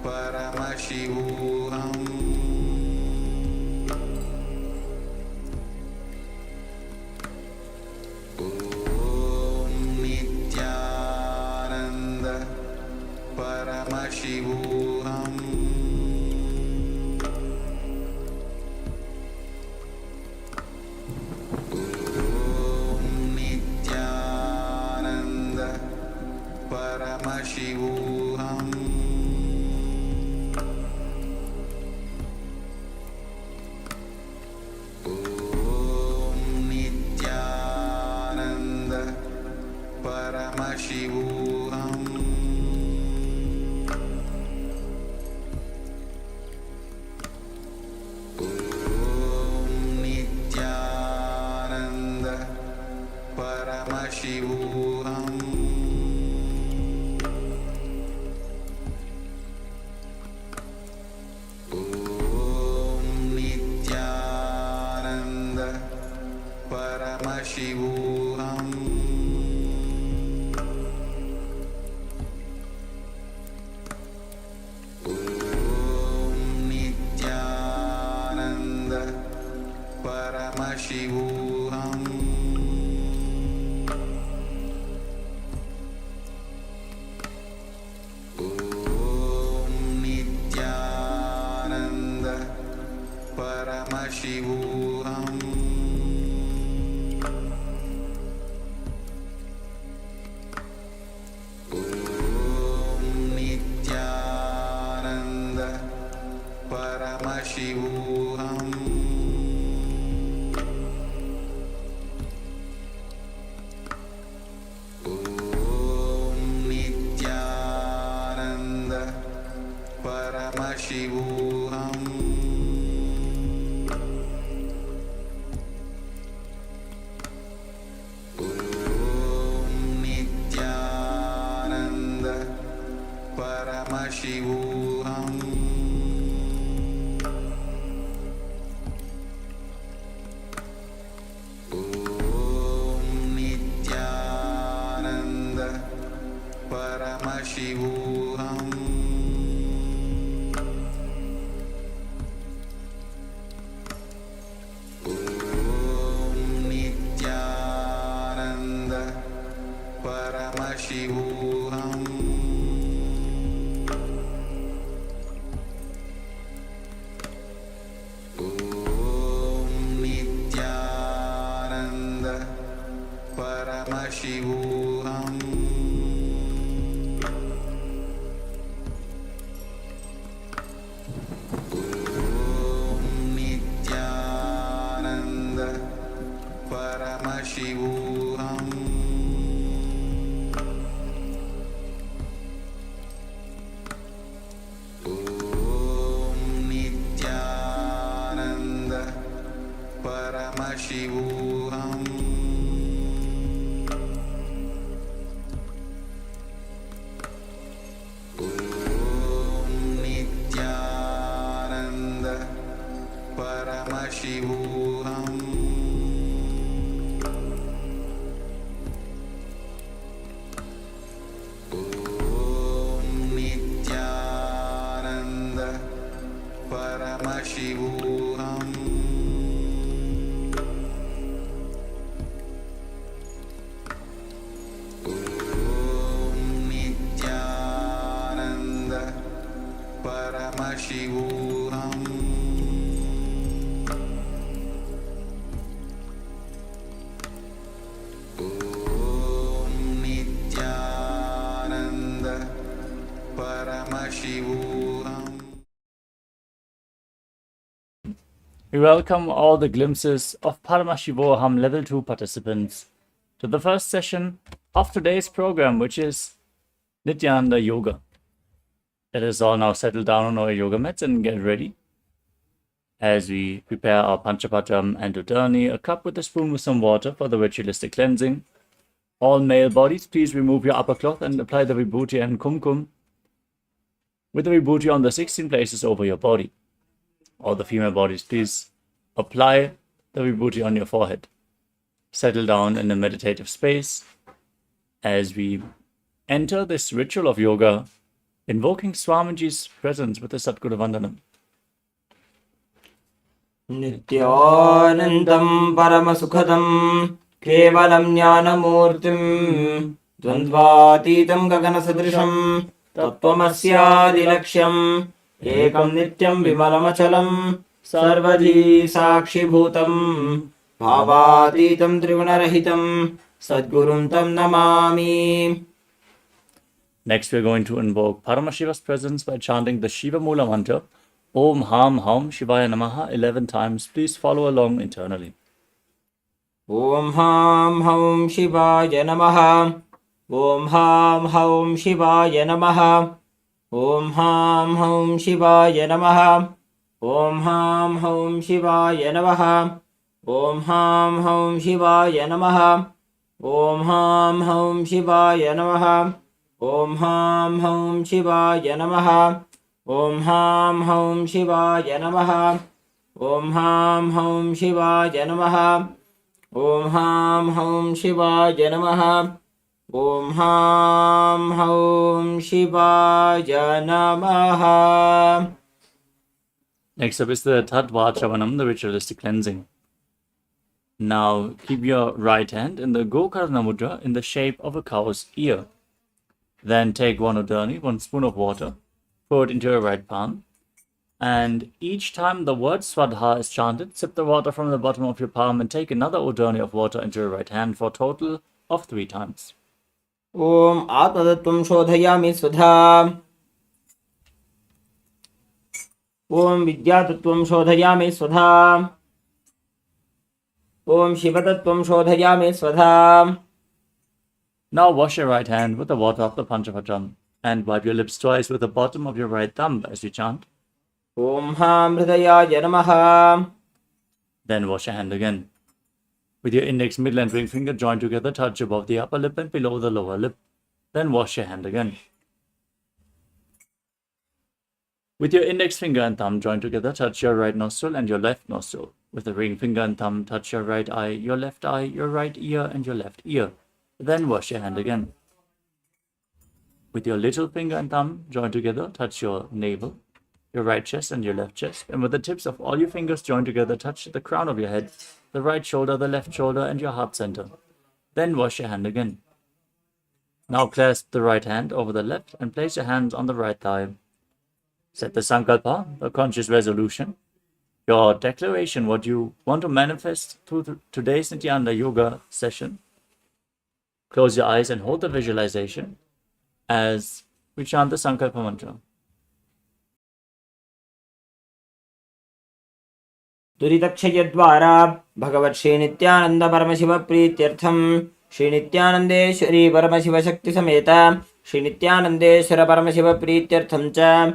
Paramashivoham Om Nithyananda Paramashivoham Om Nithyananda Paramashivoham Paramashivoham Om Nithyananda Paramashivoham Om Nithyananda Paramashivoham Paramashivoham Om Nithyananda Paramashivoham Om Nithyananda Paramashivoham Paramashivoham Om Nithyananda Paramashivoham Om Nithyananda Paramashivoham Paramashivoham Om Nithyananda Paramashivoham Om Nithyananda Paramashivoham Paramashivoham Om Nithyananda Paramashivoham Om Nithyananda Paramashivoham Paramashivoham Om Nithyananda Paramashivoham. We welcome all the glimpses of Paramashivoham Level 2 participants to the first session of today's program, which is Nithyananda Yoga. Let us all now settle down on our yoga mats and get ready as we prepare our Panchapatam and Udani, a cup with a spoon with some water for the ritualistic cleansing. All male bodies, please remove your upper cloth and apply the vibhuti and kumkum with the vibhuti on the 16 places over your body. All the female bodies, please apply the vibhuti on your forehead. Settle down in a meditative space as we enter this ritual of yoga Invoking Swamiji's presence with the Satguru Vandanam. Nithyanandam Paramasukadam Kevalam Jnanamurtim Dvandvatitam Gaganasadrisham Tattvamasyaadilaksham Ekam Nityam Vimalamachalam Sarvadhi Sakshibhutam Bhavatitam Trigunarahitam Sadgurum Tam Namami. Next, we are going to invoke Paramashiva's presence by chanting the Shiva Mula mantra, Om Ham Haum Shivaya Namaha 11 times. Please follow along internally. Om Ham Haum Shivaya Namaha. Om Ham Haum Shivaya Namaha. Om Ham Haum Shivaya Namaha. Om Ham Haum Shivaya Namaha. Om Ham Haum Shivaya Namaha. Om Ham Haum Shivaya Namaha. Om Ham Haum Shivaya Namaha. Om Ham Haum Shivaya Namaha. Om Ham Haum Shivaya Namaha. Om Ham Haum Shivaya Namaha. Om Ham Haum Shivaya Namaha. Next up is the Tadvachavanam, the ritualistic cleansing. Now, keep your right hand in the Gokarna Mudra in the shape of a cow's ear. Then take one udani, 1 spoon of water, pour it into your right palm, and each time the word Swadha is chanted, sip the water from the bottom of your palm and take another udani of water into your right hand for a total of 3 times. Om Atmadattvam Shodhayami Swadha. Om Vidyatattvam Shodhayami Swadha. Om Shivatattvam Shodhayami Swadha. Now wash your right hand with the water of the Panchavatam and wipe your lips twice with the bottom of your right thumb as you chant. Om Ham Hridayaya Namaha. Then wash your hand again. With your index, middle and ring finger joined together, touch above the upper lip and below the lower lip. Then wash your hand again. With your index finger and thumb joined together, touch your right nostril and your left nostril. With the ring finger and thumb, touch your right eye, your left eye, your right ear and your left ear. Then wash your hand again. With your little finger and thumb joined together, touch your navel, your right chest and your left chest. And with the tips of all your fingers joined together, touch the crown of your head, the right shoulder, the left shoulder and your heart center. Then wash your hand again. Now clasp the right hand over the left and place your hands on the right thigh. Set the sankalpa, the conscious resolution, your declaration, what you want to manifest through today's Nithyananda Yoga session. Close your eyes and hold the visualization as we chant the Sankalpa mantra. Duritakshayadvara Bhagavat Shri Nithyananda Paramashiva Prityartham Shri Nithyanandeshwari Paramashiva Shakti Sameta Shri Nithyanandeshwara Paramashiva Prityartham Cha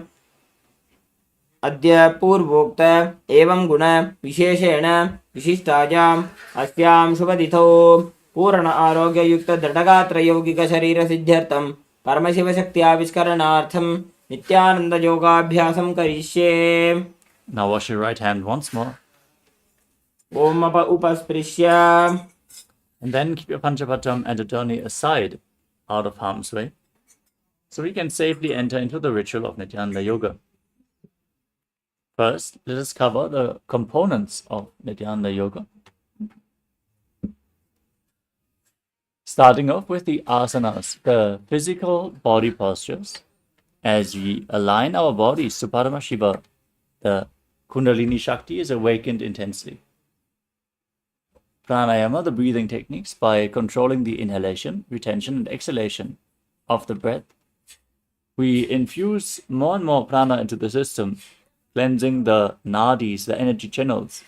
Adya Purvokta Evam Guna Visheshena Vishistajam Asyam Shubhaditho Purana Arogya Yukta Dradagatra Yogika Sharira Siddhyartham Paramashiva Shakti Aviskaranaartham Nithyananda Yoga Abhyasam Karishye. Now wash your right hand once more. Om Apa Upasprisya. And then keep your Panchapatam and Udani aside, out of harm's way, so we can safely enter into the ritual of Nithyananda Yoga. First, let us cover the components of Nithyananda Yoga. Starting off with the asanas, the physical body postures, as we align our bodies to Paramashiva, the Kundalini Shakti is awakened intensely. Pranayama, the breathing techniques, by controlling the inhalation, retention and exhalation of the breath, we infuse more and more prana into the system, cleansing the nadis, the energy channels.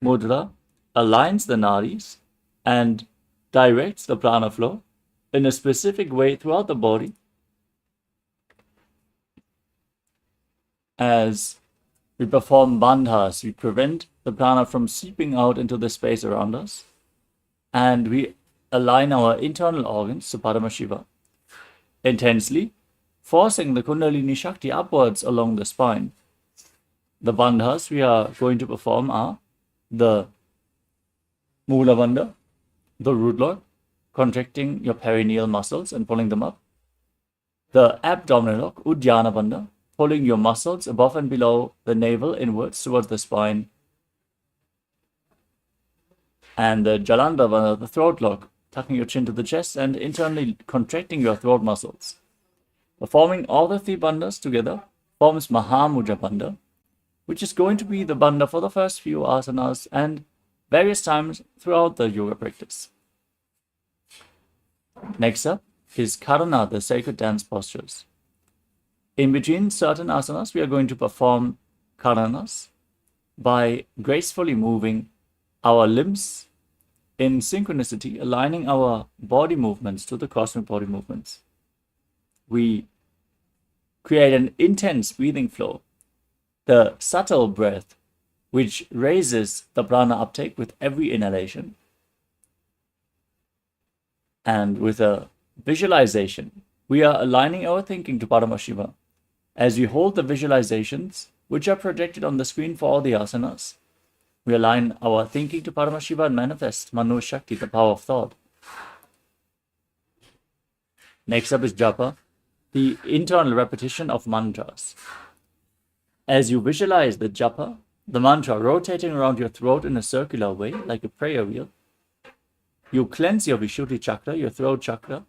Mudra aligns the nadis and directs the prana flow in a specific way throughout the body as we perform bandhas. We prevent the prana from seeping out into the space around us, and we align our internal organs to Paramashiva intensely, forcing the Kundalini Shakti upwards along the spine. The bandhas we are going to perform are the Mula Bandha, the root lock, contracting your perineal muscles and pulling them up. The abdominal lock, Uddiyana Bandha, pulling your muscles above and below the navel inwards towards the spine. And the Jalanda Bandha, the throat lock, tucking your chin to the chest and internally contracting your throat muscles. Performing all the three bandhas together forms Mahamudra Bandha, which is going to be the bandha for the first few asanas and various times throughout the yoga practice. Next up is Karana, the sacred dance postures. In between certain asanas, we are going to perform Karanas by gracefully moving our limbs in synchronicity, aligning our body movements to the cosmic body movements. We create an intense breathing flow, the subtle breath, which raises the prana uptake with every inhalation. And with a visualization, we are aligning our thinking to Paramashiva. As we hold the visualizations, which are projected on the screen for all the asanas, we align our thinking to Paramashiva and manifest Mano Shakti, the power of thought. Next up is Japa, the internal repetition of mantras. As you visualize the Japa, the mantra rotating around your throat in a circular way, like a prayer wheel, you cleanse your Vishuddhi chakra, your throat chakra,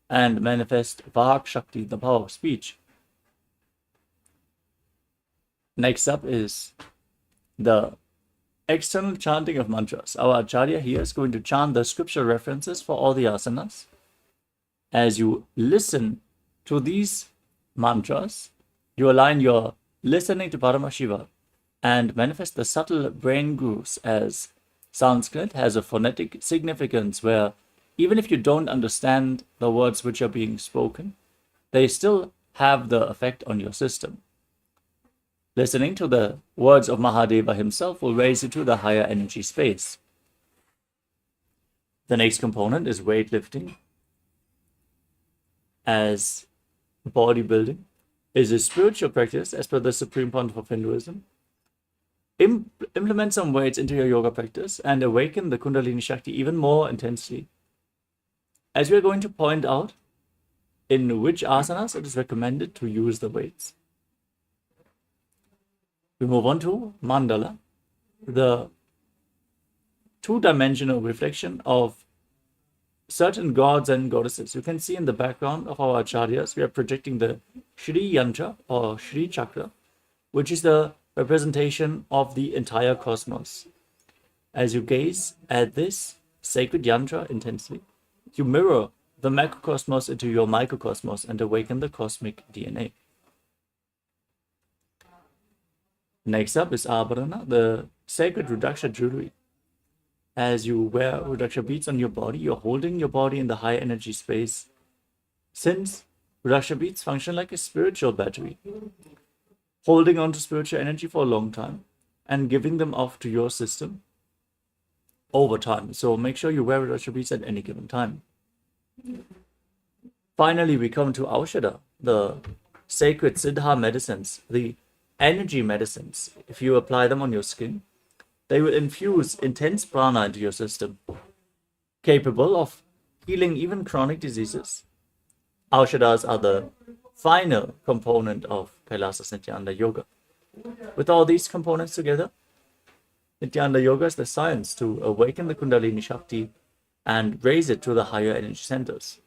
and manifest Vak Shakti, the power of speech. Next up is the external chanting of mantras. Our Acharya here is going to chant the scripture references for all the asanas. As you listen to these mantras, you align your listening to Paramashiva and manifest the subtle brain grooves, as Sanskrit has a phonetic significance where even if you don't understand the words which are being spoken, they still have the effect on your system. Listening to the words of Mahadeva himself will raise you to the higher energy space. The next component is weightlifting, as bodybuilding is a spiritual practice as per the Supreme Pontiff of Hinduism. Implement some weights into your yoga practice and awaken the Kundalini Shakti even more intensely. As we are going to point out in which asanas it is recommended to use the weights. We move on to Mandala, the two-dimensional reflection of certain gods and goddesses. You can see in the background of our acharyas, we are projecting the Shri Yantra or Shri Chakra, which is the representation of the entire cosmos. As you gaze at this sacred yantra intensely, you mirror the macrocosmos into your microcosmos and awaken the cosmic DNA. Next up is Abharana, the sacred Rudraksha jewelry. As you wear Rudraksha beads on your body, you're holding your body in the high energy space, since Rudraksha beads function like a spiritual battery, holding on to spiritual energy for a long time and giving them off to your system over time. So make sure you wear Rudraksha beads at any given time. Finally, we come to Aushadha, the sacred Siddha medicines, the energy medicines. If you apply them on your skin, they will infuse intense prana into your system, capable of healing even chronic diseases. Aushadhas are the final component of KAILASA's Nithyananda Yoga. With all these components together, Nithyananda Yoga is the science to awaken the Kundalini Shakti and raise it to the higher energy centers,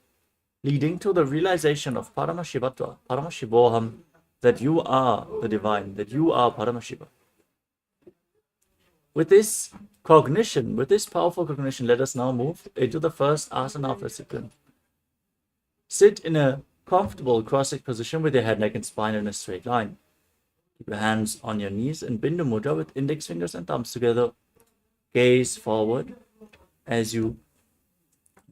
leading to the realization of Paramashivatva, Paramashivoham, that you are the divine, that you are Paramashiva. With this cognition, with this powerful cognition, let us now move into the first asana of the sequence. Sit in a comfortable cross-legged position with your head, neck, and spine in a straight line. Keep your hands on your knees in Bindu Mudra with index fingers and thumbs together. Gaze forward as you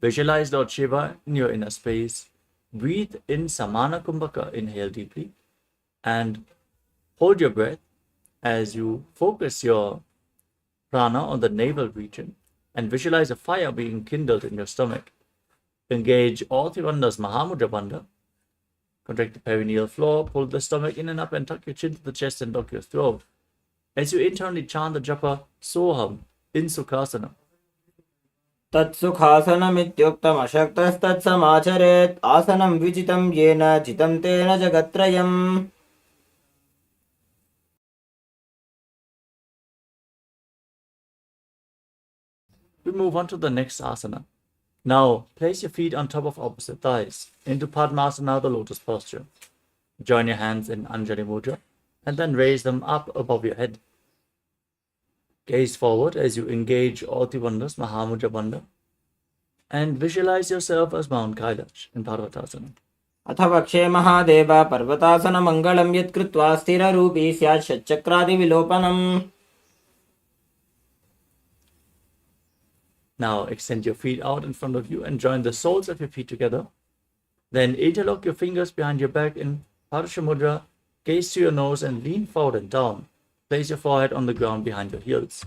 visualize Lord Shiva in your inner space. Breathe in Samana Kumbhaka, inhale deeply, and hold your breath as you focus your prana on the navel region and visualize a fire being kindled in your stomach. Engage all three bandhas, Mahamudra Bandha. Contract the perineal floor, pull the stomach in and up, and tuck your chin to the chest and lock your throat. As you internally chant the japa Soham in Sukhasana. तत्सुखासनमित्युक्तमशक्तस्तत्समाचरेत् आसनं विजितं येन जितं तेन जगत्त्रयम्. We move on to the next asana. Now, place your feet on top of opposite thighs into Padmasana, the lotus posture. Join your hands in Anjali Mudra and then raise them up above your head. Gaze forward as you engage all the bandhas, Mahamudra Bandha, and visualize yourself as Mount Kailash in Parvatasana. अथ वक्षे महादेव पर्वतासनमङ्गलं यत्कृत्वा स्थिररूपी स्यात् षट्चक्रादिविलोपनम्. Now extend your feet out in front of you and join the soles of your feet together. Then interlock your fingers behind your back in Parsha Mudra, gaze to your nose and lean forward and down. Place your forehead on the ground behind your heels.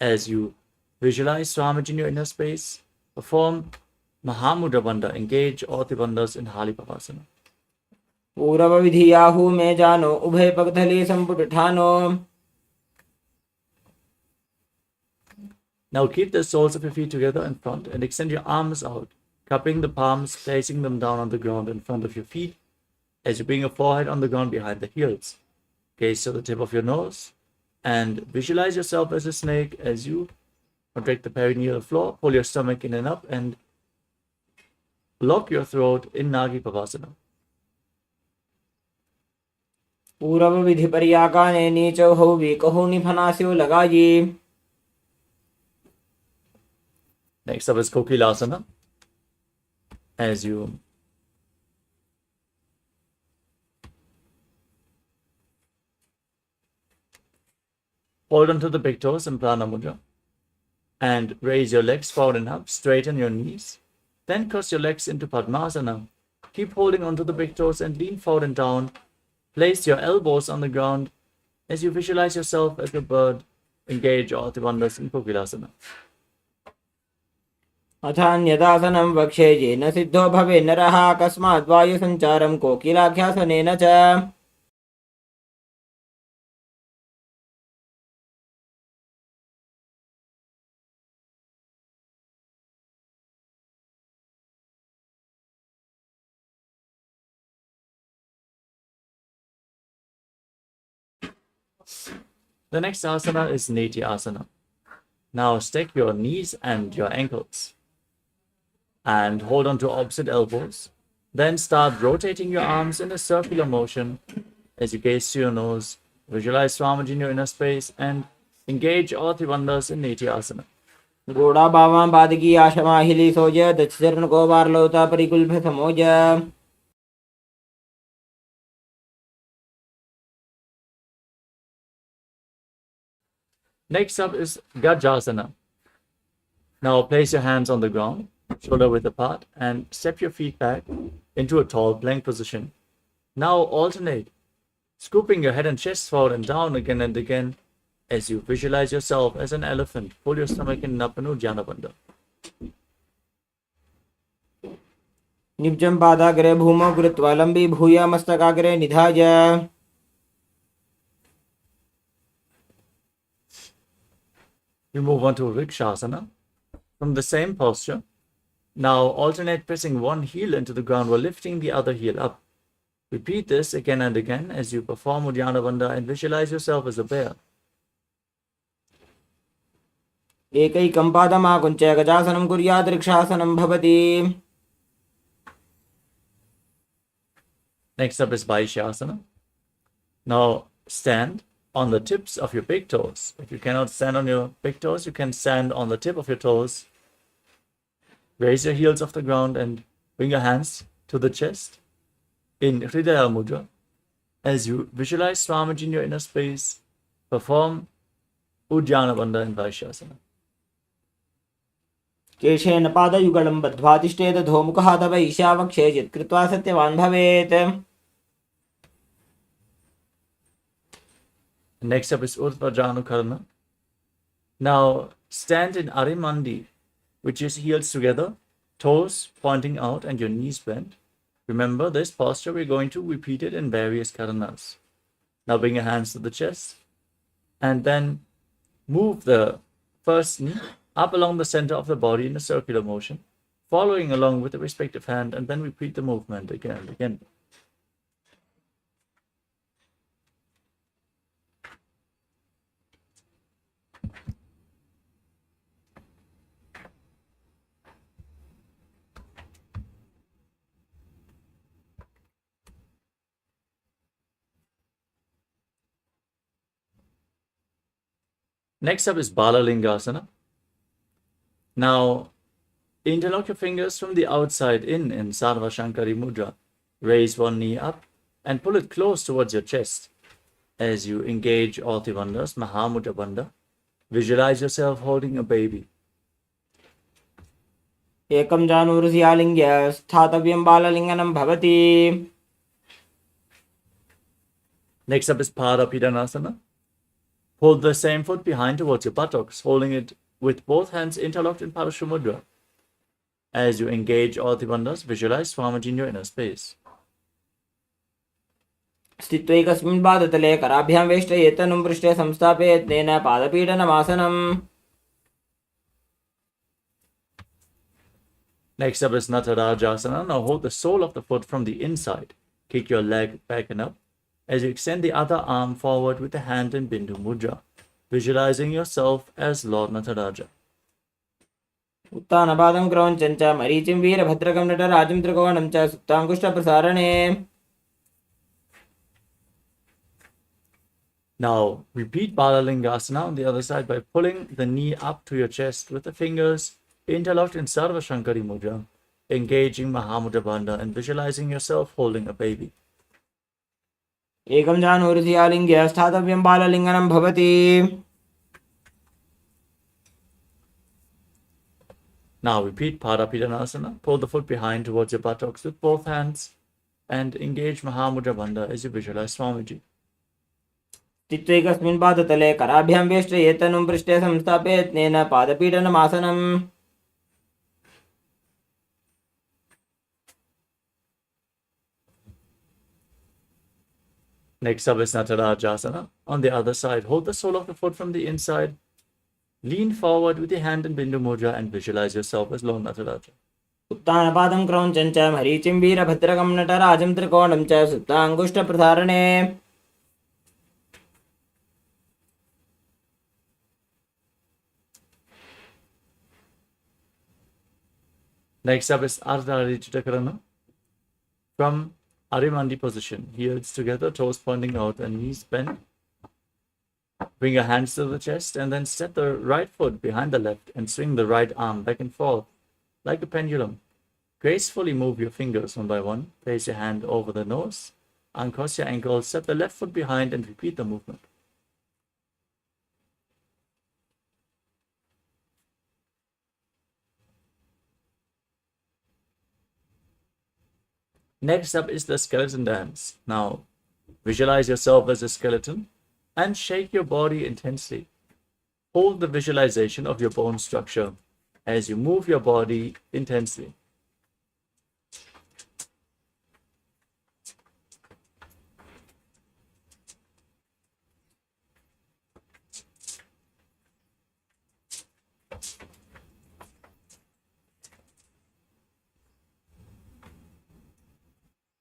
As you visualize Swamiji in your inner space, perform Mahamudra Bandha, engage all the bandhas in Hali Pavasana. पूर्वविधियाहु मे जानो उभय पगधली संपुटठानो. Now keep the soles of your feet together in front and extend your arms out, cupping the palms, placing them down on the ground in front of your feet as you bring your forehead on the ground behind the heels. Gaze to the tip of your nose and visualize yourself as a snake as you contract the perineal floor, pull your stomach in and up and lock your throat in Nagi Pavasana. पूर्वविधिपर्याकाने नीचौ वीकहु निफनास्यो लगायि. Next up is KAILASA. As you hold onto the big toes in Prana Mudra and raise your legs forward and up, straighten your knees. Then cross your legs into Padmasana. Keep holding onto the big toes and lean forward and down. Place your elbows on the ground as you visualize yourself as a bird. Engage all the bandhas in KAILASA. अथान्यदासनं वक्षे येन सिद्धो भवे नरः अकस्मात् वायुसञ्चारं कोकिलाख्यासनेन च. The next asana is Nithyananda. Now stack your knees and your ankles and hold on to opposite elbows. Then start rotating your arms in a circular motion as you gaze to your nose. Visualize Swamiji in your inner space and engage all the bandhas in Nithyananda. घोड़ा बावां बादगी आशमाहिली सोज दक्षचरण को वारलौता परिकुल्भ समोज. Next up is Gajasana. Now place your hands on the ground, shoulder width apart, and step your feet back into a tall plank position. Now alternate, scooping your head and chest forward and down again and again as you visualize yourself as an elephant. Pull your stomach in up in Uddiyana Bandha. निब्जं पादाग्रे भूमौ कृत्वा लम्बी भूय मस्तकाग्रे निधाय. We move on to Vrikshasana. From the same posture, now alternate pressing one heel into the ground while lifting the other heel up. Repeat this again and again as you perform Uddiyana Bandha and visualize yourself as a bear. एकैकं पादमाकुञ्च्य गजासनं कुर्यात् वृक्षासनं भवति. Next up is Vaishyasana. Now stand on the tips of your big toes. If you cannot stand on your big toes, you can stand on the tip of your toes. Raise your heels off the ground and bring your hands to the chest in Hridaya Mudra. As you visualize Swamiji in your inner space, perform Uddiyana Bandha in Vaishyasana. केशेन पादयुगलं बद्ध्वा तिष्ठेत धोमुखः तव ईशावक्षे यत्कृत्वा सत्यवान् भवेत्. Next up is Urdhva Now stand in Arimandi, which is heels together, toes pointing out and your knees bent. Remember this posture, we're going to repeat it in various karanas. Now bring your hands to the chest and then move the first knee up along the center of the body in a circular motion, following along with the respective hand, and then repeat the movement again and again. Next up is Balalingasana. Now, interlock your fingers from the outside in Sarva Shankari Mudra. Raise one knee up and pull it close towards your chest. As you engage all the bandhas, Mahamudra Bandha, visualize yourself holding a baby. एकं जानुरुषि आलिङ्ग्य स्थातव्यं बाललिङ्गनं भवति. Next up is Parapidanasana. Pull the same foot behind towards your buttocks, holding it with both hands interlocked in Parashumudra. As you engage all the bandhas, visualize Swamiji in your inner space. स्थित्वैकस्मिन् पादतले कराभ्यां वेष्टयेतनुं पृष्ठे संस्थापयेत् तेन पादपीडनमासनम्. Next up is Natarajasana. Now hold the sole of the foot from the inside. Kick your leg back and up as you extend the other arm forward with the hand in Bindu Mudra, visualizing yourself as Lord Nataraja. उत्तानपादं क्रौञ्चं च मरीचिं वीरभद्रकं नटराजं त्रिकोणं च सुप्ताङ्कुष्ठप्रसारणे. Now repeat Balalingasana on the other side by pulling the knee up to your chest with the fingers interlocked in Sarva Shankari Mudra, engaging Mahamudra Bandha and visualizing yourself holding a baby. एकं जानुरुषि आलिङ्ग्य स्थातव्यं बाललिङ्गनं भवति. Now repeat Parapidanasana. Pull the foot behind towards your buttocks with both hands and engage Mahamudra Bandha as you visualize Swamiji. स्थित्वैकस्मिन् पादतले कराभ्यां वेष्टयेतनुं पृष्ठे संस्थापयेत् तेन पादपीडनमासनम्. Next up is Natarajasana. On the other side, hold the sole of the foot from the inside. Lean forward with your hand in Bindu Mudra and visualize yourself as Lord Nataraja. उत्तानपादं क्रौञ्चं च मरीचिं वीरभद्रकं नटराजं त्रिकोणं च सुप्ताङ्कुष्ठप्रसारणे. Next up is Ardha Chakrana. From Arimandi position, heels together, toes pointing out and knees bent. Bring your hands to the chest and then step the right foot behind the left and swing the right arm back and forth like a pendulum. Gracefully move your fingers one by one. Place your hand over the nose, uncross your ankles, step the left foot behind and repeat the movement. Next up is the skeleton dance. Now, visualize yourself as a skeleton and shake your body intensely. Hold the visualization of your bone structure as you move your body intensely.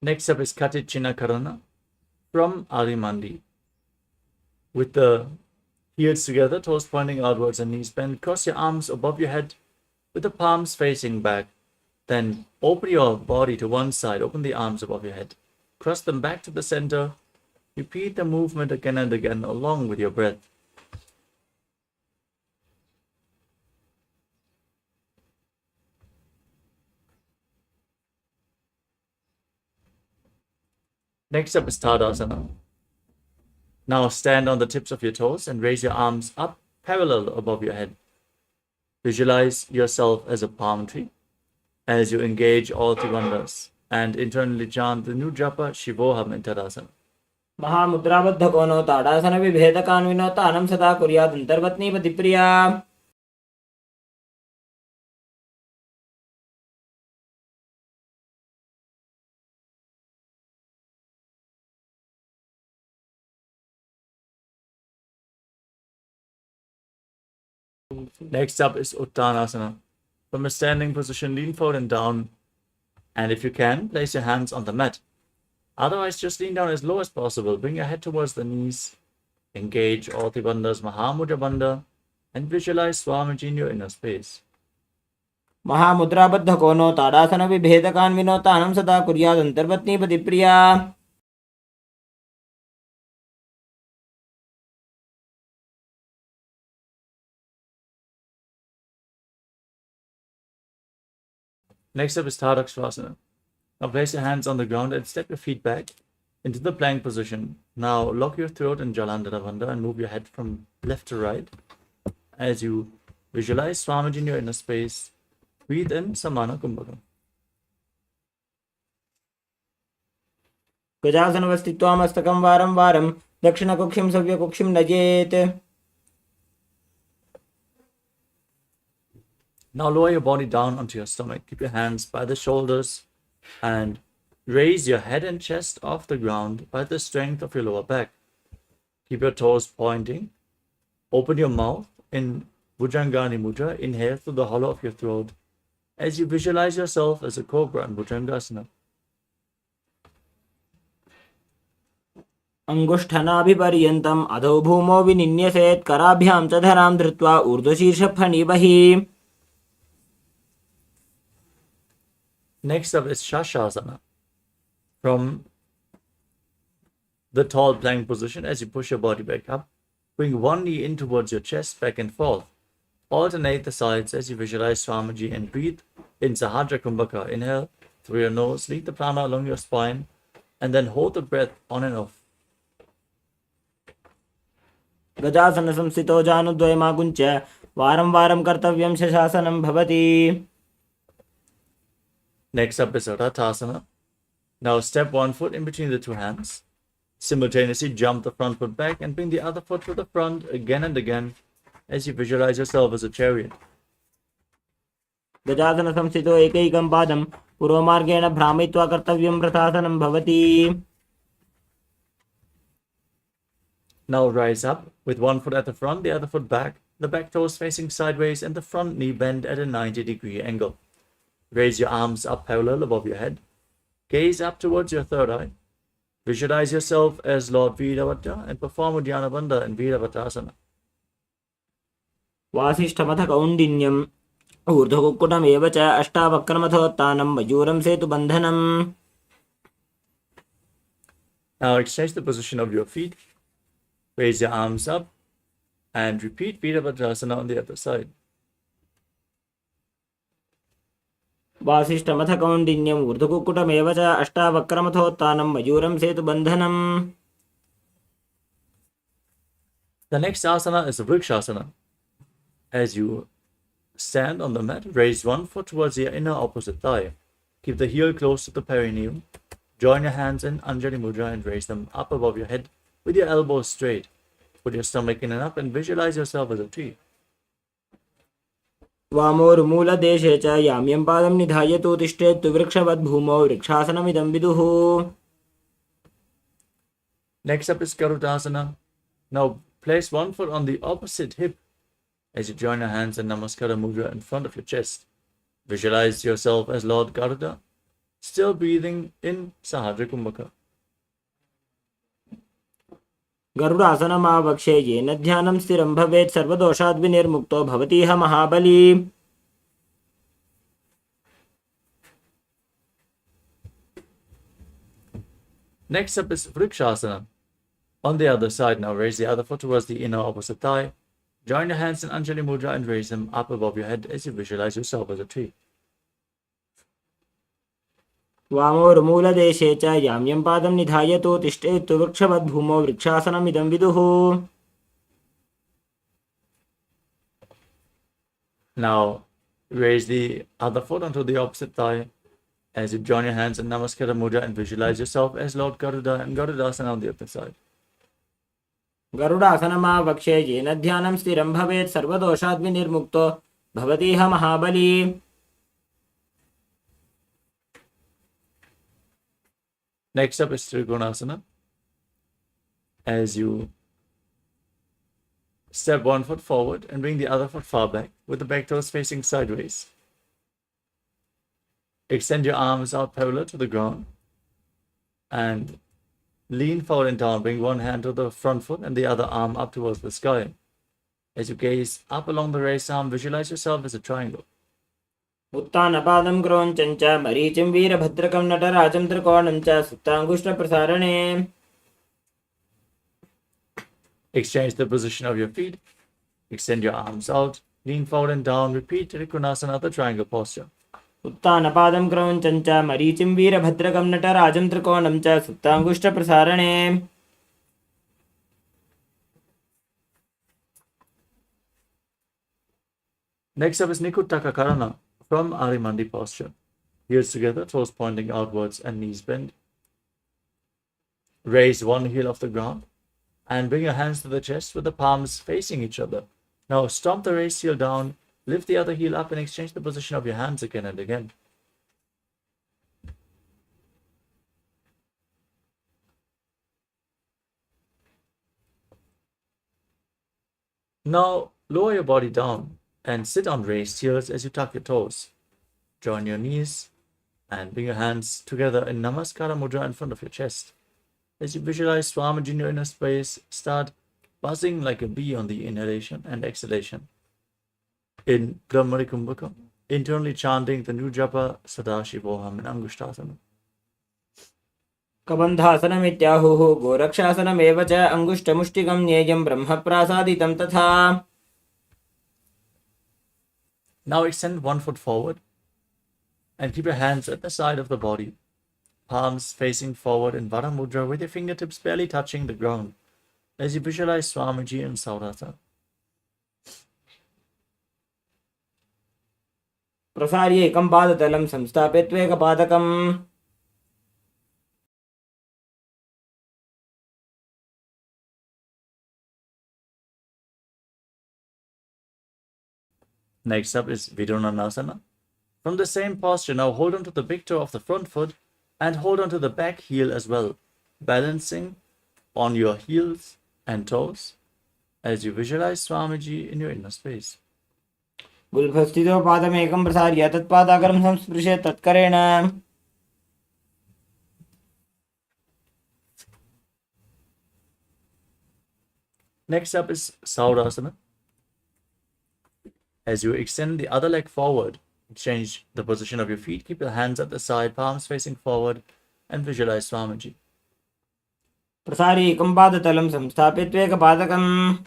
Next up is Katichina Karana from Arimandi. With the heels together, toes pointing outwards and knees bent, cross your arms above your head with the palms facing back. Then open your body to one side, open the arms above your head. Cross them back to the center. Repeat the movement again and again along with your breath. Next up is Tadasana. Now stand on the tips of your toes and raise your arms up parallel above your head. Visualize yourself as a palm tree as you engage all Trivandhas and internally chant the new japa Shivoham in Tadasana. महामुद्राबद्धकोनो ताडासनविभेदकान्विनो तानं सदा कुर्यादन्तर्पत्नीपतिप्रिया. Next up is Uttanasana. From a standing position, lean forward and down. And if you can, place your hands on the mat. Otherwise, just lean down as low as possible. Bring your head towards the knees. Engage all the bandhas, Mahamudra Bandha, and visualize Swamiji in your inner space. महामुद्राबद्ध कोनो ताडासन विभेदकान् विनोतानं सदा कुर्यादन्तर्पत्नीपति प्रिया. Next up is Tadakshasana. Now place your hands on the ground and step your feet back into the plank position. Now lock your throat in Jalandhara Bandha and move your head from left to right. As you visualize Swamiji in your inner space, breathe in Samana Kumbhaka. गजासनवस्थित्वा मस्तकं वारं वारं दक्षिणकुक्षिं सव्यकुक्षिं नजेत्. Now lower your body down onto your stomach. Keep your hands by the shoulders and raise your head and chest off the ground by the strength of your lower back. Keep your toes pointing. Open your mouth in Bhujangani Mudra. Inhale through the hollow of your throat as you visualize yourself as a cobra in Bhujangasana. अंगुष्ठनाभिपर्यन्तम् अधो भूमौ विनिन्यसेत् कराभ्यां च धरां धृत्वा ऊर्ध्वशीर्षफणिबहि. Next up is Shashasana. From the tall plank position, as you push your body back up, bring one knee in towards your chest, back and forth. Alternate the sides as you visualize Swamiji and breathe in Sahadra Kumbhaka. Inhale through your nose, lead the prana along your spine, and then hold the breath on and off. गजासन संस्थितो जानुद्वयमाकुञ्च्य वारं वारं कर्तव्यं शशासनं भवति. Next up is Rathasana. Now step one foot in between the two hands. Simultaneously jump the front foot back and bring the other foot to the front again and again as you visualize yourself as a chariot. गजासन संस्थितो एकैकं पादं पूर्वमार्गेण भ्रामयित्वा कर्तव्यं रथासनं भवति. Now rise up with one foot at the front, the other foot back, the back toes facing sideways and the front knee bent at a 90-degree angle. Raise your arms up parallel above your head. Gaze up towards your third eye. Visualize yourself as Lord Veeravata and perform Uddiyana Bandha in Veeravatasana. वासिष्ठमथ कौण्डिन्यम् ऊर्ध्वकुक्कुटमेव च अष्टावक्रमथोत्थानं मयूरं सेतुबन्धनम्. Now exchange the position of your feet. Raise your arms up and repeat Veeravatasana on the other side. वासिष्ठमथ कौण्डिन्यम् ऊर्ध्वकुक्कुटमेव च अष्टावक्रमथोत्थानं मयूरं सेतुबन्धनम्. The next asana is Vrikshasana. As you stand on the mat, raise one foot towards your inner opposite thigh. Keep the heel close to the perineum. Join your hands in Anjali Mudra and raise them up above your head with your elbows straight. Put your stomach in and up and visualize yourself as a tree. वामोर्मूलदेशे च याम्यं पादं निधाय तु तिष्ठेत्तु वृक्षवद्भूमौ वृक्षासनमिदं विदुः. Next up is Garudasana. Now place one foot on the opposite hip as you join your hands in Namaskara Mudra in front of your chest. Visualize yourself as Lord Garuda, still breathing in Sahadra Kumbhaka. गरुडासनमावक्षे येन ध्यानं स्थिरं भवेत् सर्वदोषाद् विनिर्मुक्तो भवतीह महाबली. Next up is Vrikshasana. On the other side, now raise the other foot towards the inner opposite thigh. Join your hands in Anjali Mudra and raise them up above your head as you visualize yourself as a tree. वामोर्मूलदेशे च याम्यं पादं निधाय तु तिष्ठेत्तु वृक्षवद्भूमौ वृक्षासनमिदं विदुः. Now raise the other foot onto the opposite thigh as you join your hands in Namaskara Mudra and visualize yourself as Lord Garuda and Garudasana on the other side. गरुडासनमावक्षे येन ध्यानं स्थिरं भवेत् सर्वदोषाद् विनिर्मुक्तो भवतीह महाबली. Next up is Trikonasana. As you Step one foot forward and bring the other foot far back with the back toes facing sideways. Extend your arms out parallel to the ground and lean forward and down. Bring one hand to the front foot and the other arm up towards the sky. As you gaze up along the raised arm, visualize yourself as a triangle. उत्तानपादं क्रोञ्चं च मरीचिं वीरभद्रकं नटराजं त्रिकोणं च सुप्ताङ्गुष्ठप्रसारणे. Exchange the position of your feet. Extend your arms out. Lean forward and down. Repeat Trikonasana, the triangle posture. उत्तानपादं क्रोञ्चं च मरीचिं वीरभद्रकं नटराजं त्रिकोणं च सुप्ताङ्गुष्ठप्रसारणे. Next up is Nikuttaka Karana from Arimandi posture. Heels together, toes pointing outwards and knees bent. Raise one heel off the ground and bring your hands to the chest with the palms facing each other. Now stomp the raised heel down, lift the other heel up and exchange the position of your hands again and again. Now lower your body down and sit on raised heels as you tuck your toes. Join your knees and bring your hands together in Namaskara Mudra in front of your chest. As you visualize Swamiji in your inner space, start buzzing like a bee on the inhalation and exhalation. In Brahmari Kumbhaka, internally chanting the new japa Sadashivoham in Angushtasana. कबन्धासनमित्याहुः गोरक्षासनमेव च अङ्गुष्ठमुष्टिकं ज्ञेयं ब्रह्मप्रासादितं तथा. Now extend one foot forward and keep your hands at the side of the body, palms facing forward in Vara Mudra with your fingertips barely touching the ground as you visualize Swamiji in Saurata. प्रसार्य एकं पादतलं संस्थाप्य त्वेकपादकम्. Next up is Vidunanasana. From the same posture, now hold on to the big toe of the front foot and hold on to the back heel as well, balancing on your heels and toes as you visualize Swamiji in your inner space. गुल्फस्थितो पादमेकं प्रसार्य तत्पादाग्रं संस्पृश्य तत्करेण. Next up is Saurasana. As you extend the other leg forward, change the position of your feet, keep your hands at the side, palms facing forward, and visualize Swamiji. प्रसार्य एकं पादतलं संस्थाप्य त्वेकपादकम्.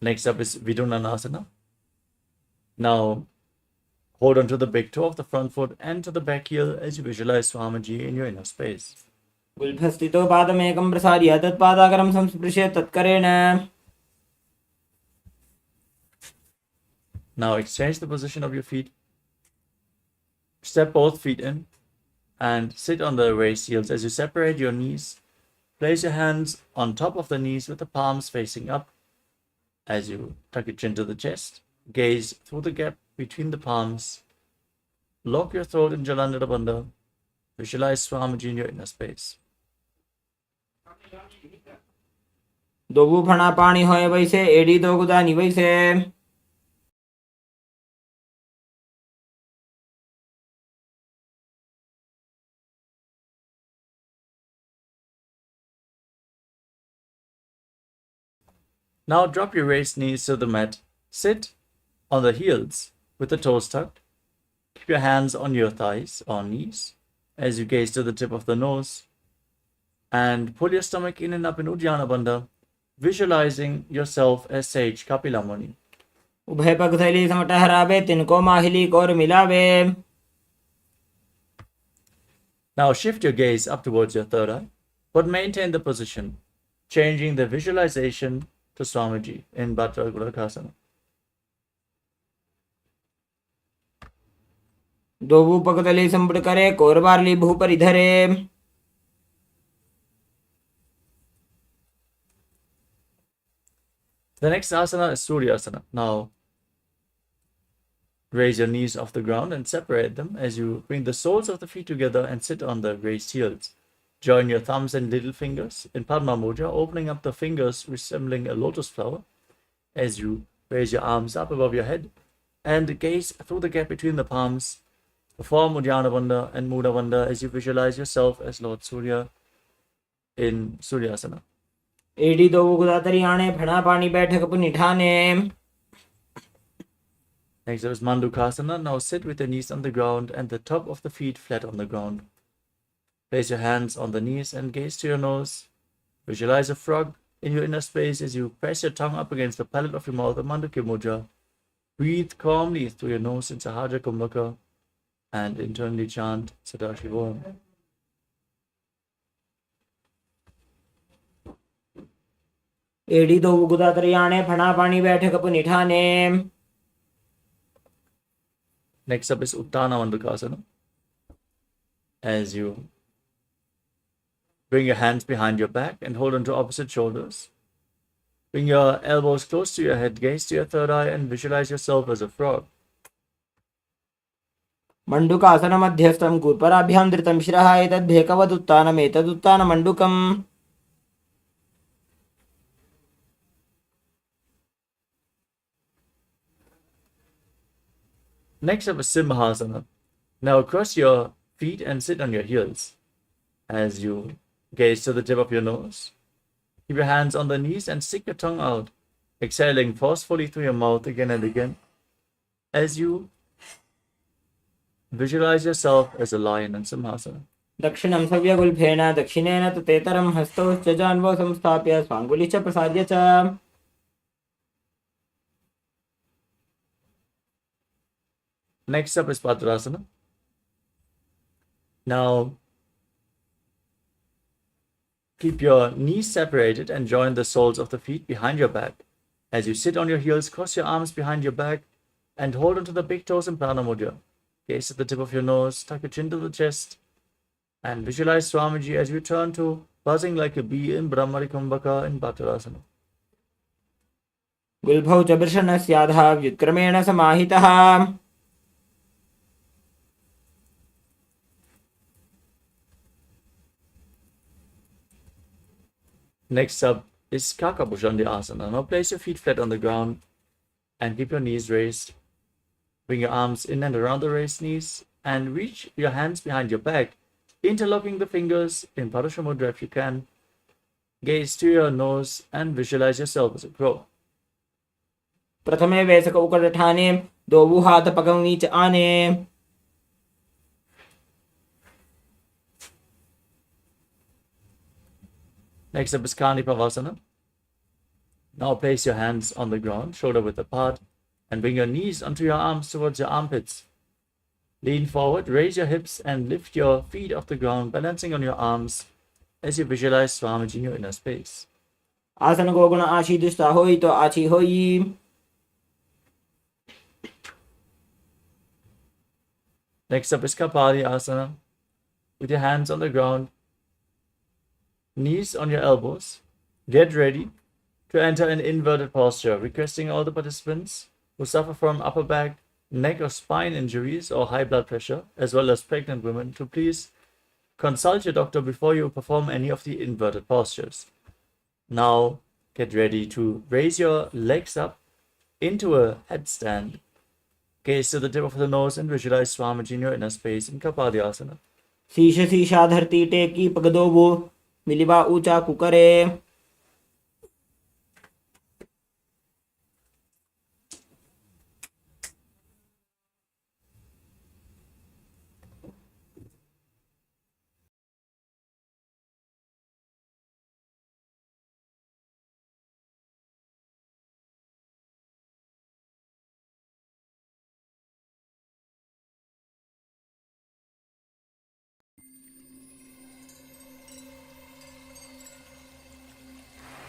Next up is Vidunanasana. Now, hold on to the big toe of the front foot and to the back heel as you visualize Swamiji in your inner space. गुल्फस्थितो पादमेकं प्रसार्य तत्पादाग्रं संस्पृश्य तत्करेण. Now exchange the position of your feet. Step both feet in and sit on the raised heels. As you separate your knees, place your hands on top of the knees with the palms facing up. As you tuck your chin to the chest, gaze through the gap between the palms. Lock your throat in Jalandhara Bandha. Visualize Swamiji in your inner space. दोबू फणा पाणी होय वैसे AD दोगुदानी वैसे. Now drop your raised knees to the mat. Sit on the heels with the toes tucked. Keep your hands on your thighs or knees as you gaze to the tip of the nose. And pull your stomach in and up in Uddiyana Bandha, visualizing yourself as Sage Kapila Muni. उभय पग थैली समट हरावे तिनको माहिली core मिलावे. Now shift your gaze up towards your third eye, but maintain the position, changing the visualization to Swamiji in Bhadra Gurukasana. दोबू पग थैली संपट करे core बारली भू पर इधरे. The next asana is Suryasana. Now raise your knees off the ground and separate them as you bring the soles of the feet together and sit on the raised heels. Join your thumbs and little fingers in Padma Mudra, opening up the fingers resembling a lotus flower as you raise your arms up above your head and gaze through the gap between the palms. Perform Uddiyana Bandha and Mudra Bandha as you visualize yourself as Lord Surya in Suryasana. एडी दो गुदातरियाणे फणा पानी बैठक पुनिठाने. Next up is Mandukasana. Now sit with the knees on the ground and the top of the feet flat on the ground. Place your hands on the knees and gaze to your nose. Visualize a frog in your inner space as you press your tongue up against the palate of your mouth, a Mandukya Mudra. Breathe calmly through your nose in Sahaja Kumbhaka and internally chant Sadashivoham. एडी दो गुदातरियाणे फणा पानी बैठक पुनिठाने. Next up is Uttana Mandukasana. As you bring your hands behind your back and hold onto opposite shoulders. Bring your elbows close to your head, gaze to your third eye and visualize yourself as a frog. मंडुकासन मध्यस्थं कूर्पराभ्यां धृतं शिरः एतद्भेकवदुत्तानमेतदुत्तानमण्डुकम्. Next up is Simhasana. Now cross your feet and sit on your heels as you gaze to the tip of your nose. Keep your hands on the knees and stick your tongue out, exhaling forcefully through your mouth again and again as you visualize yourself as a lion in Simhasana. दक्षिणं सव्यगुल्फेन दक्षिणेन ततेतरं हस्तौ जान्वौ संस्थाप्य स्वाङ्गुली च प्रसाद्य च. Next up is Patrasana. Now keep your knees separated and join the soles of the feet behind your back. As you sit on your heels, cross your arms behind your back and hold onto the big toes in Prana Mudra. Gaze at the tip of your nose, tuck your chin to the chest, and visualize Swamiji as you turn to buzzing like a bee in Brahmari Kumbhaka in Patrasana. गुल्भौ च वृषणस्याधः व्युत्क्रमेण समाहितः. Next up is Kakabhujandi Asana. Now place your feet flat on the ground and keep your knees raised. Bring your arms in and around the raised knees and reach your hands behind your back, interlocking the fingers in Parasha Mudra if you can. Gaze to your nose and visualize yourself as a crow. प्रथमे वैसक उकटठाने दोवु हाथ पकं नीच आने. Next up is Kanipavasana. Now place your hands on the ground, shoulder width apart, and bring your knees onto your arms towards your armpits. Lean forward, raise your hips, and lift your feet off the ground, balancing on your arms as you visualize Swamiji in your inner space. आसन को गुण आशी दुष्टा होई तो आची होई. Next up is Kapali Asana. With your hands on the ground, knees on your elbows, get ready to enter an inverted posture, requesting all the participants who suffer from upper back, neck or spine injuries or high blood pressure, as well as pregnant women, to please consult your doctor before you perform any of the inverted postures. Now get ready to raise your legs up into a headstand. Gaze to the tip of the nose and visualize Swamiji in your inner space in Kapali Asana. शीश शीशा धरती टेकी पगदोबु मिलिबा ऊंचा कुकरे.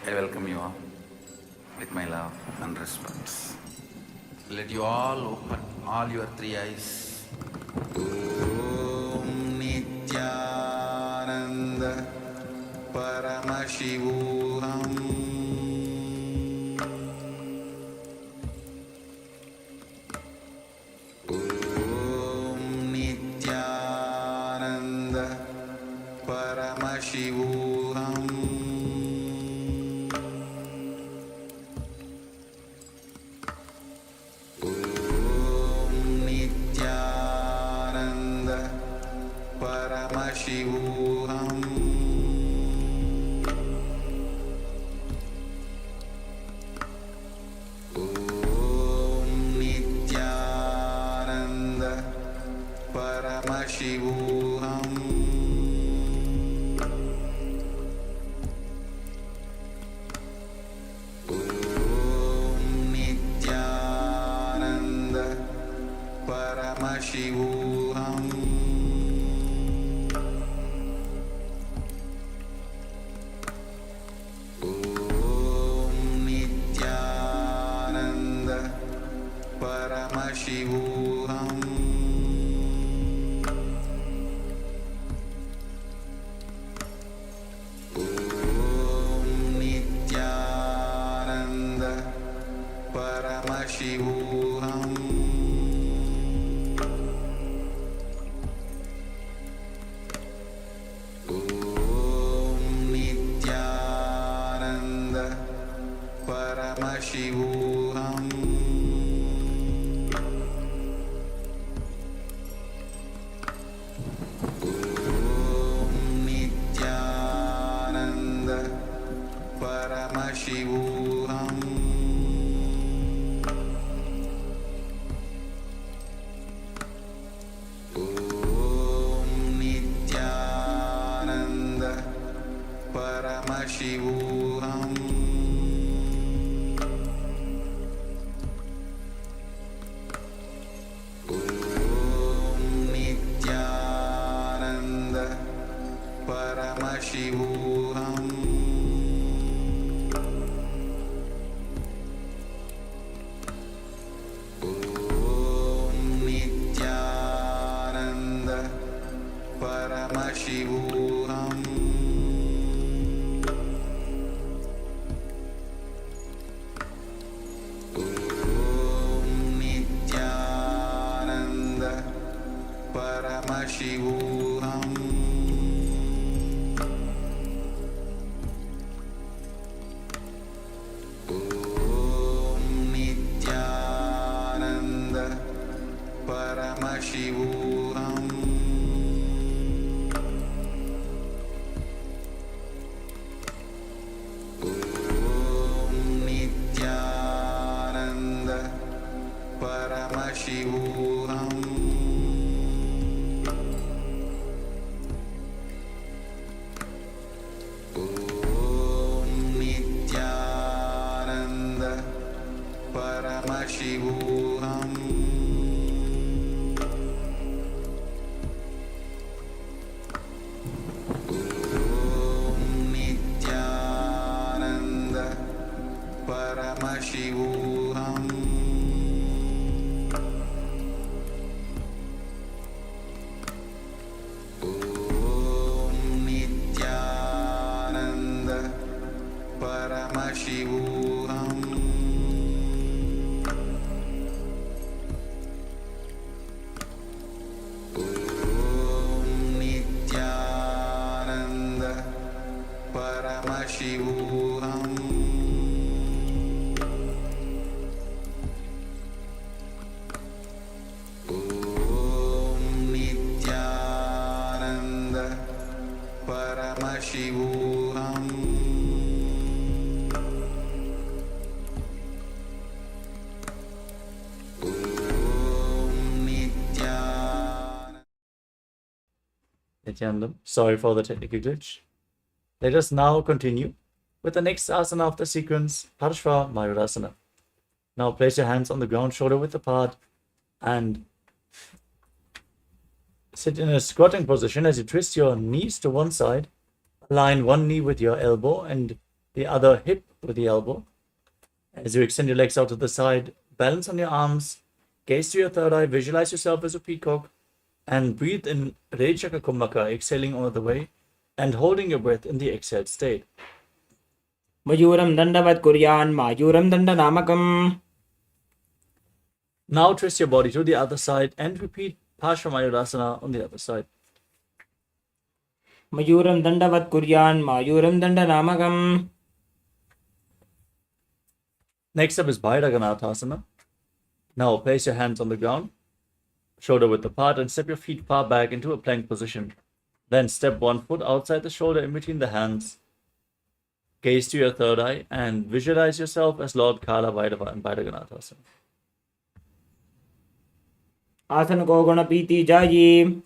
I welcome you all with my love and respect. Let you all open all your three eyes. Om Nithyananda Paramashivoham Om Nithyananda Paramashivoham Paramashivoham Nithyananda Paramashivoham Nithyananda Paramashivoham Nithyananda Paramashivoham Nithyananda Paramashivoham Nithyananda Paramashivoham Nithyananda Paramashivoham Nithyananda Paramashivoham Nithyananda Paramashivoham Nithyananda Paramashivoham Nithyananda Paramashivoham Nithyananda Paramashivoham Nithyananda Paramashivoham Nithyananda Paramashivoham Nithyananda Paramashivoham Nithyananda Paramashivoham Nithyananda Paramashivoham Nithyananda Paramashivoham Nithyananda Paramashivoham Nithyananda, sorry for the technical glitch. Let us now continue with the next asana of the sequence, Parshva Mayurasana. Now place your hands on the ground, shoulder width apart, and sit in a squatting position as you twist your knees to one side. Align one knee with your elbow and the other hip with the elbow. As you extend your legs out to the side, balance on your arms, gaze to your third eye, visualize yourself as a peacock, and breathe in Rejaka Kumbhaka, exhaling all the way, and holding your breath in the exhaled state. मयूरं दण्डवत् कुर्यान् मायूरं दण्डनामकम्. Now twist your body to the other side and repeat Parshva Mayurasana on the other side. मयूरं दण्डवत् कुर्यान् मायूरं दण्डनामकम्. Next up is Bhairaganatha. Now place your hands on the ground, shoulder width apart, and step your feet far back into a plank position. Then step one foot outside the shoulder in between the hands. Gaze to your third eye and visualize yourself as Lord Kala Vaidava in Bhairaganatha. आसन को गुण पीति जायी.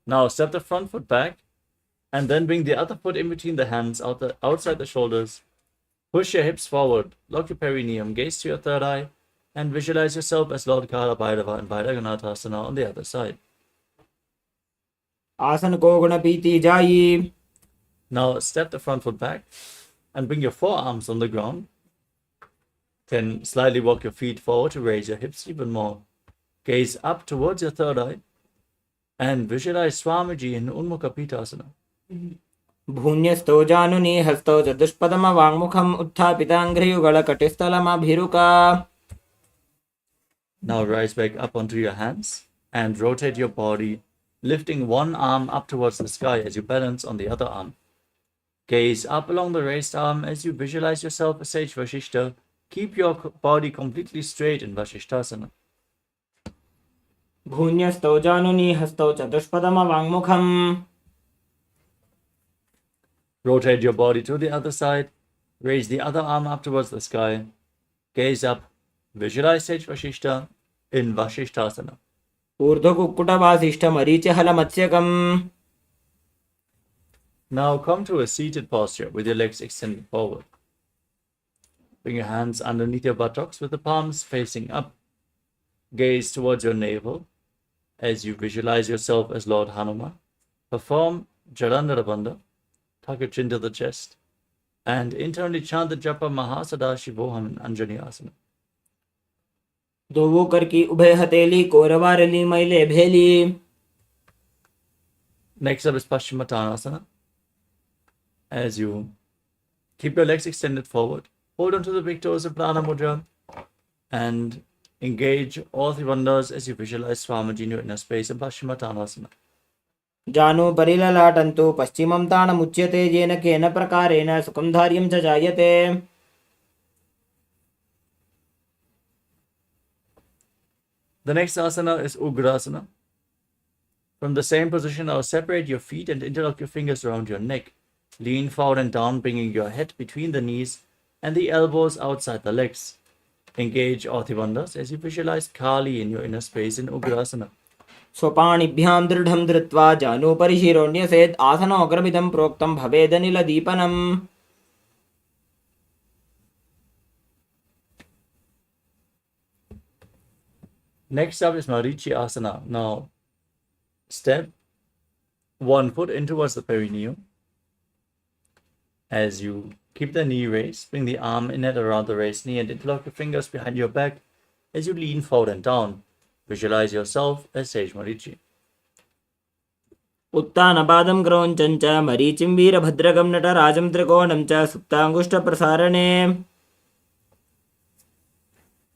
Now step the front foot back and then bring the other foot in between the hands outside the shoulders. Push your hips forward, lock your perineum, gaze to your third eye, and visualize yourself as Lord Kala Bhairava in Bhairaganatha on the other side. आसन को गुण पीति जायी. Now step the front foot back and bring your forearms on the ground. Then slightly walk your feet forward to raise your hips even more. Gaze up towards your third eye and visualize Swamiji in Unmukha Pitasana. भून्यस्थो जानुनी हस्तौ चतुष्पदमवाङ्मुखम् उत्थापिताङ्घ्रियुगलकटिस्थलमभिरुका. Now rise back up onto your hands and rotate your body, lifting one arm up towards the sky as you balance on the other arm. Gaze up along the raised arm as you visualize yourself as Sage Vashishta. Keep your body completely straight in Vashishtasana. भून्यस्थौ जानुनी हस्तौ चतुष्पदमवाङ्मुखम्. Rotate your body to the other side. Raise the other arm up towards the sky. Gaze up. Visualize Sage Vashishta in Vashishtasana. ऊर्ध्वकुक्कुटवासिष्ठमरीचिहलमत्स्यकम्. Now come to a seated posture with your legs extended forward. Bring your hands underneath your buttocks with the palms facing up. Gaze towards your navel as you visualize yourself as Lord Hanuman. Perform Jalandhara Bandha, tuck your chin to the chest, and internally chant the japa Mahasada-shivoham in Anjani Asana. दोवो कर की उभय हथेली कोरवारली मैले भेली. Next up is Paschimottanasana. As you keep your legs extended forward, hold onto the big toes of Prana Mudra and engage all three bandhas as you visualize Swamiji in your inner space in Paschimottanasana. जानो परिललाटन्तु पश्चिमं ताणमुच्यते येन केन प्रकारेण सुखं धार्यं च जायते. The next asana is Ugrasana. From the same position, now separate your feet and interlock your fingers around your neck. Lean forward and down, bringing your head between the knees and the elbows outside the legs. Engage all three bandhas as you visualize Kali in your inner space in Ugrasana. स्वपाणिभ्यां दृढं धृत्वा जानुपरि शिरोऽन्यसेत् आसनोऽग्रमिदं प्रोक्तं भवेदनिलदीपनम्. Next up is Marichi Asana. Now, step one foot in towards the perineum. As you keep the knee raised, bring the arm in and around the raised knee and interlock your fingers behind your back as you lean forward and down. Visualize yourself as Sage Marichi. उत्तानपादं क्रौञ्चं च मरीचिं वीरभद्रकं नटराजं त्रिकोणं च सुप्ताङ्गुष्ठप्रसारणे.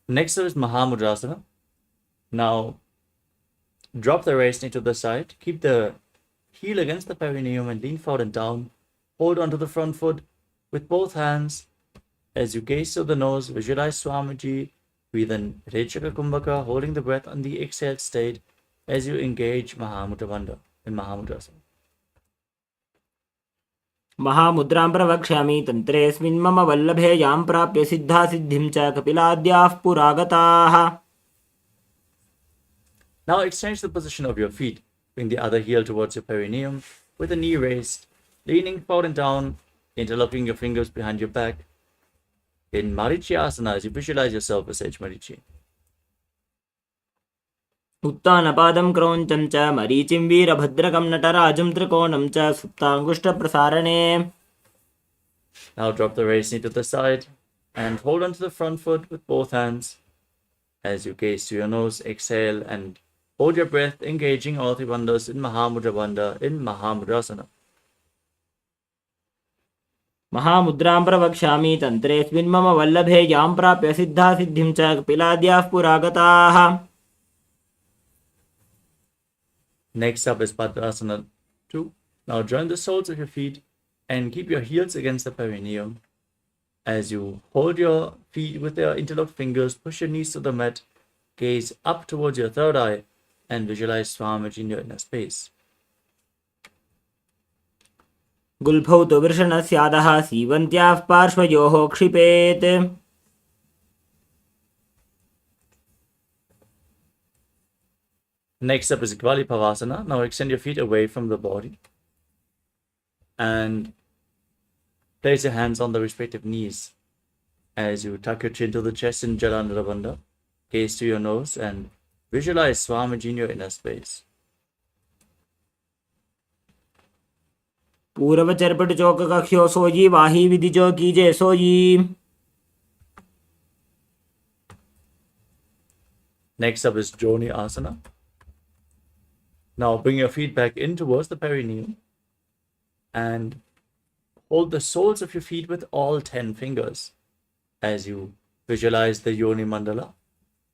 Next up is Mahamudrasana. Now, drop the raised knee to the side. Keep the heel against the perineum and lean forward and down. Hold onto the front foot with both hands. As you gaze to the nose, visualize Swamiji. Breathe in Rechaka Kumbhaka, holding the breath on the exhaled state as you engage Mahamudra Bandha in Mahamudrasana. महामुद्रां प्रवक्ष्यामि तन्त्रेऽस्मिन् मम वल्लभे यां प्राप्य सिद्धा सिद्धिं च कपिलाद्याः पुरागताः. Now exchange the position of your feet. Bring the other heel towards your perineum with the knee raised, leaning forward and down, interlocking your fingers behind your back. In Marichi Asana, as you visualize yourself as Sage Marichi. उत्तानपादं क्रौञ्चं च मरीचिं वीरभद्रकं नटराजं त्रिकोणं च सुप्ताङ्गुष्ठप्रसारणे. Now drop the raised knee to the side and hold onto the front foot with both hands. As you gaze to your nose, exhale and hold your breath, engaging all three bandhas in Mahamudra Bandha in Mahamudrasana. महामुद्रां प्रवक्ष्यामि तन्त्रेऽस्मिन् मम वल्लभे यां प्राप्य सिद्धा सिद्धिं च कपिलाद्याः पुरागताः. Next up is Padmasana 2. Now join the soles of your feet and keep your heels against the perineum. As you hold your feet with your interlocked fingers, push your knees to the mat, gaze up towards your third eye, and visualize Swamiji in your inner space. गुल्फौ तु वृषणस्यादः सीवन्त्याः पार्श्वयोः क्षिपेत्. Next up is Gvalipavasana. Now extend your feet away from the body and place your hands on the respective knees. As you tuck your chin to the chest in Jalandhara Bandha, gaze to your nose and visualize Swamiji in your inner space. पूर्व चरपट चौक कख्यो सोजी वाही विधि जो कीजे sooji. Next up is Joni Asana. Now bring your feet back in towards the perineum and hold the soles of your feet with all 10 fingers as you visualize the Yoni Mandala,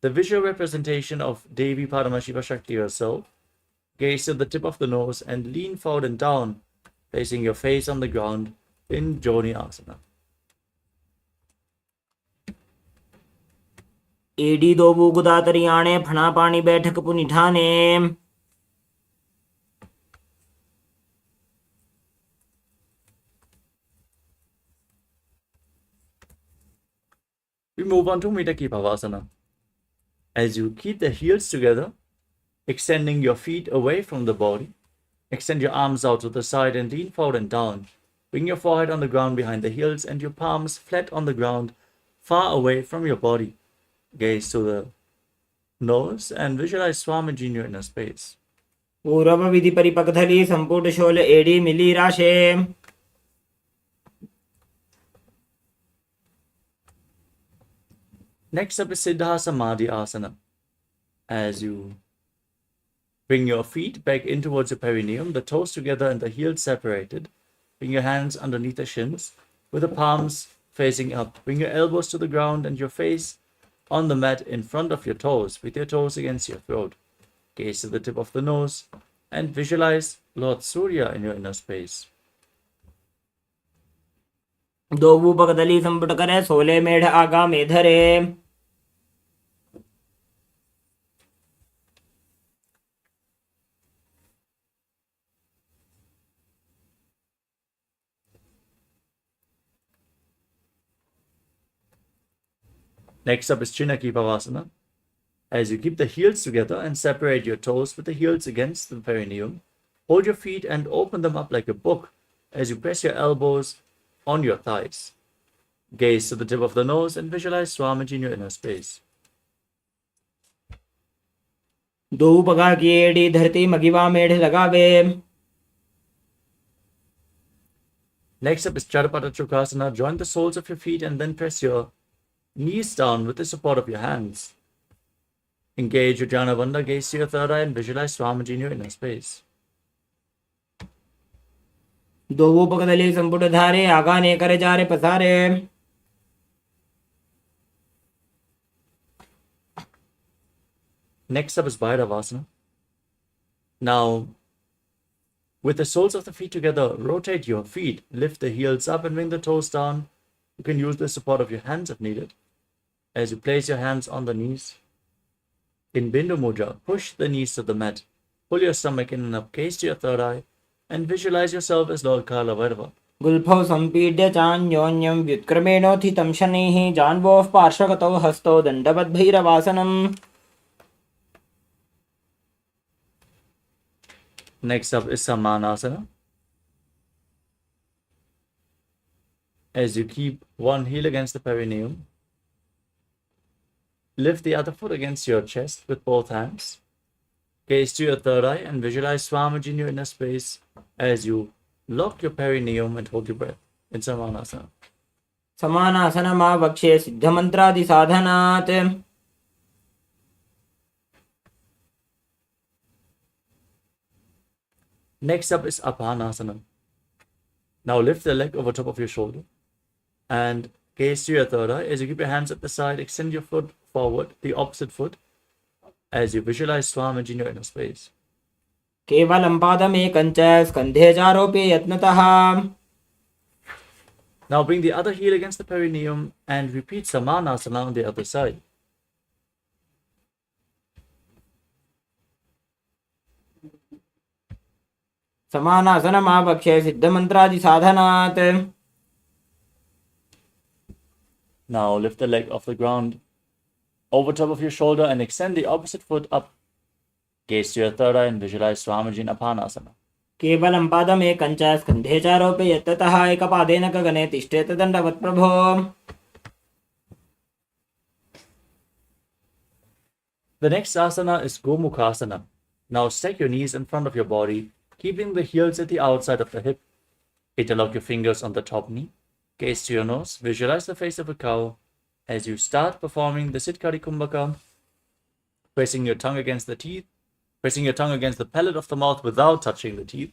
the visual representation of Devi Paramashiva Shakti herself. Gaze to the tip of the nose and lean forward and down, placing your face on the ground in Joni Asana. एडी दो बुगुदातरियाणे फणा पाणी बैठक पुनिठाने. We move on to Mitaki Pavasana. As you keep the heels together, extending your feet away from the body, extend your arms out to the side and lean forward and down. Bring your forehead on the ground behind the heels and your palms flat on the ground, far away from your body. Gaze to the nose and visualize Swamiji in your inner space. पूर्व विधि परिपकधली संपुट शोल एडी मिली राशे. Next up is Siddha Samadhi Asana. As you bring your feet back in towards your perineum, the toes together and the heels separated. Bring your hands underneath the shins with the palms facing up. Bring your elbows to the ground and your face on the mat in front of your toes with your toes against your throat. Gaze to the tip of the nose and visualize Lord Surya in your inner space. दो बूपकदली संपुट करे सोले मेढ़ आगा में धरे. Next up is Chinaki Pavasana. As you keep the heels together and separate your toes with the heels against the perineum, hold your feet and open them up like a book as you press your elbows on your thighs. Gaze to the tip of the nose and visualize Swamiji in your inner space. दो पगा की AD धरती मगिवा मेढ़ लगावे. Next up is Charapata Chukasana. Join the soles of your feet and then press your knees down with the support of your hands. Engage your Jnana Bandha, gaze to your third eye and visualize Swamiji in your inner space. दो बूपकदली संपुट धारे आगा ने करे जा रे पसारे. Next up is Bhairavasana. Now, with the soles of the feet together, rotate your feet, lift the heels up and bring the toes down. You can use the support of your hands if needed. As you place your hands on the knees, in Bindu Mudra, push the knees to the mat, pull your stomach in and up, gaze to your third eye, and visualize yourself as Lord Kala. गुल्फौ संपीड्य चान्योन्यं व्युत्क्रमेणोत्थितं शनैः जान्वोः पार्श्वगतौ हस्तौ दण्डवद्भैरवासनम्. Next up is Samanasana. As you keep one heel against the perineum, lift the other foot against your chest with both hands. Gaze to your third eye and visualize Swamiji in your inner space as you lock your perineum and hold your breath in Samanasana. समानासनमा वक्ष्ये सिद्धमन्त्रादि साधनात्. Next up is Apanasana. Now lift the leg over top of your shoulder and gaze to your third eye. As you keep your hands at the side, extend your foot forward, the opposite foot, as you visualize Swamiji in your inner space. केवलं पादमेकं च स्कन्धे चारोपे यत्नतः. Now bring the other heel against the perineum and repeat Samanasana on the other side. समानासनमावक्ष्य सिद्धमन्त्रादिसाधनात्. Now lift the leg off the ground over top of your shoulder and extend the opposite foot up. Gaze to your third eye and visualize Swamiji in Apanasana. केवलं पादमेकं च स्कन्धे चारोपे यत्ततः एकपादेन गगने तिष्ठेत दण्डवत् प्रभो. The next asana is Gomukhasana. Now stack your knees in front of your body, keeping the heels at the outside of the hip. Interlock your fingers on the top knee. Gaze to your nose. Visualize the face of a cow as you start performing the Siddhkari Kumbhaka, pressing your tongue against the teeth, pressing your tongue against the palate of the mouth without touching the teeth,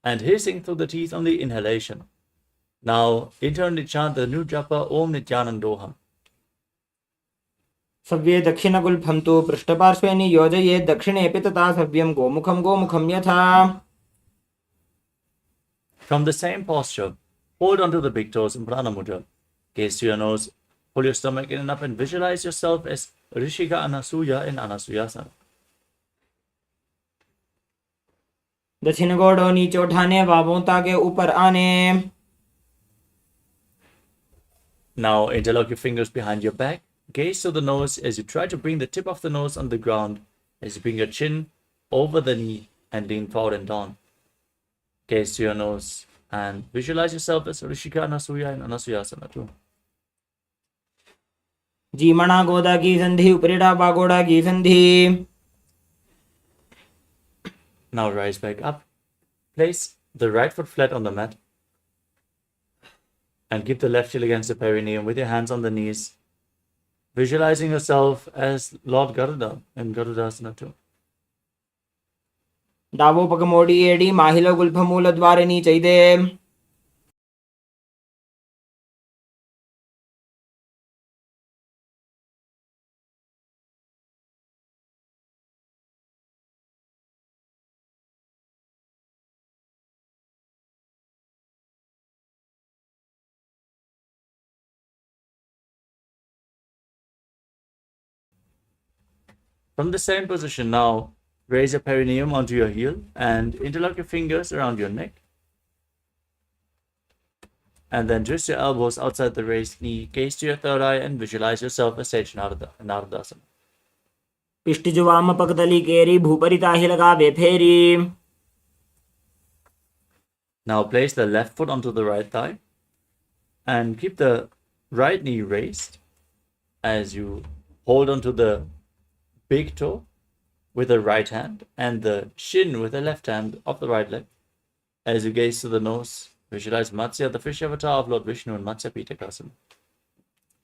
and hissing through the teeth on the inhalation. Now internally chant the new japa Om Nithyanandoham. सव्ये दक्षिणगुल्फं तु पृष्ठपार्श्वे नियोजयेत् दक्षिणेऽपि तथा सव्यं गोमुखं गोमुखं यथा. From the same posture, hold onto the big toes in Pranamudra. Gaze to your nose, pull your stomach in and up and visualize yourself as Rishika Anasuya in Anasuyasana. दक्षिण गोड़ों नीचे उठाने बाबों ताके ऊपर आने. Now interlock your fingers behind your back. Gaze to the nose as you try to bring the tip of the nose on the ground as you bring your chin over the knee and lean forward and down. Gaze to your nose and visualize yourself as Rishika Anasuya in Anasuyasana too. जीमणा गोदा की संधि उपरिडा बागोड़ा की संधि. Now rise back up. Place the right foot flat on the mat and keep the left heel against the perineum with your hands on the knees, visualizing yourself as Lord Garuda in Garudasana too. Davos पग मोड़ी AD माहिलो Gulf मूल द्वारे नीचे दे. From the same position now, raise your perineum onto your heel and interlock your fingers around your neck. And then twist your elbows outside the raised knee, gaze to your third eye and visualize yourself as Sage Narudasana. पिष्टिजुवाम पगदली केरी भूपरि ताहि लगावे फेरी. Now place the left foot onto the right thigh and keep the right knee raised as you hold onto the big toe with the right hand and the shin with the left hand of the right leg. As you gaze to the nose, visualize Matsya, the fish avatar of Lord Vishnu in Matsya Pitakasana.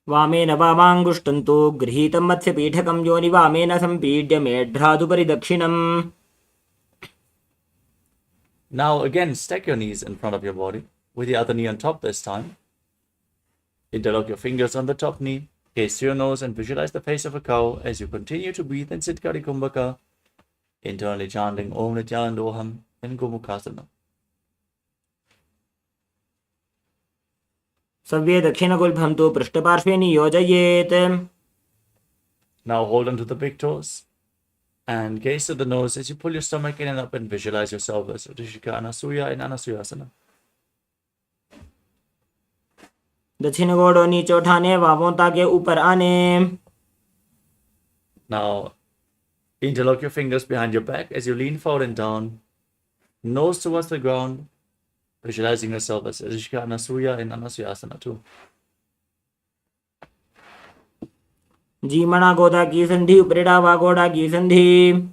वामेन वामाङ्गुष्ठं तु गृहीतं मत्स्यपीठकं योनि वामेन सम्पीड्य मेढ्रादुपरि दक्षिणम्. Now again, stack your knees in front of your body with the other knee on top this time. Interlock your fingers on the top knee. Gaze to your nose and visualize the face of a cow as you continue to breathe in Siddhkari Kumbhaka, internally chanting Om Nithyanandoham in Gomukhasana. सव्ये दक्षिणगुल्फं तु पृष्ठपार्श्वे नियोजयेत्. Now hold on to the big toes and gaze to the nose as you pull your stomach in and up and visualize yourself as Rishika Anasuya in Anasuyasana. दक्षिण गोड़ों नीचे उठाने बाबों ताके ऊपर आने. Now interlock your fingers behind your back as you lean forward and down, nose towards the ground, visualizing yourself as Rishika Anasuya in Anasuyasana too. जीमणा गोदा की संधि उपरिडा वागोड़ा की संधि.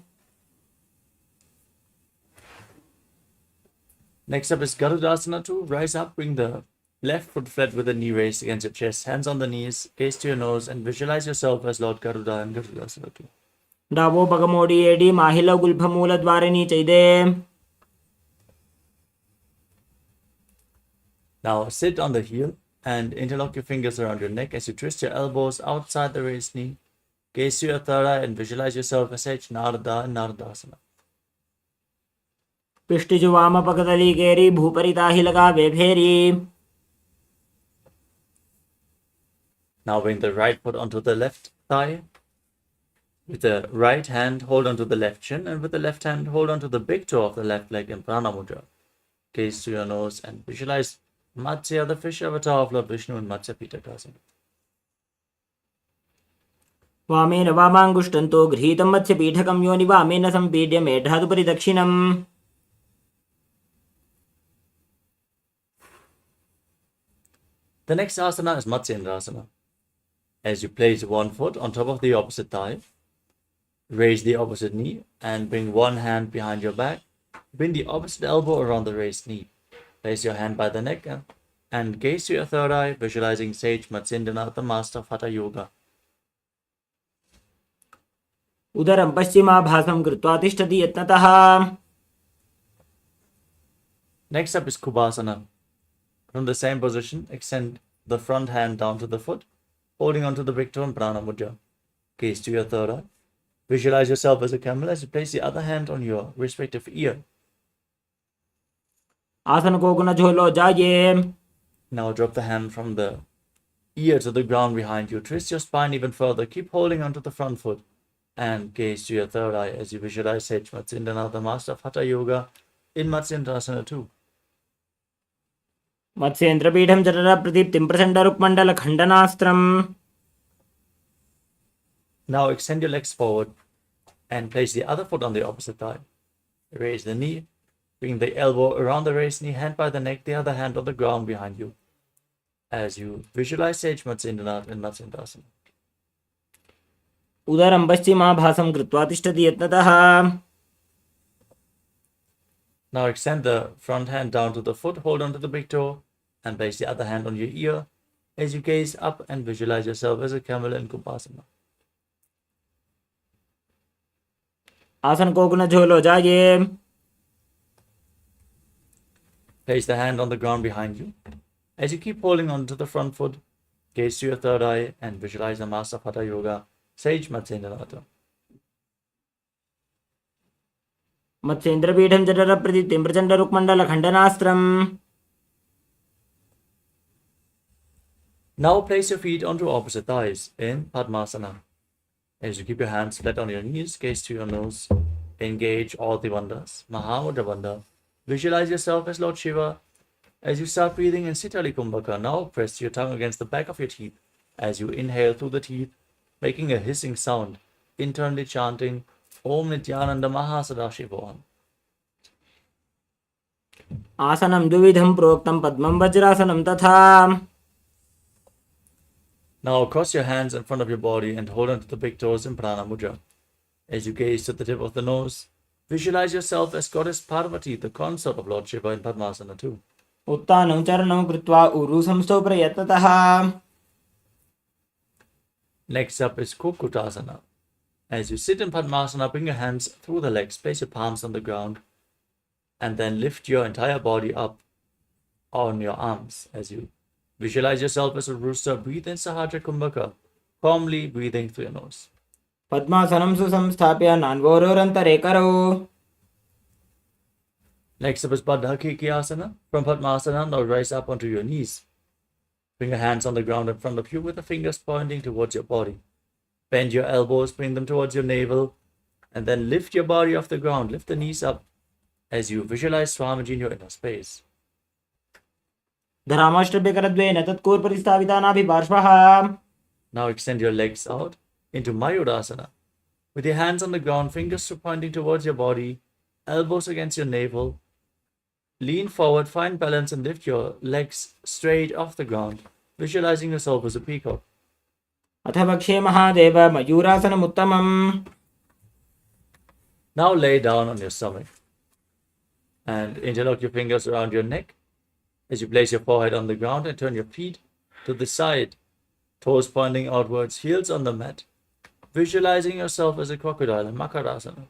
Next up is Garudasana too. Rise up, bring the left foot flat with the knee raised against your chest, hands on the knees, gaze to your nose and visualize yourself as Lord Garuda in Garudasana too. Davos पग मोड़ी AD माहिलो Gulf मूल द्वारे नीचे दे. Now sit on the heel and interlock your fingers around your neck as you twist your elbows outside the raised knee. Gaze to your third eye and visualize yourself as H Narada in Naradasana. पिष्टिजु वाम पकदली केरी भूपरिताहि लगावे फेरी. Now bring the right foot onto the left thigh. With the right hand, hold onto the left shin, and with the left hand, hold onto the big toe of the left leg in Prana Mudra. Gaze to your nose and visualize Matsya, the fish avatar of Lord Vishnu in Matsya Pitakasana. वामेन वामाङ्गुष्टन्तो गृहीतं मत्स्यपीठकं योनि वामेन सम्पीड्य मेढ्रादुपरि दक्षिणम्. The next asana is Matsyendrasana. As you place one foot on top of the opposite thigh, raise the opposite knee and bring one hand behind your back. Bring the opposite elbow around the raised knee. Place your hand by the neck and gaze to your third eye, visualizing Sage Matsyendranath, the master of Hatha Yoga. उदरं पश्चिमाभासं कृत्वा तिष्ठति यत्नतः. Next up is Kubhasana. From the same position, extend the front hand down to the foot, holding onto the big toe in Prana Mudra. Gaze to your third eye. Visualize yourself as a camel as you place the other hand on your respective ear. आसन को गुण झोलो जाइए. Now drop the hand from the ear to the ground behind you. Twist your spine even further. Keep holding onto the front foot. And gaze to your third eye as you visualize Sage Matsyendranath, the master of Hatha Yoga, in Matsyendrasana too. मत्स्येन्द्रपीठं जठर प्रदीप्तिं प्रचण्डरुक्मण्डलखण्डनास्त्रम्. Now extend your legs forward and place the other foot on the opposite thigh. Raise the knee, bring the elbow around the raised knee, hand by the neck, the other hand on the ground behind you. As you visualize Sage Matsyendranath in Matsyendrasana. उदरं पश्चिमाभासं कृत्वा तिष्ठति यत्नतः. Now extend the front hand down to the foot, hold onto the big toe, and place the other hand on your ear as you gaze up and visualize yourself as a camel in Kubhasana. आसन को गुण झोलो जाइए. Place the hand on the ground behind you. As you keep holding on to the front foot, gaze to your third eye and visualize the master of Hatha Yoga, Sage Matsyendranath. मत्स्येन्द्रपीठं जठर प्रदीप्तिं प्रचण्डरुक्मण्डलखण्डनास्त्रम्. Now place your feet onto opposite thighs in Padmasana. As you keep your hands flat on your knees, gaze to your nose, engage all the bandhas, Mahamudra Bandha. Visualize yourself as Lord Shiva. As you start breathing in Sitali Kumbhaka, now press your tongue against the back of your teeth as you inhale through the teeth, making a hissing sound, internally chanting Om Nithyananda Mahasadashivoham. आसनं द्विविधं प्रोक्तं पद्मं वज्रासनं तथा. Now cross your hands in front of your body and hold onto the big toes in Prana Mudra. As you gaze to the tip of the nose, visualize yourself as Goddess Parvati, the consort of Lord Shiva in Padmasana too. उत्तानं चरणं कृत्वा ऊरु संस्थो प्रयत्नतः. Next up is Kukutasana. As you sit in Padmasana, bring your hands through the legs, place your palms on the ground, and then lift your entire body up on your arms. As you visualize yourself as a rooster, breathe in Sahajra Kumbhaka, calmly breathing through your nose. पद्मासनं सुसंस्थाप्य नान्वोरोरन्तरे करो. Next up is Baddha-Kikyasana. From Padmasana, now rise up onto your knees. Bring your hands on the ground in front of you with the fingers pointing towards your body. Bend your elbows, bring them towards your navel, and then lift your body off the ground. Lift the knees up as you visualize Swamiji in your inner space. धरामाष्टभ्यकरद्वेन तत्कोर्परिस्थापितानाभिपार्श्वः. Now extend your legs out into Mayurasana. With your hands on the ground, fingers pointing towards your body, elbows against your navel. Lean forward, find balance, and lift your legs straight off the ground, visualizing yourself as a peacock. अथ वक्षे Mahadev मयूरासनमुत्तमम्. Now lay down on your stomach and interlock your fingers around your neck as you place your forehead on the ground and turn your feet to the side, toes pointing outwards, heels on the mat, visualizing yourself as a crocodile in Makarasana.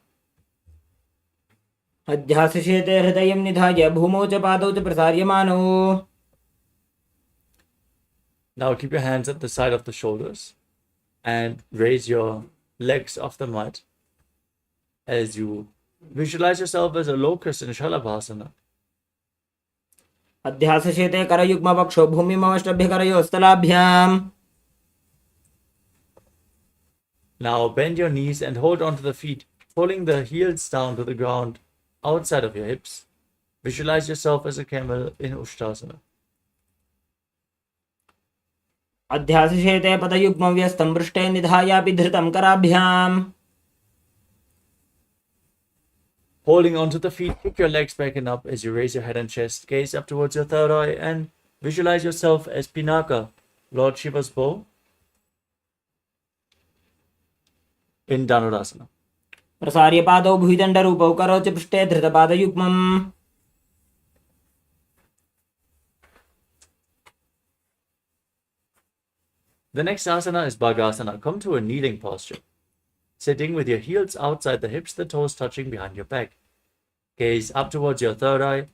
अध्यासशेते हृदयं निधाय भूमौ च पादौ च प्रसार्यमाणो. Now keep your hands at the side of the shoulders and raise your legs off the mat as you visualize yourself as a locust in Shalabhasana. अध्यासशेते करयुग्मवक्षो भूमिमवष्टभ्यकरयोस्तलाभ्याम्. Now bend your knees and hold onto the feet, pulling the heels down to the ground outside of your hips. Visualize yourself as a camel in Ushtasana. अध्यासशेते पदयुग्मव्यस्तं पृष्ठे निधायापि धृतं कराभ्याम्. Holding onto the feet, kick your legs back and up as you raise your head and chest. Gaze up towards your third eye and visualize yourself as Pinaka, Lord Shiva's bow, in Dhanurasana. प्रसार्य पादौ भुविदण्डरूपौ करोच पृष्ठे धृतपादयुग्मम्. The next asana is Bhagasana. Come to a kneeling posture, sitting with your heels outside the hips, the toes touching behind your back. Gaze up towards your third eye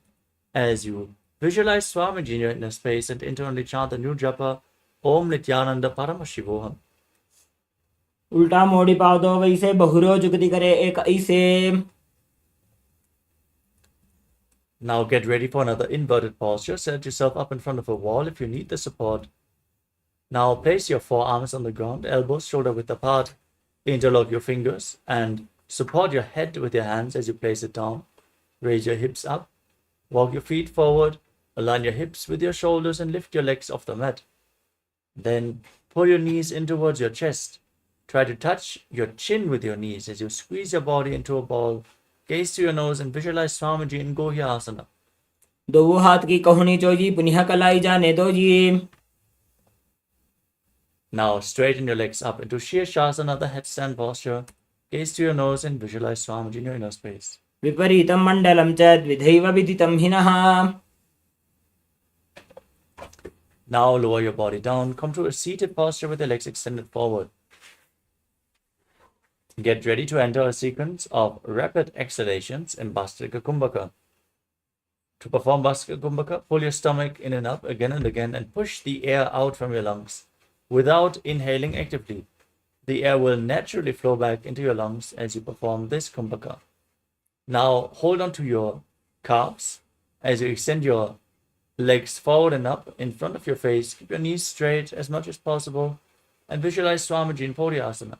as you visualize Swamiji in your inner space and internally chant the new japa, Om Nithyananda Paramashivoham. उल्टा मोड़ी पादौ वैसे बहुरो जुगति करे एक ऐसे. Now get ready for another inverted posture. Set yourself up in front of a wall if you need the support. Now place your forearms on the ground, elbows shoulder width apart. Interlock your fingers and support your head with your hands as you place it down. Raise your hips up. Walk your feet forward. Align your hips with your shoulders and lift your legs off the mat. Then pull your knees in towards your chest. Try to touch your chin with your knees as you squeeze your body into a ball. Gaze to your nose and visualize Swamiji in Gohyasana. दो हाथ की कहुनी Choji पुनिह कलाई जाने दो जी. Now straighten your legs up into Shirshasana, the headstand posture. Gaze to your nose and visualize Swamiji in your inner space. विपरीतं मण्डलं च द्विधैव विदितं हिनः. Now lower your body down. Come to a seated posture with your legs extended forward. Get ready to enter a sequence of rapid exhalations in Bhastrika Kumbhaka. To perform Bhastrika Kumbhaka, pull your stomach in and up again and again and push the air out from your lungs without inhaling actively. The air will naturally flow back into your lungs as you perform this Kumbhaka. Now hold on to your calves as you extend your legs forward and up in front of your face. Keep your knees straight as much as possible and visualize Swamiji in Puriyasana.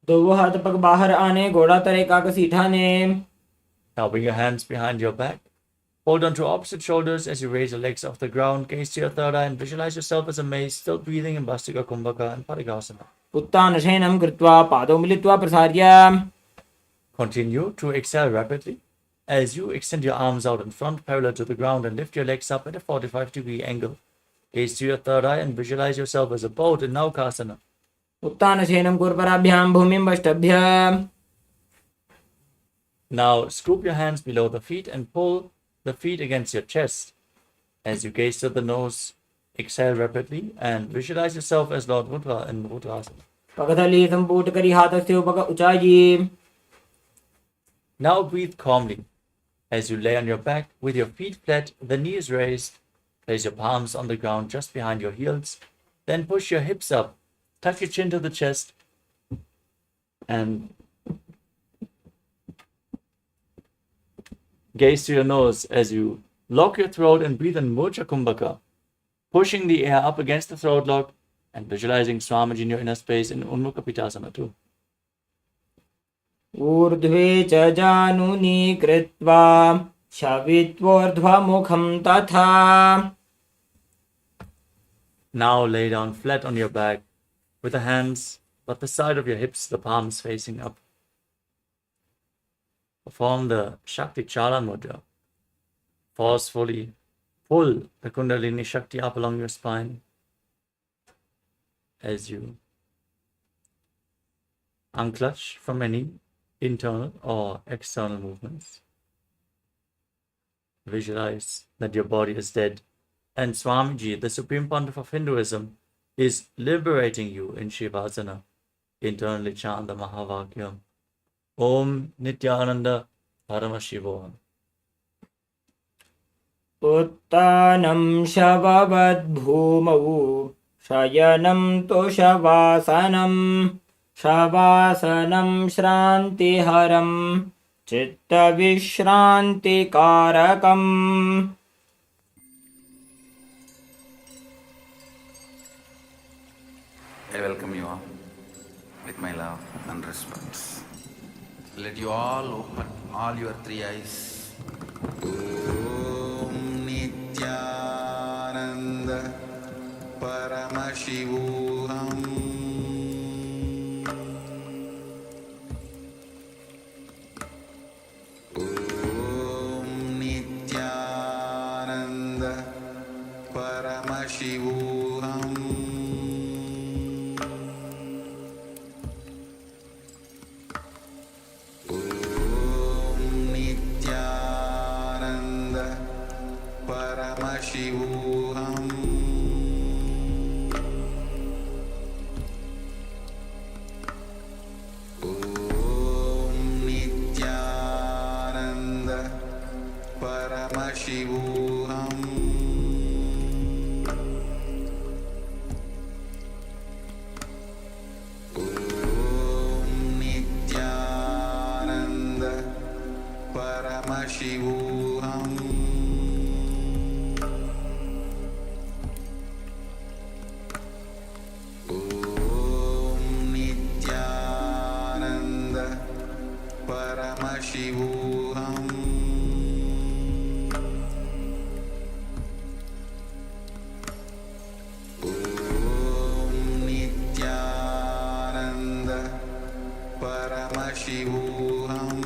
दो हाथ पग बाहर आने घोड़ा तरे काकसी ठाने. Now bring your hands behind your back. Hold on to opposite shoulders as you raise your legs off the ground. Gaze to your third eye and visualize yourself as a mace, still breathing in Bhastrika Kumbhaka and Parigasana. उत्तानशयनं कृत्वा पादौ मिलित्वा प्रसार्य. Continue to exhale rapidly as you extend your arms out in front, parallel to the ground, and lift your legs up at a 45-degree angle. Gaze to your third eye and visualize yourself as a boat in Naukasana. उत्तानशयनं कुर्पराभ्यां भूमिं वष्टभ्य. Now scoop your hands below the feet and pull the feet against your chest. As you gaze to the nose, exhale rapidly and visualize yourself as Lord Rudra in Rudrasana. पगतली संपूट करी हाथस्य उपग उचायी. Now breathe calmly as you lay on your back with your feet flat, the knees raised. Place your palms on the ground just behind your heels. Then push your hips up. Tuck your chin to the chest and gaze to your nose as you lock your throat and breathe in Murcha Kumbhaka, pushing the air up against the throat lock and visualizing Swamiji in your inner space in Unmukha Pitasana too. ऊर्ध्वे च जानुनी कृत्वा शवित्वोर्ध्वमुखं तथा. Now lay down flat on your back with the hands at the side of your hips, the palms facing up. Perform the Shakti Chalan Mudra. Forcefully pull the Kundalini Shakti up along your spine as you unclutch from any internal or external movements. Visualize that your body is dead and Swamiji, the Supreme Pontiff of Hinduism, is liberating you in Shivasana. Internally chant the Mahavakyam. Om Nithyananda Paramashivoham. उत्तानं शववद्भूमौ शयनं तुषवासनं शवासनं श्रान्तिहरं चित्तविश्रान्तिकारकम् I welcome you all with my love and respect. Let you all open all your three eyes. Om Nithyananda Paramashivoham Om Nithyananda Paramashivoham Paramashivoham Om Nithyananda Paramashivoham Om Nithyananda Paramashivoham Paramashivoham Om Nithyananda Paramashivoham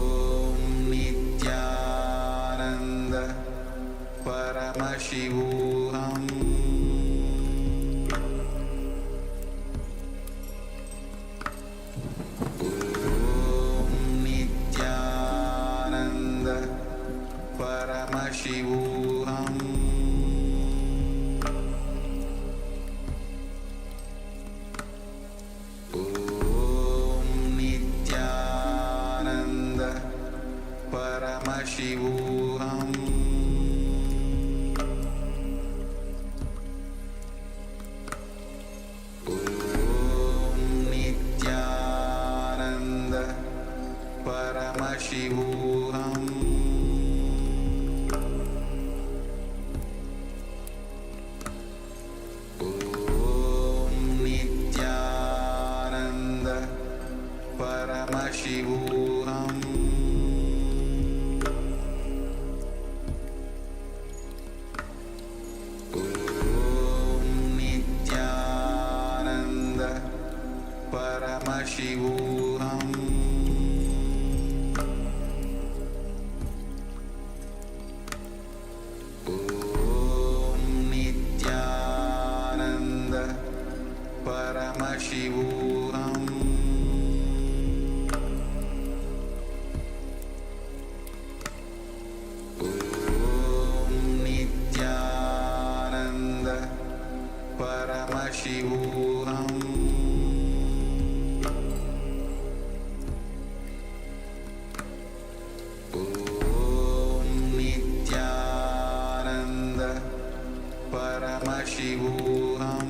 Om Nithyananda Paramashivoham Paramashivoham Om Nithyananda Paramashivoham Om Nithyananda Paramashivoham Paramashivoham Om Nithyananda Paramashivoham Om Nithyananda Paramashivoham Paramashivoham Om Nithyananda Paramashivoham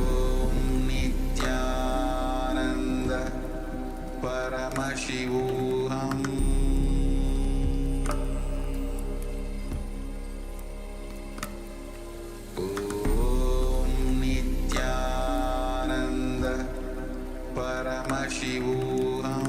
Om Nithyananda Paramashivoham Paramashivoham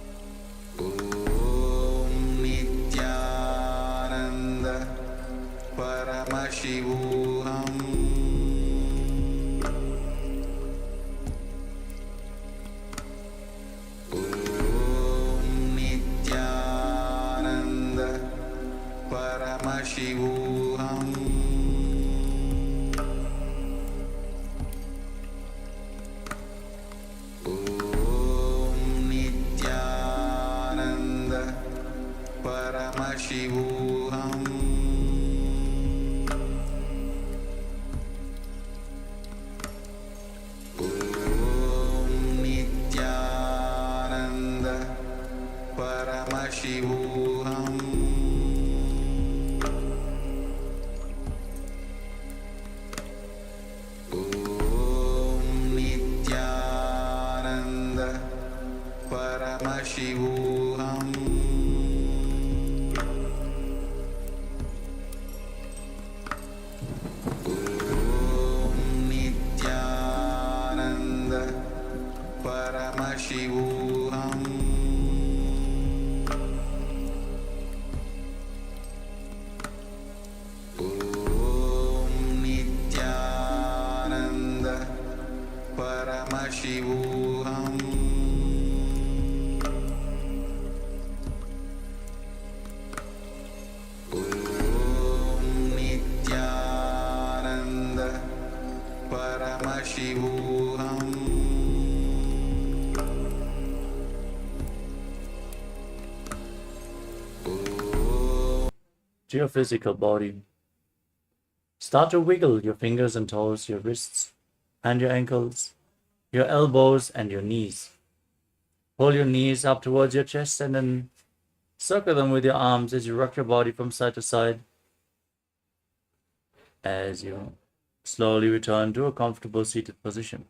Paramashivoham Nithyananda Paramashivoham Nithyananda Paramashivoham Nithyananda Paramashivoham Nithyananda Paramashivoham Nithyananda Paramashivoham To your physical body. Start to wiggle your fingers and toes, your wrists and your ankles, your elbows and your knees. Pull your knees up towards your chest and then circle them with your arms as you rock your body from side to side. As you slowly return to a comfortable seated position.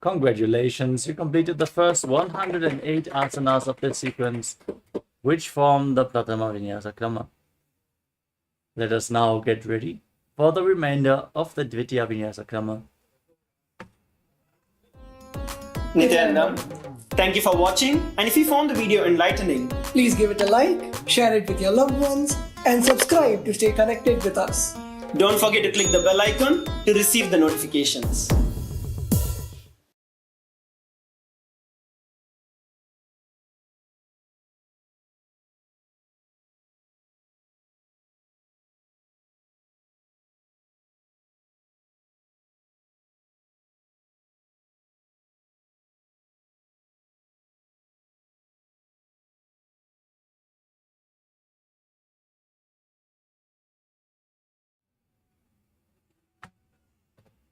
Congratulations, you completed the first 108 asanas of this sequence, which form the Pratama Vinyasa Krama. Let us now get ready for the remainder of the Dvitiya Vinyasa Krama. Nithyananda, thank you for watching, and if you found the video enlightening, Please give it a like, share it with your loved ones, and subscribe to stay connected with us. don't forget to click the bell icon to receive the notifications.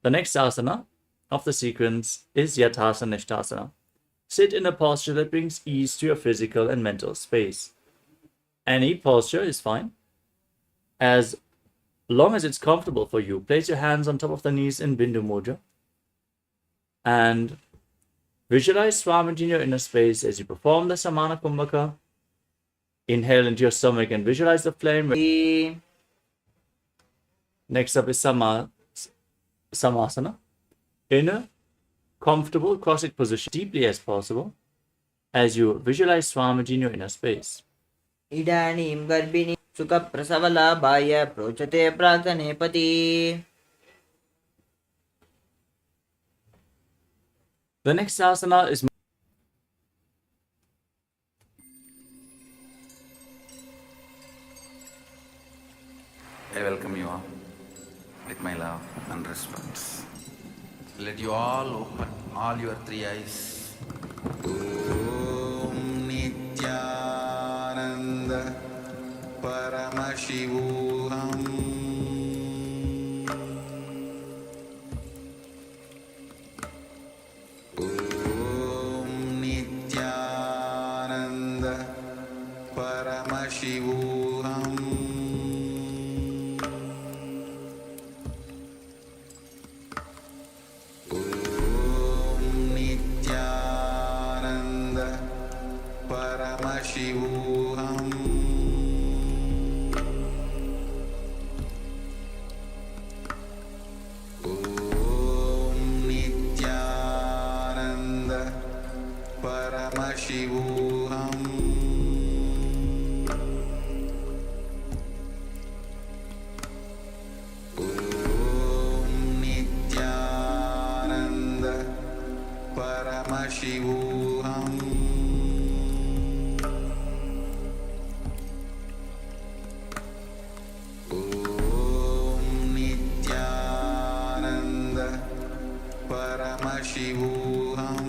The next asana of the sequence is Yathasana Nishtasana. Sit in a posture that brings ease to your physical and mental space. Any posture is fine. As long as it's comfortable for you, place your hands on top of the knees in Bindu Mudra. And visualize Swamiji in your inner space as you perform the Samana Kumbhaka. Inhale into your stomach and visualize the flame. Next up is Samasana. In a comfortable cross-legged position, deeply as possible, as you visualize Swamiji in your inner space. इदानीं गर्भिणी सुखप्रसवलाभाय प्रोचते प्राक्तनेपति. The next asana is I welcome you all with my love and respect. Let you all open all your three eyes. Om Nithyananda Paramashivoham Om Nithyananda Paramashivoham Nithyananda Paramashivoham Om Nithyananda Paramashivoham Om Nithyananda Paramashivoham Om Nithyananda Paramashivoham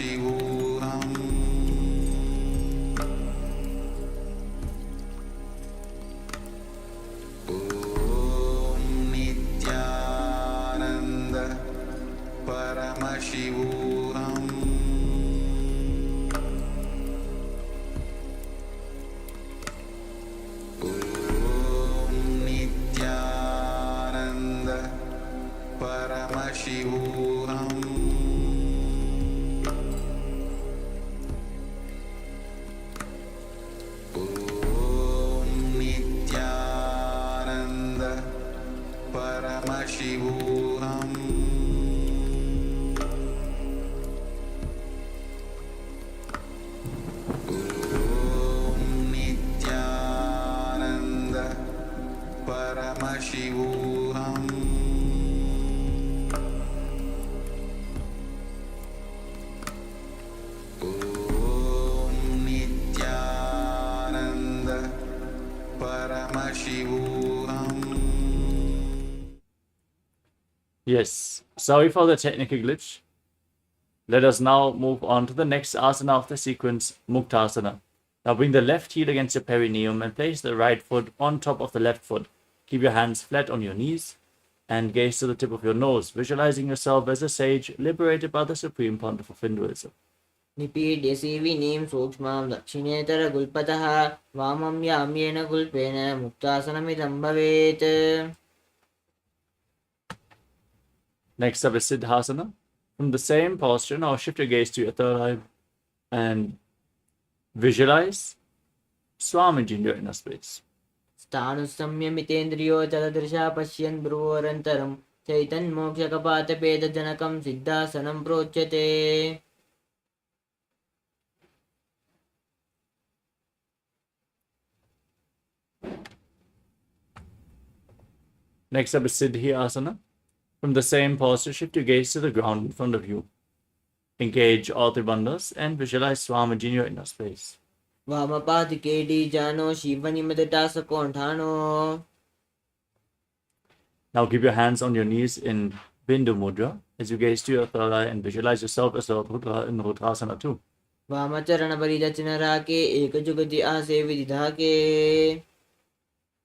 Paramashivoham Om Nithyananda Paramashivoham Om Nithyananda Paramashivoham Om Nithyananda Paramashivoham Om Nithyananda Paramashivoham Om Nithyananda Paramashivoham. Yes, sorry for the technical glitch. Let us now move on to the next asana of the sequence, Muktasana. Now bring the left heel against your perineum and place the right foot on top of the left foot. Keep your hands flat on your knees and gaze to the tip of your nose, visualizing yourself as a sage liberated by the Supreme Pontiff of Hinduism. निपीड्यसि विनीं सूक्ष्मां दक्षिणेतरगुल्पतः वामं याम्येन गुल्पेन मुक्तासनमिदं भवेत्. Next up is Siddhasana. From the same posture, now shift your gaze to your third eye and visualize Swamiji in your inner space. स्थाणुसंयमितेन्द्रियो जलदृशा पश्यन् भ्रुवोरन्तरं चैतन्मोक्षकपातपेदजनकं सिद्धासनं प्रोच्यते. Next up is Siddhyasana. From the same posture, shift your gaze to the ground in front of you. Engage all three bandhas and visualize Swamiji in your inner space. वामपादिके जानो शिवनिमदटासकोण्ठानो. Now keep your hands on your knees in Bindu Mudra as you gaze to your third eye and visualize yourself as Lord Rudra in Rudrasana too. वामचरणपरिदचनराके एकजुगति आसे विदिधाके.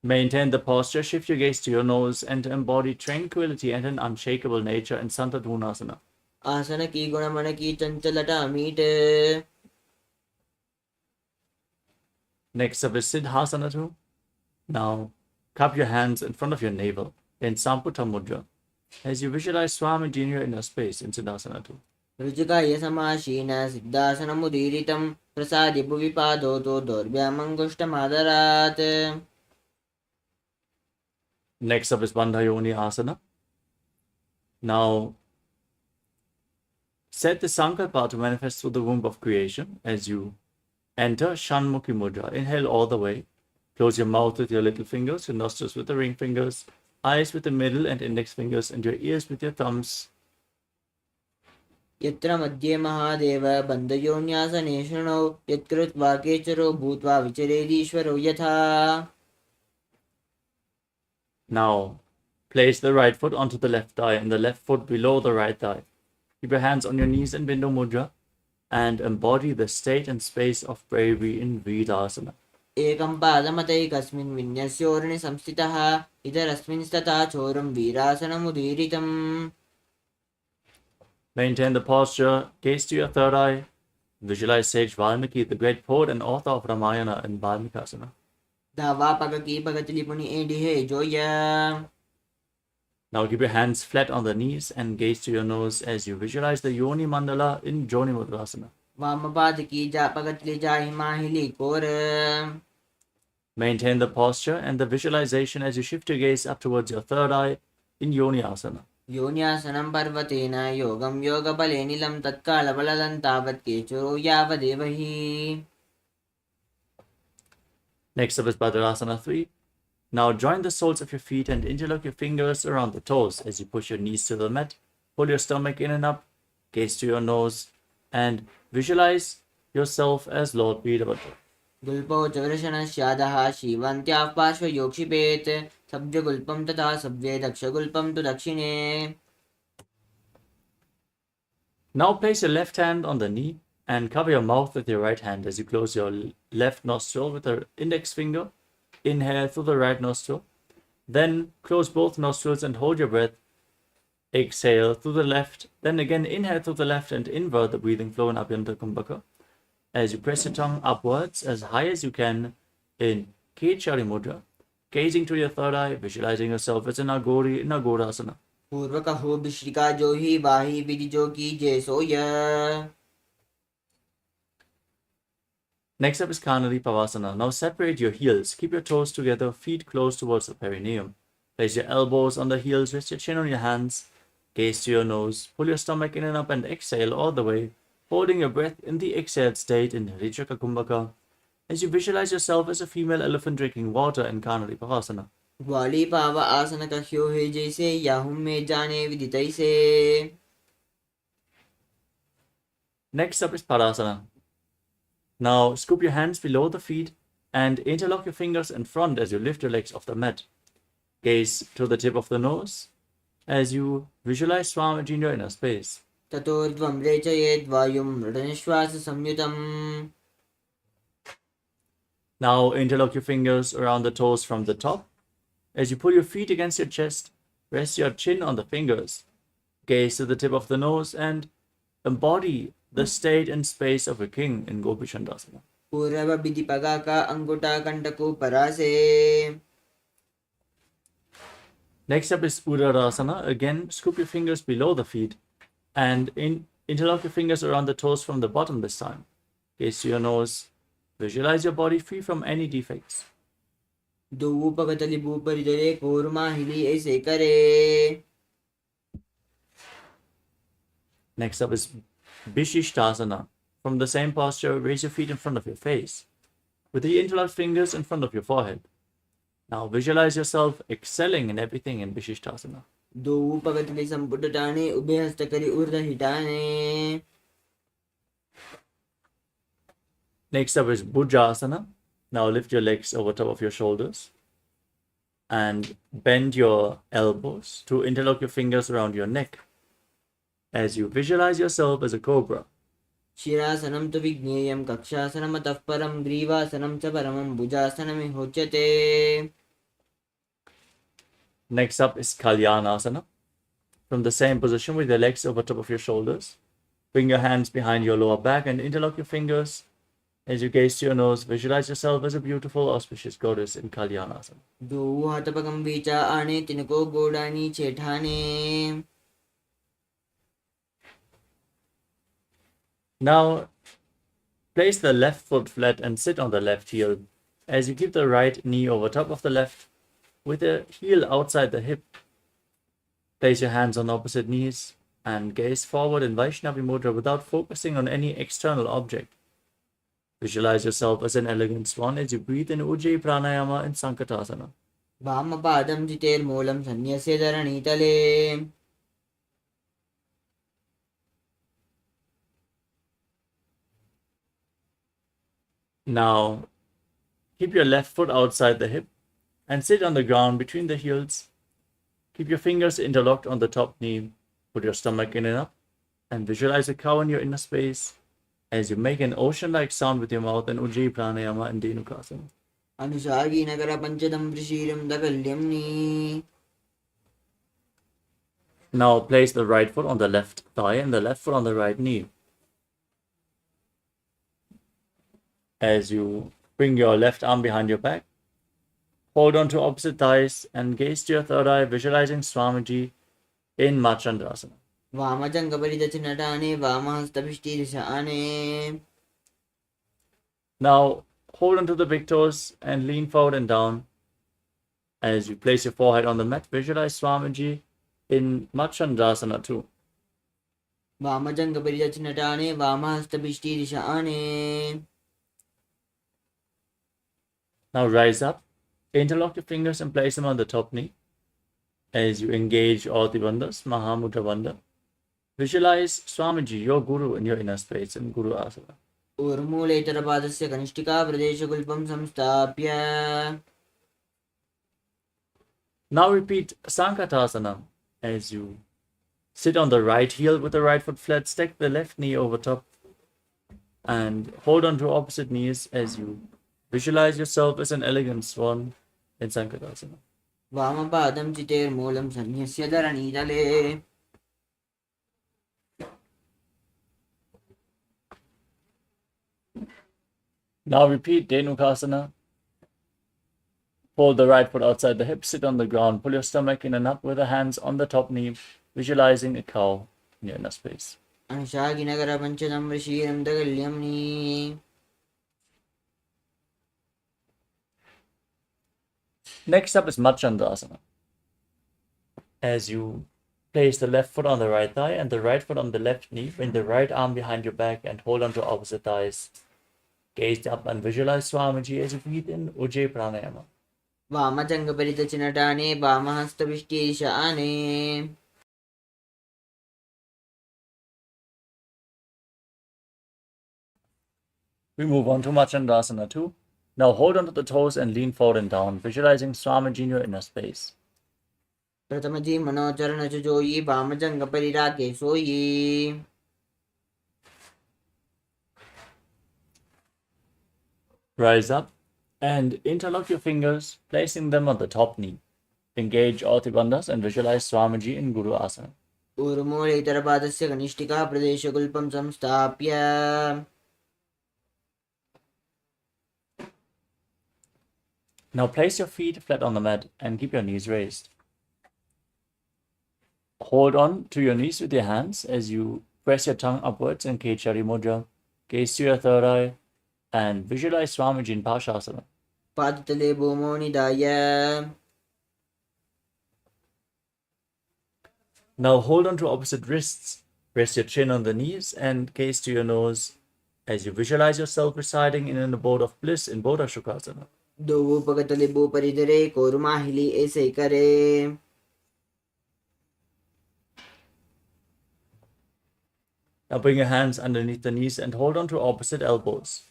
Maintain the posture, shift your gaze to your nose and embody tranquility and an unshakable nature in Santadhunasana. आसन की गुण मन की चंचलता meet. Next up is Siddhasana too. Now cup your hands in front of your navel in Samputa Mudra as you visualize Swamiji in your inner space in Siddhasana too. ऋजुकाय समाशीन सिद्धासनमुदीरितं प्रसादि भुवि पादोतो दौर्भ्यामङ्गुष्टमादरात्. Next up is Bandhayoni Asana. Now set the Sankalpa to manifest through the womb of creation as you enter Shanmukhi Mudra. Inhale all the way. Close your mouth with your little fingers, your nostrils with the ring fingers, eyes with the middle and index fingers, and your ears with your thumbs. यत्र मध्ये महादेव बन्धयोन्यासने शृणौ यत्कृत्वा केचरो भूत्वा विचरेदीश्वरो यथा. Now place the right foot onto the left thigh and the left foot below the right thigh. Keep your hands on your knees in Bindu Mudra and embody the state and space of bravery in Vedasana. एकं पादमतैकस्मिन् विन्यस्योर्णि संस्थितः इतरस्मिंस्तथा चोरं वीरासनमुदीरितम्. Maintain the posture, gaze to your third eye. Visualize sage Valmiki, the great poet and author of Ramayana in Valmikasana. धावा पगकी पगतलिपुनि एडिहे Zoya. Now keep your hands flat on the knees and gaze to your nose as you visualize the Yoni Mandala in Joni Mudrasana. वामपादकी जा पगतलि जा हिमाहिली core. Maintain the posture and the visualization as you shift your gaze up towards your third eye in Yoni Asana. योन्यासनं पर्वतेन योगं योगबलेनिलं तत्कालबलदं तावत् केचरो यावदेव हि. Next up is Bhadrasana 3. Now join the soles of your feet and interlock your fingers around the toes as you push your knees to the mat. Pull your stomach in and up, gaze to your nose, and visualize yourself as Lord Veerabhadra. गुल्पौ च वृषणस्यादः शिवन्त्याः पार्श्वयोक्षिपेत् सब्जगुल्पं तथा सव्ये दक्षगुल्पं तु दक्षिणे. Now place your left hand on the knee and cover your mouth with your right hand as you close your left nostril with the index finger. Inhale through the right nostril. Then close both nostrils and hold your breath. Exhale through the left. Then again inhale through the left and invert the breathing flow in Abhyanta Kumbhaka. As you press your tongue upwards as high as you can in Kechari Mudra. Gazing to your third eye, visualizing yourself as an Agori in Agorasana. पूर्वकहो विश्रिका जो ही वाही विधि जो की जय सोय. Next up is Kanari Pavasana. Now separate your heels. Keep your toes together, feet close towards the perineum. Place your elbows on the heels, rest your chin on your hands. Gaze to your nose. Pull your stomach in and up and exhale all the way, holding your breath in the exhaled state in Rijaka Kumbhaka. As you visualize yourself as a female elephant drinking water in Kanari Pavasana. ग्वाली पाव आसन कह्यो है जैसे याहुम में जाने विदितै से. Next up is Padasana. Now scoop your hands below the feet and interlock your fingers in front as you lift your legs off the mat. Gaze to the tip of the nose as you visualize Swamiji in your inner space. ततोर्ध्वं रेचयेद् वायुं मृडनिश्वास संयुतम्. Now interlock your fingers around the toes from the top. As you pull your feet against your chest, rest your chin on the fingers. Gaze to the tip of the nose and embody the state and space of a king in Gopi Chandasana. पूर्व विधि पगा का अंगुटा कंटको परासे. Next up is Uddarasana. Again, scoop your fingers below the feet and interlock your fingers around the toes from the bottom this time. Gaze to your nose. Visualize your body free from any defects. दो पगतली भूपरिदरे कोरमा हिली ऐसे करे. Next up is Vishishtasana. From the same posture, raise your feet in front of your face, with the interlocked fingers in front of your forehead. Now visualize yourself excelling in everything in Vishishtasana. दो पगतली संपुटटाने उभे हस्तकरी ऊर्ध्व हिटाने. Next up is Bhujasana. Now lift your legs over top of your shoulders and bend your elbows to interlock your fingers around your neck as you visualize yourself as a cobra. शिरासनं तु विज्ञेयं कक्षासनमतः परं ग्रीवासनं च परमं भुजासनमिहोच्यते. Next up is Kalyanasana. From the same position with your legs over top of your shoulders, bring your hands behind your lower back and interlock your fingers. As you gaze to your nose, visualize yourself as a beautiful, auspicious goddess in Kalyanasana. दो हाथपकं बीचा आने तिनको गोडानी छेठाने. Now, place the left foot flat and sit on the left heel as you keep the right knee over top of the left with the heel outside the hip. Place your hands on opposite knees and gaze forward in Vaishnavi Mudra without focusing on any external object. Visualize yourself as an elegant swan as you breathe in Ujjayi Pranayama in Sankatasana. वामपादं जितेर्मूलं सन्न्यस्य धरणीतले. Now, keep your left foot outside the hip and sit on the ground between the heels. Keep your fingers interlocked on the top knee. Put your stomach in and up and visualize a cow in your inner space as you make an ocean-like sound with your mouth in Ujjayi Pranayama and Dhenukasana. अनुसागी Nagar पंचदं वृषीरं दकल्यम्नि. Now place the right foot on the left thigh and the left foot on the right knee. As you bring your left arm behind your back, hold on to opposite thighs and gaze to your third eye, visualizing Swamiji in Machandrasana. वामजङ्गपरिदचनटाने वामहस्तभिष्टिदिशाने. Now hold on to the big toes and lean forward and down. As you place your forehead on the mat, visualize Swamiji in Machandrasana too. वामजङ्गपरिदचनटाने वामहस्तभिष्टिदिशाने. Now rise up, interlock your fingers and place them on the top knee. As you engage all the bandhas, Mahamudra Bandha, visualize Swamiji, your Guru, in your inner space in Guru Asana. ऊर्मूलेतरपादस्य कनिष्ठिका प्रदेशगुल्पं संस्थाप्य. Now repeat Sankatasana as you Sit on the right heel with the right foot flat, stack the left knee over top, and hold on to opposite knees as you visualize yourself as an elegant swan in Sankadasana. वामपादं चितेर्मूलं सन्न्यस्य धरणीतले. Now repeat Dhenukasana. Hold the right foot outside the hip, sit on the ground, pull your stomach in and up with the hands on the top knee, visualizing a cow in your inner space. अंशागिनगर पञ्चदं ऋषीरं दगल्यम्नि. Next up is Machandasana. As you place the left foot on the right thigh and the right foot on the left knee, bring the right arm behind your back and hold on to opposite thighs. Gaze up and visualize Swamiji as you breathe in Ujjayi Pranayama. वामजङ्गपरितचिनटाने वामहस्तविष्टेशाने. We move on to Machandasana 2. Now hold on to the toes and lean forward and down, visualizing Swamiji in your inner space. प्रथमजी मनोचरणचुजोयि वामजङ्गपरिराके सोयि. Rise up and interlock your fingers, placing them on the top knee. Engage all Tribandhas and visualize Swamiji in Guru Asana. ऊर्मूले इतरपादस्य कनिष्ठिका प्रदेशगुल्पं संस्थाप्य. Now place your feet flat on the mat and keep your knees raised. Hold on to your knees with your hands as you press your tongue upwards in Kechari Mudra. Gaze to your third eye and visualize Swamiji in Pashasana. पादतले भूमो निधाय. Now hold on to opposite wrists. Rest your chin on the knees and gaze to your nose as you visualize yourself residing in an abode of bliss in Bodha Shukasana. दो पगतले बो परिधरे कोरुमाहिली ऐसे करे. Now bring your hands underneath the knees and hold on to opposite elbows.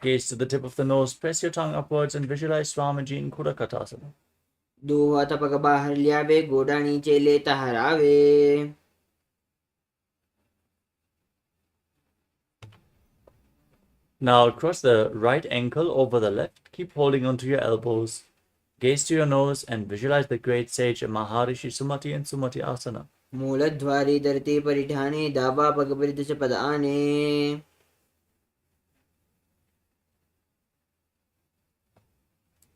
Gaze to the tip of the nose, press your tongue upwards and visualize Swamiji in Kudakatasana. दो हाथ पग बाहर लियावे गोड़ा नीचे लेता हरावे. Now cross the right ankle over the left. Keep holding onto your elbows. Gaze to your nose and visualize the great sage Maharishi Sumati in Sumati Asana. मूलद्वारे धरते परिठाने दावा पग परिदश पद आने.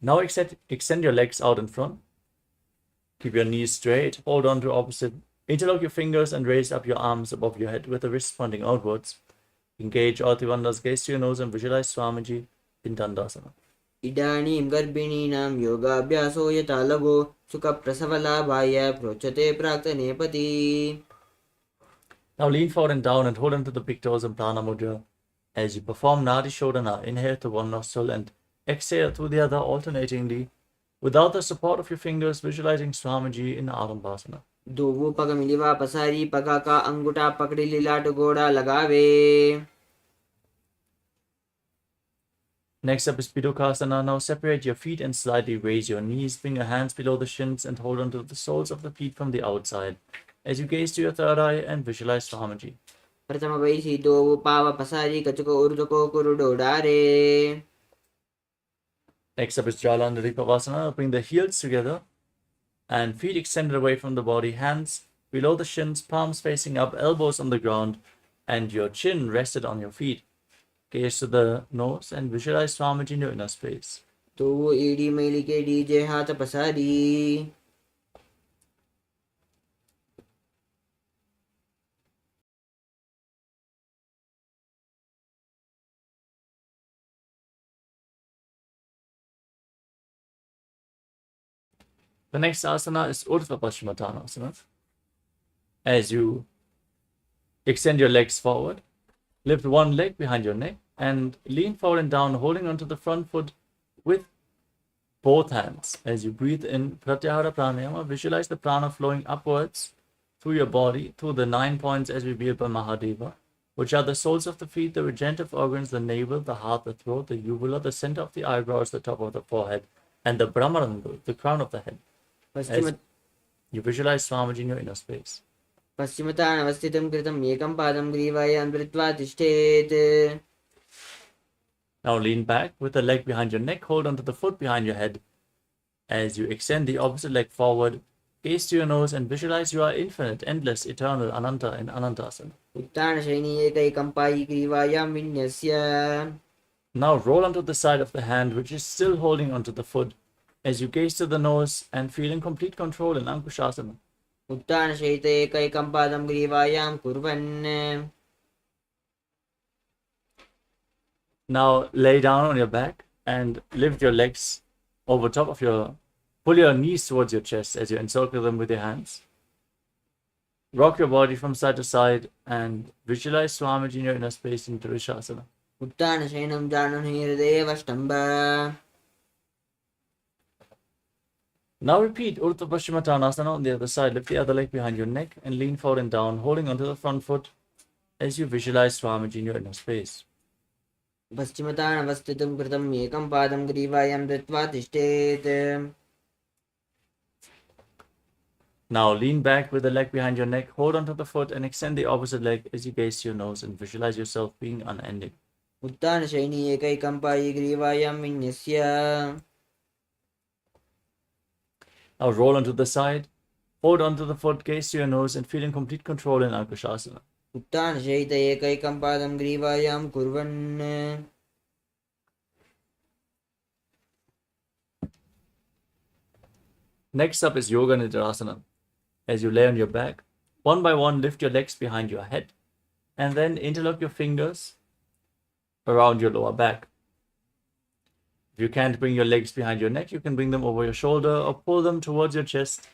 Now extend your legs out in front. Keep your knees straight. Hold on to opposite. Interlock your fingers and raise up your arms above your head with the wrists pointing outwards. Engage all Tribandhas, gaze to your nose and visualize Swamiji in Dandasana. इदानीं गर्भिणीनां योगाभ्यासो यथा लघो सुखप्रसवलाभाय प्रोच्यते प्राक्तनेपति. Now lean forward and down and hold on to the big toes in Prana Mudra. As you perform Nadi Shodhana, inhale through one nostril and exhale through the other alternatingly. Without the support of your fingers, visualizing Swamiji in Arambhasana. दो पग मिलिवा पसारी पगा का अंगूठा पकड़ी लिलाट गोड़ा लगावे. Next up is Pidukasana. Now separate your feet and slightly raise your knees. Bring your hands below the shins and hold on to the soles of the feet from the outside. As you gaze to your third eye and visualize Swamiji. प्रथम वैसी दो पाव पसारी कचको उर्दको कुरुडो डारे. Next up is Jalandhari Pavasana. Bring the heels together and feet extended away from the body. Hands below the shins, palms facing up, elbows on the ground, and your chin rested on your feet. Gaze to the nose and visualize Swamiji in your inner space. तो AD मेली के DJ हाथ पसारी. The next asana is Urdhva Paschimottanasana. As you extend your legs forward, lift one leg behind your neck and lean forward and down, holding onto the front foot with both hands. As you breathe in Pratyahara Pranayama, visualize the prana flowing upwards through your body, through the 9 points as revealed by Mahadeva, which are the soles of the feet, the regenerative organs, the navel, the heart, the throat, the uvula, the center of the eyebrows, the top of the forehead, and the Brahmarandu, the crown of the head. As you visualize Swamiji in your inner space. पश्चिमतानवस्थितं कृतम् एकं पादं ग्रीवायां धृत्वा तिष्ठेत्. Now lean back with the leg behind your neck, hold onto the foot behind your head. As you extend the opposite leg forward, gaze to your nose and visualize you are infinite, endless, eternal, Ananta in Anantasana. उत्तानशयनी एकैकं Pai ग्रीवायां विन्यस्य. Now roll onto the side of the hand, which is still holding onto the foot, as you gaze to the nose and feel in complete control in Ankushasana. उत्तानशयित एकैकं पादं ग्रीवायां कुर्वन्. Now lay down on your back and lift your legs over top of pull your knees towards your chest as you encircle them with your hands. Rock your body from side to side and visualize Swamiji in your inner space in Trishasana. उत्तानशयनं जानुहि हृदयेवष्टम्ब. Now repeat Urdhva Paschimottanasana on the other side. Lift the other leg behind your neck and lean forward and down, holding onto the front foot as you visualize Swamiji in your inner space. पश्चिमतानवस्थितं कृतम् एकं पादं ग्रीवायां धृत्वा तिष्ठेत्. Now lean back with the leg behind your neck, hold onto the foot and extend the opposite leg as you gaze to your nose and visualize yourself being unending. उत्तानशयनी एकैकं Pai ग्रीवायां विन्यस्य. Now roll onto the side, hold onto the foot, gaze to your nose and feel in complete control in Ankushasana. उत्तानशयित एकैकं पादं ग्रीवायां कुर्वन्. Next up is Yoga Nidrasana. As you lay on your back, one by one lift your legs behind your head and then interlock your fingers around your lower back. If you can't bring your legs behind your neck, you can bring them over your shoulder or pull them towards your chest.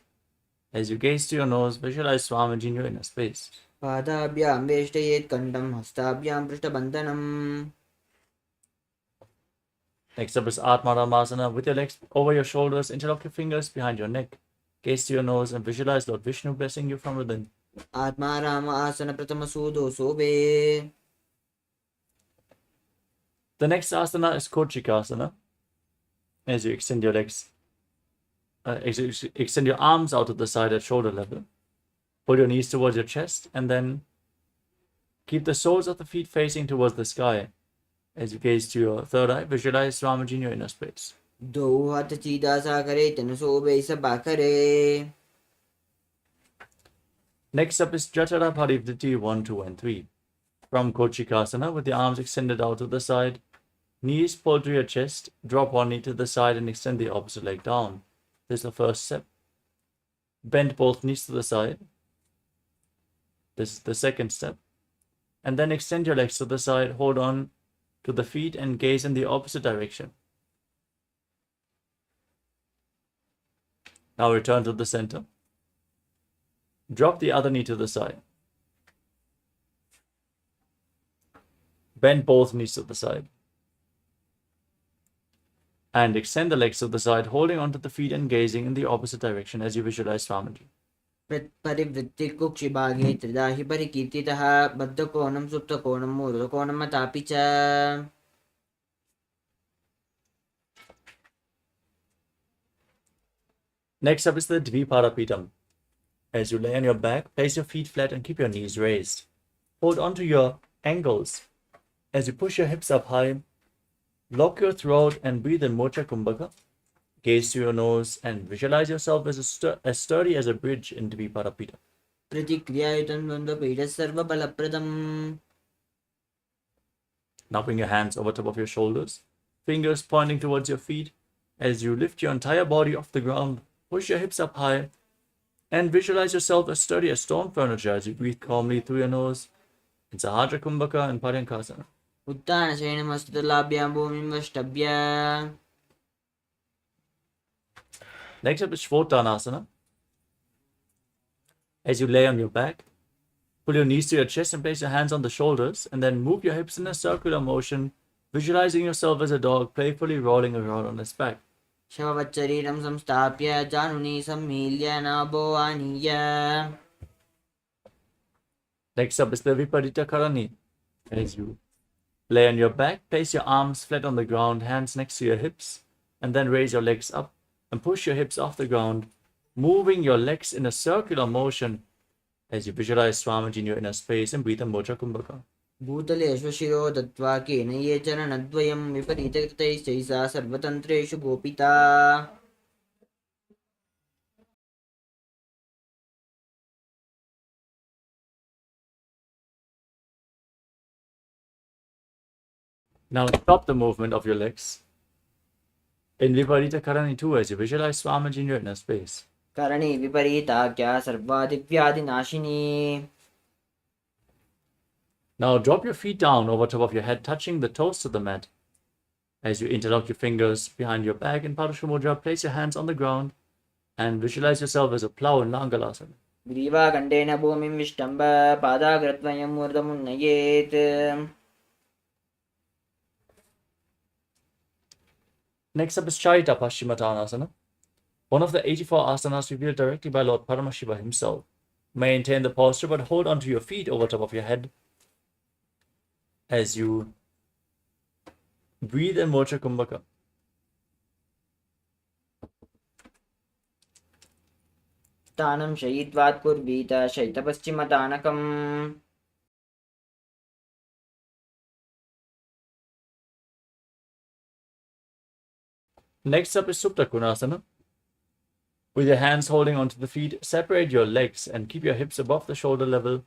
As you gaze to your nose, visualize Swamiji in your inner space. पादाभ्यां वेष्टयेत् कण्ठं हस्ताभ्यां पृष्ठबन्धनम्. Next up is Atmaramasana. With your legs over your shoulders, interlock your fingers behind your neck. Gaze to your nose and visualize Lord Vishnu blessing you from within. Atmaram आसन प्रथम सूदो शोभे. The next asana is Kochikasana. As you extend your legs, extend your arms out to the side at shoulder level. Pull your knees towards your chest and then keep the soles of the feet facing towards the sky. As you gaze to your third eye, visualize Swamiji in your inner space. द्वौ हाथ सीधा साकरे तनु शोभे सबाकरे. Next up is Jatara Parivritti 1, 2, and 3. From Kochikasana, with the arms extended out to the side, knees pulled to your chest, drop one knee to the side and extend the opposite leg down. This is the first step. Bend both knees to the side. This is the second step. And then extend your legs to the side, hold on to the feet and gaze in the opposite direction. Now return to the center. Drop the other knee to the side. Bend both knees to the side. And extend the legs to the side, holding onto the feet and gazing in the opposite direction as you visualize Swamiji. परिवृत्ति कुक्षिभागे त्रिधा हि परिकीर्तितः बद्धकोणं सुप्तकोणं मूर्धकोणं मतापि च. Next up is the Dviparapitam. As you lay on your back, place your feet flat and keep your knees raised. Hold onto your ankles as you push your hips up high. Lock your throat and breathe in Mocha Kumbhaka. Gaze to your nose and visualize yourself as sturdy as a bridge in Dviparapitam. प्रतिक्रियायुतं द्वन्द्वपीठः सर्वबलप्रदम्. Now bring your hands over top of your shoulders, fingers pointing towards your feet. As you lift your entire body off the ground, push your hips up high and visualize yourself as sturdy as stone furniture as you breathe calmly through your nose in Sahadra Kumbhaka and Paryankasana. उत्तानशयनमस्तुलाभ्यां भूमिं वष्टभ्य. Next up is Shvottanasana. As you lay on your back, pull your knees to your chest and place your hands on the shoulders and then move your hips in a circular motion, visualizing yourself as a dog playfully rolling around on its back. शववच्चरीरं संस्थाप्य जानुनी सम्मील्य नाभो आनीय. Next up is the Viparita Karani. As you lay on your back, place your arms flat on the ground, hands next to your hips, and then raise your legs up and push your hips off the ground, moving your legs in a circular motion as you visualize Swamiji in your inner space and breathe in Mocha Kumbhaka. भूतले अश्वशिरो दत्त्वा केन ये चरणद्वयं विपरीतकृतैश्चैसा सर्वतन्त्रेषु गोपिता. Now stop the movement of your legs. In Viparita Karani 2, as you visualize Swamiji in your inner space. Karni विपरीताख्या सर्वादिव्याधिनाशिनी. Now drop your feet down over top of your head, touching the toes to the mat. As you interlock your fingers behind your back in Padusha Mudra, place your hands on the ground and visualize yourself as a plow in Langalasana. ग्रीवाखण्डेन भूमिं विष्टम्ब पादाग्रद्वयम् ऊर्ध्वमुन्नयेत्. Next up is Chaita Paschimottanasana, one of the 84 asanas revealed directly by Lord Paramashiva himself. Maintain the posture but hold onto your feet over top of your head as you breathe in Mocha Kumbhaka. तानं शयित्वात् कुर्वीत शैतपश्चिमतानकम्. Next up is Supta Konasana. With your hands holding onto the feet, separate your legs and keep your hips above the shoulder level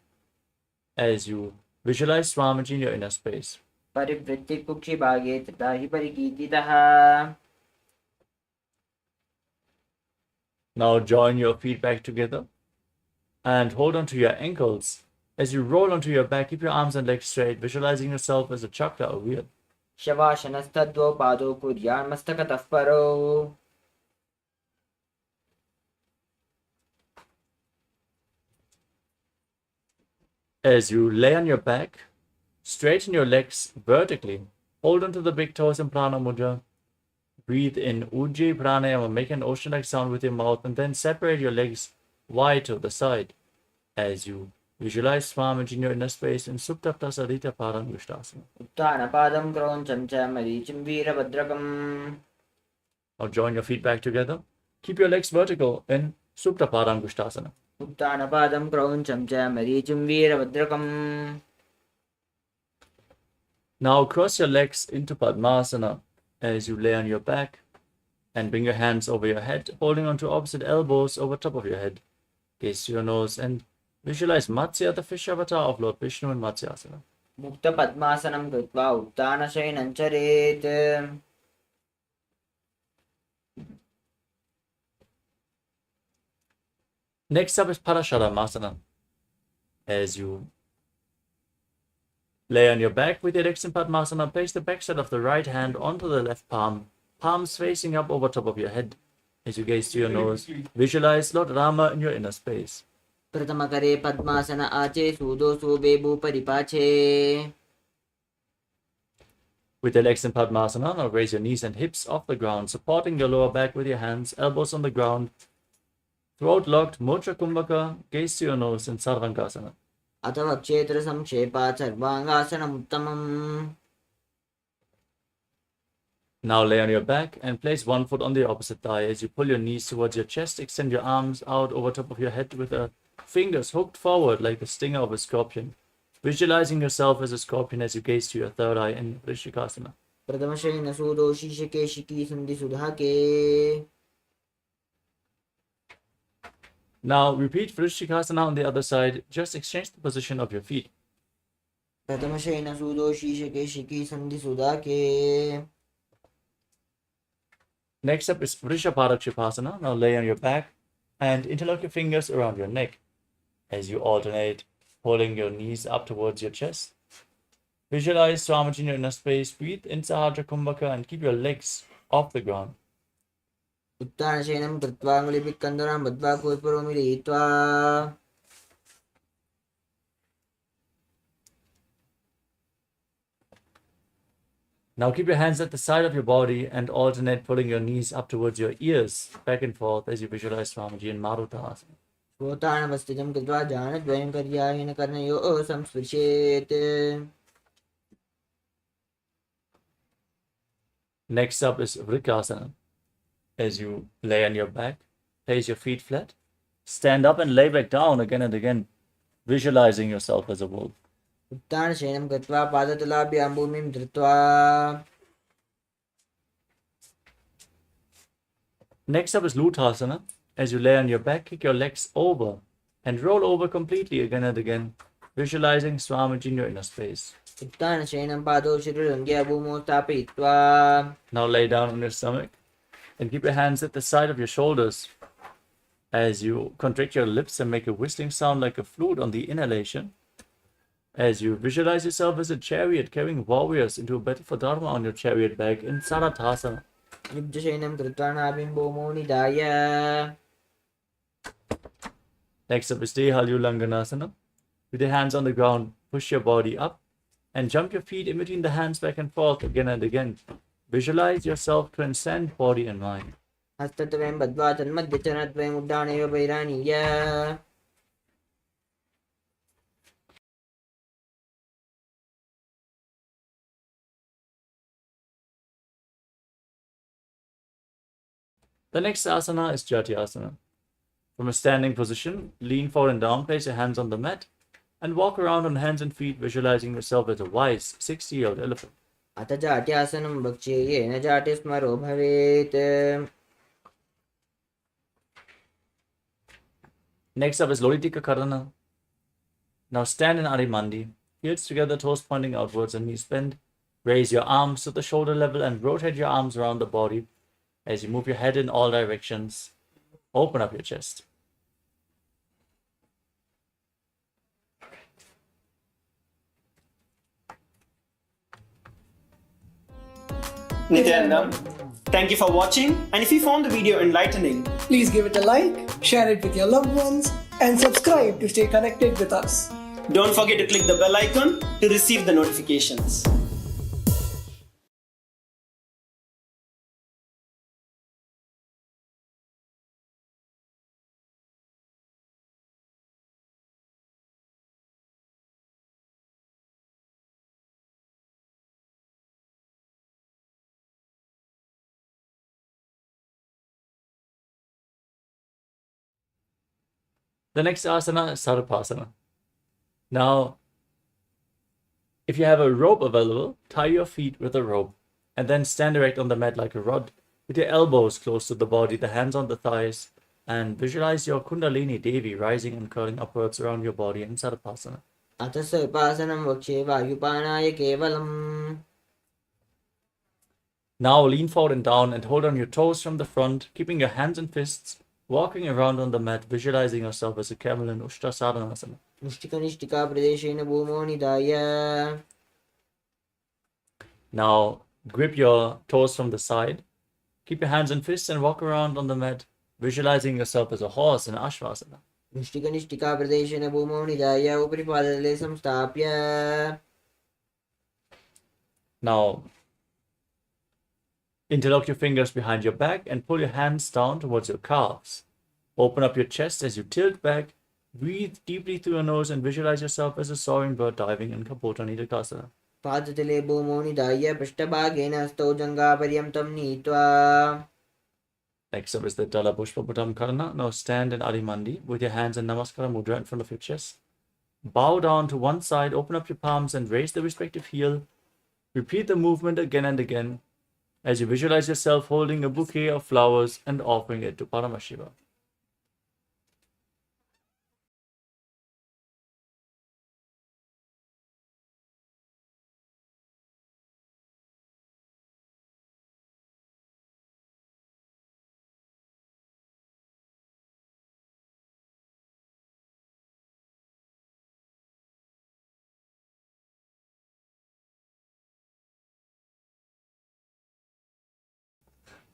as you visualize Swamiji in your inner space. परिवृत्ति कुक्षिभागे तथा हि परिकीर्तितः. Now join your feet back together and hold onto your ankles. As you roll onto your back, keep your arms and legs straight, visualizing yourself as a chakra or wheel. शवाशनस्तद्वौ पादौ कुर्यान्मस्तकतः परौ. As you lay on your back, straighten your legs vertically. Hold onto the big toes in Prana Mudra. Breathe in Ujjayi Pranayama, make an ocean-like sound with your mouth, and then separate your legs wide to the side as you visualize Swamiji in your inner space in Suptapta Sarita Parangushtasana. उत्थानपादं क्रौञ्चं च मरीचिं वीरभद्रकम्. Now join your feet back together. Keep your legs vertical in Supta Parangushtasana. उत्थानपादं क्रौञ्चं च मरीचिं वीरभद्रकम्. Now cross your legs into Padmasana as you lay on your back and bring your hands over your head, holding onto opposite elbows over top of your head. Gaze to your nose and visualize Matsya, the fish avatar of Lord Vishnu in Matsyasana. मुक्तपद्मासनं कृत्वा उत्थानशयनं चरेत्. Next up is Parasharamasana. As you lay on your back with your legs in Padmasana, place the backside of the right hand onto the left palm, palms facing up over top of your head. As you gaze to your nose, visualize Lord Rama in your inner space. प्रथमकरे पद्मासन आचे सूदो सूबे भूपरिपाचे. With your legs in Padmasana, now raise your knees and hips off the ground, supporting your lower back with your hands, elbows on the ground, throat locked, Mocha Kumbhaka, gaze to your nose in Sarvankasana. अथवा क्षेत्र संक्षेपात् सर्वांगासनम् उत्तमम्. Now lay on your back and place one foot on the opposite thigh. As you pull your knees towards your chest, extend your arms out over top of your head with the fingers hooked forward like the stinger of a scorpion, visualizing yourself as a scorpion as you gaze to your third eye in Vrishikasana. प्रथमशयन सूदो शीशके शिकी सन्धि सुधाके. Now repeat Vrishikasana on the other side. Just exchange the position of your feet. प्रथमशयन सूदो शीशके शिकी सन्धि सुधाके. Next up is Vrishabharakshipasana. Now lay on your back and interlock your fingers around your neck as you alternate, pulling your knees up towards your chest. Visualize Swamiji in your inner space. Breathe in Sahadra Kumbhaka and keep your legs off the ground. उत्तानशयनं कृत्वा अङ्गुलिभिः कन्दरां बद्ध्वा कूर्पुरो मिलयित्वा. Now keep your hands at the side of your body and alternate pulling your knees up towards your ears, back and forth as you visualize Swamiji in Marutasana. श्रोतानवस्थितं कृत्वा जानद्वयं कर्यायेन कर्णयोः संस्पृशेत्. Next up is Vrikasana. As you lay on your back, place your feet flat, stand up and lay back down again and again, visualizing yourself as a wolf. उत्तानशयनं कृत्वा पादतलाभ्यां भूमिं धृत्वा Next up is Luthasana. As you lay on your back, kick your legs over and roll over completely again and again, visualizing Swamiji in your inner space. उत्तानशयनं पादौ शिरोरङ्ग्या भूमौ स्थापयित्वा Now lay down on your stomach and keep your hands at the side of your shoulders as you contract your lips and make a whistling sound like a flute on the inhalation. As you visualize yourself as a chariot carrying warriors into a battle for Dharma on your chariot back in Sarathasana. युद्धशयनं कृत्वा नाभिं भूमौ निधाय Next up is Dehalyulanganasana. With your hands on the ground, push your body up and jump your feet in between the hands back and forth again and again. Visualize yourself transcend body and mind. हस्तद्वयं बद्ध्वा तन्मध्यचरणद्वयम् उड्डाणैव भैरानीय The next asana is Jatyasana. From a standing position, lean forward and down, place your hands on the mat, and walk around on hands and feet, visualizing yourself as a wise 60-year-old elephant. अथ जाट्यासनं भक्ष्ये येन जाटे स्मरो भवेत् Next up is Lolitika Karana. Now stand in Adimandi, heels together, toes pointing outwards and knees bent. Raise your arms to the shoulder level and rotate your arms around the body as you move your head in all directions. Open up your chest. Nithyananda, thank you for watching, and if you found the video enlightening, Please give it a like, share it with your loved ones, and subscribe to stay connected with us. don't forget to click the bell icon to receive the notifications. The next asana is Sarupasana. Now, if you have a rope available, tie your feet with a rope and then stand erect on the mat like a rod with your elbows close to the body, the hands on the thighs, and visualize your Kundalini Devi rising and curling upwards around your body in Sarupasana. अथ सर्पासनं वक्ष्ये वायुपानाय केवलम् Now lean forward and down and hold on your toes from the front, keeping your hands and fists, walking around on the mat, visualizing yourself as a camel in Ushta Sadhanasana. निष्ठिकनिष्ठिका प्रदेशेन भूमौ निधाय Now grip your toes from the side, keep your hands and fists and walk around on the mat, visualizing yourself as a horse in Ashvasana. निष्ठिकनिष्ठिका प्रदेशेन भूमौ निधाय उपरि पादतले संस्थाप्य Now interlock your fingers behind your back and pull your hands down towards your calves. Open up your chest as you tilt back, breathe deeply through your nose and visualize yourself as a soaring bird diving in Kapota Nidakasana. पादतले भूमौ निधाय पृष्ठभागेन हस्तौ जङ्घापर्यन्तं नीत्वा Next up is the Dala Pushpaputam Karana. Now stand in Adimandi with your hands in Namaskara Mudra in front of your chest. Bow down to one side, open up your palms and raise the respective heel. Repeat the movement again and again as you visualize yourself holding a bouquet of flowers and offering it to Paramashiva.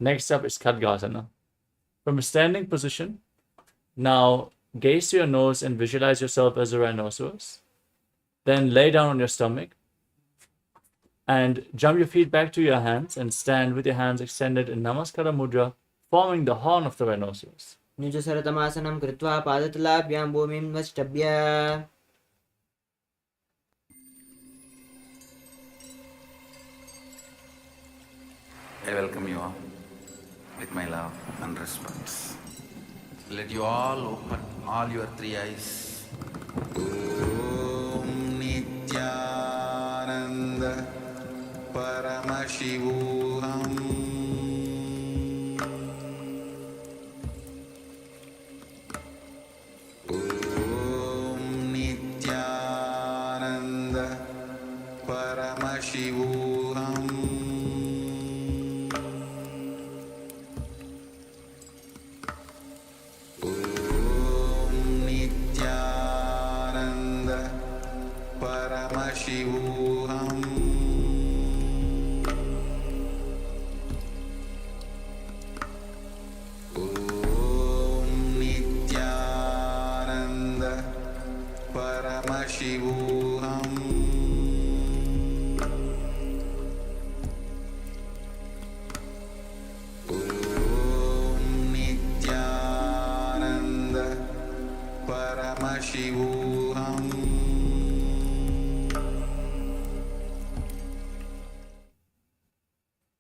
Next up is Khadgasana. From a standing position, now gaze to your nose and visualize yourself as a rhinoceros. Then lay down on your stomach and jump your feet back to your hands and stand with your hands extended in Namaskara Mudra, forming the horn of the rhinoceros. निजसरतमासनं कृत्वा पादतलाभ्यां भूमिं वष्टभ्य I welcome you all with my love and respect. Let you all open all your three eyes. Om Nithyananda Paramashivoham Om Nithyananda Paramashivoham Om Nithyananda Paramashivoham Om Nithyananda Paramashivoham Om Nithyananda Paramashivoham.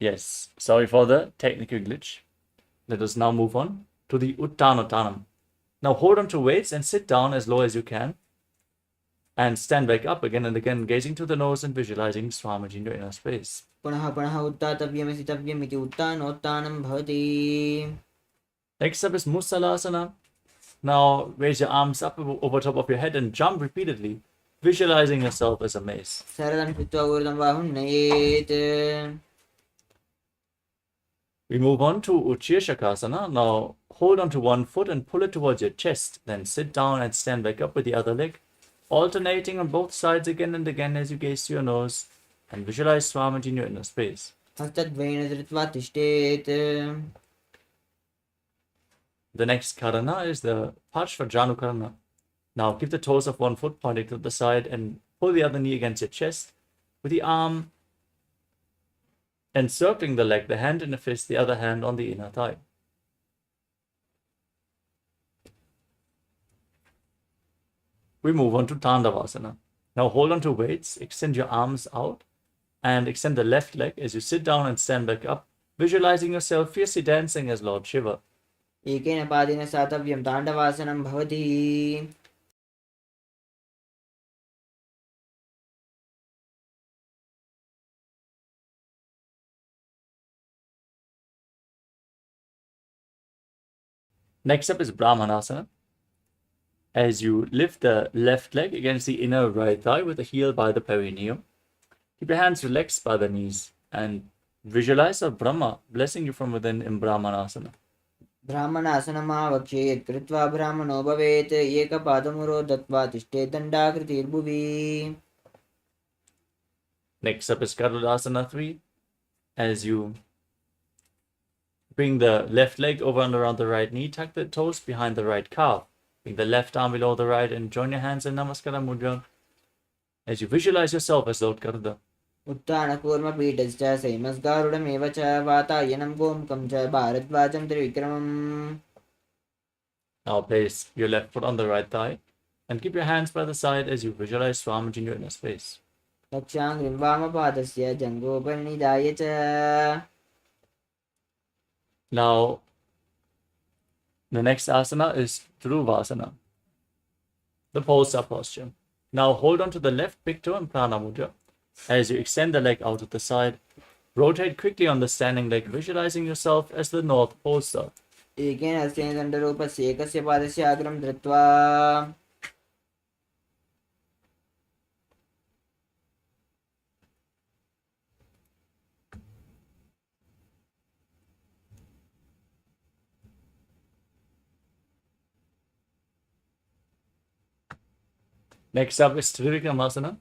Yes, sorry for the technical glitch. Let us now move on to the Uttanottanam. Now hold on to weights and sit down as low as you can. And stand back up again and again, gazing to the nose and visualizing Swamiji in your inner space. पुनः पुनः उत्तातव्यमसितव्यमिति उत्तानोत्तानं भवति. Next up is Musalasana. Now raise your arms up over top of your head and jump repeatedly, visualizing yourself as a mace. सरलं कृत्वा ऊर्ध्वं बाहुं नयेत्. We move on to Uchirshakasana. Now hold on to one foot and pull it towards your chest. Then sit down and stand back up with the other leg, alternating on both sides again and again as you gaze to your nose and visualize Swamiji in your inner space. हस्तद्वयेन धृत्वा तिष्ठेत्. The next karana is the Parshvajanu karana. Now keep the toes of one foot pointing to the side and pull the other knee against your chest with the arm encircling the leg, the hand in a fist, the other hand on the inner thigh. We move on to Tandavasana. Now hold on to weights, extend your arms out and extend the left leg as you sit down and stand back up, visualizing yourself fiercely dancing as Lord Shiva. एकेन पादेन स्थातव्यं ताण्डवासनं भवति. Next up is Brahmanasana. As you lift the left leg against the inner right thigh with the heel by the perineum, keep your hands relaxed by the knees and visualize a Brahma blessing you from within in Brahmanasana. ब्राह्मणासनमावक्ष्ये यत् कृत्वा ब्राह्मणो भवेत् एकपादमुरो दत्त्वा तिष्ठेत् दण्डाकृतिर्भुवि. Next up is Garudasana 3. As you bring the left leg over and around the right knee, tuck the toes behind the right calf. Bring the left arm below the right and join your hands in Namaskara Mudra as you visualize yourself as Lord Garuda. उत्तानकूर्मपीठश्च सैमस्गारुडमेव च वातायनं गोमुखं च भारद्वाजं त्रिविक्रमम्. Now place your left foot on the right thigh and keep your hands by the side as you visualize Swamiji in your inner space. रक्षाङ्घ्रिं वामपादस्य जङ्घोपरिनिधाय च. Now, the next asana is Dhruvasana, the Pulsar posture. Now hold on to the left big toe in Prana Mudra. As you extend the leg out to the side, rotate quickly on the standing leg, visualizing yourself as the North Pole Star. एकेन हस्तेन दण्डरूपस्य एकस्य पादस्य अग्रं धृत्वा. Next up is Trivikramasana.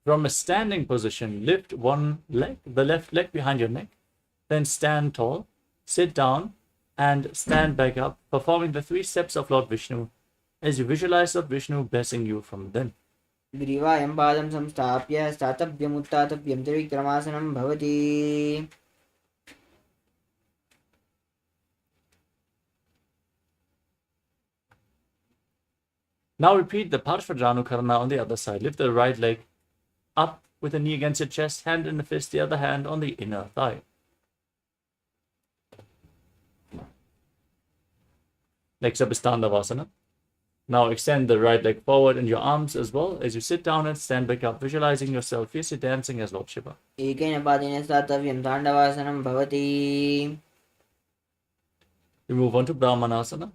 From a standing position, lift one leg, the left leg behind your neck, then stand tall, sit down, and stand back up, performing the 3 steps of Lord Vishnu as you visualize Lord Vishnu blessing you from within. ग्रीवायं पादं संस्थाप्य स्थातव्यम् उत्तातव्यं त्रिविक्रमासनं भवति. Now repeat the Parshvajanu Karana on the other side. Lift the right leg up with the knee against your chest, hand in the fist, the other hand on the inner thigh. Next up is Tandavasana. Now extend the right leg forward and your arms as well as you sit down and stand back up, visualizing yourself fiercely dancing as Lord Shiva. एकेन पादेन स्थातव्यं ताण्डवासनं भवति. We move on to Brahmanasana.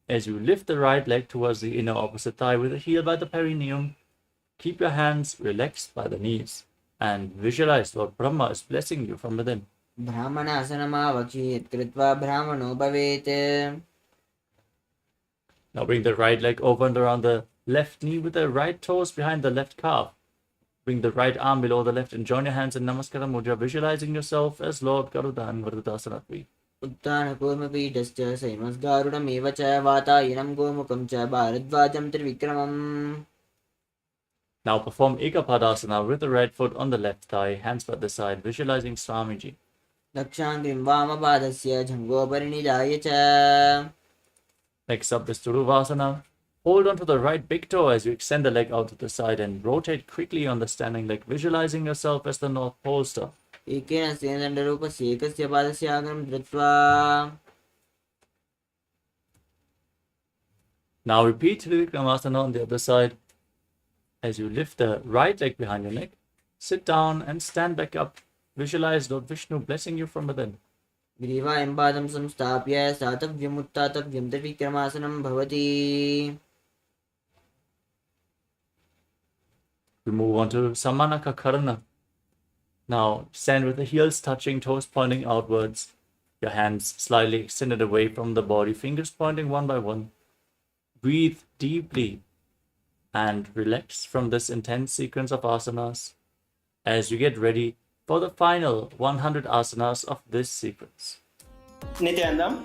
As you lift the right leg towards the inner opposite thigh with the heel by the perineum, keep your hands relaxed by the knees and visualize Lord Brahma is blessing you from within. ब्राह्मणासनमावक्षेत् कृत्वा ब्राह्मणो भवेत्. Now bring the right leg over and around the left knee with the right toes behind the left calf. Bring the right arm below the left and join your hands in Namaskara Mudra, visualizing yourself as Lord Garudan Vardhasanatvi. उत्तानकूर्मपीठश्च सैमस्गारुडमेव च वातायनं गोमुखं च भारद्वाजं त्रिविक्रमम्. Now perform Ekapadasana with the right foot on the left thigh, hands by the side, visualizing Swamiji. दक्षाङ्घ्रिं वामपादस्य जङ्घोपरिनिधाय च. Next up is Turuvasana. Hold on to the right big toe as you extend the leg out to the side and rotate quickly on the standing leg, visualizing yourself as the North Pole Star. एकेन स्तेनदण्डरूपस्य एकस्य पादस्य आग्रं धृत्वा. Now repeat Trivikramasana on the other side. As you lift the right leg behind your neck, sit down and stand back up. Visualize Lord Vishnu blessing you from within. ग्रीवायं पादं संस्थाप्य स्थातव्यम् उत्थातव्यं त्रिविक्रमासनं भवति. We move on to Samanaka Karana. Now stand with the heels touching, toes pointing outwards. Your hands slightly extended away from the body, fingers pointing one by one. Breathe deeply and relax from this intense sequence of asanas as you get ready for the final 100 asanas of this sequence. Nithyananda,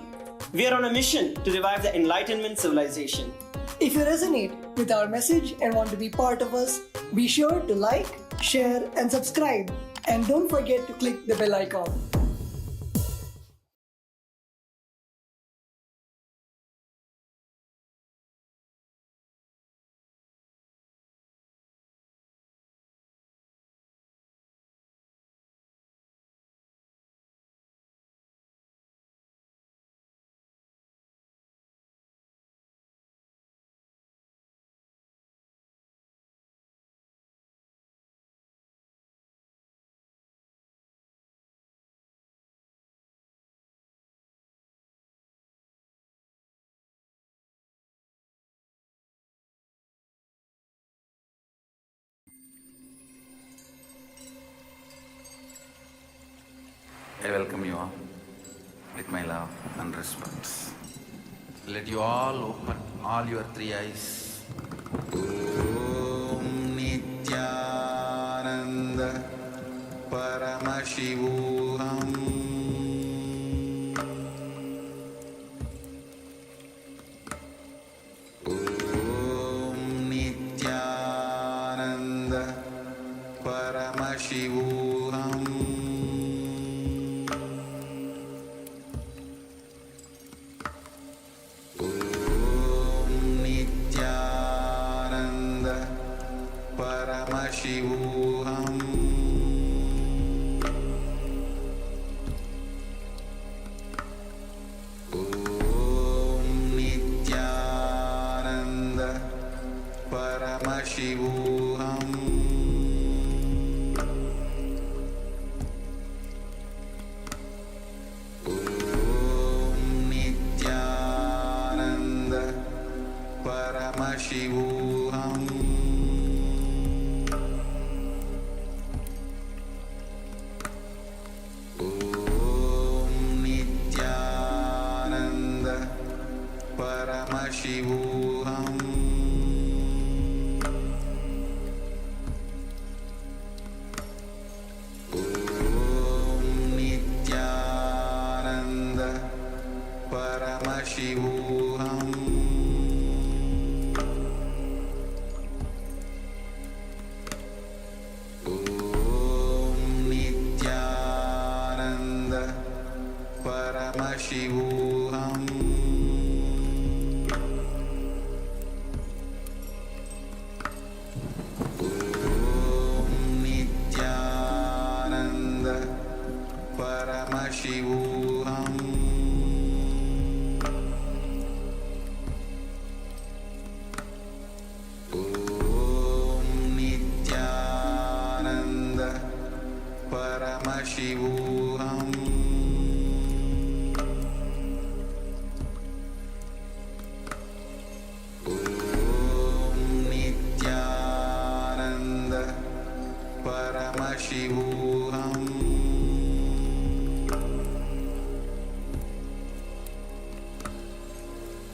we are on a mission to revive the Enlightenment civilization. If you resonate with our message and want to be part of us, be sure to like, share, and subscribe. And don't forget to click the bell icon. I welcome you all with my love and respect. Let you all open all your three eyes. Om Nithyananda Paramashivoham Om Nithyananda Paramashivoham Paramashivoham Om Nithyananda Paramashivoham Om Nithyananda Paramashivoham Paramashivoham Om Nithyananda Paramashivoham Om Nithyananda Paramashivoham Paramashivoham Paramashivoham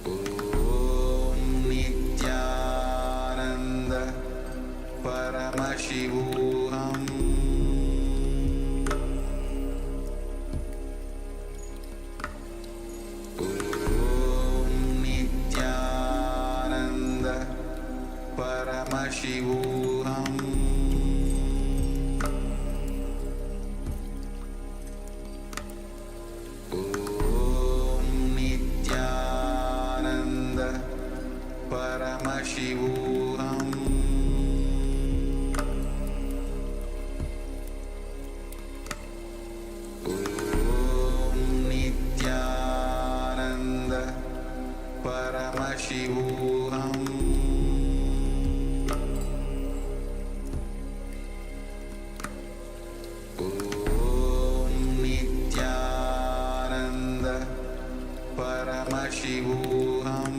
Om Nithyananda Paramashivoham Om Nithyananda Paramashivoham Om Nithyananda Paramashivoham Om Nithyananda Paramashivoham Om Nithyananda Paramashivoham.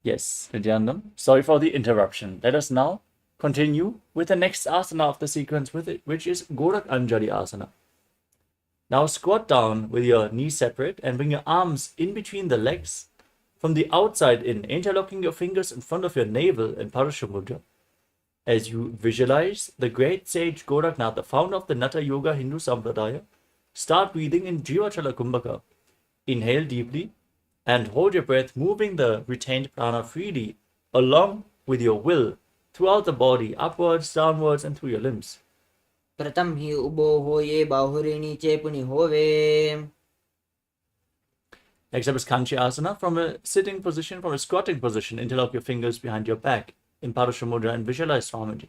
Yes, Nithyananda. Sorry for the interruption. Let us now continue with the next asana of the sequence, which is Gorak Anjali Asana. Now squat down with your knees separate and bring your arms in between the legs from the outside in, interlocking your fingers in front of your navel in Parasha Mudra. As you visualize the great sage Goraknath, the founder of the Natha Yoga Hindu Sampradaya, start breathing in Jivachala Kumbhaka. Inhale deeply and hold your breath, moving the retained prana freely along with your will throughout the body, upwards, downwards, and through your limbs. प्रथम ही उबो होये बाहुरी नीचे पुनि होवे. Next up is Kanchi Asana. From a sitting position, from a squatting position, interlock your fingers behind your back in Parasha Mudra and visualize Swamiji.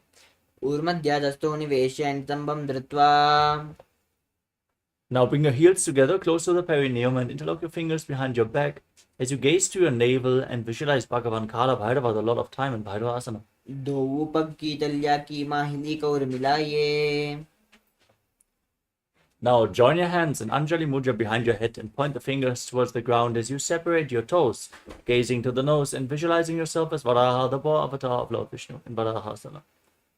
ऊर्मध्यादस्थो निवेश्य नितंबं धृत्वा. Now bring your heels together close to the perineum and interlock your fingers behind your back as you gaze to your navel and visualize Bhagavan Kala Bhairava a lot of time in Bhairava Asana. दो पग की तलिया की माहिली Kaur मिलाइए. Now join your hands in Anjali Mudra behind your head and point the fingers towards the ground as you separate your toes, gazing to the nose and visualizing yourself as Varaha, the boar avatar of Lord Vishnu in Varaha Asana.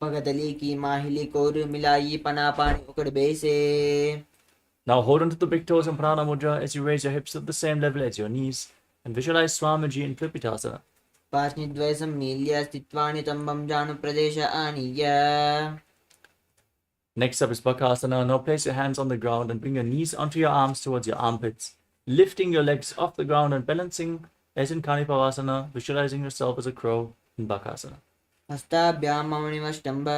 पगतली की माहिली कौर मिलाई पना पानी उकड़ बेसे. Now hold on to the big toes in Prana Mudra as you raise your hips at the same level as your knees and visualize Swamiji in Klipitasana. पार्ष्णिद्वय सम्मील्य स्थित्वा नितंबं जानु प्रदेश आनीय. Next up is Bakasana. Now place your hands on the ground and bring your knees onto your arms towards your armpits, lifting your legs off the ground and balancing as in Kanipavasana, visualizing yourself as a crow in Bakasana. हस्ताभ्यां मौनिमष्टम्ब.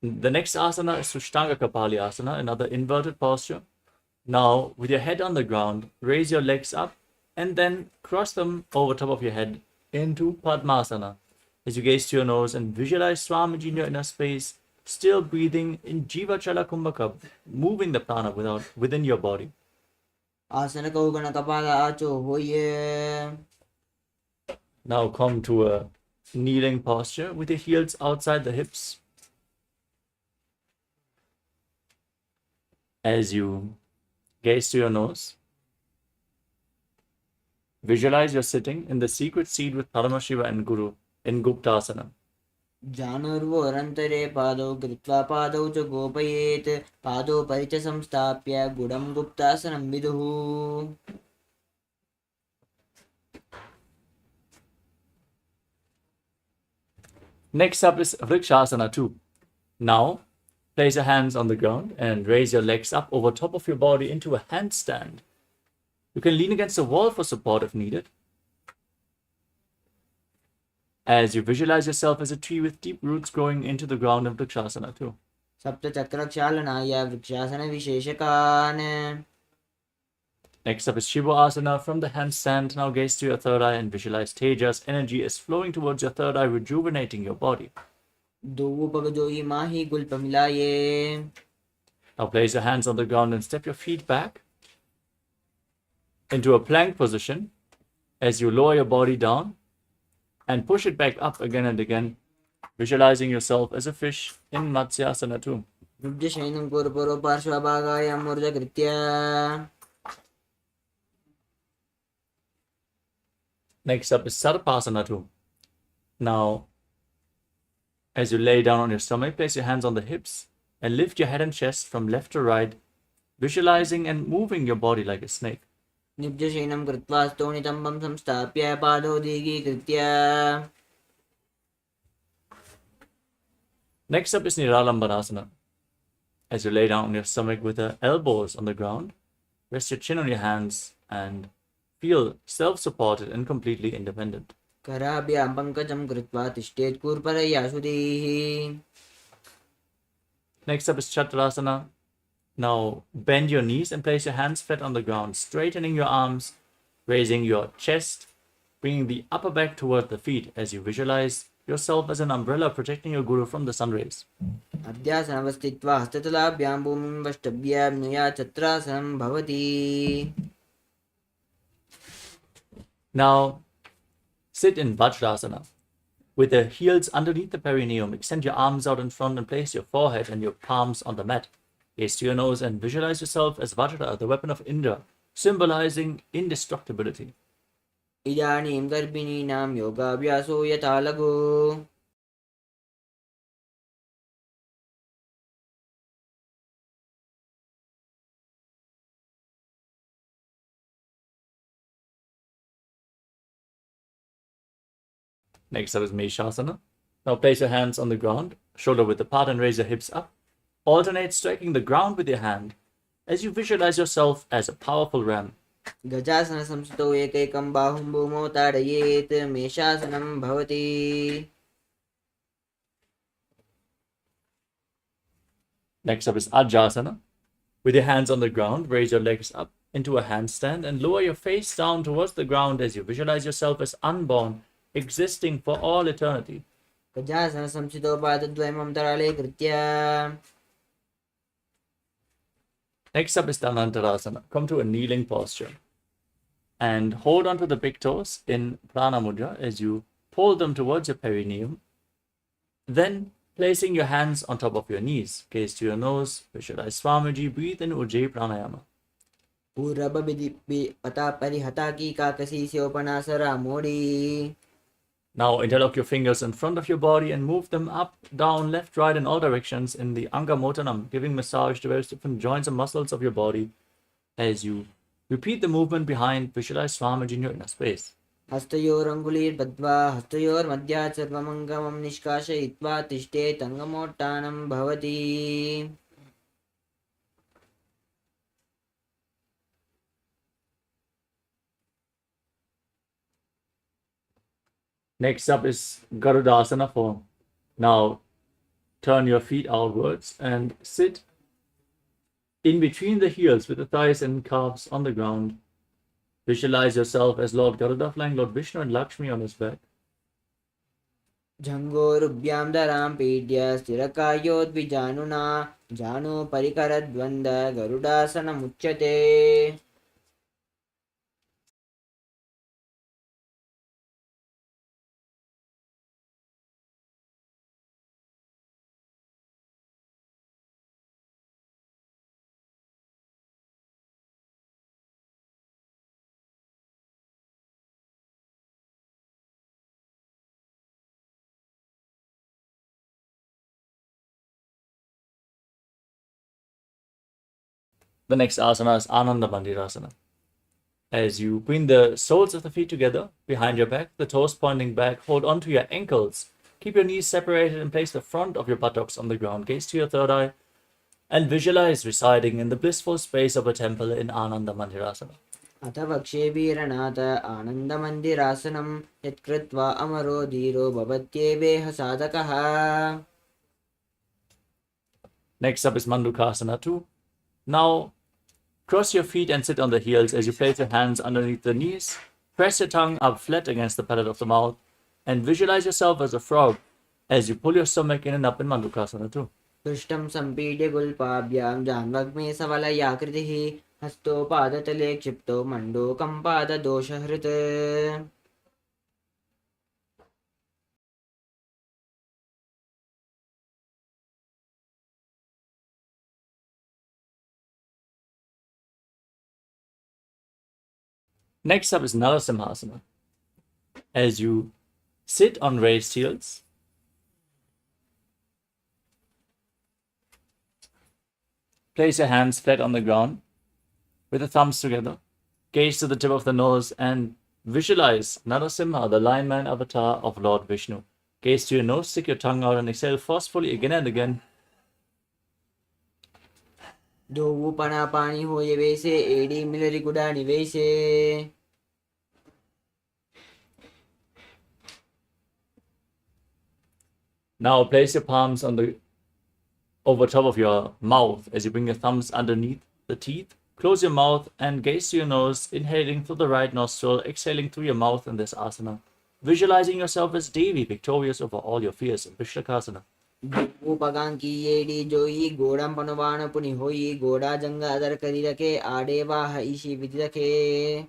The next asana is Sushtanga Kapali Asana, another inverted posture. Now, with your head on the ground, raise your legs up and then cross them over top of your head into Padmasana. As you gaze to your nose and visualize Swamiji in your inner space, still breathing in Jivachala Kumbhaka, moving the prana within your body. आसन को गण कपाल आचो होइए. Now come to a kneeling posture with your heels outside the hips. As you gaze to your nose, visualize you're sitting in the secret seat with Paramashiva and Guru in Guptasana. जानुर्वोरन्तरे पादौ कृत्वा पादौ च गोपयेत्. पादौ परिच संस्थाप्य गुडं गुप्तासनं विदुः. Next up is Vrikshasana 2. Now, place your hands on the ground and raise your legs up over top of your body into a handstand. You can lean against the wall for support if needed. As you visualize yourself as a tree with deep roots growing into the ground in Vrikshasana 2. सप्तचक्रक्षालनाय वृक्षासनविशेषकान्. Next up is Shiva Asana. From the handstand, now gaze to your third eye and visualize Tejas. Energy is flowing towards your third eye, rejuvenating your body. दो पग जोई माही गुल्प मिलाये. Now place your hands on the ground and step your feet back into a plank position as you lower your body down and push it back up again and again, visualizing yourself as a fish in Matsyasana 2. युज्यशयनं कुरुपुरो पार्श्वभागाय मूर्धकृत्य. Next up is Sarpasana 2. Now, as you lay down on your stomach, place your hands on the hips and lift your head and chest from left to right, visualizing and moving your body like a snake. निब्जशीनं कृत्वा स्तोणितम्बं संस्थाप्य पादोदीकीकृत्य. Next up is Niralambanasana. As you lay down on your stomach with the elbows on the ground, rest your chin on your hands and feel self-supported and completely independent. कराभ्यां पङ्कजं कृत्वा तिष्ठेत् कूर्परया सुधीः. Next up is Chaturasana. Now bend your knees and place your hands flat on the ground, straightening your arms, raising your chest, bringing the upper back toward the feet as you visualize yourself as an umbrella protecting your guru from the sun rays. अध्यासनवस्थित्वा हस्ततलाभ्यां भूमिं वष्टभ्यां चत्रासनं भवति. Now sit in Vajrasana. With the heels underneath the perineum, extend your arms out in front and place your forehead and your palms on the mat. Gaze to your nose and visualize yourself as Vajra, the weapon of Indra, symbolizing indestructibility. इदानीं गर्भिणीनां योगाभ्यासो यथा लघु. Next up is Meshasana. Now place your hands on the ground, shoulder width apart, and raise your hips up. Alternate striking the ground with your hand as you visualize yourself as a powerful ram. गजासनसंस्थो एकैकं बाहुं भूमौ ताडयेत् मेषासनं भवति. Next up is Ajasana. With your hands on the ground, raise your legs up into a handstand and lower your face down towards the ground as you visualize yourself as unborn, existing for all eternity. गजासनसंस्थितो पादद्वयम् अन्तराले कृत्य. Next up is Dhanantarasana. Come to a kneeling posture and hold onto the big toes in Prana Mudra as you pull them towards your perineum. Then placing your hands on top of your knees, gaze to your nose, visualize Swamiji, breathe in Ujjayi Pranayama. पूर्वबिदिपि पता परिहता की काकसी स्योपनासरा मोडी. Now interlock your fingers in front of your body and move them up, down, left, right, in all directions in the Angamotanam, giving massage to various different joints and muscles of your body. As you repeat the movement behind, visualize Swamiji in your inner space. हस्तयोरङ्गुलीर्बद्ध्वा हस्तयोर्मध्यात् सर्वमङ्गमं निष्कासयित्वा तिष्ठेत् अङ्गमोट्टानं भवति. Next up is Garudasana form. Now turn your feet outwards and sit in between the heels with the thighs and calves on the ground. Visualize yourself as Lord Garuda flying Lord Vishnu and Lakshmi on his back. जङ्घोरुभ्यां दरां पीड्य स्थिरकायोद्विजानुना जानु परिकरद्वन्द्व गरुडासनमुच्यते. The next asana is Ananda Mandirasana. As you bring the soles of the feet together behind your back, the toes pointing back, hold onto your ankles. Keep your knees separated and place the front of your buttocks on the ground. Gaze to your third eye and visualize residing in the blissful space of a temple in Ananda Mandirasana. अथ वक्षे वीरनाथ आनन्दमन्दिरासनं यत्कृत्वा अमरो धीरो भवत्येवेह साधकः. Next up is Mandukasana 2. Now cross your feet and sit on the heels as you place your hands underneath the knees. Press your tongue up flat against the palate of the mouth and visualize yourself as a frog as you pull your stomach in and up in Mandukasana 2. पृष्ठं सम्पीड्य गुल्पाभ्यां जाह्नग्मे सवलयाकृतिः हस्तो पादतले क्षिप्तो मण्डूकं पाददोषहृत्. Next up is Narasimhasana. As you Sit on raised heels. Place your hands flat on the ground with the thumbs together. Gaze to the tip of the nose and visualize Narasimha, the lion man avatar of Lord Vishnu. Gaze to your nose, stick your tongue out and exhale forcefully again and again. Dovu pana pani hoye vese, edi milari gudani vese. Now place your palms over top of your mouth as you bring your thumbs underneath the teeth. Close your mouth and gaze to your nose, inhaling through the right nostril, exhaling through your mouth in this asana. Visualizing yourself as Devi, victorious over all your fears in Vishlakasana. Upagan ki edi joyi godam panavana puni hoyi goda janga adar karirake adeva haishi vidake.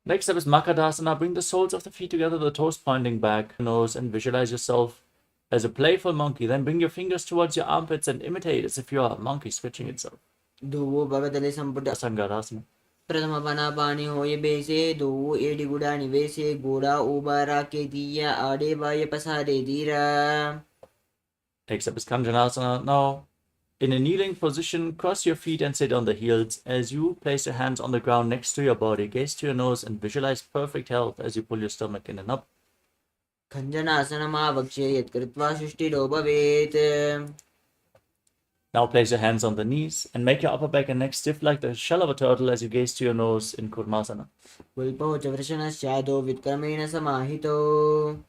Next up is Makadasana. Bring the soles of the feet together, the toes pointing back, nose, and visualize yourself as a playful monkey. Then bring your fingers towards your armpits and imitate as if you are a monkey switching itself. Duvu bhagatale samputa Sangarasana. Pradama pana pani hoye bese, duvu edi gudani vese, goda ubara ke diya adeva ye pasade dira. Next up is Kanjanasana. Now, in a kneeling position, cross your feet and sit on the heels as you place your hands on the ground next to your body. Gaze to your nose and visualize perfect health as you pull your stomach in and up. Kanjanasana ma vakshe yat kritva shushti do bhavet. Now place your hands on the knees and make your upper back and neck stiff like the shell of a turtle as you gaze to your nose in Kurmasana. Vilpo chavrashanasya vitkramena samahito.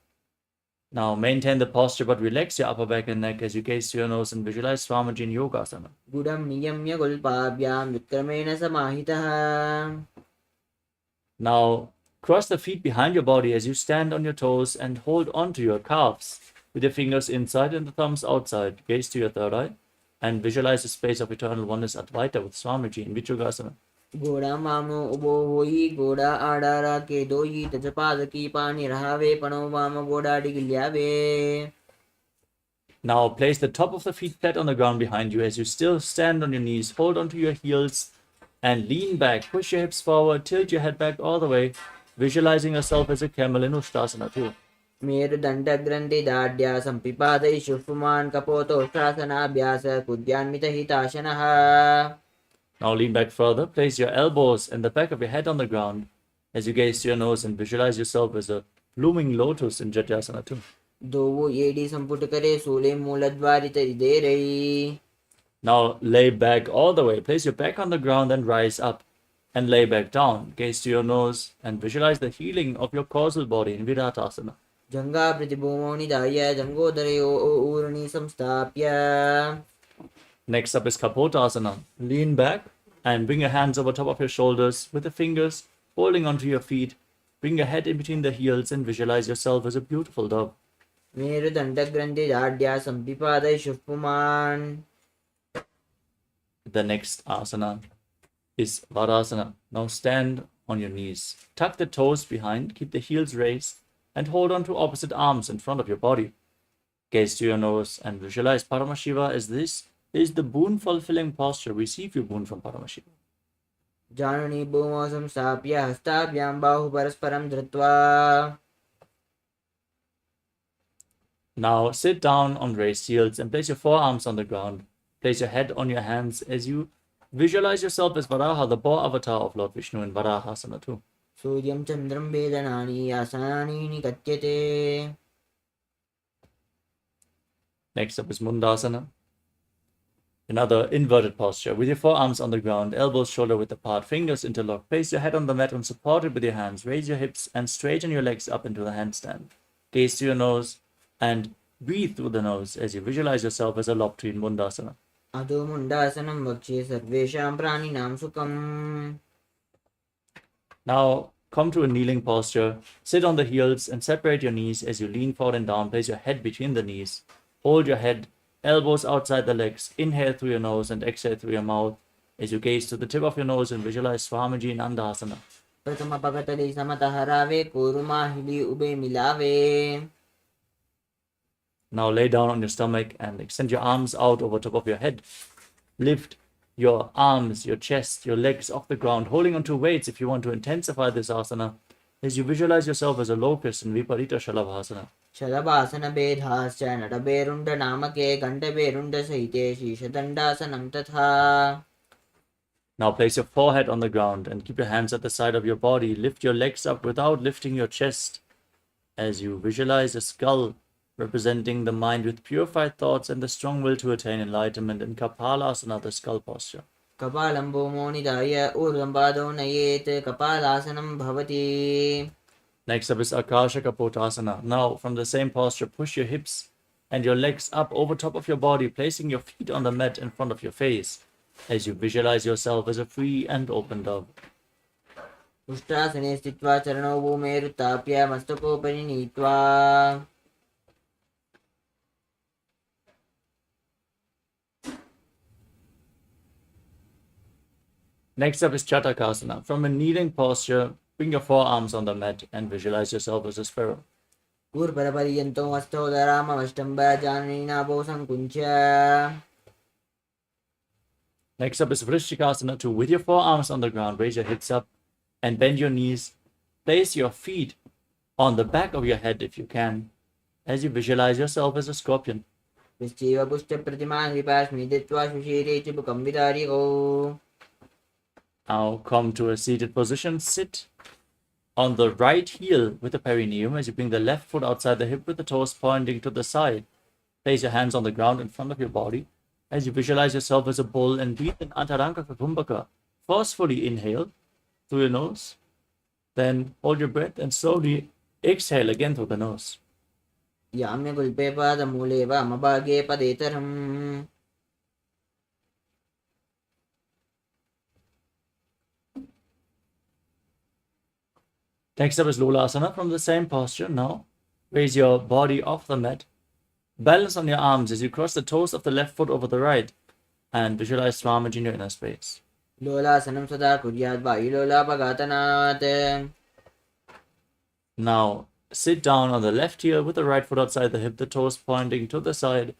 Now maintain the posture but relax your upper back and neck as you gaze to your nose and visualize Swamiji in Yogasana. Gudam niyamya gulpabhyam vitkramena samahitah. Now cross the feet behind your body as you stand on your toes and hold on to your calves with your fingers inside and the thumbs outside. Gaze to your third eye and visualize the space of eternal oneness Advaita with Swamiji in Vichugasana. Goda mamo ubo hoyi goda adara ke doyi tajapad ki pani rahave pano mama goda digilyave. Now place the top of the feet flat on the ground behind you as you still stand on your knees. Hold onto your heels and lean back. Push your hips forward. Tilt your head back all the way. Visualizing yourself as a camel in Ushtasana too. Meru danda grandi dadya sampipadai shufman kapoto shasana abhyasa kudyan mitahitashanaha. Now lean back further. Place your elbows and the back of your head on the ground as you gaze to your nose and visualize yourself as a blooming lotus in Jatyasana too. Dovu edi samputakare sole muladvarita iderei. Now lay back all the way. Place your back on the ground and rise up and lay back down. Gaze to your nose and visualize the healing of your causal body in Viratasana. Janga pratibhumoni daya jangodarayo urni samstapya. Next up is Kapotasana. Lean back and bring your hands over top of your shoulders with the fingers holding onto your feet. Bring your head in between the heels and visualize yourself as a beautiful dove. Meru danda grandi dadya sampipadai shufman. The next asana is Varasana. Now stand on your knees. Tuck the toes behind, keep the heels raised, and hold on to opposite arms in front of your body. Gaze to your nose and visualize Paramashiva as this is the boon-fulfilling posture. Receive your boon from Paramashiva. Janani bhuma samstapya hastabhyam bahu parasparam dhritva. Now sit down on raised heels and place your forearms on the ground. Place your head on your hands as you visualize yourself as Varaha, the boar avatar of Lord Vishnu in Varahasana too. Suryam chandram vedanani asanani nikatyate. Next up is Mundasana. Another inverted posture with your forearms on the ground, elbows shoulder width apart, fingers interlocked. Place your head on the mat and support it with your hands. Raise your hips and straighten your legs up into the handstand. Gaze to your nose and breathe through the nose as you visualize yourself as a lop tree in Mundasana. Adho mundasanam vakshe sarvesham praninam sukam. Now come to a kneeling posture. Sit on the heels and separate your knees as you lean forward and down. Place your head between the knees. Hold your head, elbows outside the legs. Inhale through your nose and exhale through your mouth as you gaze to the tip of your nose and visualize Swamiji in Andhasana. Pratama pagatali samataharave kuruma hili ube milave. Now lay down on your stomach and extend your arms out over top of your head. Lift your arms, your chest, your legs off the ground, holding onto weights if you want to intensify this asana. as you visualize yourself as a locust in Viparita Shalabhasana. शलभासनभेदाश्च नटभेरुण्डनामके घण्टभेरुण्डसहिते शीर्षदण्डासनं तथा. Now place your forehead on the ground and keep your hands at the side of your body. Lift your legs up without lifting your chest as you visualize a skull representing the mind with purified thoughts and the strong will to attain enlightenment in Kapalasana, the skull posture. कपालं भूमो निधाय ऊर्ध्वं पादौ नयेत् कपालासनं भवति. Next up is Akasha Kapotasana. Now, from the same posture, push your hips and your legs up over top of your body, placing your feet on the mat in front of your face as you visualize yourself as a free and open dove. उष्ट्रासने स्थित्वा चरणौ भूमेरुत्थाप्य मस्तकोपरि नीत्वा. Next up is Chatakasana. From a kneeling posture, bring your forearms on the mat and visualize yourself as a sparrow. ऊर्ध्वपर्यन्तो हस्तोदरामवष्टम्ब जाननीनाभो संकुञ्च्य. Next up is Vrishchikasana 2. With your forearms on the ground, raise your hips up and bend your knees. Place your feet on the back of your head if you can, as you visualize yourself as a scorpion. विश्चैव पुष्टप्रतिमां विपाश्मि दत्त्वा सुशीरे च मुखं विदारिगौ. Now come to a seated position. Sit on the right heel with the perineum as you bring the left foot outside the hip with the toes pointing to the side. Place your hands on the ground in front of your body as you visualize yourself as a bull and breathe in Antaranga Kumbhaka. Forcefully inhale through your nose, then hold your breath and slowly exhale again through the nose. याम्यगुल्पे पादमूले वामभागे पदेतरम्. Next up is Lolasana. From the same posture, now raise your body off the mat. Balance on your arms as you cross the toes of the left foot over the right and visualize Swamiji in your inner space. लोलासनं सदा कुर्यात् वायुलोलापघातनात्. Now sit down on the left heel with the right foot outside the hip, the toes pointing to the side,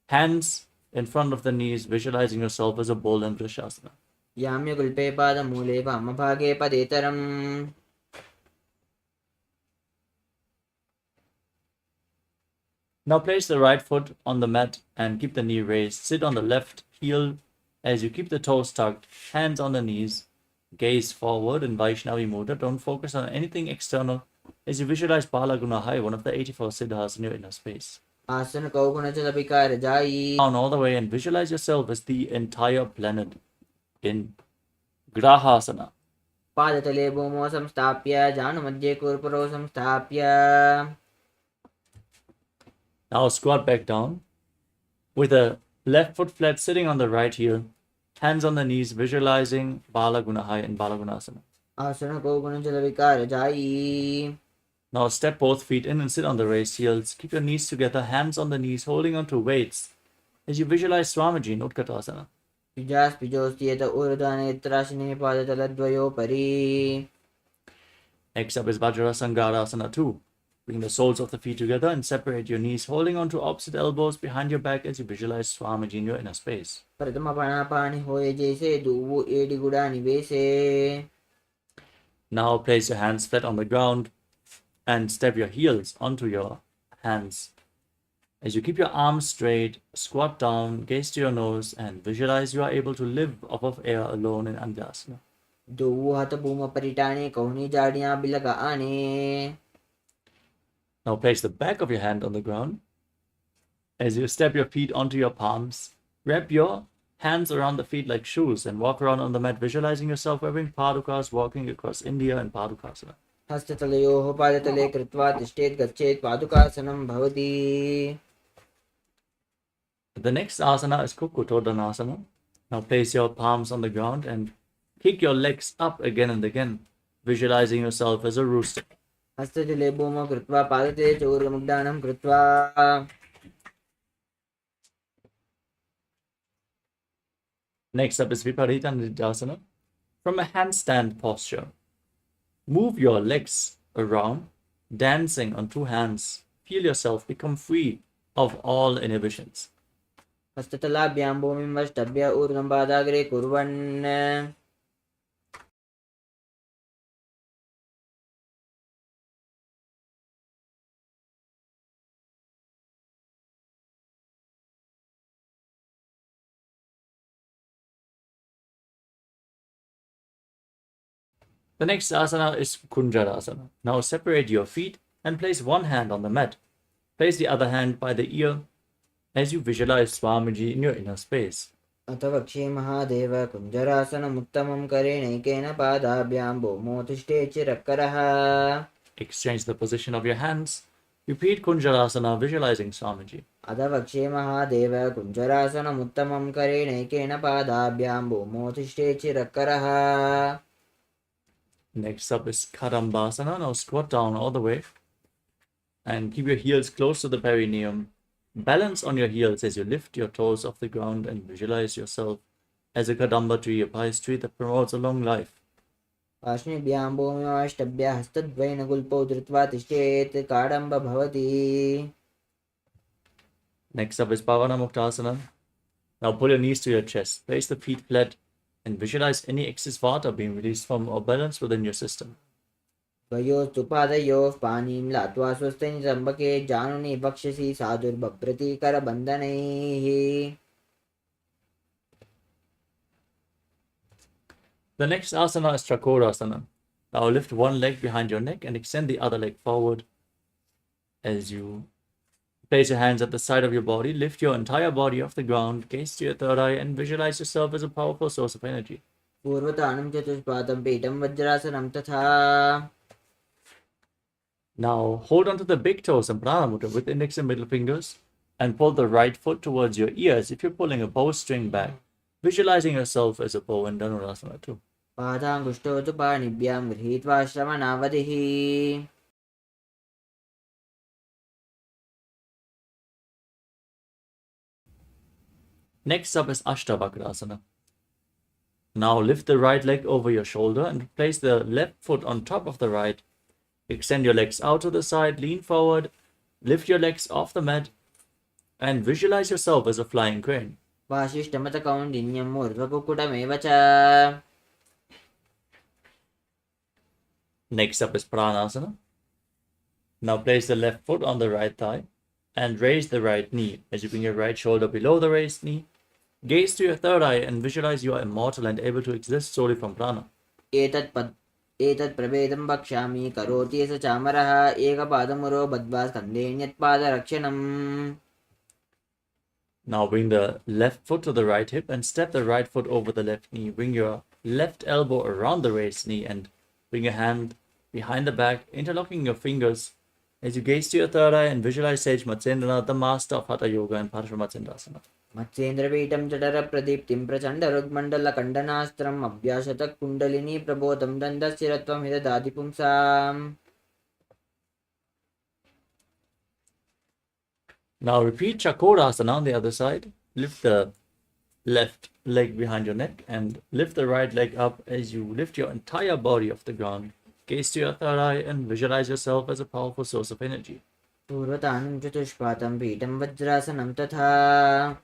hands in front of the knees, visualizing yourself as a bull in Vrishasana. याम्यगुल्पे पादमूले वामभागे पदेतरम्. Now place the right foot on the mat and keep the knee raised. Sit on the left heel as you keep the toes tucked, hands on the knees, gaze forward in Vaishnavi Mudra. Don't focus on anything external as you visualize Bala Gunahai, one of the 84 siddhas in your inner space. आसन कौगुण च लपिकार जायी. Down all the way and visualize yourself as the entire planet in Grahasana. पादतले भूमौ संस्थाप्य जानुमध्ये कूर्परौ संस्थाप्य. Now squat back down with the left foot flat sitting on the right heel, hands on the knees, visualizing Bala Gunahai in Bala Gunasana. आसन कौगुण च लपिकार जायी. Now step both feet in and sit on the raised heels. Keep your knees together, hands on the knees, holding onto weights as you visualize Swamiji in Utkatasana. पिजास्पिजोस्त्येत ऊर्ध्वनेत्राशिने पादतलद्वयोपरि. Next up is Vajrasangarasana 2. Bring the soles of the feet together and separate your knees, holding onto opposite elbows behind your back as you visualize Swamiji in your inner space. प्रथमपणापाणि होय जैसे दुवु एडिगुडा निवेशे. Now place your hands flat on the ground and step your heels onto your hands. As you keep your arms straight, squat down, gaze to your nose, and visualize you are able to live off of air alone in Andyasana. दुवु हत भूम परिटाने कहुनी जाड़ियां बिलग आने. Now place the back of your hand on the ground. As you step your feet onto your palms, wrap your hands around the feet like shoes and walk around on the mat, visualizing yourself wearing padukas, walking across India in Padukasana. हस्ततलयोः पादतले कृत्वा तिष्ठेत् गच्छेत् पादुकासनं भवति. The next asana is Kukkutodanasana. Now place your palms on the ground and kick your legs up again and again, visualizing yourself as a rooster. हस्तजले भूमौ कृत्वा पादते च ऊर्ध्वमुद्दानं कृत्वा. Next up is Viparita Nidasana. From a handstand posture, move your legs around, dancing on two hands. Feel yourself become free of all inhibitions. हस्ततलाभ्यां भूमिं वष्टभ्य ऊर्ध्वं पादाग्रे कुर्वन्. The next asana is Kunjarasana. Now separate your feet and place one hand on the mat. Place the other hand by the ear as you visualize Swamiji in your inner space. अथ वक्षे Mahadev कुञ्जरासनमुत्तमं करेणैकेन पादाभ्यां भौमोत्तिष्ठे चिरकरः. Exchange the position of your hands. Repeat Kunjarasana, visualizing Swamiji. अथ वक्षे Mahadev कुञ्जरासनमुत्तमं करेणैकेन पादाभ्यां भौमोत्तिष्ठे चिरकरः. Next up is Kadambasana. Now squat down all the way and keep your heels close to the perineum. Balance on your heels as you lift your toes off the ground and visualize yourself as a Kadamba tree, a pious tree that promotes a long life. पार्श्वभ्यां भूमिमाष्टभ्यः हस्तद्वयेन गुल्पौ धृत्वा तिष्ठेत् काडम्ब भवति. Next up is Pavanamuktasana. Now pull your knees to your chest. Place the feet flat and visualize any excess vata being released from or balanced within your system. द्वयोस्तु पादयोः पाणिं लात्वा स्वस्तिनि त्र्यम्बके जानुनि वक्षसि साधुर्बभ्रति करबन्धनैः. The next asana is Chakorasana. Now lift one leg behind your neck and extend the other leg forward. As you place your hands at the side of your body, lift your entire body off the ground, gaze to your third eye, and visualize yourself as a powerful source of energy. पूर्वतानं चतुष्पादं पीठं वज्रासनं तथा. Now hold onto the big toes and Prana Mudra with index and middle fingers and pull the right foot towards your ears if you're pulling a bowstring back, visualizing yourself as a bow in Dhanurasana too. पादाङ्गुष्ठौ तु पाणिभ्यां गृहीत्वा श्रवणावधिः. Next up is Ashtavakrasana. Now lift the right leg over your shoulder and place the left foot on top of the right. Extend your legs out to the side, lean forward, lift your legs off the mat, and visualize yourself as a flying crane. वासिष्ठमतकौण्डिन्यं ऊर्ध्वकुक्कुटमेव च. Next up is Pranasana. Now place the left foot on the right thigh and raise the right knee as you bring your right shoulder below the raised knee. Gaze to your third eye and visualize you are immortal and able to exist solely from prana. एतत् प्रभेदं वक्ष्यामि करोति स चामरः एकपादमुरो बद्ध्वा स्कन्धेऽन्यत्पादरक्षणम्. Now bring the left foot to the right hip and step the right foot over the left knee. Bring your left elbow around the raised knee and bring your hand behind the back, interlocking your fingers as you gaze to your third eye and visualize Sage Matsendranath, the master of Hatha Yoga and Parashvamatsyendrasana. मत्स्येन्द्रपीठं जठरप्रदीप्तिं प्रचण्डरुग्मण्डलकण्डनास्त्रम् अभ्यासतः kundalini प्रबोधं दण्डस्थिरत्वं हि ददाति पुंसाम्. Now repeat Chakorasana on the other side. Lift the left leg behind your neck and lift the right leg up as you lift your entire body off the ground. Gaze to your third eye and visualize yourself as a powerful source of energy. पूर्वतानं चतुष्पादं पीठं वज्रासनं तथा.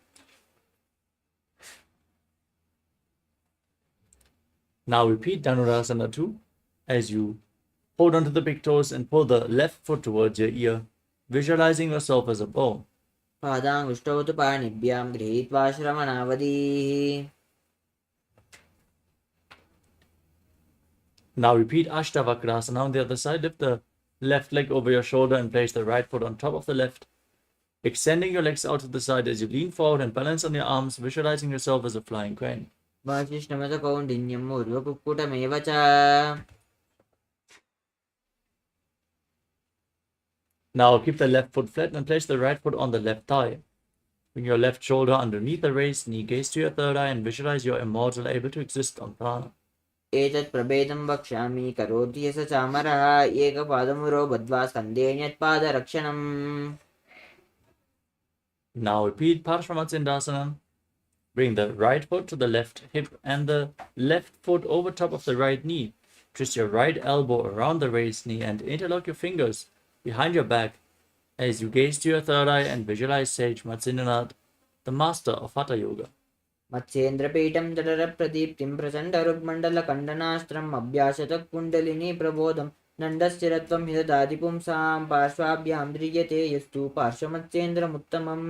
Now repeat Dhanurasana 2 as you hold onto the big toes and pull the left foot towards your ear, visualizing yourself as a bow. पादाङ्गुष्ठौ तु पाणिभ्यां गृहीत्वा श्रवणावधिः. Now repeat Ashtavakrasana on the other side. Lift the left leg over your shoulder and place the right foot on top of the left, extending your legs out to the side as you lean forward and balance on your arms, visualizing yourself as a flying crane. वासिष्ठमतकौण्डिन्यं ऊर्ध्वकुक्कुटमेव च. Now keep the left foot flat and place the right foot on the left thigh. Bring your left shoulder underneath the raised knee, gaze to your third eye and visualize you are immortal, able to exist on prana. एतत् प्रभेदं वक्ष्यामि करोति स चामरः एकपादमुरो बद्ध्वा स्कन्धेऽन्यत्पादरक्षणम्. Now repeat Parashvamatsyendrasana. Bring the right foot to the left hip and the left foot over top of the right knee. Twist your right elbow around the raised knee and interlock your fingers behind your back as you gaze to your third eye and visualize Sage Matsendranath, the master of Hatha Yoga. मत्स्येन्द्रपीठं जठरप्रदीप्तिं प्रचण्डरुग्मण्डलकण्डनास्त्रम् अभ्यासतः kundalini प्रबोधं दण्डस्थिरत्वं हि ददाति पुंसां. पार्श्वाभ्यां ध्रियते यस्तु पार्श्वमत्स्येन्द्रमुत्तमम्.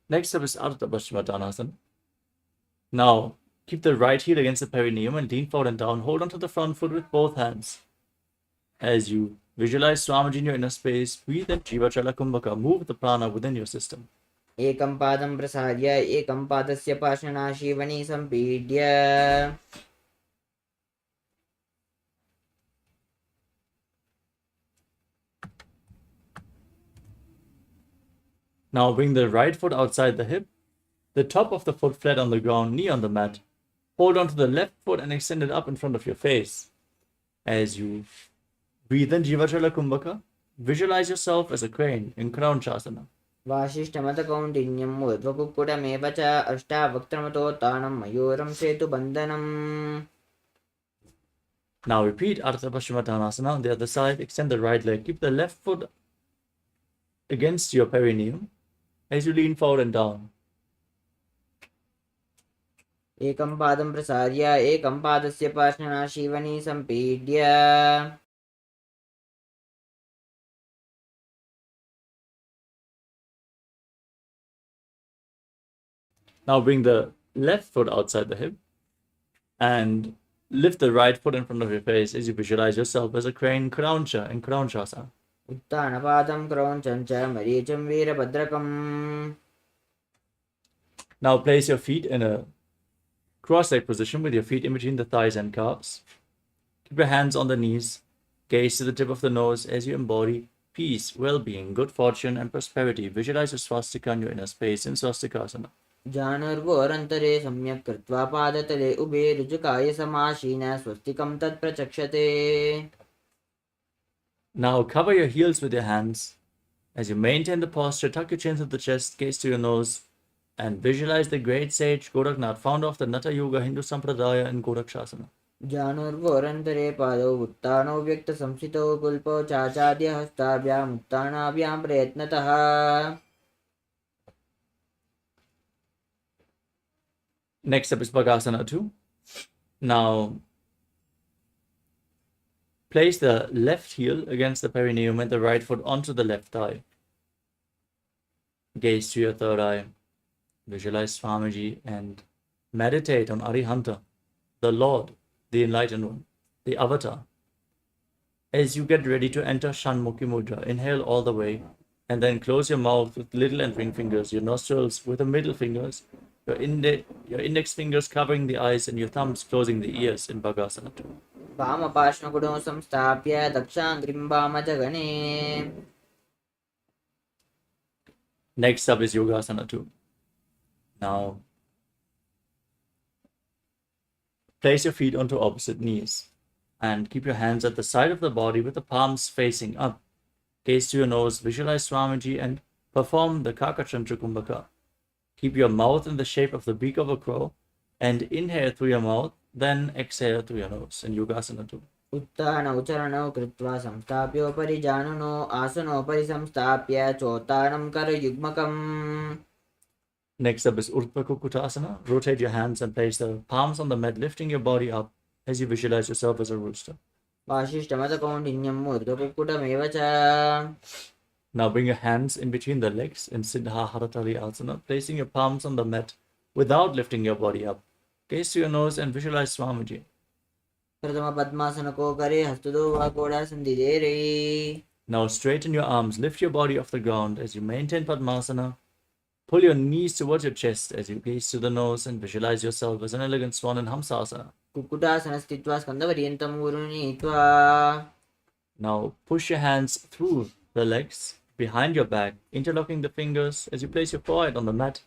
Next up is Ardha Paschimottanasana. Now, keep the right heel against the perineum and lean forward and down. Hold onto the front foot with both hands. As you visualize Swamiji in your inner space, breathe in Jiva Chala Kumbhaka. Move the prana within your system. एकं पादं प्रसार्य एकं पादस्य पार्श्वनाशीवनी सम्पीड्य Now bring the right foot outside the hip, the top of the foot flat on the ground, knee on the mat. Hold on to the left foot and extend it up in front of your face. As you breathe in Jivachala Kumbhaka, visualize yourself as a crane in Kraunchasana. वासिष्ठमतकौण्डिन्यं ऊर्ध्वकुक्कुटमेव च अष्टावक्त्रमतोत्तानं मयूरं सेतुबन्धनम्. Now repeat Ardha Paschimottanasana on the other side. Extend the right leg. Keep the left foot against your perineum as you lean forward and down. एकं पादं प्रसार्य एकं पादस्य पार्श्वनाशीवनी सम्पीड्य Now bring the left foot outside the hip and lift the right foot in front of your face as you visualize yourself as a crane Krauncha in Kraunchasana. उत्तानपादं क्रौञ्चं च मरीचं वीरभद्रकम्. Now place your feet in a cross-leg position with your feet in between the thighs and calves. Keep your hands on the knees. Gaze to the tip of the nose as you embody peace, well-being, good fortune, and prosperity. Visualize your swastika in your inner space in swastikasana. जानुर्गोरन्तरे सम्यक् कृत्वा पादतले उभे ऋजुकाय समाशीन स्वस्तिकं तत्प्रचक्षते. Now cover your heels with your hands. As you maintain the posture, tuck your chin to the chest, gaze to your nose, and visualize the great sage Goraknath, founder of the Natha Yoga Hindu Sampradaya in Gorakshasana. जानुर्गोरन्तरे पादौ उत्तानौ व्यक्तसंस्थितौ कुल्पौ चाचाद्य हस्ताभ्याम् उत्तानाभ्यां प्रयत्नतः. Next up is Bhagasana 2. Now, place the left heel against the perineum and the right foot onto the left thigh. Gaze to your third eye. Visualize Swamiji and meditate on Arihanta, the Lord, the Enlightened One, the Avatar. As you get ready to enter Shanmukhi Mudra, inhale all the way and then close your mouth with little and ring fingers, your nostrils with the middle fingers, your index fingers covering the eyes and your thumbs closing the ears in Bhagasana 2. वामपार्श्वकुटौ संस्थाप्य दक्षाङ्घ्रिं वामजगणे. Next up is Yogasana 2. Now, place your feet onto opposite knees and keep your hands at the side of the body with the palms facing up. Gaze to your nose, visualize Swamiji and perform the Kakachandra Kumbhaka. Keep your mouth in the shape of the beak of a crow and inhale through your mouth, then exhale through your nose in Yogasana 2. उत्तानौ चरणौ कृत्वा संस्थाप्योपरि जानुनो आसनोपरि संस्थाप्य चोत्तानं करयुग्मकम्. Next up is Urdhva Kukutasana. Rotate your hands and place the palms on the mat, lifting your body up as you visualize yourself as a rooster. वासिष्ठमतकौण्डिन्यं ऊर्ध्वकुक्कुटमेव च. Now bring your hands in between the legs in Siddha Haratali Asana, placing your palms on the mat without lifting your body up. Gaze to your nose and visualize Swamiji. प्रथमपद्मासनको करे हस्तदो वा कोडासन्धिदेरे. Now straighten your arms, lift your body off the ground as you maintain Padmasana. Pull your knees towards your chest as you gaze to the nose and visualize yourself as an elegant swan in Hamsasana. कुक्कुटासनस्थित्वा स्कन्दपर्यन्तं गुरुनीत्वा. Now push your hands through the legs behind your back, interlocking the fingers as you place your forehead on the mat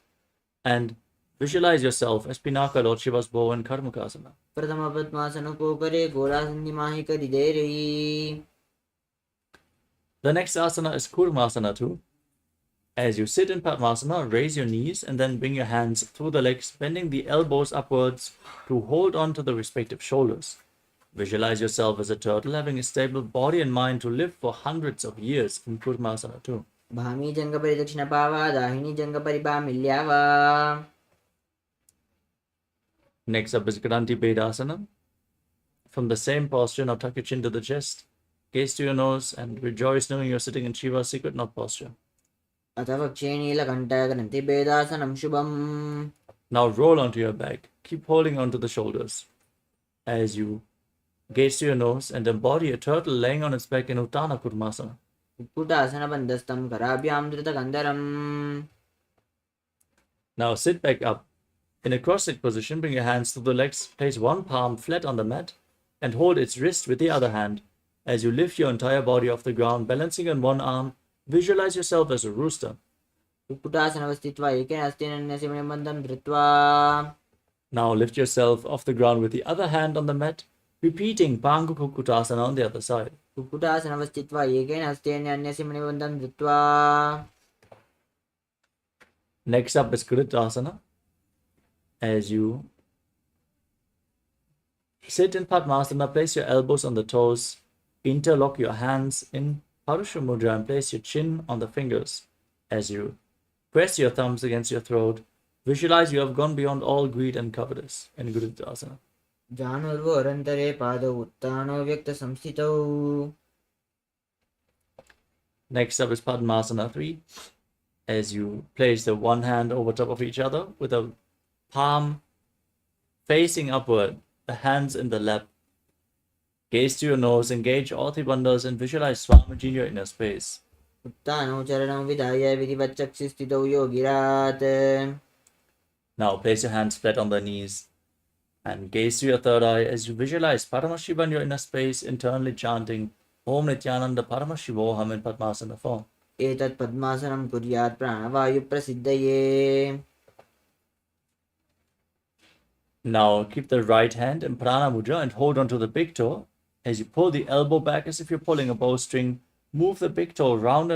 and visualize yourself as Pinaka, Lord Shiva's bow in Karmakasana. प्रथमपद्मासनको करे घोडासन्धिमाहि करिदेरे. The next asana is Kurmasana 2. As you sit in Padmasana, raise your knees and then bring your hands through the legs, bending the elbows upwards to hold on to the respective shoulders. Visualize yourself as a turtle having a stable body and mind to live for hundreds of years in Kurmasana 2. Bhami जङ्गपरिदक्षिणपावा दाहिनी जङ्गपरिभामिल्यावा. Next up is Granti Bedasana. From the same posture, now tuck your chin to the chest, gaze to your nose, and rejoice knowing you're sitting in Shiva's secret knot posture. अथ वक्षे नीलकण्ठग्रन्थिभेदासनं शुभम्. Now roll onto your back. Keep holding onto the shoulders as you gaze to your nose and embody a turtle laying on its back in Uttana Kurmasana. कुक्कुटासनबन्धस्थं कराभ्यां धृतकन्धरम्. Now sit back up. In a cross-legged position, bring your hands to the legs, place one palm flat on the mat, and hold its wrist with the other hand. As you lift your entire body off the ground, balancing on one arm, visualize yourself as a rooster. कुक्कुटासनवस्थित्वा एकेन हस्तेन अन्यस्मिन् धृत्वा. Now lift yourself off the ground with the other hand on the mat, repeating Pangu Kukkutasana on the other side. कुक्कुटासनवस्थित्वा एकेन हस्तेन अन्यस्मिन् धृत्वा. Next up is Kritasana. As you sit in Padmasana, place your elbows on the toes, interlock your hands in Parusha Mudra and place your chin on the fingers. As you press your thumbs against your throat, visualize you have gone beyond all greed and covetous in Kritasana. जानुर्वोरन्तरे पादौ उत्थानो व्यक्तसंस्थितौ. Next up is Padmasana 3. As you place the one hand over top of each other with a palm facing upward, the hands in the lap. Gaze to your nose, engage all three bandhas and visualize Swamiji in your inner space. उत्थानो चरणं विधाय विधिवच्चक्षिस्थितौ योगिरात्. Now place your hands flat on the knees and gaze to your third eye as you visualize Paramashiva in your inner space, internally chanting Om Nithyananda Paramashivoham in Padmasana form. एतत् पद्मासनं कुर्यात् प्राणवायुप्रसिद्धये. Now keep the right hand in Prana Mudra and hold onto the big toe. As you pull the elbow back as if you're pulling a bowstring, move the big toe round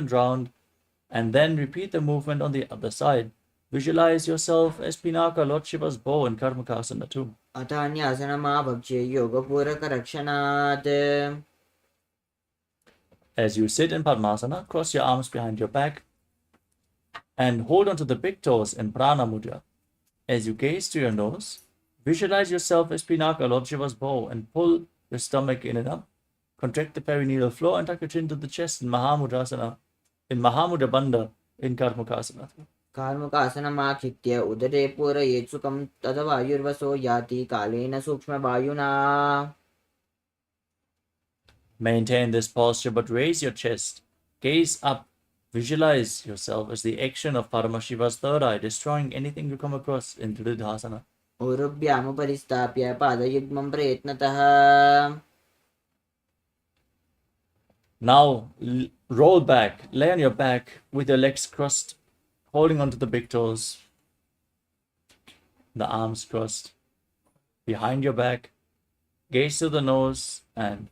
and then repeat the movement on the other side. Visualize yourself as Pinaka, Lord Shiva's bow in Karmakasana 2. अथान्यासनमाभक्ष्ये योगपूरकरक्षणात्. As you sit in Padmasana, cross your arms behind your back and hold onto the big toes in Prana Mudra. As you gaze to your nose, visualize yourself as Pinaka, Lord Shiva's bow, and pull your stomach in and up. Contract the perineal floor and tuck your chin to the chest in Mahamudrasana, in Mahamudra Bandha in Karmakasana. कार्मुकासनमाक्षित्य उदरे पूरयेत् सुखं तदवायुर्वसो याति कालेन सूक्ष्मवायुना. Maintain this posture but raise your chest. Gaze up. Visualize yourself as the action of Paramashiva's third eye, destroying anything you come across in Tridhasana. ऊरुभ्यामुपरिस्थाप्य पादयुग्मं प्रयत्नतः. Now roll back, lay on your back with your legs crossed, holding onto the big toes, the arms crossed behind your back. Gaze to the nose and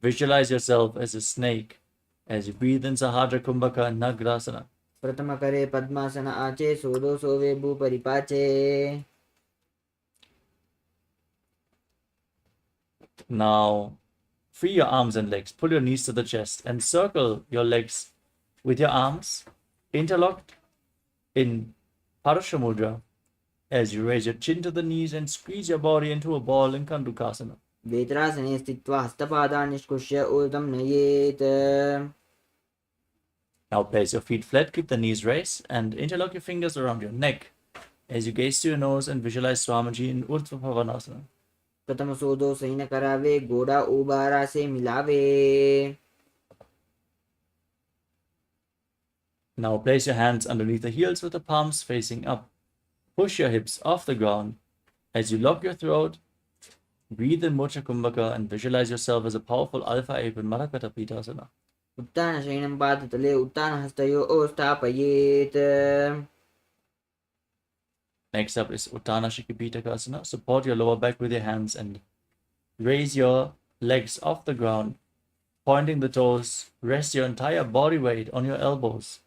visualize yourself as a snake as you breathe in Sahadra Kumbhaka and Nagrasana. प्रथमकरे पद्मासन आचे सोदोसो वेबु परिपाचे. Now free your arms and legs, pull your knees to the chest and circle your legs with your arms interlocked in Parusha Mudra as you raise your chin to the knees and squeeze your body into a ball in Kandukasana. वेत्रासने स्थित्वा हस्तपादान् निष्कुष्य ऊर्ध्वं नयेत्. Now place your feet flat, keep the knees raised and interlock your fingers around your neck as you gaze to your nose and visualize Swamiji in Urdhva Bhavanasana. प्रथम सोदो San करावे गोड़ा उबारा से मिलावे. Now place your hands underneath the heels with the palms facing up. Push your hips off the ground as you lock your throat. Breathe in Mocha Kumbhaka and visualize yourself as a powerful alpha ape in Marakata Pitasana. उत्तान शयनं पादतले उत्तान हस्तयोः स्थापयेत्. Next up is Uttana Shikipitakasana. Support your lower back with your hands and raise your legs off the ground, pointing the toes. Rest your entire body weight on your elbows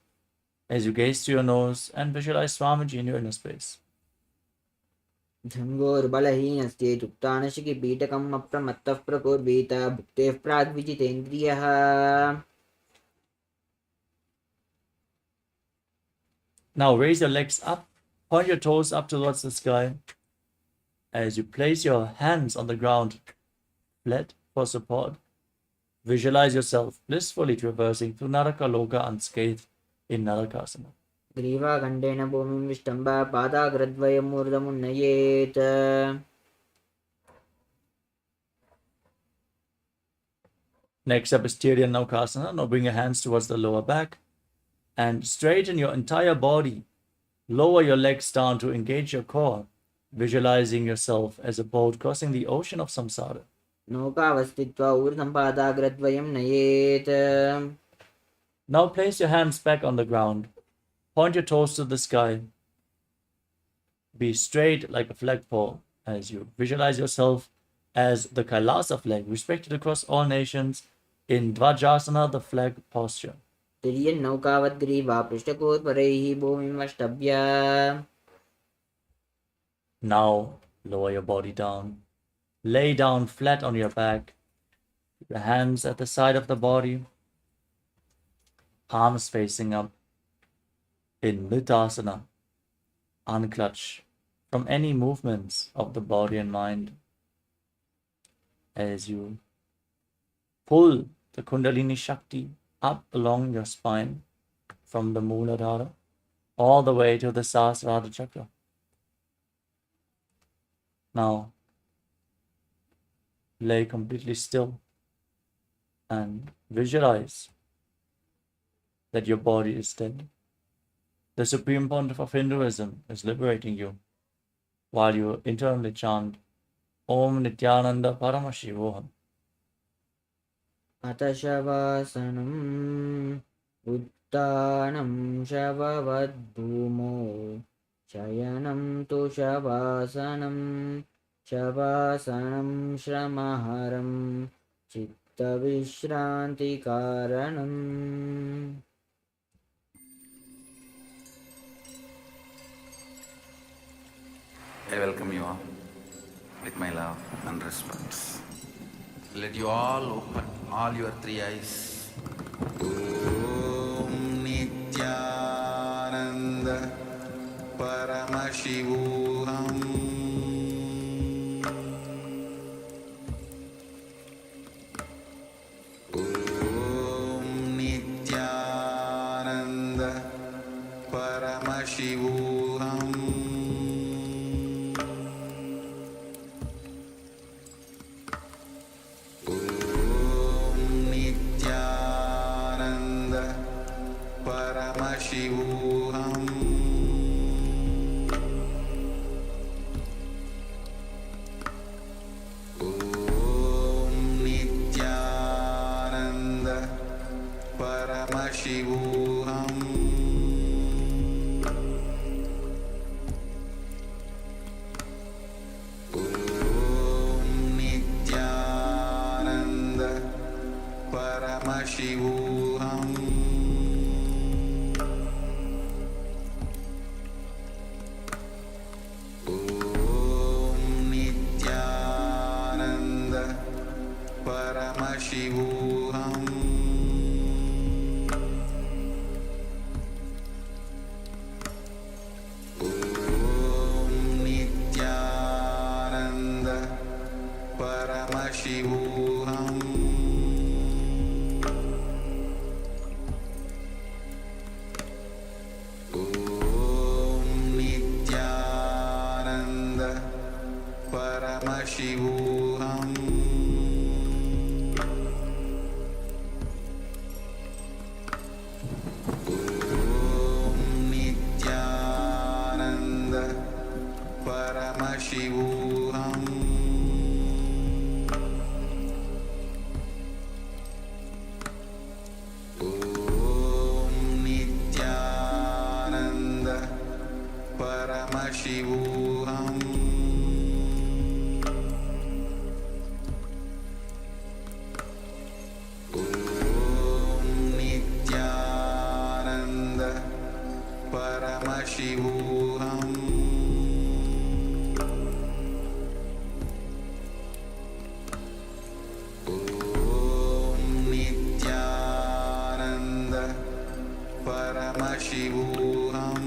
as you gaze to your nose and visualize Swamiji in your inner space. धन्वोर्बलहीनस्तेत् उत्तानशिखिपीठकम् अप्रमत्तः प्रकुर्वीत भुक्तेः प्राग्विजितेन्द्रियः. Now raise your legs up, point your toes up towards the sky as you place your hands on the ground flat for support. Visualize yourself blissfully traversing through Naraka Loka unscathed in Narakasana. ग्रीवाखण्डेन भूमिं विष्टम्ब पादाग्रद्वयम् ऊर्ध्वमुन्नयेत्। Next up is Tiryan Naukasana. Now bring your hands towards the lower back and straighten your entire body. Lower your legs down to engage your core, visualizing yourself as a boat crossing the ocean of samsara. नौकावस्थित्वा ऊर्ध्वं पादाग्रद्वयं नयेत्। Now place your hands back on the ground. Point your toes to the sky. Be straight like a flagpole as you visualize yourself as the KAILASA flag, respected across all nations in Dvajasana, the flag posture. तिर्यन् नौकावद्ग्रीवा पृष्ठकोत्परैः भूमिम् अष्टभ्य। Now lower your body down. Lay down flat on your back. Your hands at the side of the body. Palms facing up. In Nithyananda, unclutch from any movements of the body and mind as you pull the Kundalini Shakti up along your spine from the Mooladhara all the way to the Sahasrara Chakra. Now, lay completely still and visualize that your body is dead. The Supreme Pontiff of Hinduism is liberating you while you internally chant Om Nithyananda Paramashivoham. अथ शवासनम् उत्थानं शववद्भूमौ शयनं तु शवासनं शवासनं श्रमहरं चित्तविश्रान्तिकारणम्। I welcome you all with my love and respect. Let you all open all your three eyes. Om Nithyananda Paramashivoham Om Nithyananda Paramashivoham Paramashivoham Om Nithyananda Paramashivoham Om Nithyananda Paramashivoham Paramashivoham Om Nithyananda Paramashivoham Om Nithyananda Paramashivoham Paramashivoham Om Nithyananda Paramashivoham Om Nithyananda Paramashivoham Paramashivoham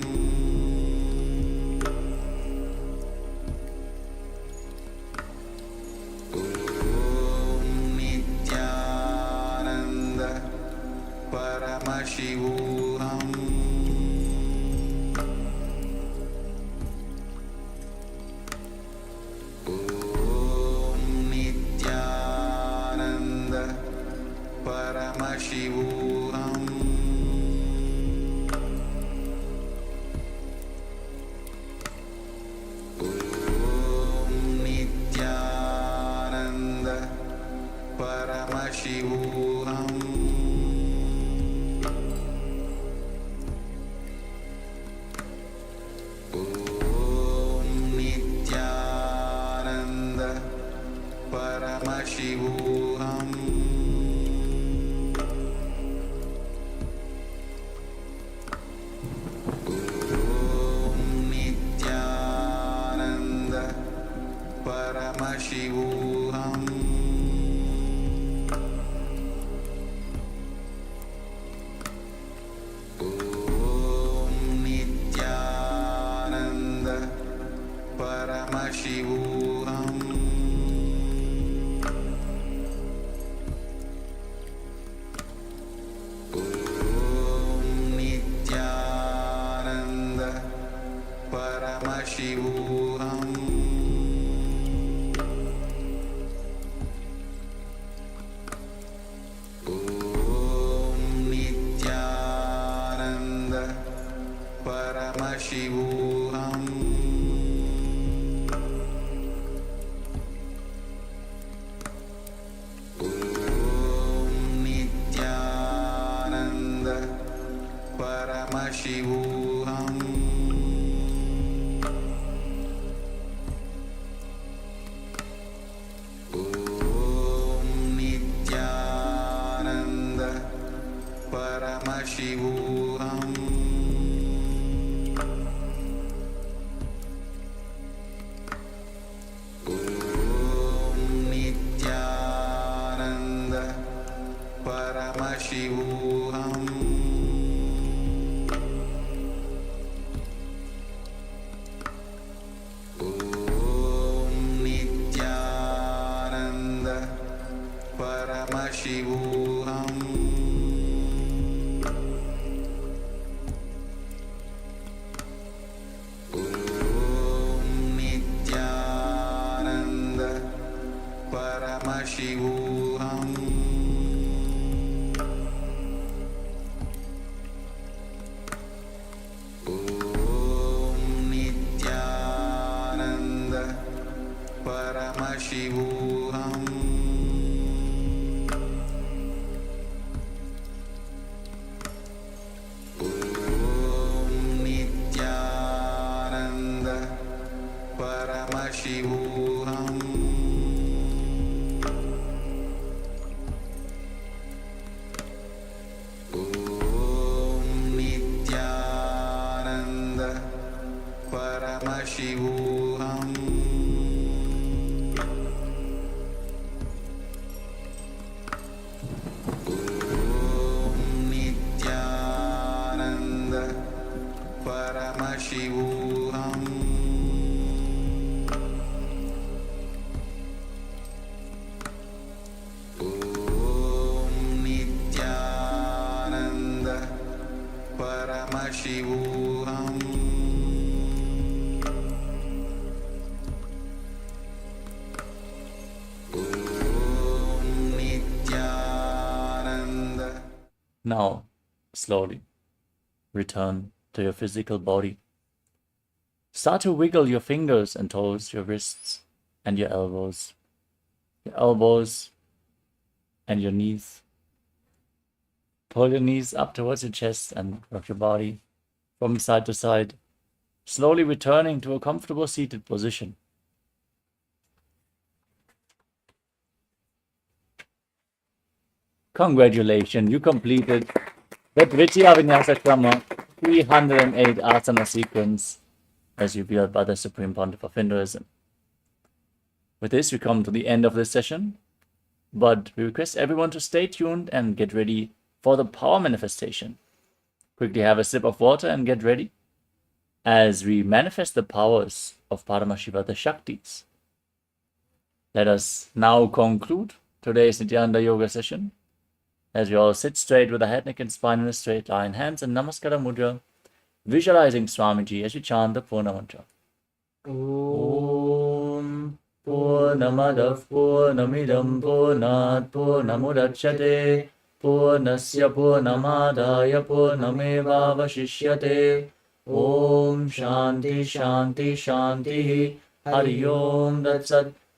Om Nithyananda Paramashivoham Paramashivoham Om Nithyananda Paramashivoham Nithyananda Paramashivoham Om Nithyananda Paramashivoham Om Nithyananda Paramashivoham Om Nithyananda Paramashivoham Om Nithyananda Paramashivoham Om Nithyananda Paramashivoham Om Nithyananda Paramashivoham Om Nithyananda Paramashivoham Om Nithyananda Paramashivoham Om Nithyananda Paramashivoham Om Nithyananda Paramashivoham Om Nithyananda Paramashivoham Om Nithyananda Paramashivoham Om Nithyananda Paramashivoham Om Nithyananda. Now, slowly, return to your physical body. Start to wiggle your fingers and toes, your wrists and your elbows and your knees. Pull your knees up towards your chest and rock your body from side to side, slowly returning to a comfortable seated position. Congratulations, you completed the Dvitiya Vinyasa Krama 308 asana sequence as revealed by the Supreme Pontiff of Hinduism. With this, we come to the end of this session, but we request everyone to stay tuned and get ready for the power manifestation. Quickly have a sip of water and get ready as we manifest the powers of Paramashiva, the Shaktis. Let us now conclude today's Nithyananda Yoga session as we all sit straight with the head, neck and spine in a straight line, hands in Namaskara Mudra, visualizing Swamiji as we chant the Purna Mantra. Om Purnamadav Purnamidam Purnat Purnamudachyate Purnasya Purnamadaya Purnamevavashishyate. Om Shanti Shanti Shanti. Hari Om Tat Sat.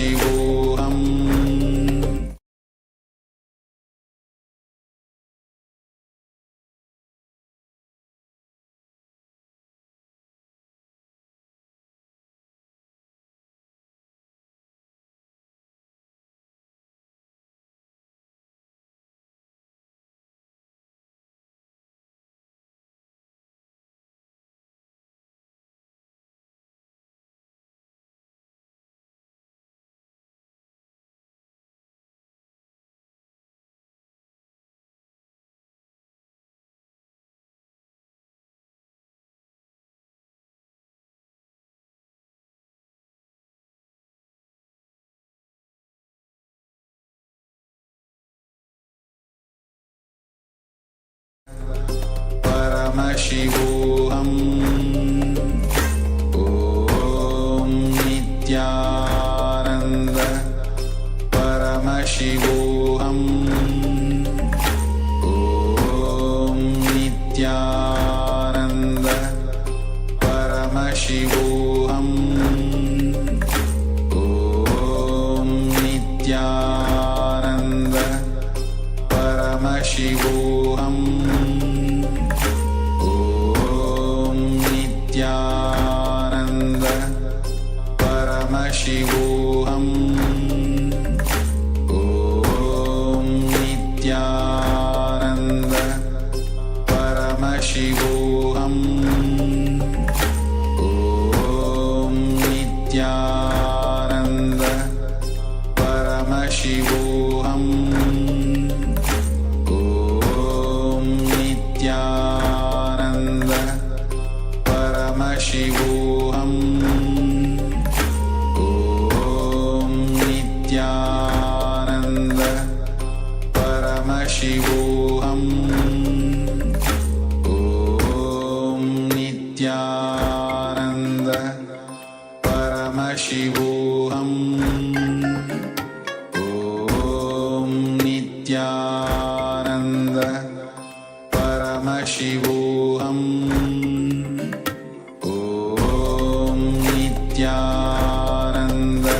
Paramashivoham Paramashivoham Om Nithyananda Paramashivoham Om Nithyananda Paramashivoham Om Nithyananda Paramashivoham Nithyananda Paramashivoham Om Nithyananda Paramashivoham Om Nithyananda Paramashivoham Om Nithyananda Paramashivoham Om Nithyananda Paramashivoham Om Nithyananda Paramashivoham Om Nithyananda Paramashivoham Om Nithyananda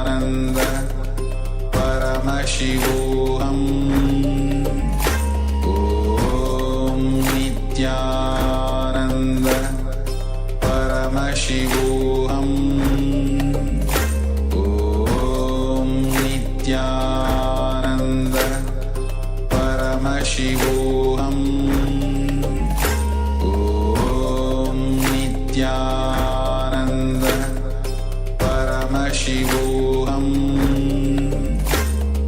Nithyananda Paramashivoham Om Nithyananda Paramashivoham Om Nithyananda Paramashivoham Om Nithyananda Paramashivoham Om Nithyananda Paramashivoham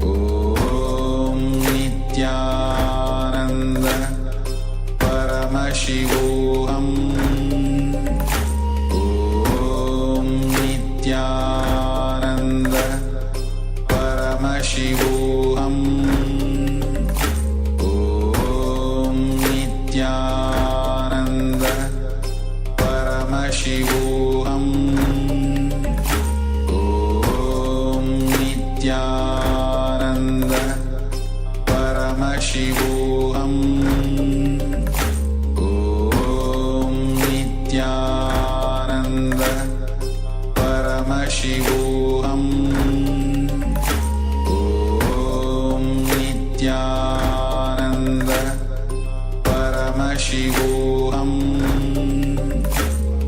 Om Nithyananda Paramashivoham Om Nithyananda Paramashivoham Om Nithyananda Paramashivoham Om Nithyananda Paramashivoham Om Nithyananda Paramashivoham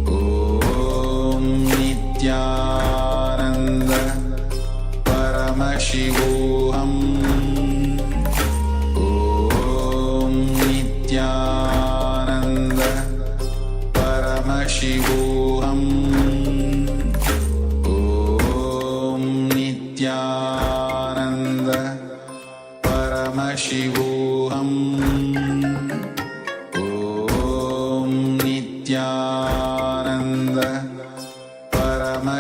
Om Nithyananda Paramashivoham Om Nithyananda Paramashivoham Om Nithyananda Paramashivoham Om Nithyananda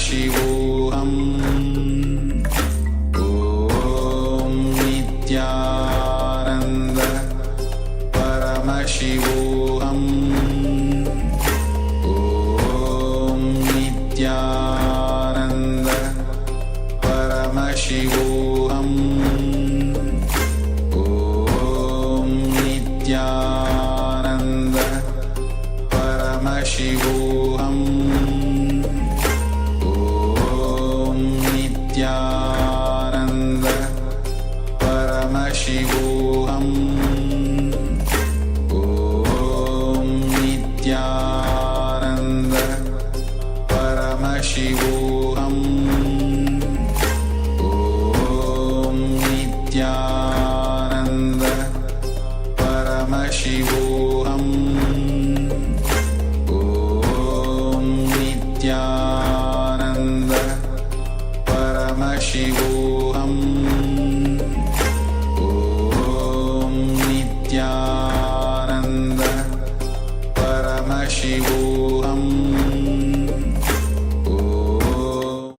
Paramashivoham Om Nithyananda Paramashivoham Om Nithyananda Paramashivoham Om Nithyananda Paramashivoham Om Nithyananda Paramashivoham Om Nithyananda Paramashivoham Om Nithyananda Paramashivoham Om Nithyananda Paramashivoham Om Nithyananda Paramashivoham Om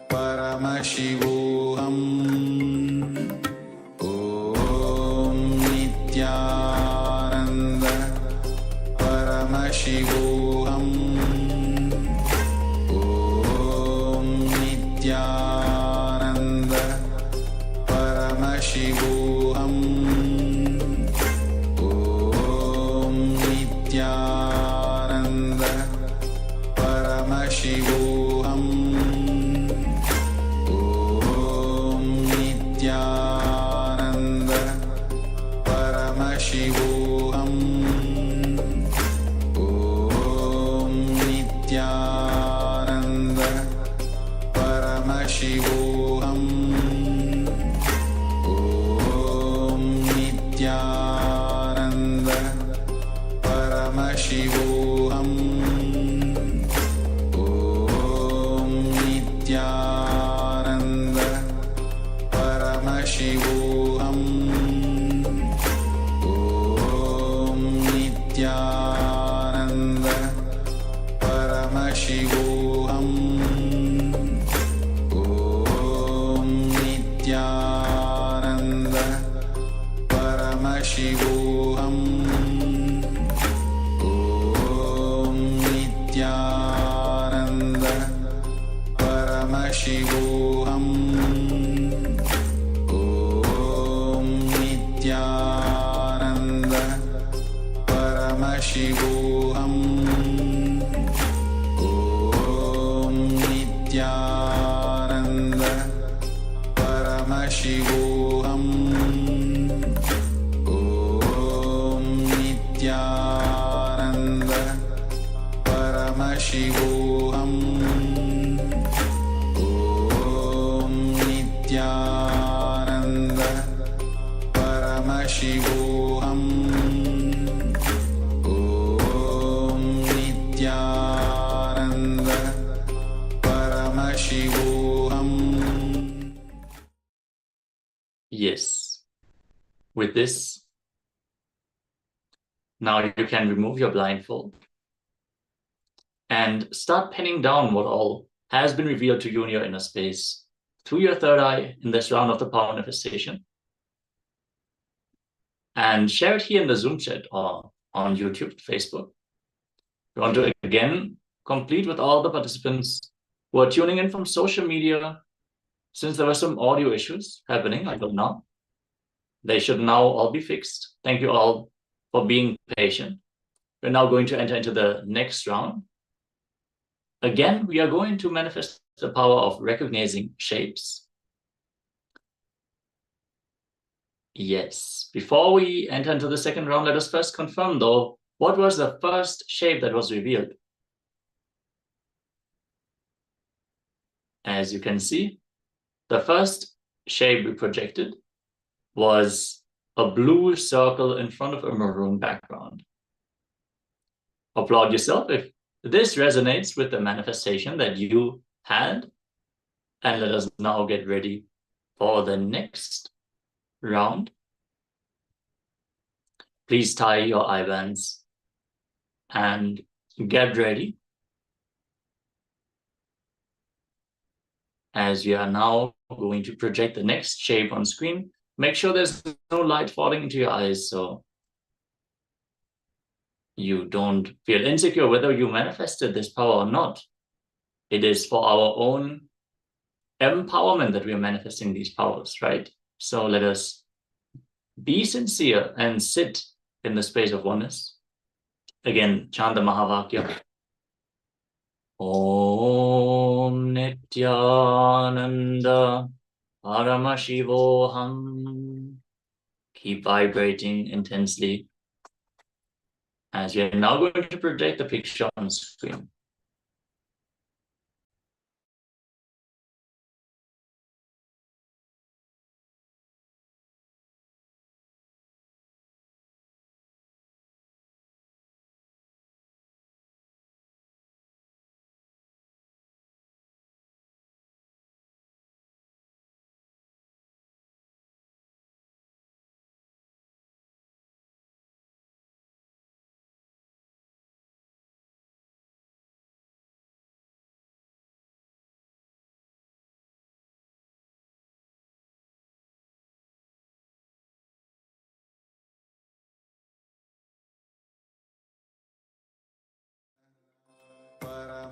Paramashivoham. Om Nithyananda Paramashivoham. Om Nithyananda Paramashivoham. Om Nithyananda Paramashivoham. Om Nithyananda Paramashivoham. Om Nithyananda Paramashivoham. Om Nithyananda Paramashivoham. Om Nithyananda Paramashivoham. Om Nithyananda Paramashivoham. Om Nithyananda Paramashivoham. Om Nithyananda Paramashivoham. Om Nithyananda Paramashivoham. Om Nithyananda Paramashivoham. Om Nithyananda Paramashivoham. Om Nithyananda Paramashivoham. Om Nithyananda Paramashivoham. Yes. With this, now you can remove your blindfold and start penning down what all has been revealed to you in your inner space through your third eye in this round of the power manifestation. And share it here in the Zoom chat or on YouTube, Facebook. We want to again complete with all the participants who are tuning in from social media, since there were some audio issues happening until now. They should now all be fixed. Thank you all for being patient. We're now going to enter into the next round. Again, we are going to manifest the power of recognizing shapes. Yes. Before we enter into the second round, let us first confirm, though, what was the first shape that was revealed? As you can see, the first shape we projected was a blue circle in front of a maroon background. Applaud yourself if this resonates with the manifestation that you had. And let us now get ready for the next round. Please tie your eye bands and get ready, as we are now going to project the next shape on screen. Make sure there's no light falling into your eyes, so you don't feel insecure whether you manifested this power or not. It is for our own empowerment that we are manifesting these powers, right? So let us be sincere and sit in the space of oneness. Again, chant the Mahavakya. Om Nithyananda Paramashivoham. Keep vibrating intensely, as we are now going to project the picture on screen.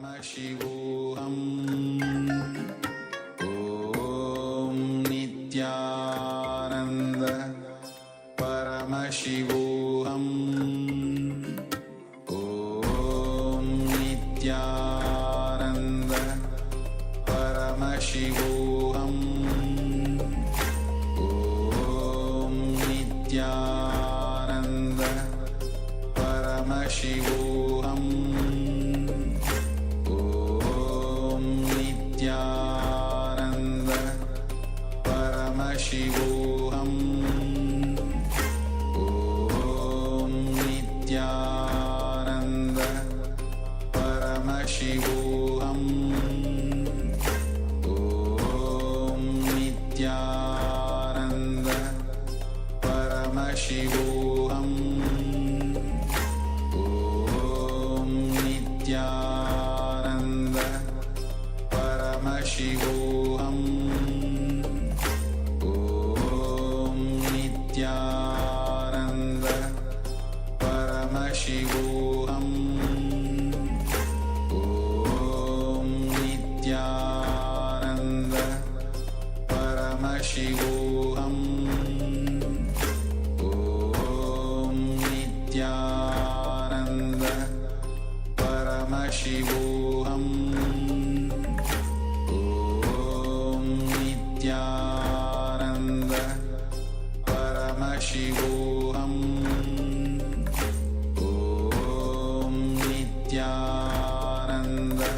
Paramashivoham Om Nithyananda Paramashivoham Om Nithyananda Paramashivoham Om Nithyananda Paramashivoham Om Nithyananda Paramashivoham Om Nithyananda Paramashivoham Om Nithyananda Paramashivoham Om Nithyananda Paramashivoham Om Nithyananda Paramashivoham Om Nithyananda Paramashivoham Om Nithyananda Paramashivoham Om Nithyananda Paramashivoham Om Nithyananda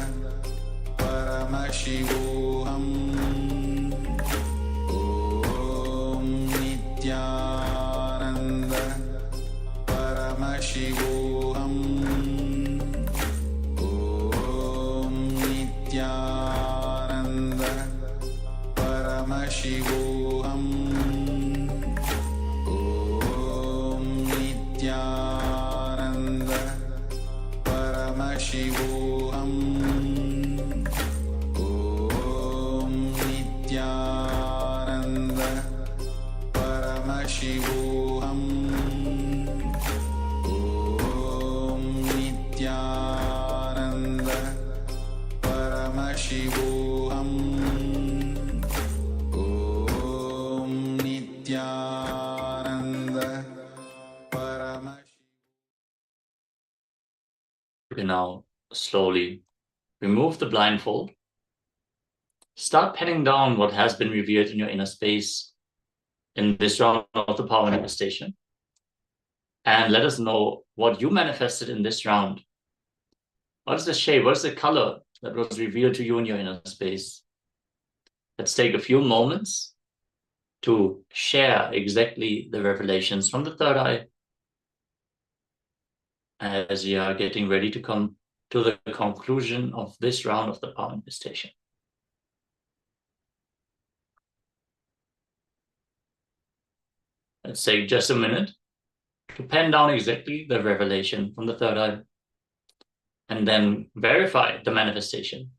Paramashivoham Om Nithyananda Paramashivoham Om Nithyananda Paramashivoham Om Nithyananda Paramashivoham Om Nithyananda Paramashivoham Om Nithyananda Paramashivoham Om Nithyananda Paramashivoham. You can now slowly remove the blindfold. Start penning down what has been revealed in your inner space in this round of the power manifestation. And let us know what you manifested in this round. What is the shape? What is the color that was revealed to you in your inner space? Let's take a few moments to share exactly the revelations from the third eye as we are getting ready to come to the conclusion of this round of the power manifestation. Let's take just a minute to pen down exactly the revelation from the third eye and then verify the manifestation.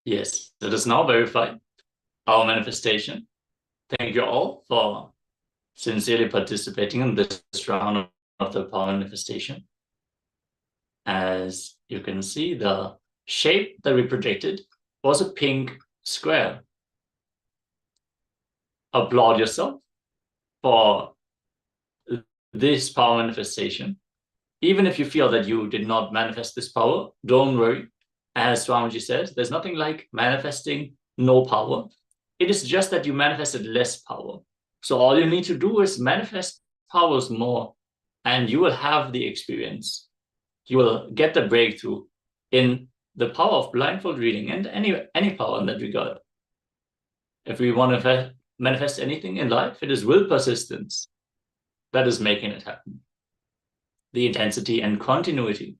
Yes, it is now verified. Our manifestation. Thank you all for sincerely participating in this round of the power manifestation. As you can see, the shape that we projected was a pink square. Applaud yourself for this power manifestation. Even if you feel that you did not manifest this power, don't worry. As Swamiji says, there's nothing like manifesting no power. It is just that you manifested less power. So all you need to do is manifest powers more, and you will have the experience. You will get the breakthrough in the power of blindfold reading and any power in that regard. If we want to manifest anything in life, it is will persistence that is making it happen. The intensity and continuity.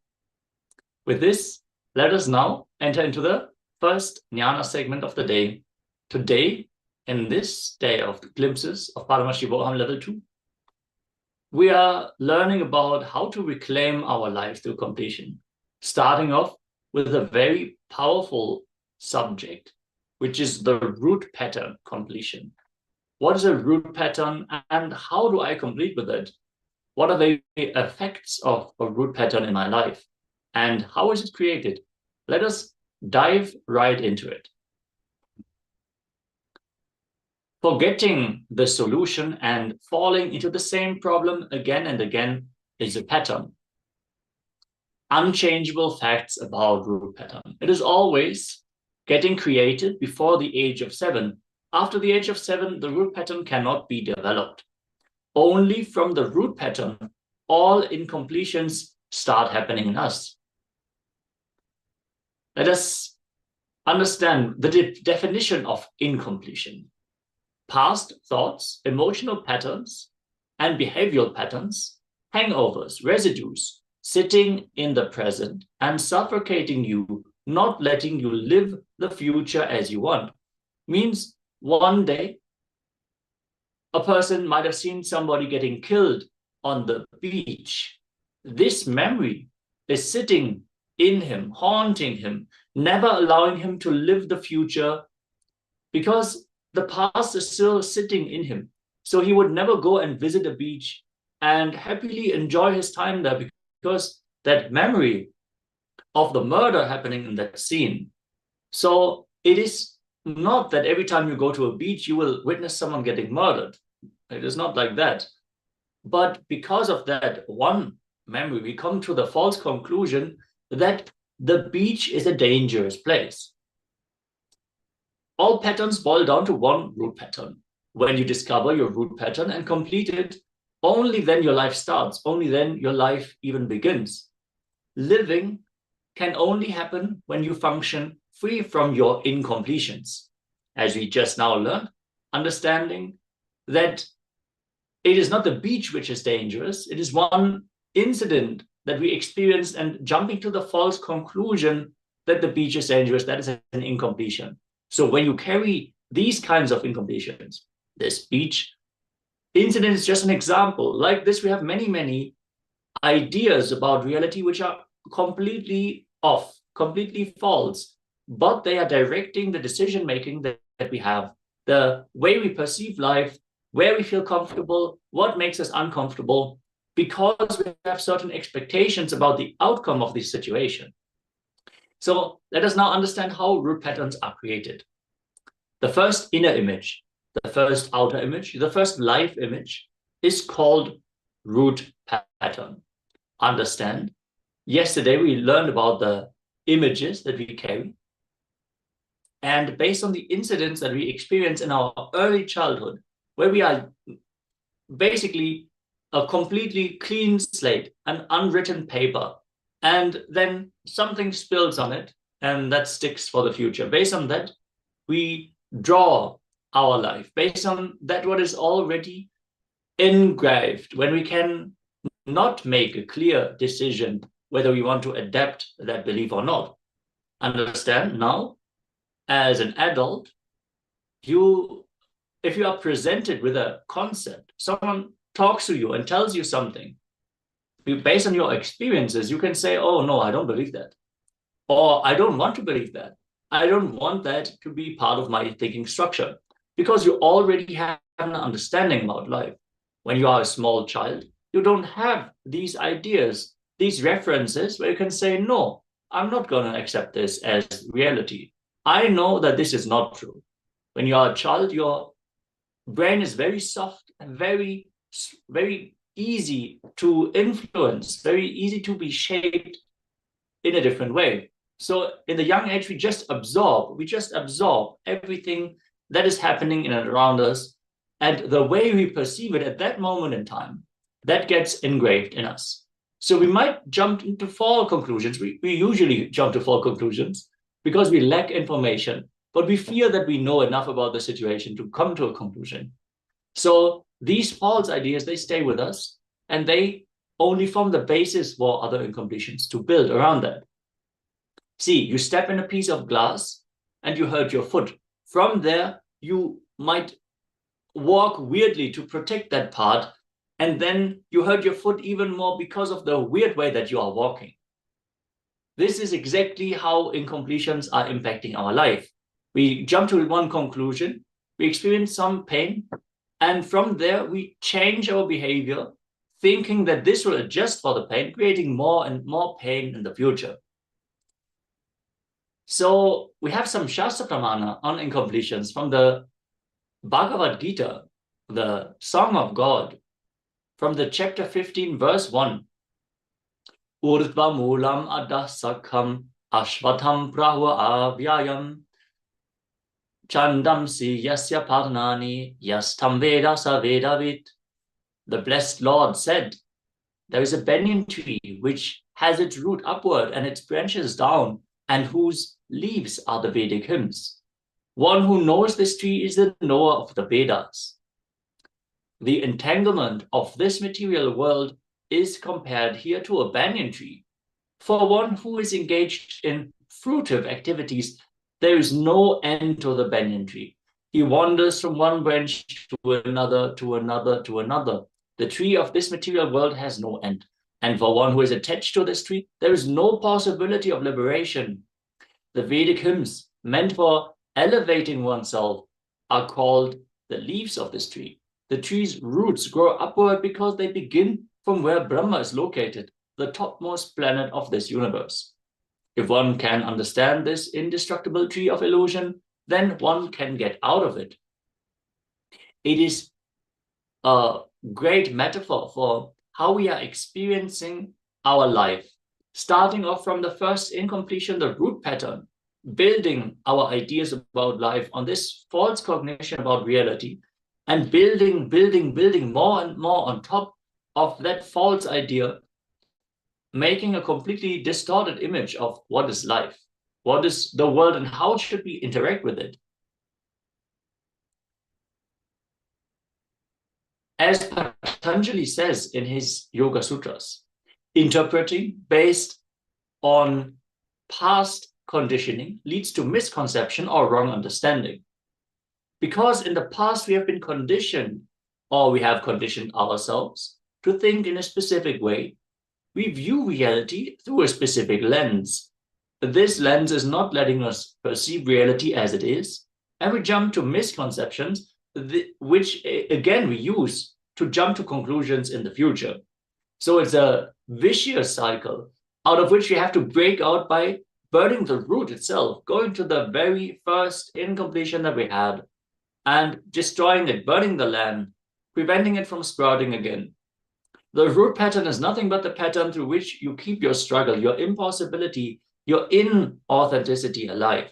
With this, let us now enter into the first jnana segment of the day. Today, in this day of glimpses of Paramashivoham Level 2, we are learning about how to reclaim our life to completion, starting off with a very powerful subject, which is the root pattern completion. What is a root pattern and how do I complete with it? What are the effects of a root pattern in my life? And how is it created? Let us dive right into it. Forgetting the solution and falling into the same problem again and again is a pattern. Unchangeable facts about root pattern. It is always getting created before the age of 7. After the age of 7, the root pattern cannot be developed. Only from the root pattern, all incompletions start happening in us. Let us understand the definition of incompletion. Past thoughts, emotional patterns, and behavioral patterns, hangovers, residues, sitting in the present and suffocating you, not letting you live the future as you want. Means one day, a person might have seen somebody getting killed on the beach. This memory is sitting in him, haunting him, never allowing him to live the future because the past is still sitting in him. So he would never go and visit a beach and happily enjoy his time there because that memory of the murder happening in that scene. So it is not that every time you go to a beach, you will witness someone getting murdered. It is not like that. But because of that one memory, we come to the false conclusion that the beach is a dangerous place. All patterns boil down to one root pattern. When you discover your root pattern and complete it, only then your life starts. Only then your life even begins. Living can only happen when you function free from your incompletions. As we just now learned, understanding that it is not the beach which is dangerous, it is one incident that we experienced and jumping to the false conclusion that the beach is dangerous, that is an incompletion. So when you carry these kinds of incompletions, this beach incident is just an example. Like this, we have many, many ideas about reality which are completely off, completely false, but they are directing the decision-making that we have, the way we perceive life, where we feel comfortable, what makes us uncomfortable, because we have certain expectations about the outcome of this situation. So let us now understand how root patterns are created. The first inner image, the first outer image, the first life image is called root pattern. Understand, yesterday we learned about the images that we carry. And based on the incidents that we experience in our early childhood, where we are basically a completely clean slate, an unwritten paper, and then something spills on it, and that sticks for the future. Based on that, we draw our life. Based on that, what is already engraved, when we can not make a clear decision whether we want to adapt that belief or not. Understand now, as an adult, if you are presented with a concept, someone talks to you and tells you something, based on your experiences, you can say, oh no, I don't believe that. Or I don't want to believe that. I don't want that to be part of my thinking structure, because you already have an understanding about life. When you are a small child, you don't have these ideas, these references where you can say, no, I'm not going to accept this as reality. I know that this is not true. When you are a child, your brain is very soft and very, very easy to influence, very easy to be shaped in a different way. So in the young age, we just absorb everything that is happening in and around us. And the way we perceive it at that moment in time, that gets engraved in us. So we might jump into false conclusions. We usually jump to false conclusions because we lack information, but we fear that we know enough about the situation to come to a conclusion. So these false ideas, they stay with us, and they only form the basis for other incompletions to build around that. See, you step in a piece of glass and you hurt your foot. From there, you might walk weirdly to protect that part, and then you hurt your foot even more because of the weird way that you are walking. This is exactly how incompletions are impacting our life. We jump to one conclusion, we experience some pain, and from there we change our behavior, thinking that this will adjust for the pain, creating more and more pain in the future. So we have some Shastra Pramana on incompletions from the Bhagavad Gita, the Song of God, from the chapter 15, verse 1. Urdhva Moolam Adah Sakham Ashvatham Prahva Avyayam Chandamsi Yasya Padnani Yastam Veda Sa Vedavit. The blessed Lord said, there is a banyan tree which has its root upward and its branches down, and whose leaves are the Vedic hymns. One who knows this tree is the knower of the Vedas. The entanglement of this material world is compared here to a banyan tree. For one who is engaged in fruitive activities, there is no end to the banyan tree. He wanders from one branch to another, to another, to another. The tree of this material world has no end. And for one who is attached to this tree, there is no possibility of liberation. The Vedic hymns, meant for elevating oneself, are called the leaves of this tree. The tree's roots grow upward because they begin from where Brahma is located, the topmost planet of this universe. If one can understand this indestructible tree of illusion, then one can get out of it. It is a great metaphor for how we are experiencing our life, starting off from the first incompletion, the root pattern, building our ideas about life on this false cognition about reality, and building more and more on top of that false idea, making a completely distorted image of what is life, what is the world, and how should we interact with it. As Patanjali says in his Yoga Sutras, interpreting based on past conditioning leads to misconception or wrong understanding. Because in the past we have been conditioned, or we have conditioned ourselves to think in a specific way, we view reality through a specific lens. This lens is not letting us perceive reality as it is, and we jump to misconceptions, which again we use to jump to conclusions in the future. So it's a vicious cycle out of which we have to break out by burning the root itself, going to the very first incompletion that we had and destroying it, burning the land, preventing it from sprouting again. The root pattern is nothing but the pattern through which you keep your struggle, your impossibility, your inauthenticity alive.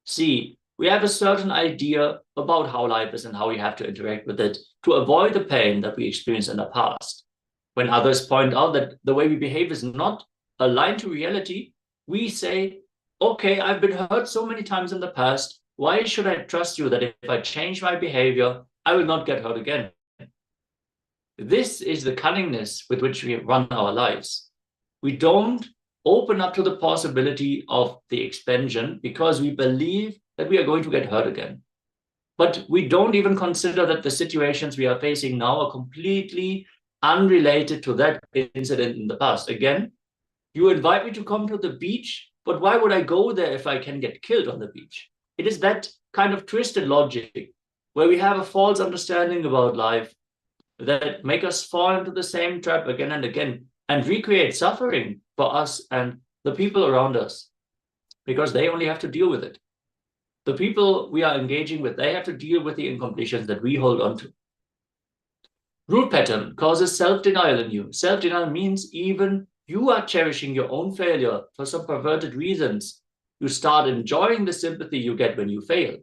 See, we have a certain idea about how life is and how we have to interact with it to avoid the pain that we experienced in the past. When others point out that the way we behave is not aligned to reality, we say, okay, I've been hurt so many times in the past. Why should I trust you that if I change my behavior, I will not get hurt again? This is the cunningness with which we run our lives. We don't open up to the possibility of the expansion because we believe that we are going to get hurt again. But we don't even consider that the situations we are facing now are completely unrelated to that incident in the past. Again, you invite me to come to the beach but why would I go there if I can get killed on the beach? It is that kind of twisted logic where we have a false understanding about life that make us fall into the same trap again and again and recreate suffering for us and the people around us, because they only have to deal with it. The people we are engaging with, they have to deal with the incompletions that we hold on to. Root pattern causes self-denial in you. Self-denial means even you are cherishing your own failure for some perverted reasons. You start enjoying the sympathy you get when you fail.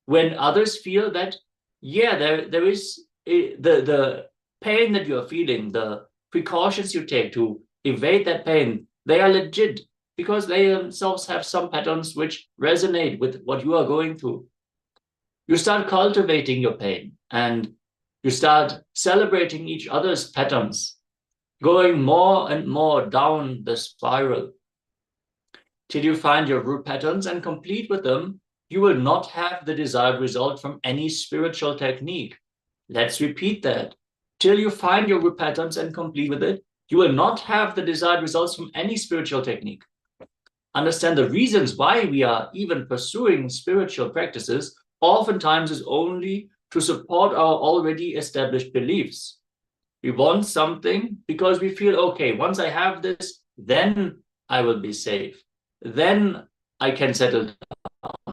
When others feel that, yeah, there is the pain that you are feeling, the precautions you take to evade that pain, they are legit because they themselves have some patterns which resonate with what you are going through. You start cultivating your pain and you start celebrating each other's patterns, going more and more down the spiral till you find your root patterns and complete with them. You will not have the desired result from any spiritual technique. Let's repeat that. Till you find your root patterns and complete with it, you will not have the desired results from any spiritual technique. Understand the reasons why we are even pursuing spiritual practices oftentimes is only to support our already established beliefs. We want something because we feel, okay, once I have this, then I will be safe. Then I can settle down.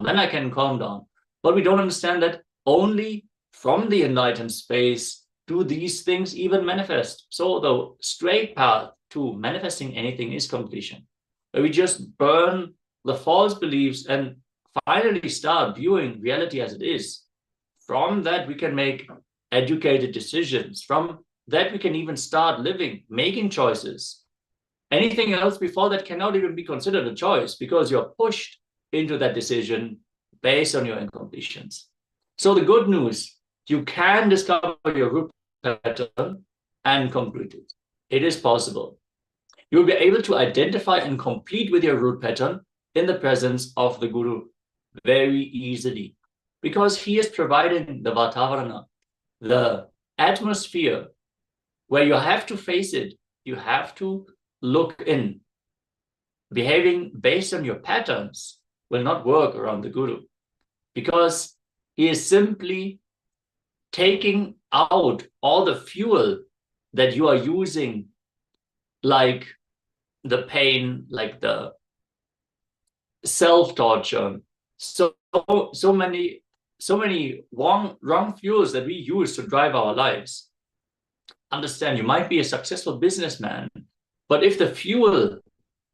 Then I can calm down. But we don't understand that only from the enlightened space do these things even manifest. So the straight path to manifesting anything is completion, where we just burn the false beliefs and finally start viewing reality as it is. From that, we can make educated decisions. From that, we can even start living, making choices. Anything else before that cannot even be considered a choice because you're pushed into that decision based on your incompletions. So the good news, you can discover your root pattern and complete it. It is possible. You'll be able to identify and complete with your root pattern in the presence of the Guru very easily, because he is providing the Vatavarana, the atmosphere where you have to face it. You have to look in. Behaving based on your patterns will not work around the Guru, because he is simply taking out all the fuel that you are using, like the pain, like the self-torture, so many wrong fuels that we use to drive our lives. Understand, you might be a successful businessman, but if the fuel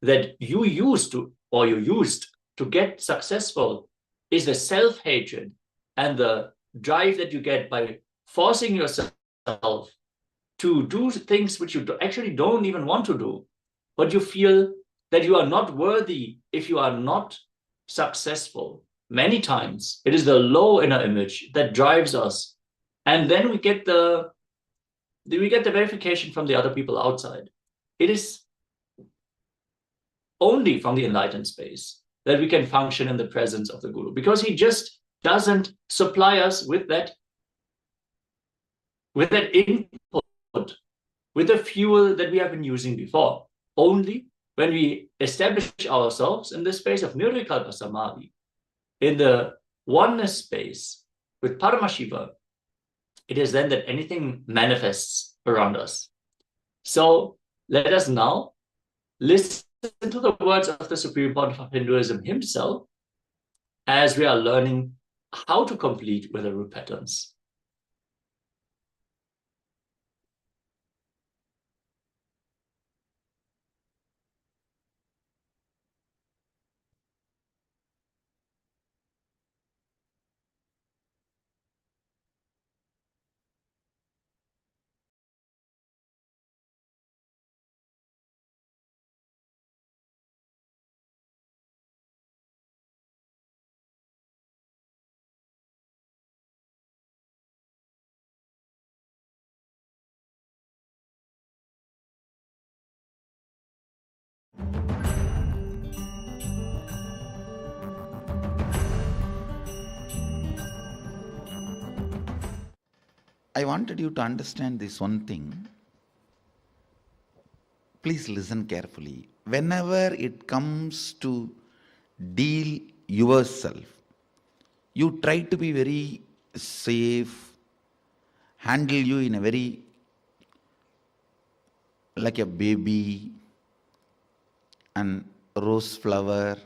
that you used to get successful is the self-hatred and the drive that you get by forcing yourself to do things which you actually don't even want to do, but you feel that you are not worthy if you are not successful. Many times it is the low inner image that drives us, and then we get the verification from the other people outside. It is only from the enlightened space that we can function in the presence of the Guru, because he just doesn't supply us with that input, with the fuel that we have been using before. Only when we establish ourselves in the space of Nirvikalpa Samadhi, in the oneness space with Paramashiva, it is then that anything manifests around us. So let us now listen to the words of the Supreme Pontiff of Hinduism himself as we are learning how to complete with the root patterns. I wanted you to understand this one thing. please listen carefully. Whenever it comes to deal yourself, you try to be very safe, handle you in a very, like a baby and rose flower,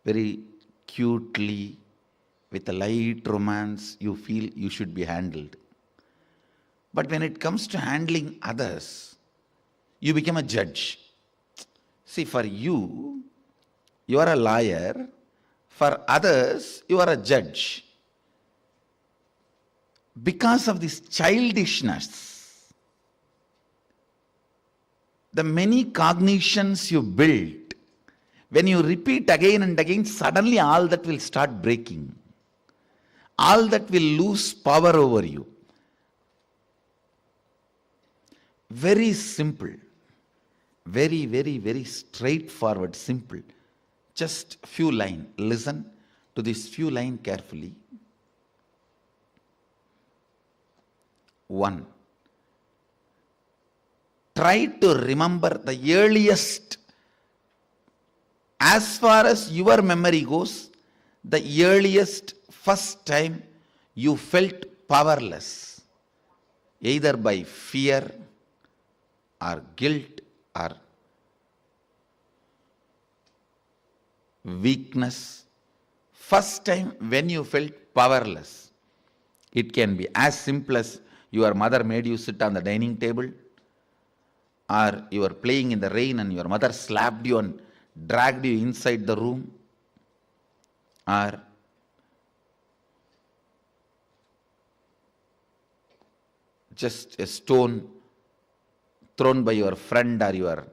very cutely, with a light romance, you feel you should be handled. But when it comes to handling others, you become a judge. See, for you, you are a liar. For others, you are a judge. Because of this childishness, the many cognitions you built, when you repeat again and again, suddenly all that will start breaking. All that will lose power over you. Very simple. Very, very, very straightforward, simple. Just few lines. Listen to this few lines carefully. 1. Try to remember the earliest, as far as your memory goes, the earliest first time you felt powerless, either by fear or guilt or weakness. First time when you felt powerless. It can be as simple as your mother made you sit on the dining table, or you were playing in the rain and your mother slapped you and dragged you inside the room, or just a stone thrown by your friend or your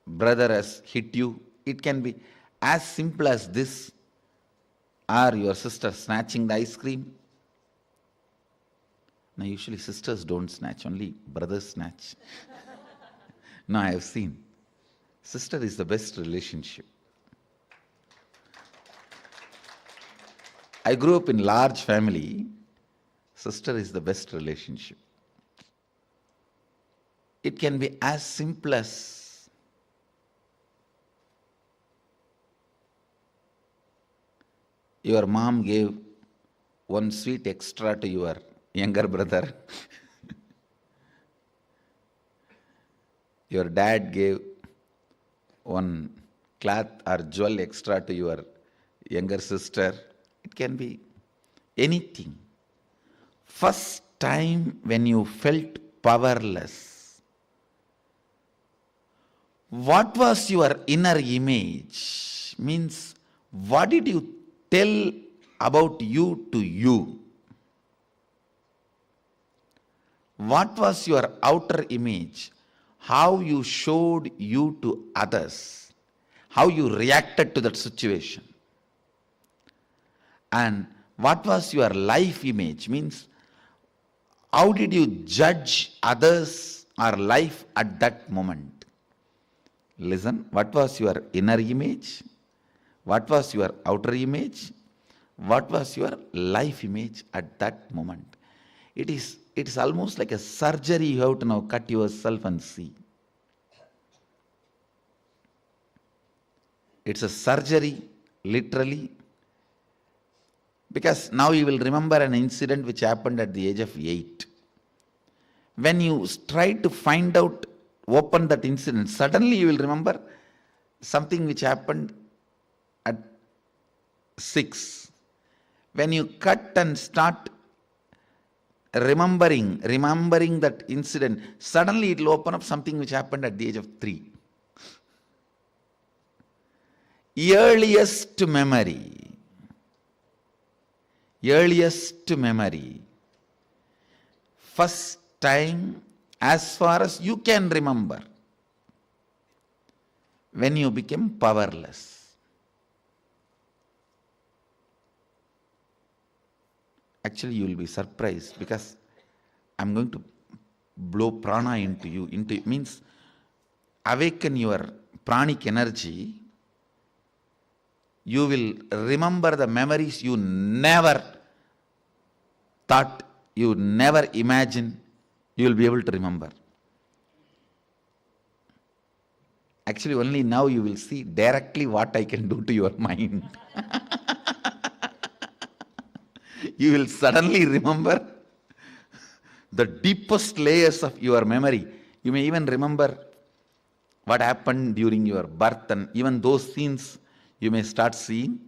brother has hit you. It can be as simple as this, or your sister snatching the ice cream. Now usually sisters don't snatch, only brothers snatch. No, I have seen. Sister is the best relationship. I grew up in large family. Sister is the best relationship. It can be as simple as your mom gave one sweet extra to your younger brother. Your dad gave one cloth or jewel extra to your younger sister. It can be anything. First time when you felt powerless, what was your inner image? Means, what did you tell about you to you? What was your outer image? How you showed you to others? How you reacted to that situation? And what was your life image? Means, how did you judge others or life at that moment? Listen, what was your inner image? What was your outer image? What was your life image at that moment? It is almost like a surgery. You have to now cut yourself and see. It's a surgery, literally. Because now you will remember an incident which happened at the age of 8. When you try to find out, open that incident, suddenly you will remember something which happened at 6. When you cut and start remembering that incident, suddenly it will open up something which happened at the age of 3. Earliest memory. First time, as far as you can remember, when you became powerless. Actually, you will be surprised, because I'm going to blow prana into you. Means awaken your pranic energy. You will remember the memories you never thought, you never imagined you will be able to remember. Actually, only now you will see directly what I can do to your mind. You will suddenly remember the deepest layers of your memory. You may even remember what happened during your birth, and even those scenes you may start seeing.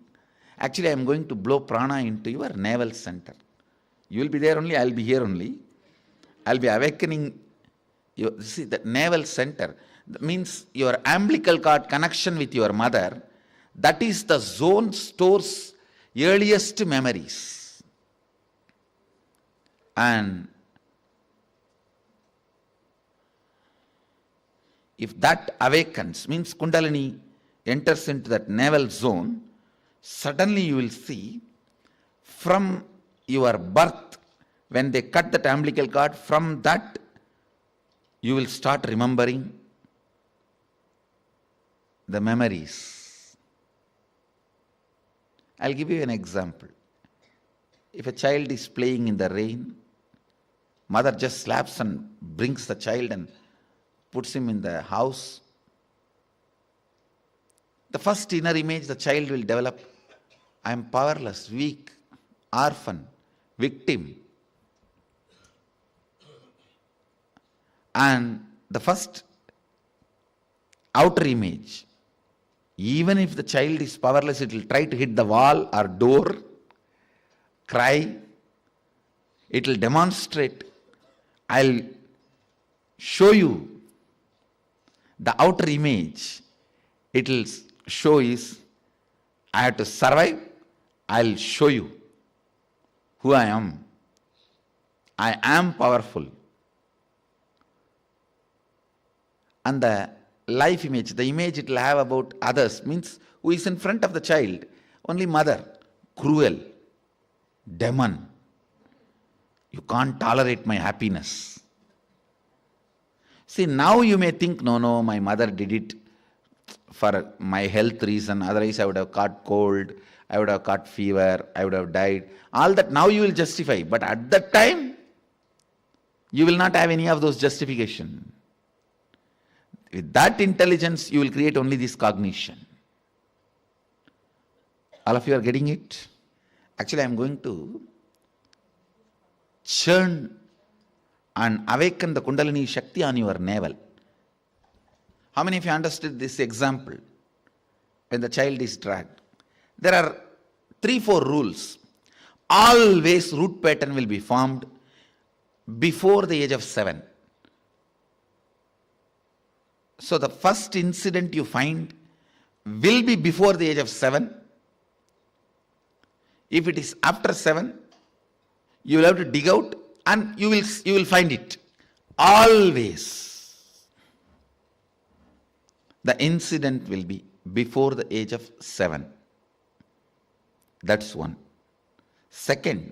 Actually, I am going to blow prana into your navel center. You will be there only, I will be here only. I will be awakening you. See, the navel center, that means your umbilical cord connection with your mother, that is the zone stores earliest memories. And if that awakens, means Kundalini enters into that navel zone, suddenly you will see from your birth, when they cut that umbilical cord, from that you will start remembering the memories. I'll give you an example. If a child is playing in the rain, mother just slaps and brings the child and puts him in the house. The first inner image the child will develop, I am powerless, weak, orphan, victim. And the first outer image, even if the child is powerless, it will try to hit the wall or door, cry, it will demonstrate, I'll show you. The outer image, it will show is, I have to survive, I'll show you who I am. I am powerful. And the life image, the image it will have about others, means who is in front of the child, only mother, cruel, demon. You can't tolerate my happiness. See, now you may think, no, my mother did it for my health reason, otherwise I would have caught cold, I would have caught fever, I would have died. All that now you will justify, but at that time, you will not have any of those justification. With that intelligence, you will create only this cognition. All of you are getting it? Actually, I am going to churn and awaken the Kundalini Shakti on your navel. How many of you understood this example? When the child is dragged, there are 3-4 rules. Always root pattern will be formed before the age of 7. So the first incident you find will be before the age of 7. If it is after 7, you will have to dig out and you will find it. Always. The incident will be before the age of 7. That's one. Second,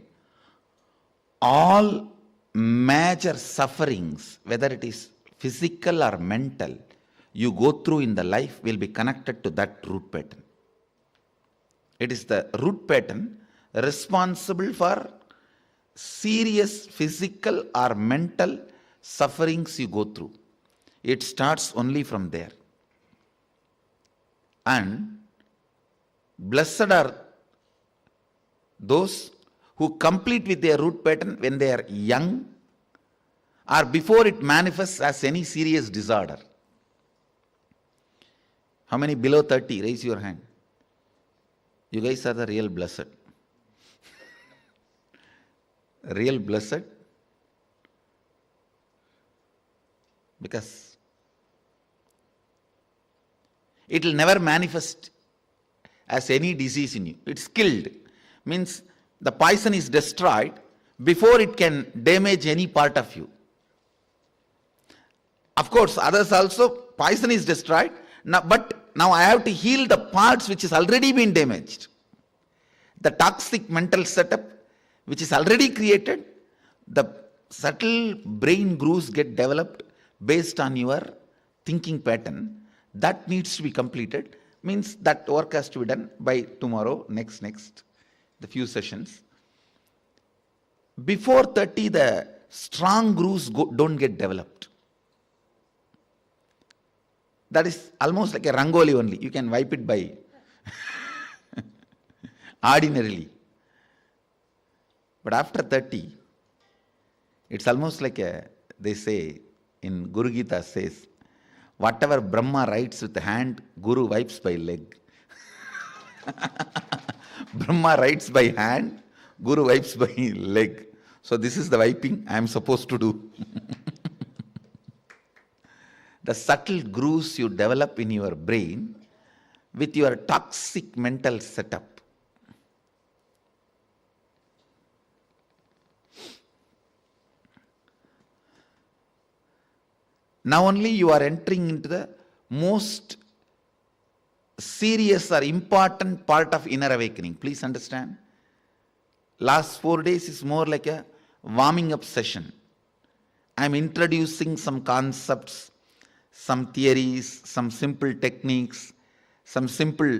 all major sufferings, whether it is physical or mental, you go through in the life will be connected to that root pattern. It is the root pattern responsible for serious physical or mental sufferings you go through. It starts only from there. And blessed are those who complete with their root pattern when they are young or before it manifests as any serious disorder. How many below 30? Raise your hand. You guys are the real blessed. Real blessed. Because it will never manifest as any disease in you. It's killed. Means the poison is destroyed before it can damage any part of you. Of course, others also, poison is destroyed. Now, but now I have to heal the parts which has already been damaged. The toxic mental setup which is already created, the subtle brain grooves get developed based on your thinking pattern. That needs to be completed. Means that work has to be done by tomorrow, next, the few sessions. Before 30, the strong grooves don't get developed. that is almost like a rangoli only. You can wipe it by ordinarily. But after 30, it's almost like they say in Guru Gita says, whatever Brahma writes with the hand, Guru wipes by leg. Brahma writes by hand, Guru wipes by leg. So this is the wiping I am supposed to do. The subtle grooves you develop in your brain with your toxic mental setup. Now only you are entering into the most serious or important part of inner awakening. Please understand. Last 4 days is more like a warming up session. I am introducing some concepts, some theories, some simple techniques, some simple,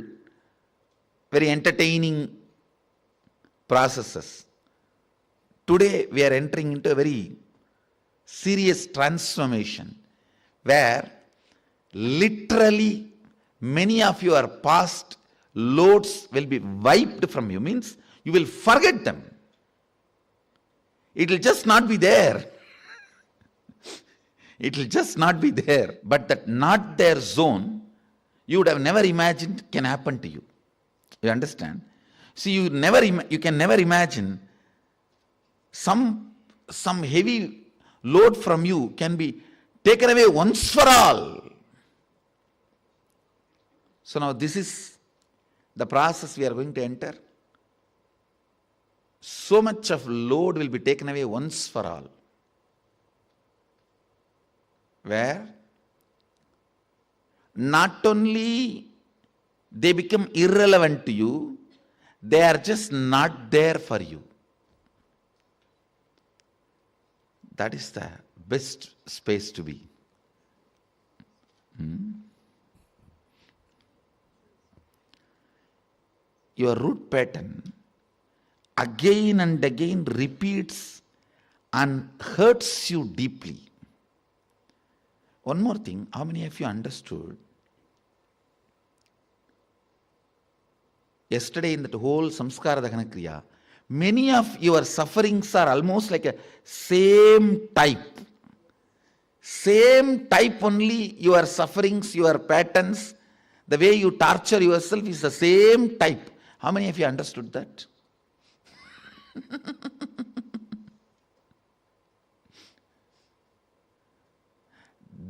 very entertaining processes. Today we are entering into a very serious transformation where literally many of your past loads will be wiped from you. Means you will forget them. It will just not be there. It will just not be there. But that not there zone, you would have never imagined can happen to you. You understand? See, you can never imagine some heavy load from you can be taken away once for all. So now this is the process we are going to enter. So much of load will be taken away once for all. Where not only they become irrelevant to you, they are just not there for you. That is the best space to be. Your root pattern again and again repeats and hurts you deeply. One more thing, how many of you understood? Yesterday in that whole Samskara Dahana Kriya, many of your sufferings are almost like a same type. Same type only, your sufferings, your patterns, the way you torture yourself is the same type. How many of you understood that?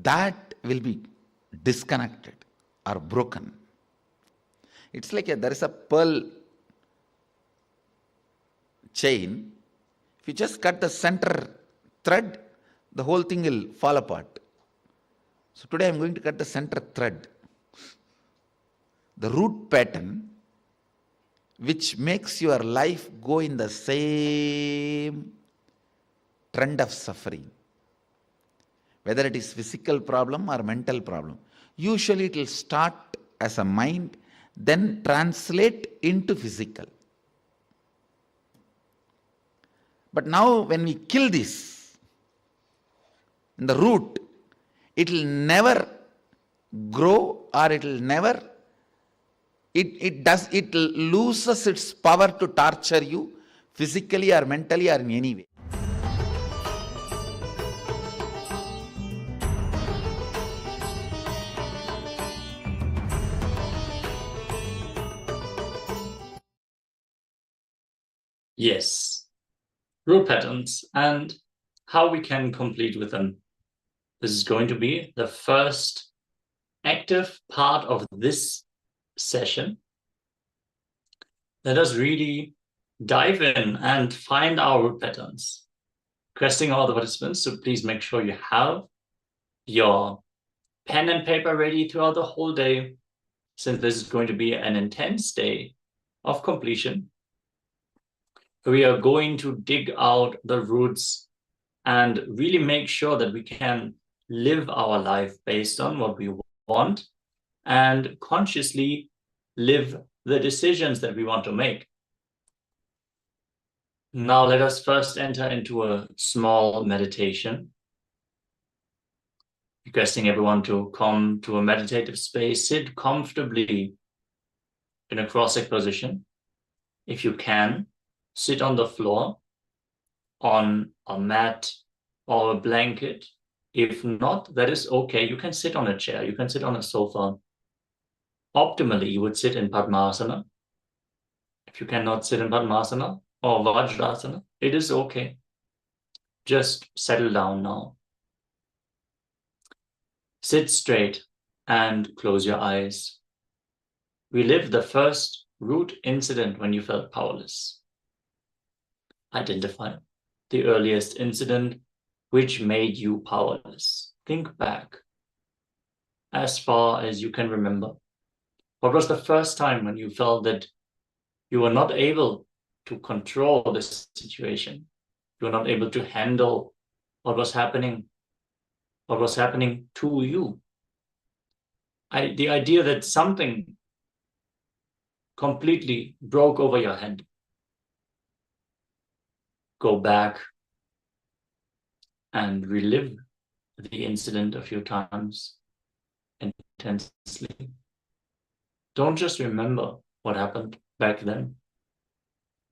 That will be disconnected or broken. It's like there is a pearl chain. If you just cut the center thread, the whole thing will fall apart. So today I am going to cut the center thread. The root pattern which makes your life go in the same trend of suffering. Whether it is physical problem or mental problem. Usually it will start as a mind, then translate into physical. But now when we kill this, in the root, it will never grow or it will never, it loses its power to torture you physically or mentally or in any way. Yes, root patterns and how we can complete with them. This is going to be the first active part of this session. Let us really dive in and find our root patterns. Requesting all the participants to please make sure you have your pen and paper ready throughout the whole day, since this is going to be an intense day of completion. We are going to dig out the roots and really make sure that we can live our life based on what we want and consciously live the decisions that we want to make. Now let us first enter into a small meditation. requesting everyone to come to a meditative space. Sit comfortably in a cross-legged position. If you can, sit on the floor, on a mat or a blanket. If not, that is okay. You can sit on a chair. You can sit on a sofa. Optimally, you would sit in Padmasana. If you cannot sit in Padmasana or Vajrasana, it is okay. Just settle down now. Sit straight and close your eyes. Relive the first root incident when you felt powerless. Identify the earliest incident which made you powerless. Think back as far as you can remember. What was the first time when you felt that you were not able to control the situation? You were not able to handle what was happening to you. The idea that something completely broke over your head. Go back and relive the incident a few times intensely. Don't just remember what happened back then.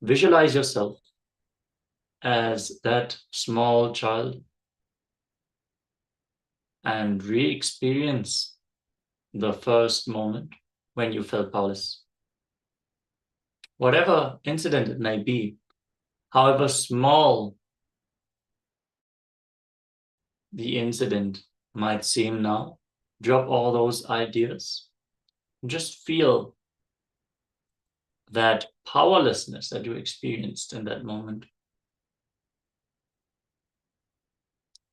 Visualize yourself as that small child and re-experience the first moment when you felt powerless. Whatever incident it may be, however small the incident might seem now, drop all those ideas. Just feel that powerlessness that you experienced in that moment.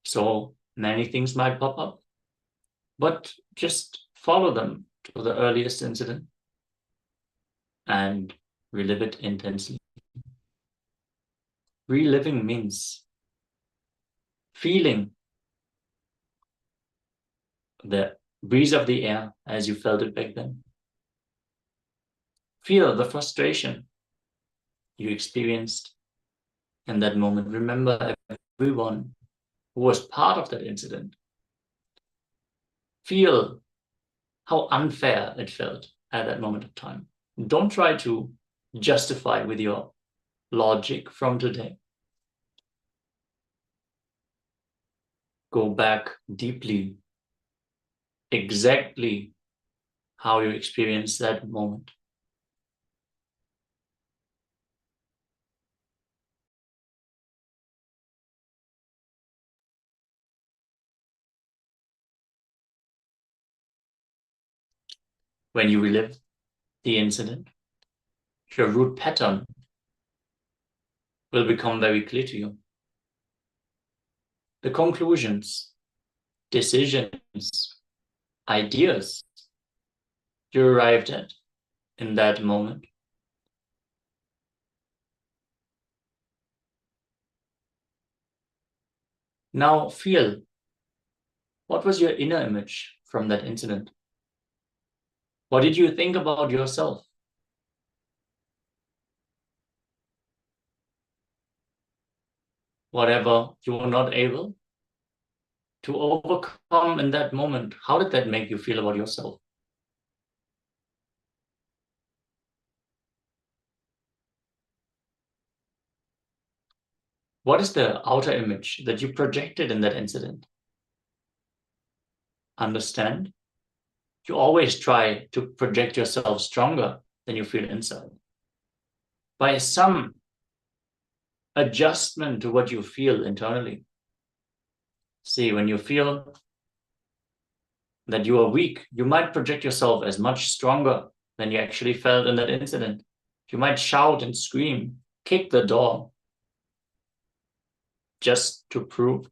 So many things might pop up, but just follow them to the earliest incident and relive it intensely. Reliving means feeling the breeze of the air as you felt it back then. Feel the frustration you experienced in that moment. Remember everyone who was part of that incident. Feel how unfair it felt at that moment of time. Don't try to justify with your logic from today. Go back deeply, exactly how you experienced that moment. When you relive the incident, your root pattern will become very clear to you. The conclusions, decisions, ideas you arrived at in that moment now feel, what was your inner image from that incident? What did you think about yourself? Whatever you were not able to overcome in that moment, how did that make you feel about yourself? What is the outer image that you projected in that incident? Understand? You always try to project yourself stronger than you feel inside. By some adjustment to what you feel internally. See, when you feel that you are weak, you might project yourself as much stronger than you actually felt in that incident. You might shout and scream, kick the door, just to prove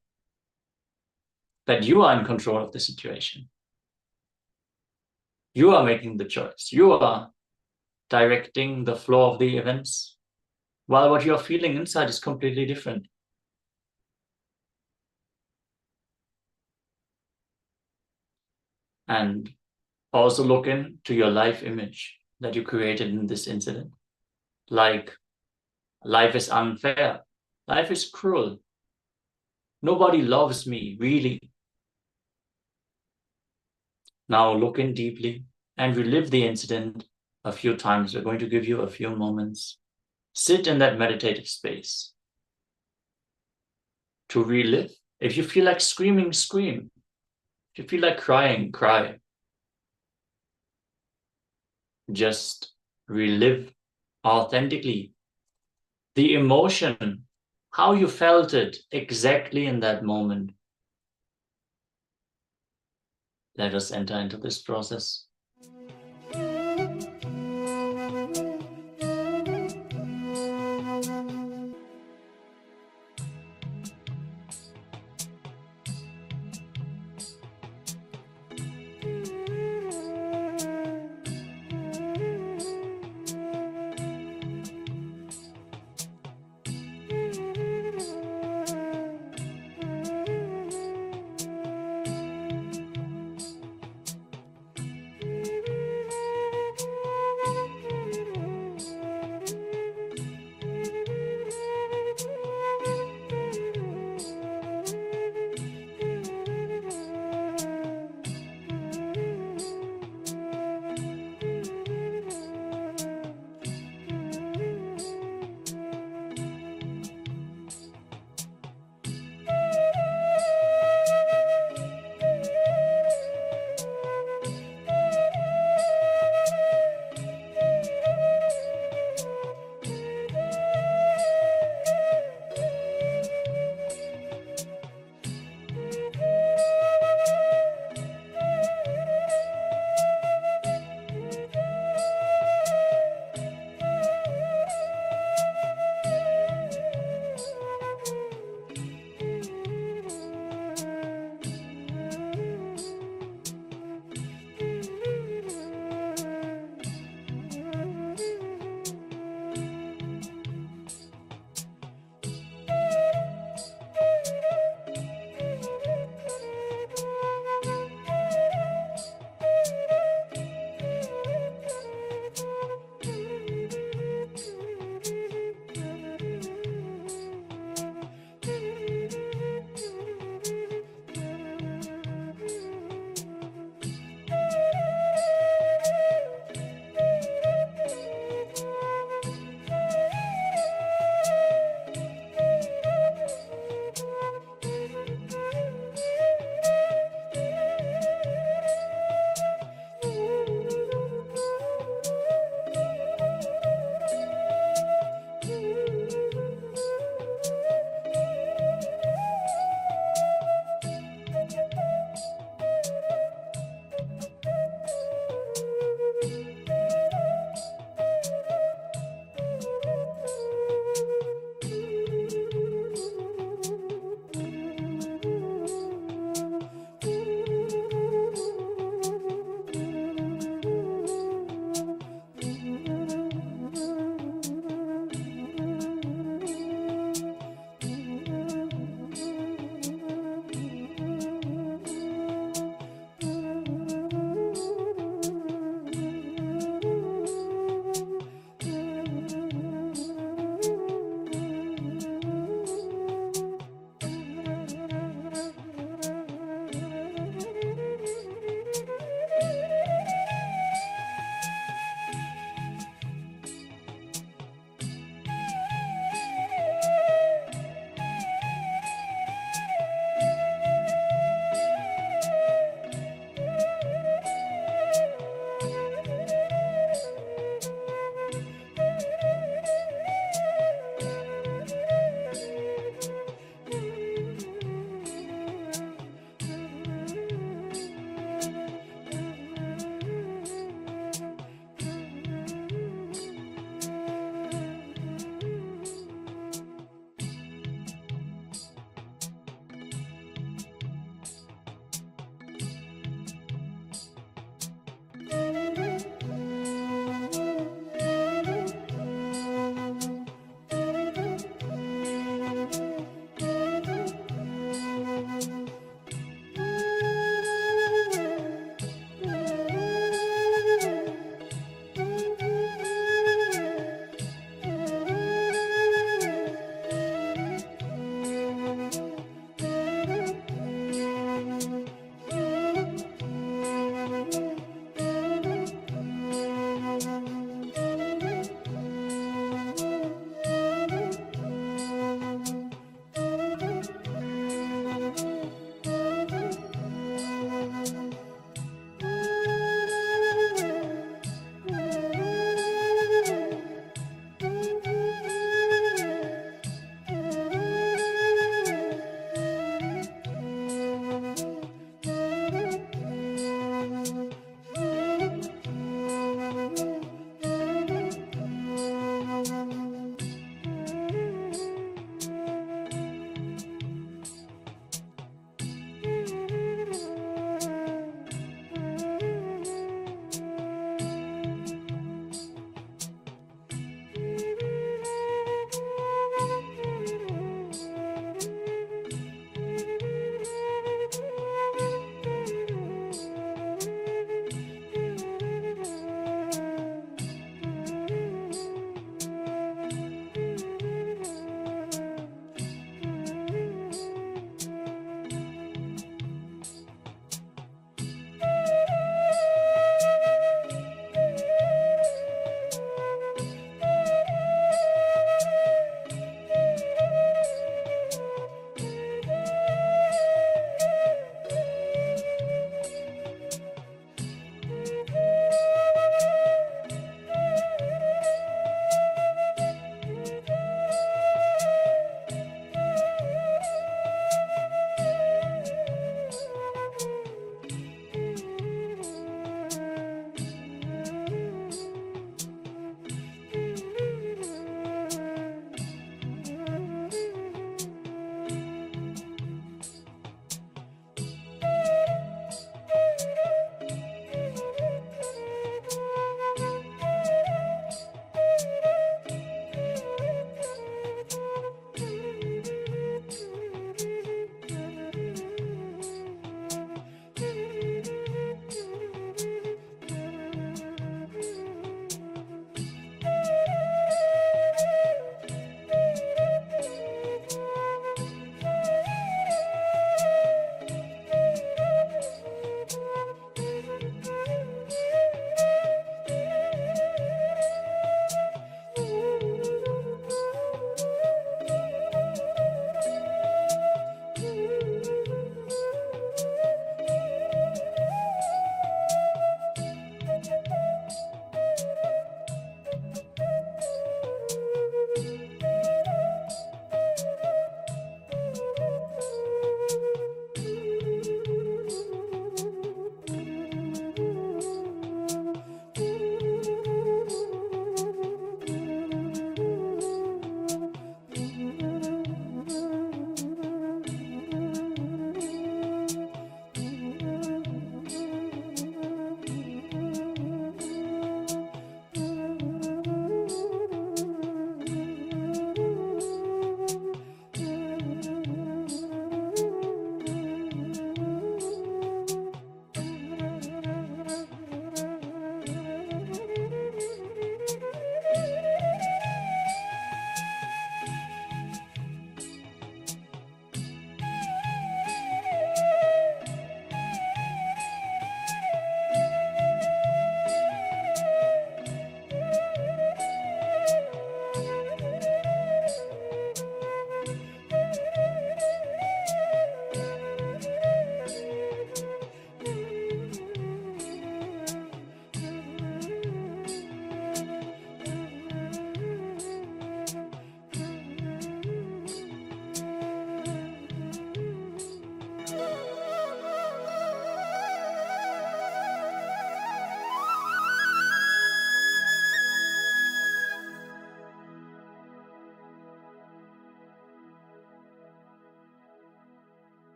that you are in control of the situation. You are making the choice. You are directing the flow of the events, while what you are feeling inside is completely different. And also look into your life image that you created in this incident. Like, life is unfair. Life is cruel. Nobody loves me, really. Now look in deeply and relive the incident a few times. We're going to give you a few moments. Sit in that meditative space to relive. If you feel like screaming, scream. If you feel like crying, cry. Just relive authentically the emotion, how you felt it exactly in that moment. Let us enter into this process.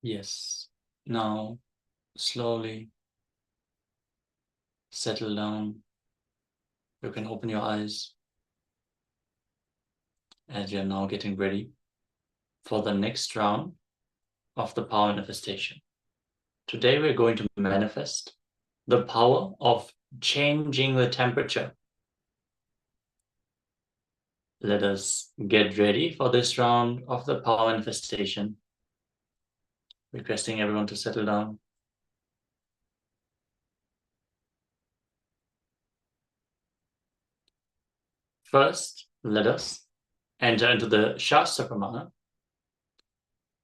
Yes. Now, slowly settle down. You can open your eyes as you're now getting ready for the next round of the power manifestation. Today we're going to manifest the power of changing the temperature. Let us get ready for this round of the power manifestation. Requesting everyone to settle down. First, let us enter into the Shastra Pramana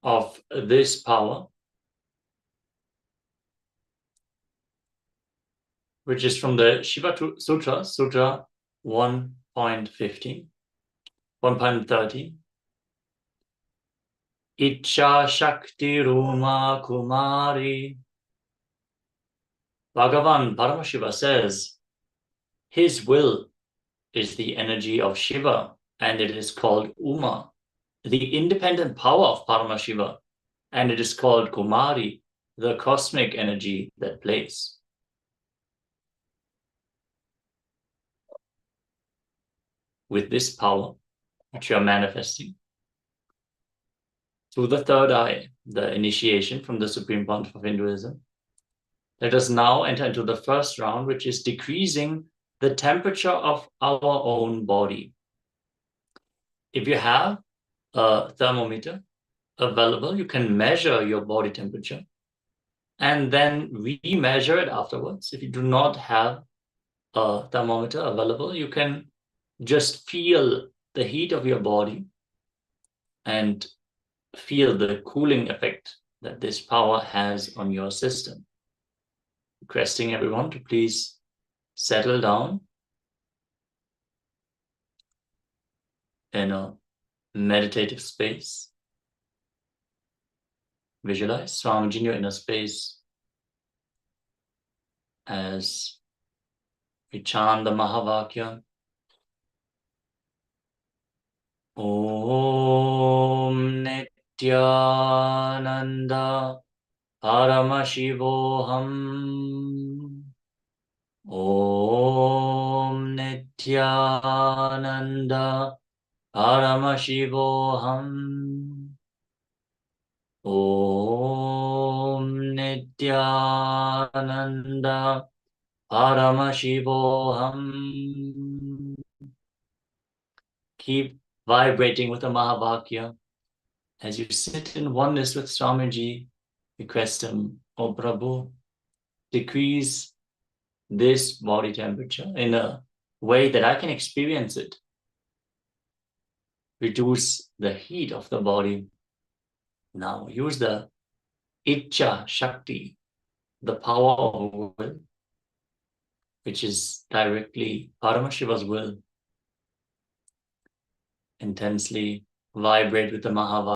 of this power, which is from the Shiva Sutra, Sutra 1.15, 1.30. Icha Shakti Ruma Kumari. Bhagavan Paramashiva says, his will is the energy of Shiva, and it is called Uma, the independent power of Paramashiva, and it is called Kumari, the cosmic energy that plays. With this power, which you are manifesting, through the third eye, the initiation from the Supreme Pontiff of Hinduism, let us now enter into the first round, which is decreasing the temperature of our own body. If you have a thermometer available, you can measure your body temperature and then re-measure it afterwards. If you do not have a thermometer available, you can just feel the heat of your body and feel the cooling effect that this power has on your system. Requesting everyone to please settle down in a meditative space. Visualize Swamiji in your inner space as we chant the Mahavakya. Om Nithyananda Paramashivoham. Om Nithyananda Paramashivoham. Om Nithyananda Paramashivoham. Keep vibrating with the Mahavakya as you sit in oneness with Swamiji. Request him, O Prabhu, decrease this body temperature in a way that I can experience it. Reduce the heat of the body. Now use the Icha Shakti, the power of will, which is directly Paramashiva's will. Intensely vibrate with the Mahavakya.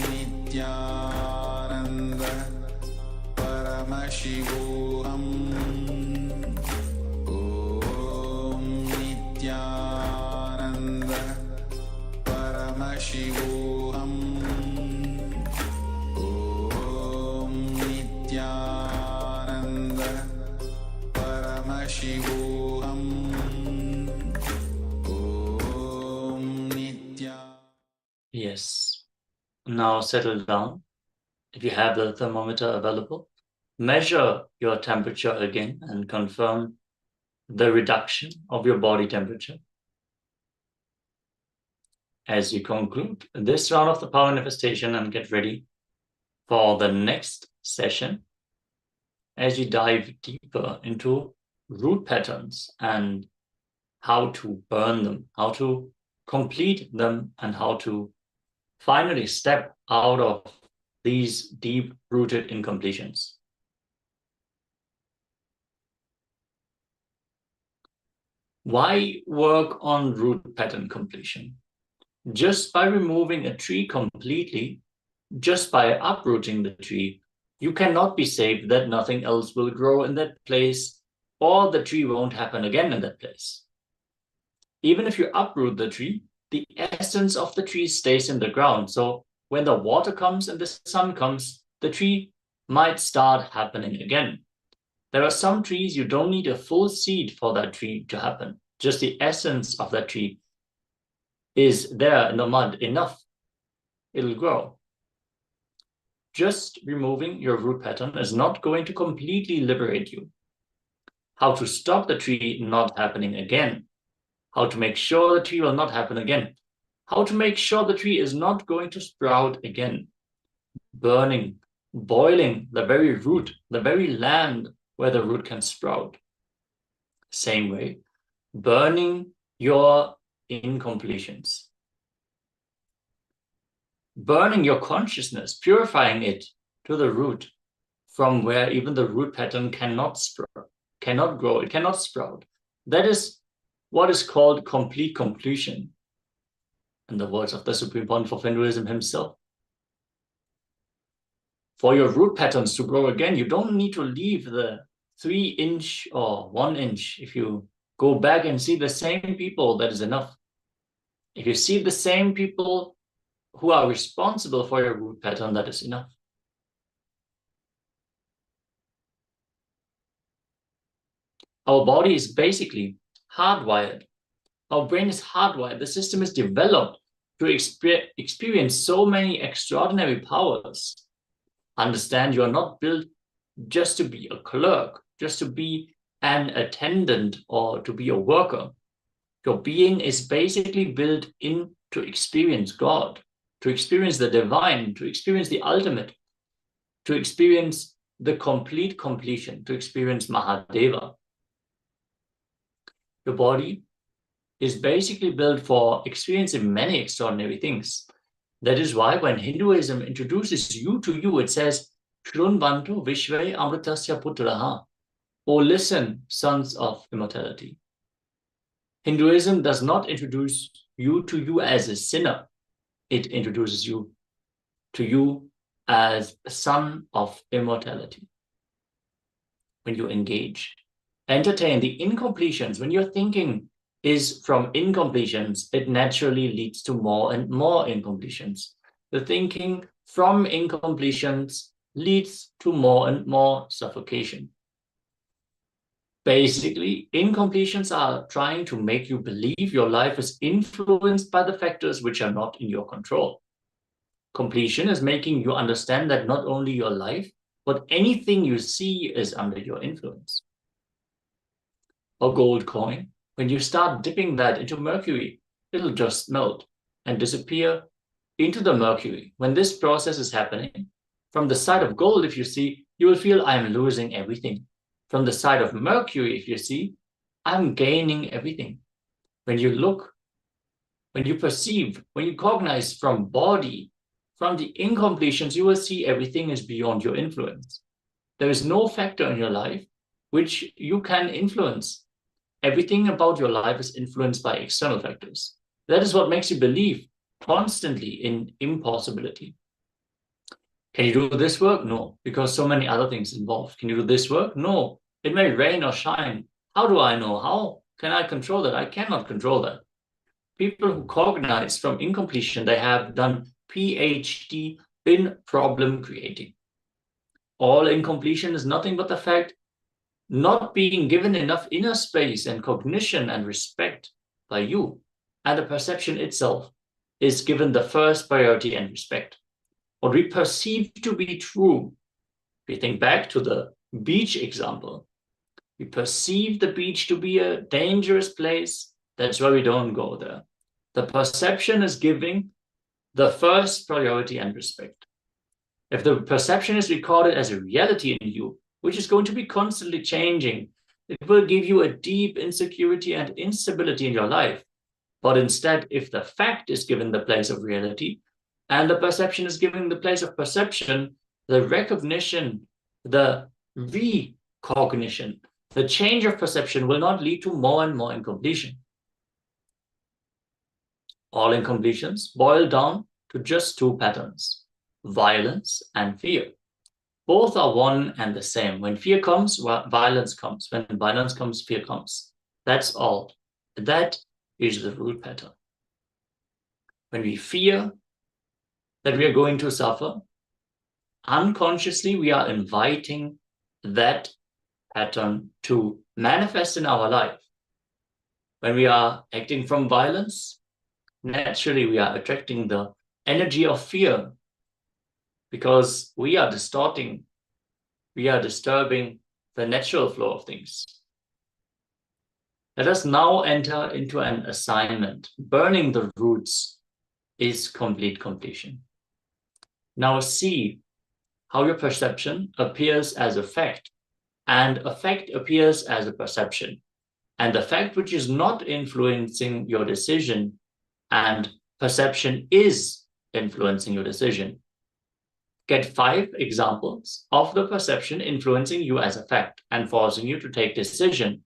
Paramashivoham Om Nithyananda Paramashivoham Om Nithyananda Paramashivoham Om Nithyananda. Yes. Now settle down. If you have the thermometer available, measure your temperature again and confirm the reduction of your body temperature. As you conclude this round of the power manifestation and get ready for the next session, as you dive deeper into root patterns and how to burn them, how to complete them, and how to finally step out of these deep-rooted incompletions. Why work on root pattern completion? Just by removing a tree completely, just by uprooting the tree, you cannot be saved that nothing else will grow in that place, or the tree won't happen again in that place. Even if you uproot the tree, the essence of the tree stays in the ground. So when the water comes and the sun comes, the tree might start happening again. There are some trees you don't need a full seed for that tree to happen. Just the essence of that tree is there in the mud enough. It'll grow. Just removing your root pattern is not going to completely liberate you. How to stop the tree not happening again. How to make sure the tree will not happen again. How to make sure the tree is not going to sprout again. Burning, boiling the very root, the very land where the root can sprout. Same way, burning your incompletions. Burning your consciousness, purifying it to the root, from where even the root pattern cannot sprout, cannot grow, it cannot sprout. That is what is called complete completion, in the words of the Supreme Pontiff of Hinduism himself. For your root patterns to grow again, you don't need to leave the 3-inch or 1 inch. If you go back and see the same people, that is enough. If you see the same people who are responsible for your root pattern, that is enough. Our body is basically hardwired. Our brain is hardwired. The system is developed to experience so many extraordinary powers. Understand, you are not built just to be a clerk, just to be an attendant or to be a worker. Your being is basically built in to experience God, to experience the divine, to experience the ultimate, to experience the complete completion, to experience Mahadeva. Your body is basically built for experiencing many extraordinary things. That is why when Hinduism introduces you to you, it says, Shrunvantu Vishve Amritasya Putraha. Oh, listen, sons of immortality. Hinduism does not introduce you to you as a sinner. It introduces you to you as a son of immortality. When you engage, entertain the incompletions, when your thinking is from incompletions, it naturally leads to more and more incompletions. The thinking from incompletions leads to more and more suffocation. Basically, incompletions are trying to make you believe your life is influenced by the factors which are not in your control. Completion is making you understand that not only your life, but anything you see is under your influence. A gold coin, when you start dipping that into mercury, it'll just melt and disappear into the mercury. When this process is happening, from the side of gold, if you see, you will feel I'm losing everything. From the side of mercury, if you see, I'm gaining everything. When you look, when you perceive, when you cognize from body, from the incompletions, you will see everything is beyond your influence. There is no factor in your life which you can influence. Everything about your life is influenced by external factors. That is what makes you believe constantly in impossibility. Can you do this work? No, because so many other things involved. Can you do this work? No, it may rain or shine. How do I know? How can I control that? I cannot control that. People who cognize from incompletion, they have done PhD in problem creating. All incompletion is nothing but the fact not being given enough inner space and cognition and respect by you, and the perception itself is given the first priority and respect. What we perceive to be true, if we think back to the beach example, we perceive the beach to be a dangerous place. That's why we don't go there. The perception is giving the first priority and respect. If the perception is recorded as a reality in you, which is going to be constantly changing, it will give you a deep insecurity and instability in your life. But instead, if the fact is given the place of reality, and the perception is given the place of perception, the recognition, the recognition, the change of perception will not lead to more and more incompletion. All incompletions boil down to just two patterns: violence and fear. Both are one and the same. When fear comes, violence comes. When violence comes, fear comes. That's all. That is the root pattern. When we fear that we are going to suffer, unconsciously we are inviting that pattern to manifest in our life. When we are acting from violence, naturally we are attracting the energy of fear, because we are distorting, we are disturbing the natural flow of things. Let us now enter into an assignment. Burning the roots is complete completion. Now see how your perception appears as a fact, and a fact appears as a perception, and the fact which is not influencing your decision, and perception is influencing your decision. Get 5 examples of the perception influencing you as a fact and forcing you to take decision,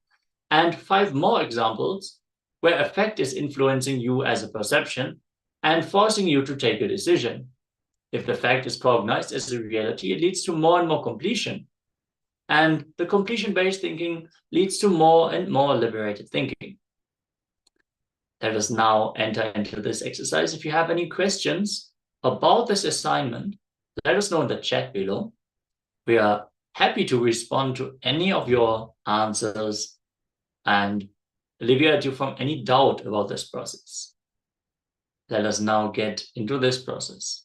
and 5 more examples where a fact is influencing you as a perception and forcing you to take a decision. If the fact is cognized as a reality, it leads to more and more completion. And the completion-based thinking leads to more and more liberated thinking. Let us now enter into this exercise. If you have any questions about this assignment, let us know in the chat below. We are happy to respond to any of your answers and alleviate you from any doubt about this process. Let us now get into this process.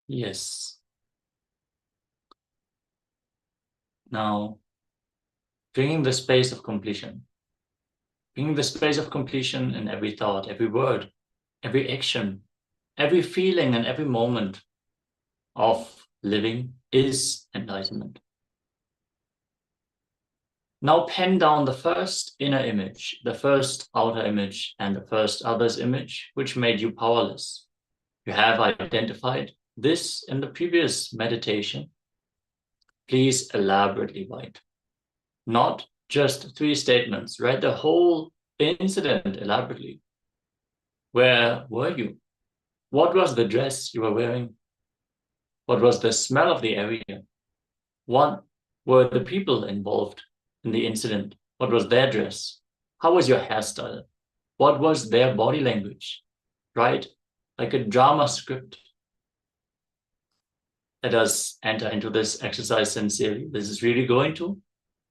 Yes. Now, bringing the space of completion. Bringing the space of completion in every thought, every word, every action, every feeling, and every moment of living is enlightenment. Now pen down the first inner image, the first outer image, and the first other's image, which made you powerless. You have identified this in the previous meditation. Please elaborately write. Not just 3 statements, write the whole incident elaborately. Where were you? What was the dress you were wearing? What was the smell of the area? What were the people involved in the incident? What was their dress? How was your hairstyle? What was their body language? Right? Like a drama script. Let us enter into this exercise sincerely. This is really going to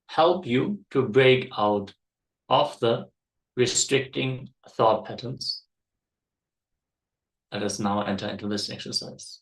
help you to break out of the restricting thought patterns. Let us now enter into this exercise.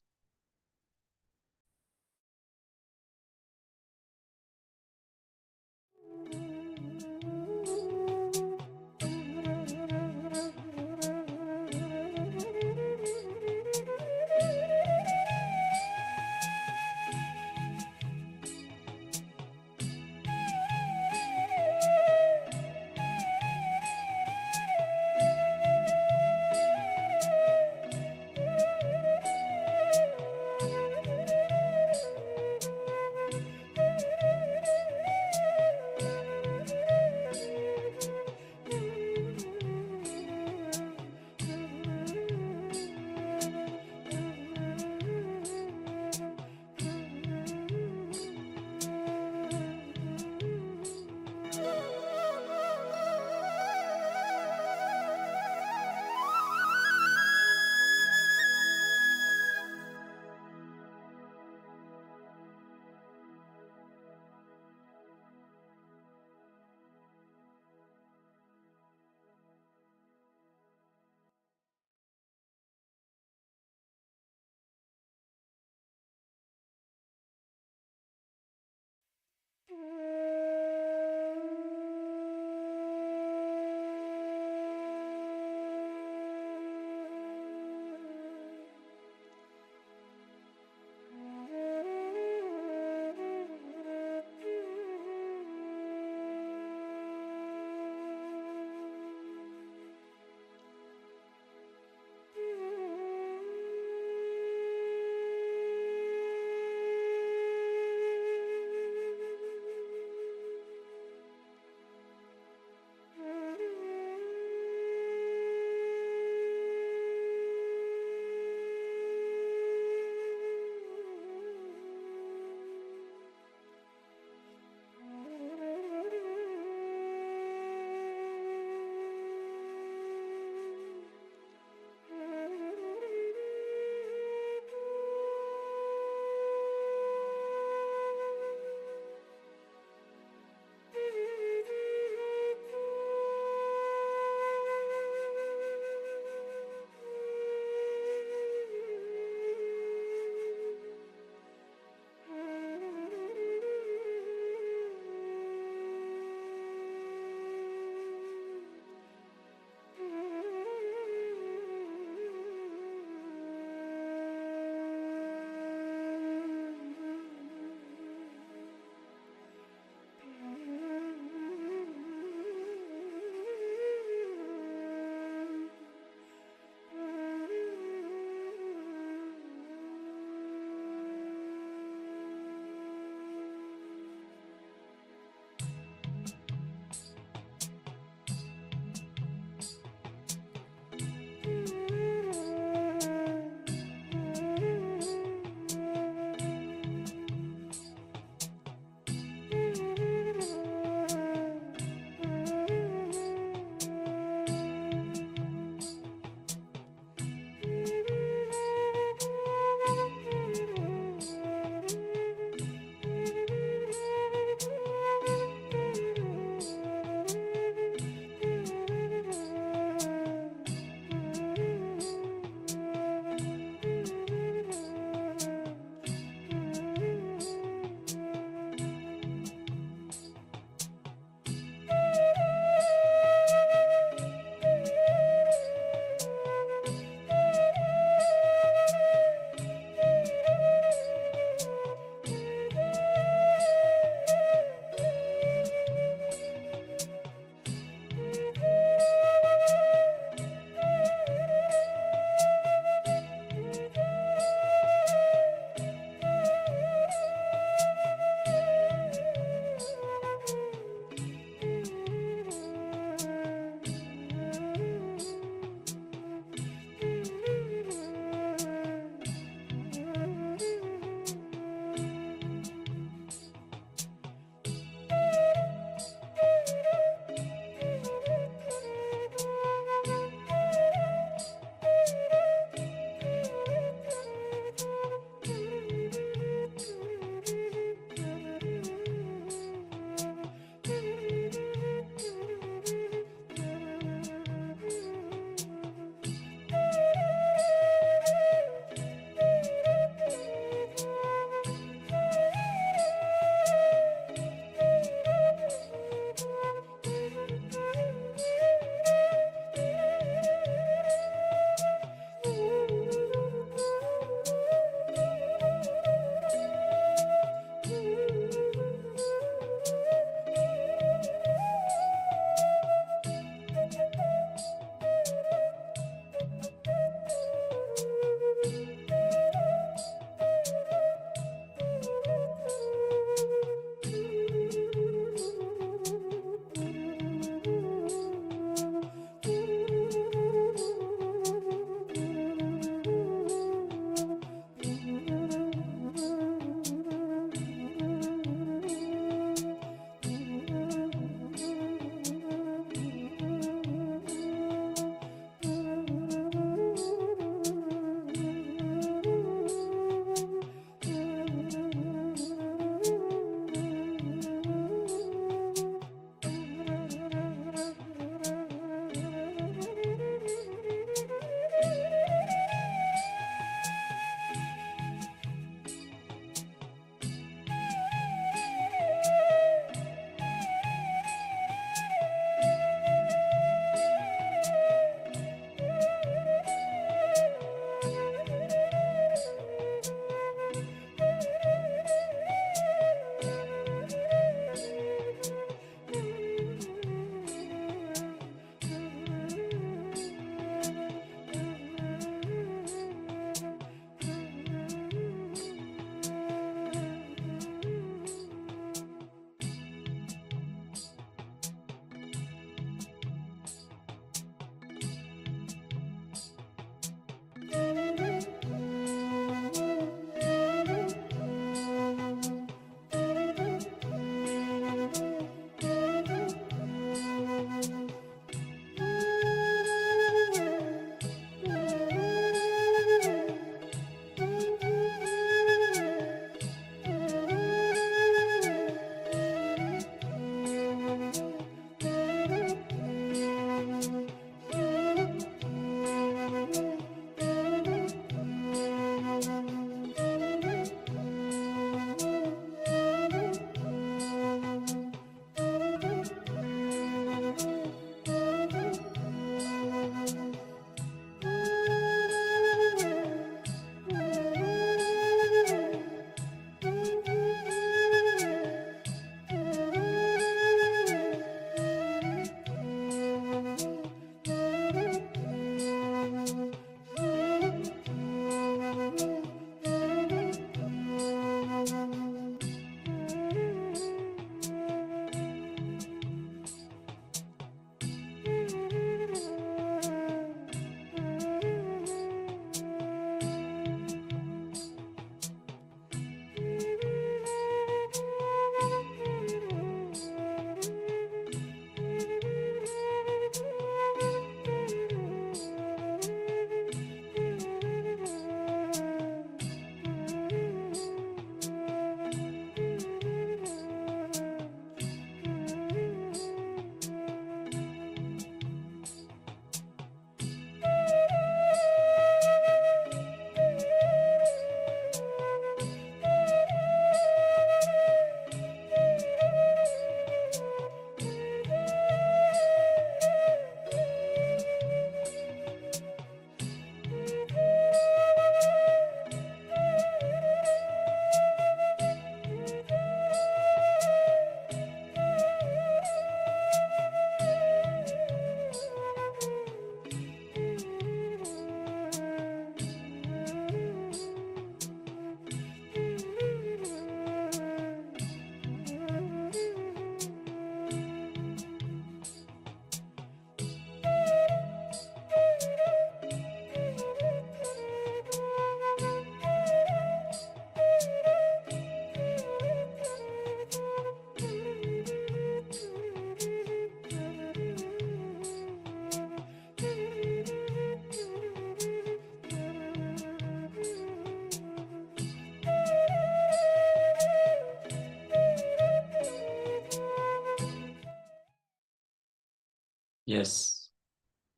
Yes.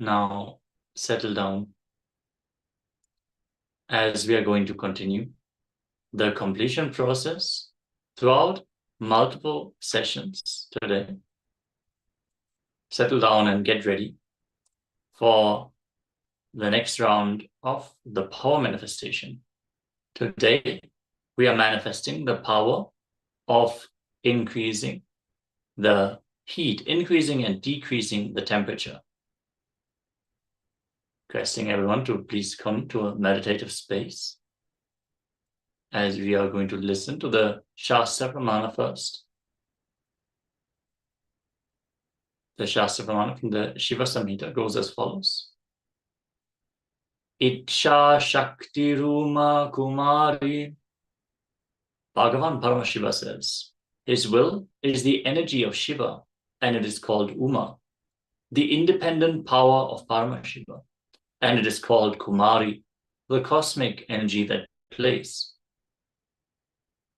Now settle down as we are going to continue the completion process throughout multiple sessions today. Settle down and get ready for the next round of the power manifestation. Today, we are manifesting the power of increasing the heat, increasing and decreasing the temperature. Requesting everyone to please come to a meditative space as we are going to listen to the Shastra Pramana first. The Shastra Pramana from the Shiva Samhita goes as follows. Iksha Shakti Ruma Kumari. Bhagavan Paramashiva says, his will is the energy of Shiva and it is called Uma, the independent power of Paramashiva, and it is called Kumari, the cosmic energy that plays.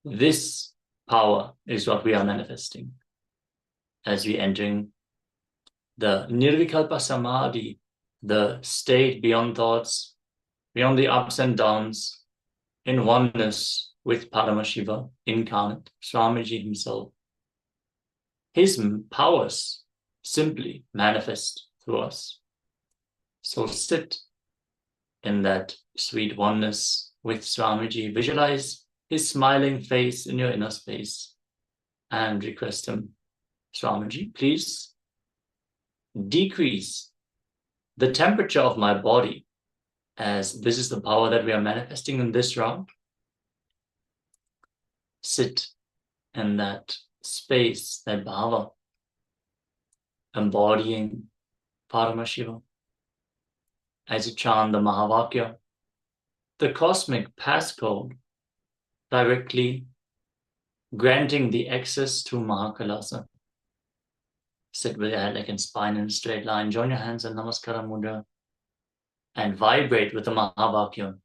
This power is what we are manifesting as we entering the Nirvikalpa Samadhi, the state beyond thoughts, beyond the ups and downs, in oneness with Paramashiva incarnate, Swamiji himself. His powers simply manifest through us. So sit in that sweet oneness with Swamiji. Visualize his smiling face in your inner space and request him, Swamiji, please decrease the temperature of my body, as this is the power that we are manifesting in this round. Sit in that space, that bhava, embodying Paramashiva as you chant the Mahavakya, the cosmic passcode, directly granting the access to KAILASA. Sit with your head like in spine in a straight line. Join your hands in Namaskara Mudra and vibrate with the Mahavakya.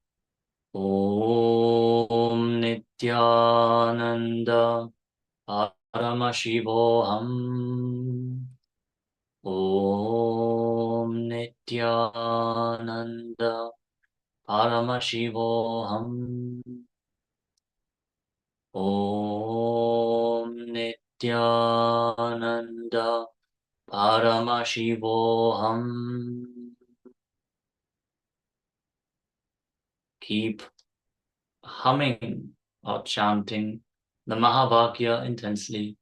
Om Nithyananda Paramashivoham. Om Nithyananda Paramashivoham. Om Nithyananda Paramashivoham. Keep humming or chanting the Mahavakya intensely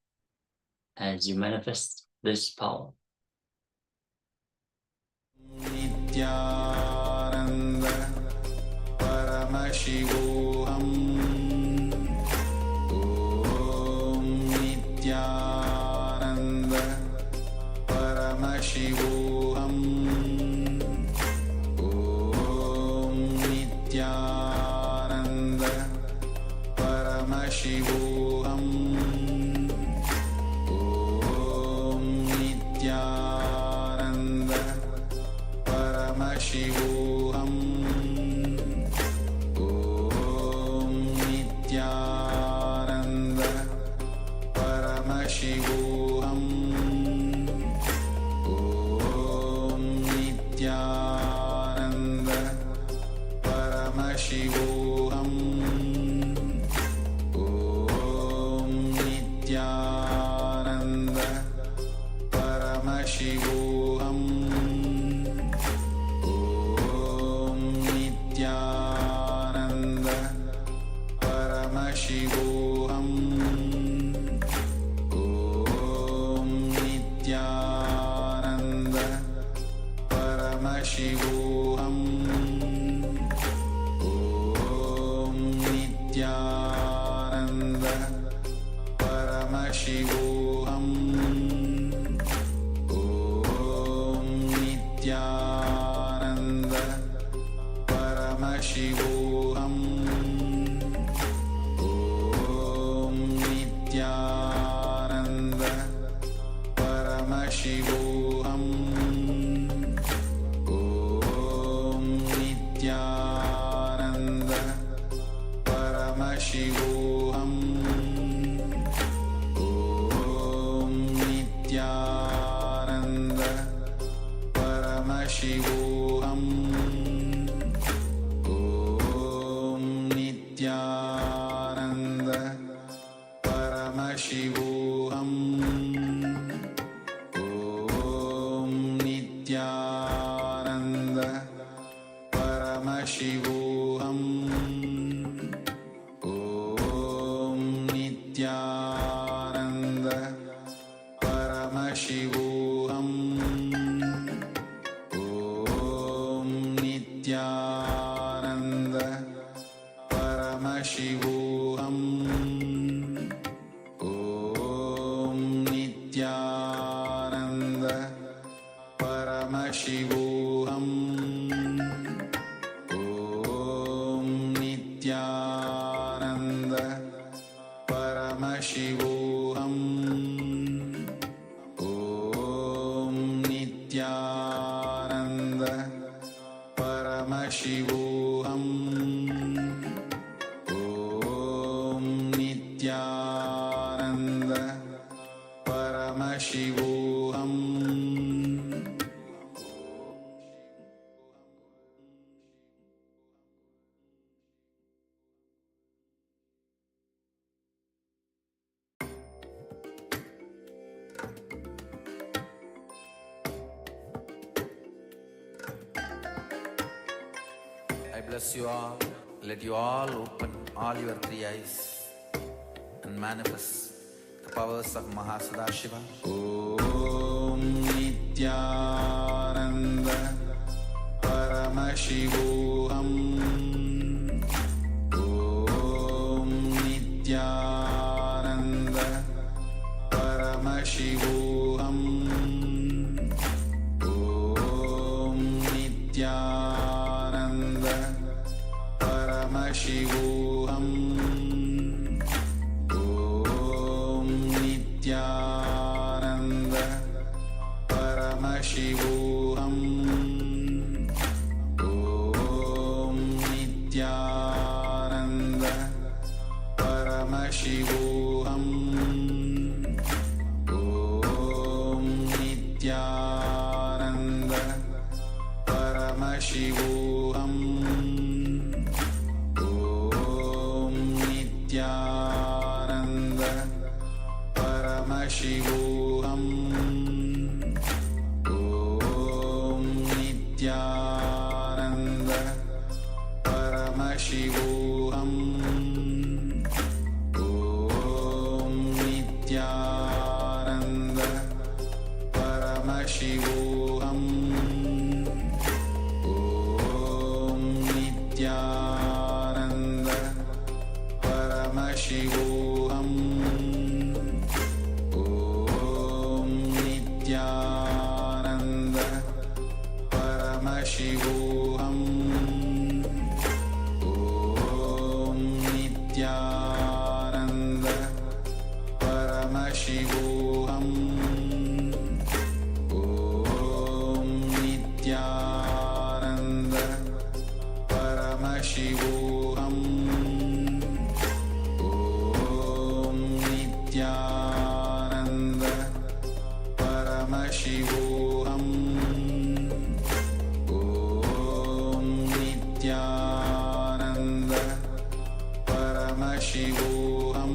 as you manifest this power. Nithyananda Paramashivoham. Om Nithyananda Paramashivoham. Om Nithyananda Paramashivoham. Om Nithyananda Paramashivoham. Om Nithyananda Paramashivoham. Om Nithyananda Paramashivoham. Om Nithyananda Paramashivoham. Om Nithyananda Paramashivoham. Om Nithyananda Paramashivoham. Om Nithyananda Paramashivoham. Om Nithyananda Paramashivoham. Om Nithyananda Paramashivoham. Om Nithyananda Paramashivoham. Om Nithyananda Paramashivoham. Om Nithyananda Paramashivoham. Om Nithyananda Paramashivoham. Om Nithyananda Paramashivoham. Om Nithyananda Paramashivoham. Om Nithyananda Paramashivoham. Om Nithyananda Paramashivoham. I bless you all. Let you all open all your three eyes and manifest the powers of Mahasadashiva. Om Nithyananda Paramashivoham. Om Nithyananda Paramashivoham. Om Nithyananda Paramashivoham. Om Nithyananda Paramashivoham. Om Nithyananda Paramashivoham. Om Nithyananda Paramashivoham. Om Nithyananda Paramashivoham. Om Nithyananda Paramashivoham. Om Nithyananda Paramashivoham. Om Nithyananda Paramashivoham. Om Nithyananda Paramashivoham. Om Nithyananda Paramashivoham. Om Nithyananda Paramashivoham. Om Nithyananda Paramashivoham. Om Nithyananda Paramashivoham.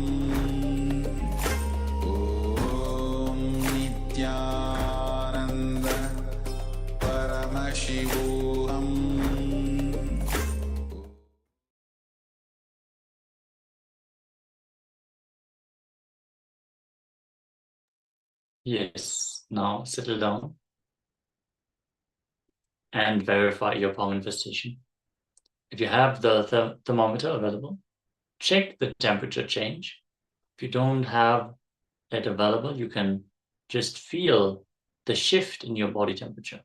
Om Nithyananda Paramashivoham. Yes, now settle down and verify your palm manifestation. If you have the thermometer available, check the temperature change. If you don't have it available, you can just feel the shift in your body temperature.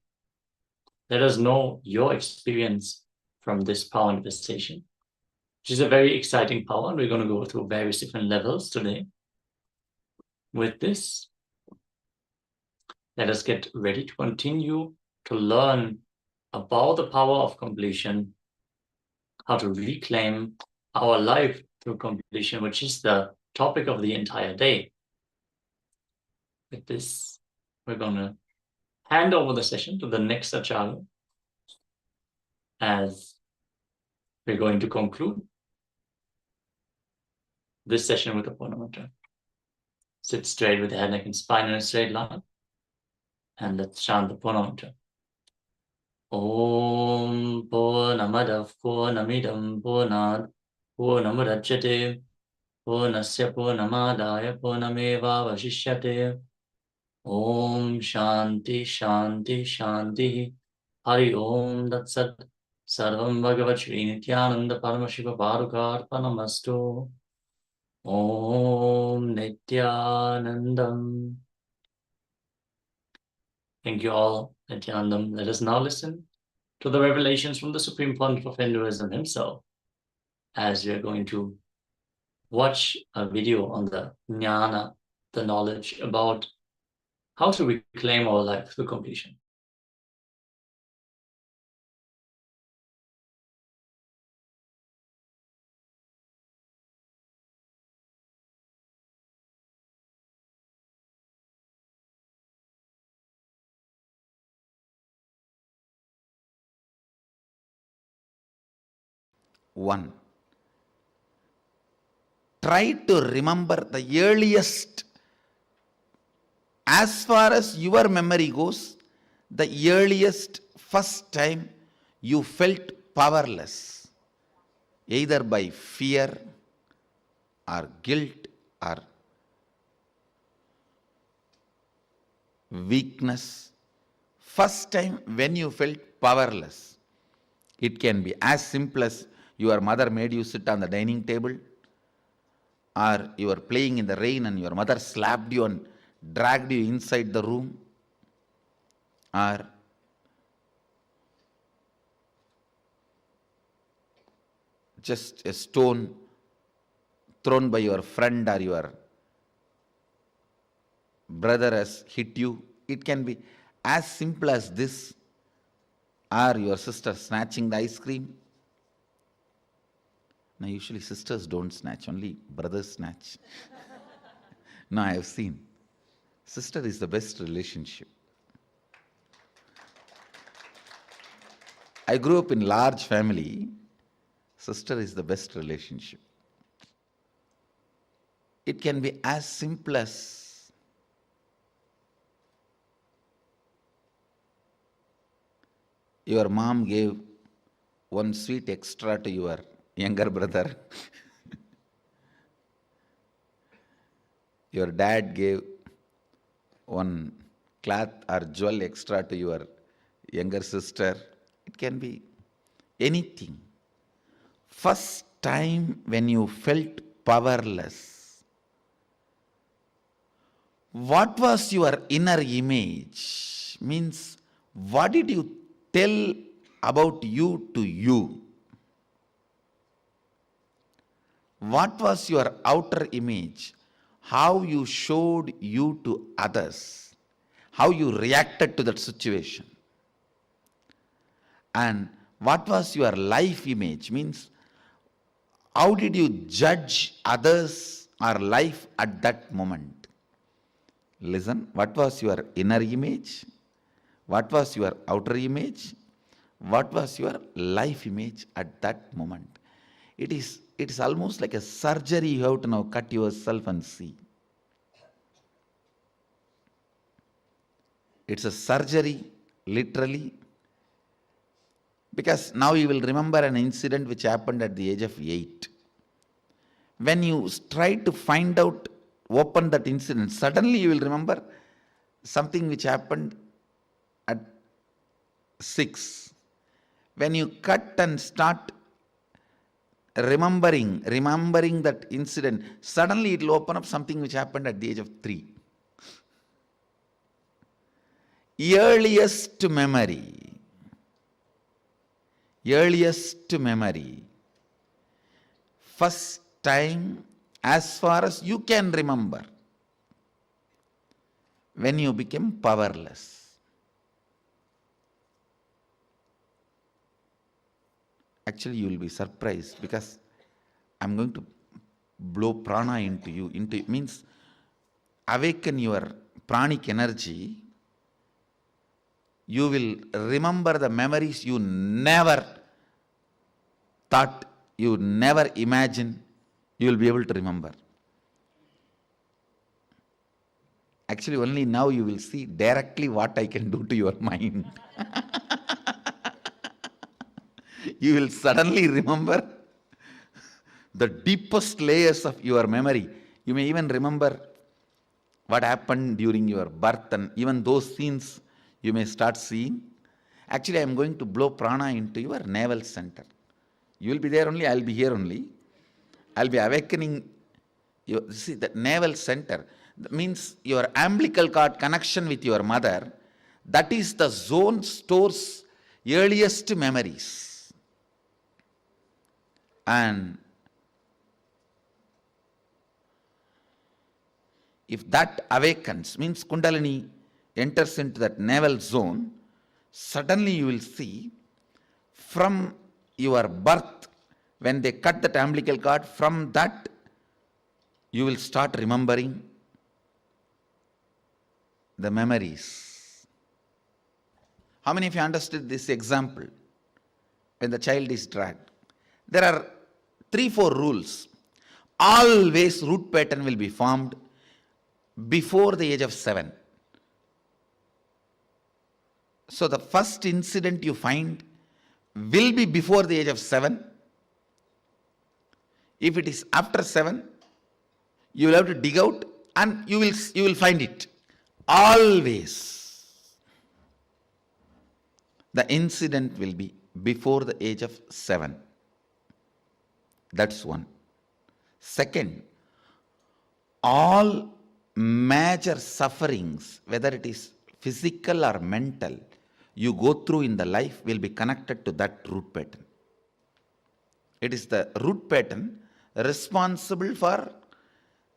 Let us know your experience from this power manifestation, which is a very exciting power, and we're going to go through various different levels today. With this, let us get ready to continue to learn about the power of completion, how to reclaim our life through completion, which is the topic of the entire day. With this, we're going to hand over the session to the next acharya, as we're going to conclude this session with a Purna mantra. Sit straight with the head, neck, and spine in a straight line, and let's chant the Purna mantra. Om Purnamadav Purnamidam Purnat Purnamudachyate Purnasya Purnamadaya Purnamevavashishyate. Om Shanti Shanti Shanti. Hari Om Datsat. Sarvam Bhagavat Shri Nithyananda Paramashiva Bharukarpanamastu. Om Nithyanandam. Thank you all, Nithyanandam. Let us now listen to the revelations from the Supreme Pontiff of Hinduism himself, as we are going to watch a video on the jnana, the knowledge about how to reclaim our life through completion. One, try to remember the earliest, as far as your memory goes, the earliest first time you felt powerless, either by fear or guilt or weakness. First time when you felt powerless. It can be as simple as your mother made you sit on the dining table, or you were playing in the rain and your mother slapped you and dragged you inside the room, or just a stone thrown by your friend or your brother has hit you. It can be as simple as this, or your sister snatching the ice cream. Now, usually sisters don't snatch, only brothers snatch. No, I have seen. Sister is the best relationship. I grew up in large family. Sister is the best relationship. It can be as simple as your mom gave one sweet extra to your younger brother. Your dad gave one cloth or jewel extra to your younger sister. It can be anything. First time when you felt powerless, what was your inner image? Means, what did you tell about you to you? What was your outer image? How you showed you to others? How you reacted to that situation? And what was your life image? Means, how did you judge others or life at that moment? Listen, what was your inner image? What was your outer image? What was your life image at that moment? It is almost like a surgery. You have to now cut yourself and see. It's a surgery, literally, because now you will remember an incident which happened at the age of 8. When you try to find out, open that incident, suddenly you will remember something which happened at 6. When you cut and start remembering that incident, suddenly it will open up something which happened at the age of 3. Earliest memory. First time, as far as you can remember, when you became powerless. Actually, you will be surprised, because I'm going to blow prana into you. Means awaken your pranic energy. You will remember the memories you never thought, you never imagined. You will be able to remember. Actually, only now you will see directly what I can do to your mind. You will suddenly remember the deepest layers of your memory. You may even remember what happened during your birth, and even those scenes you may start seeing. Actually, I am going to blow prana into your navel center. You will be there only, I will be here only. I will be awakening you. See, the navel center, that means your umbilical cord connection with your mother, that is the zone stores earliest memories. And if that awakens, means Kundalini enters into that navel zone, suddenly you will see from your birth, when they cut that umbilical cord, from that you will start remembering the memories. How many of you understood this example? When the child is dragged, there are 3-4 rules. Always root pattern will be formed before the age of 7. So the first incident you find will be before the age of 7. If it is after 7, you will have to dig out and you will find it. Always the incident will be before the age of 7. That's one. Second, all major sufferings, whether it is physical or mental, you go through in the life will be connected to that root pattern. It is the root pattern responsible for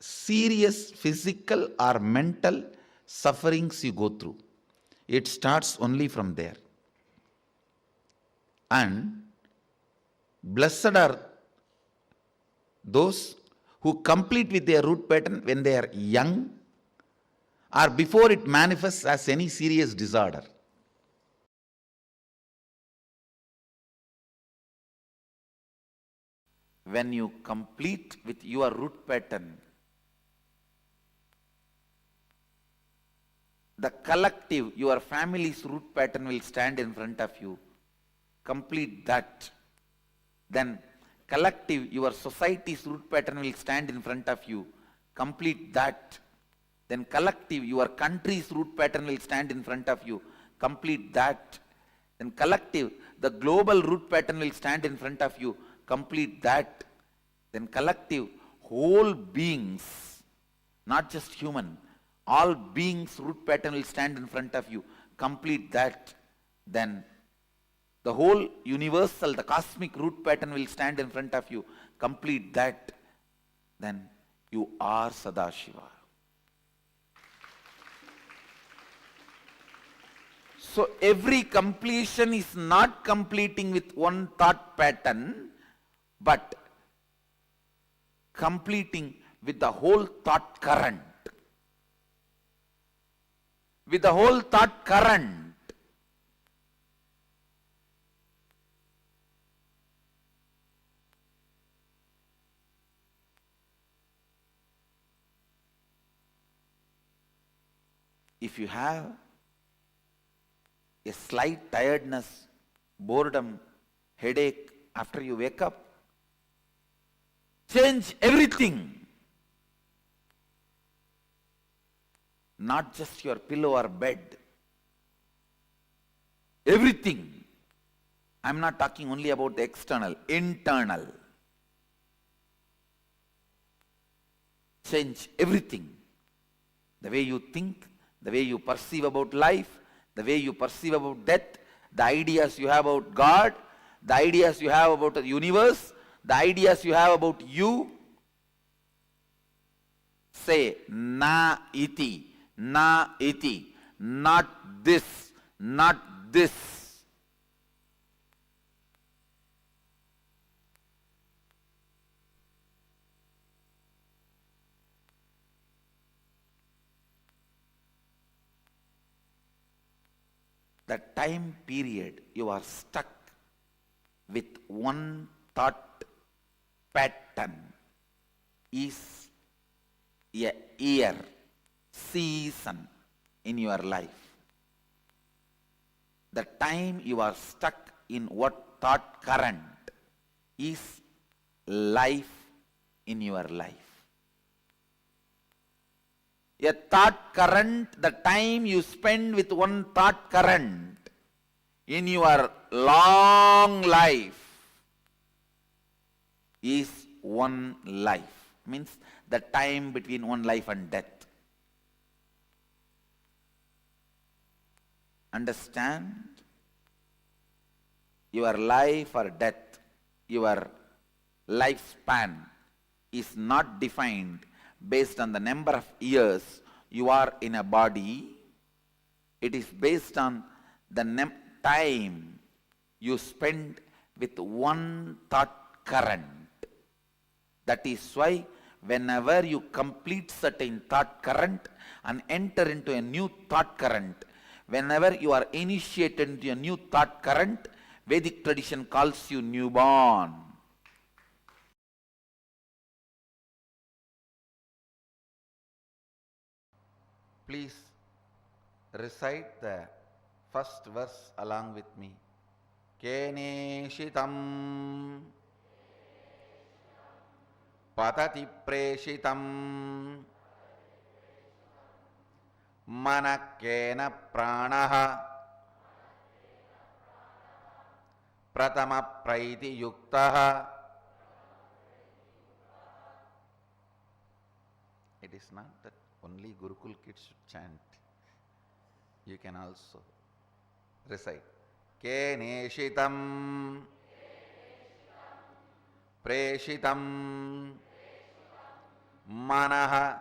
serious physical or mental sufferings you go through. It starts only from there. And blessed are those who complete with their root pattern when they are young or before it manifests as any serious disorder. When you complete with your root pattern, the collective, your family's root pattern will stand in front of you. Complete that. Then collective, your society's root pattern will stand in front of you. Complete that. Then collective, your country's root pattern will stand in front of you. Complete that. Then collective, the global root pattern will stand in front of you. Complete that. Then collective, whole beings, not just human, all beings' root pattern will stand in front of you. Complete that. Then the whole universal, the cosmic root pattern will stand in front of you. Complete that. Then you are Sadashiva. So every completion is not completing with one thought pattern, but completing with the whole thought current. With the whole thought current. If you have a slight tiredness, boredom, headache after you wake up, change everything. Not just your pillow or bed. Everything. I'm not talking only about the external, internal. Change everything. The way you think, the way you perceive about life, the way you perceive about death, the ideas you have about God, the ideas you have about the universe, the ideas you have about you. Say, na iti, not this, not this. The time period you are stuck with one thought pattern is a year, season in your life. The time you are stuck in what thought current is life in your life. A thought current, the time you spend with one thought current in your long life is one life. Means the time between one life and death. Understand? Your life or death, your lifespan is not defined based on the number of years you are in a body. It is based on the time you spend with one thought current. That is why whenever you complete certain thought current and enter into a new thought current, whenever you are initiated into a new thought current, Vedic tradition calls you newborn. Please recite the first verse along with me. Keneshitam patati preshitam manakena pranaha pratama praiti yuktaha. It is not that only Gurukul kids should chant. You can also recite. Keneshitam preshitam manaha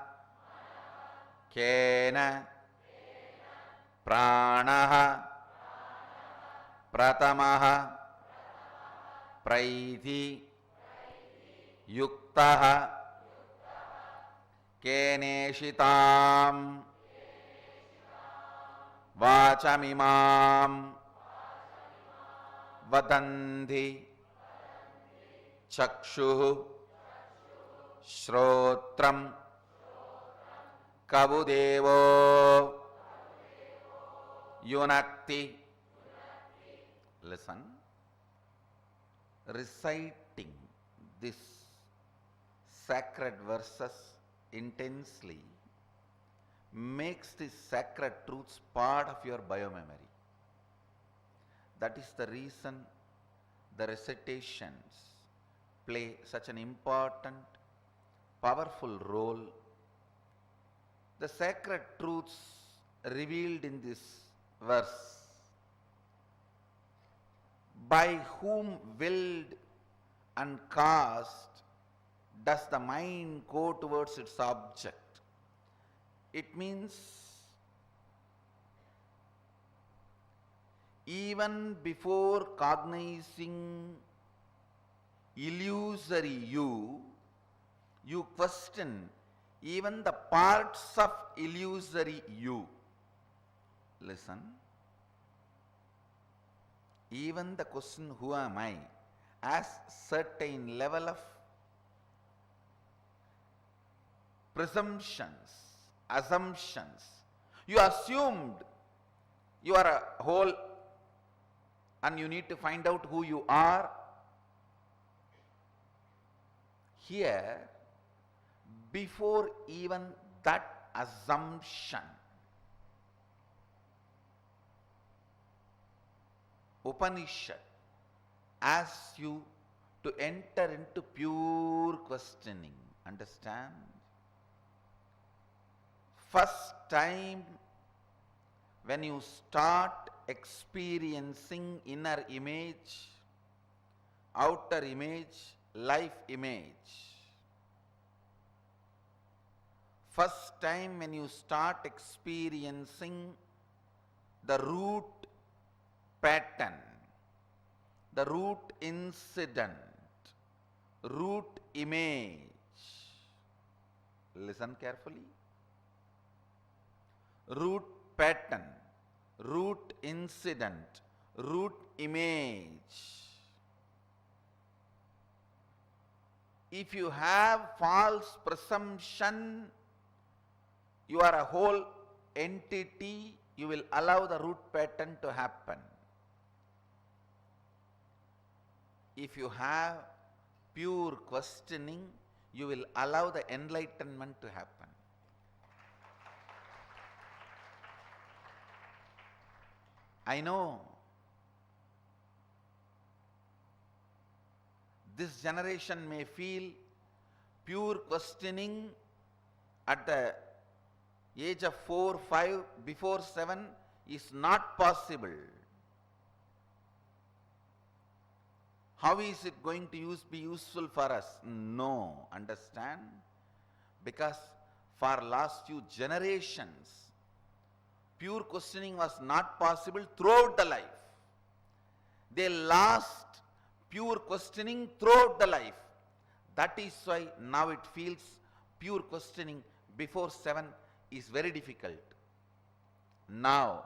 kena pranaha pratamaha praiti yuktaha keneshitam vachamimam vadanti chakshuh shrotram kabudevo yunakti. Listen. Reciting this sacred verses intensely makes these sacred truths part of your biomemory. That is the reason the recitations play such an important, powerful role. The sacred truths revealed in this verse, by whom willed and caused does the mind go towards its object? It means even before cognizing illusory you question even the parts of illusory you. Listen. Even the question, who am I, has certain level of presumptions, assumptions. You assumed you are a whole and you need to find out who you are. Here, before even that assumption, Upanishad asks you to enter into pure questioning. Understand? First time when you start experiencing inner image, outer image, life image, first time when you start experiencing the root pattern, the root incident, root image. Listen carefully. Root pattern, root incident, root image. If you have false presumption, you are a whole entity, you will allow the root pattern to happen. If you have pure questioning, you will allow the enlightenment to happen. I know this generation may feel pure questioning at the age of 4, 5, before 7 is not possible. How is it going to be useful for us? No, understand? Because for last few generations, pure questioning was not possible throughout the life. They lost pure questioning throughout the life. That is why now it feels pure questioning before 7 is very difficult. Now,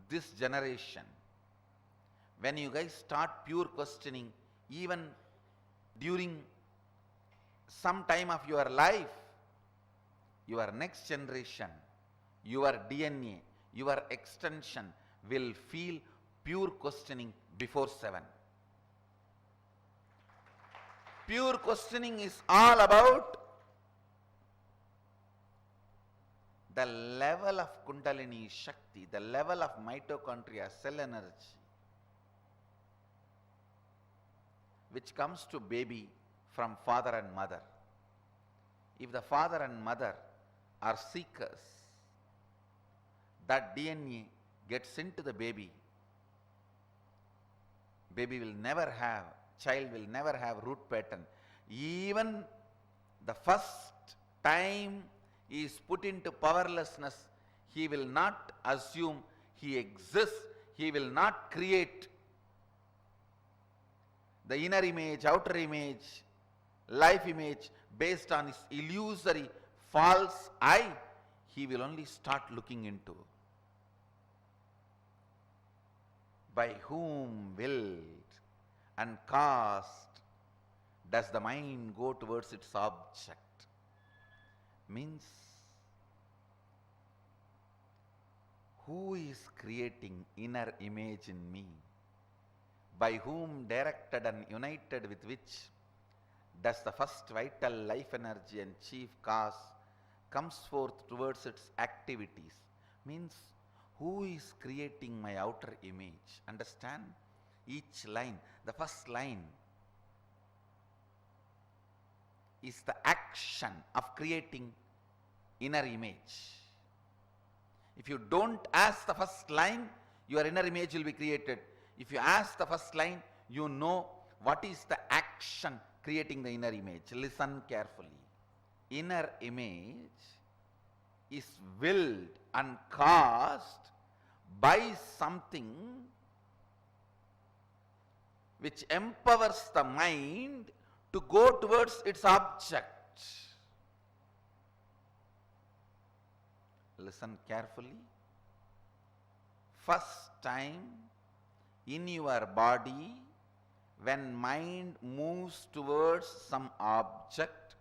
this generation, when you guys start pure questioning, even during some time of your life, your next generation, your DNA, your extension will feel pure questioning before 7. Pure questioning is all about the level of Kundalini Shakti, the level of mitochondria cell energy, which comes to baby from father and mother. If the father and mother are seekers, that DNA gets into the baby. Baby will never have, child will never have root pattern. Even the first time he is put into powerlessness, he will not assume he exists, he will not create the inner image, outer image, life image based on his illusory false I. He will only start looking into by whom willed and caused does the mind go towards its object. Means who is creating inner image in me? By whom directed and united with which does the first vital life energy and chief cause comes forth towards its activities? Means who is creating my outer image? Understand? Each line, the first line is the action of creating inner image. If you don't ask the first line, your inner image will be created. If you ask the first line, you know what is the action creating the inner image. Listen carefully. Inner image is willed and caused by something which empowers the mind to go towards its object. Listen carefully. First time in your body, when mind moves towards some object,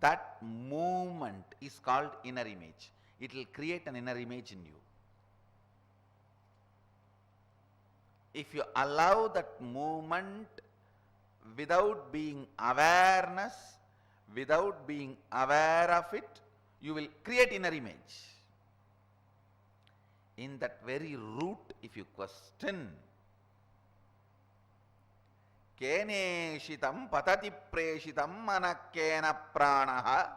that movement is called inner image. It will create an inner image in you. If you allow that movement without being awareness, without being aware of it, you will create inner image. In that very root, if you question, Keneshitam patati preshitam manakkena pranaha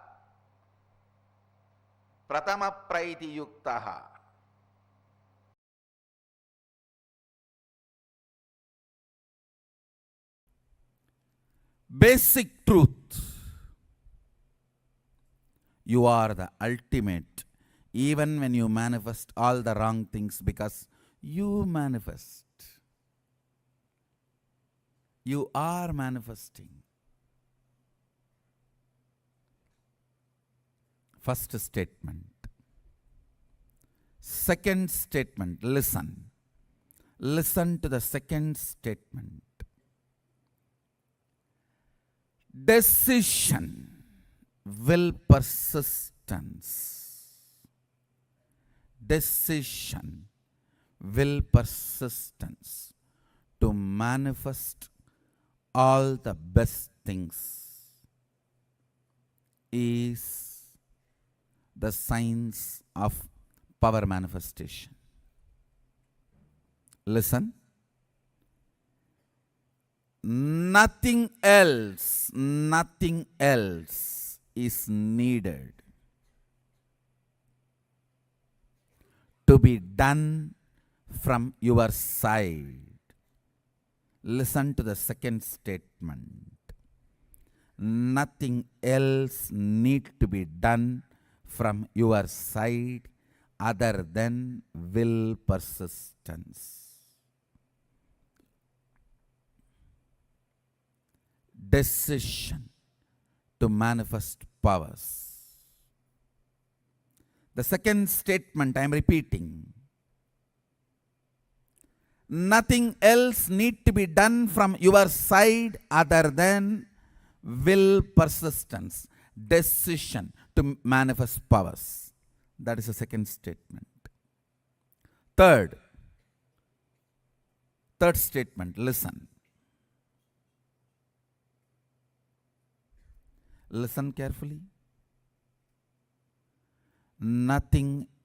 pratama praiti yuktaha. Basic truth. You are the ultimate, even when you manifest all the wrong things, because you manifest. You are manifesting. First statement. Second statement, listen. Listen to the second statement. Decision, will persistence. Decision, will persistence to manifest all the best things is the signs of power manifestation. Listen. Nothing else is needed to be done from your side. Listen to the second statement. Nothing else need to be done from your side other than will persistence. Decision to manifest powers. The second statement I am repeating. Nothing else need to be done from your side other than will persistence. Decision to manifest powers. That is the second statement. Third statement, listen. Listen carefully.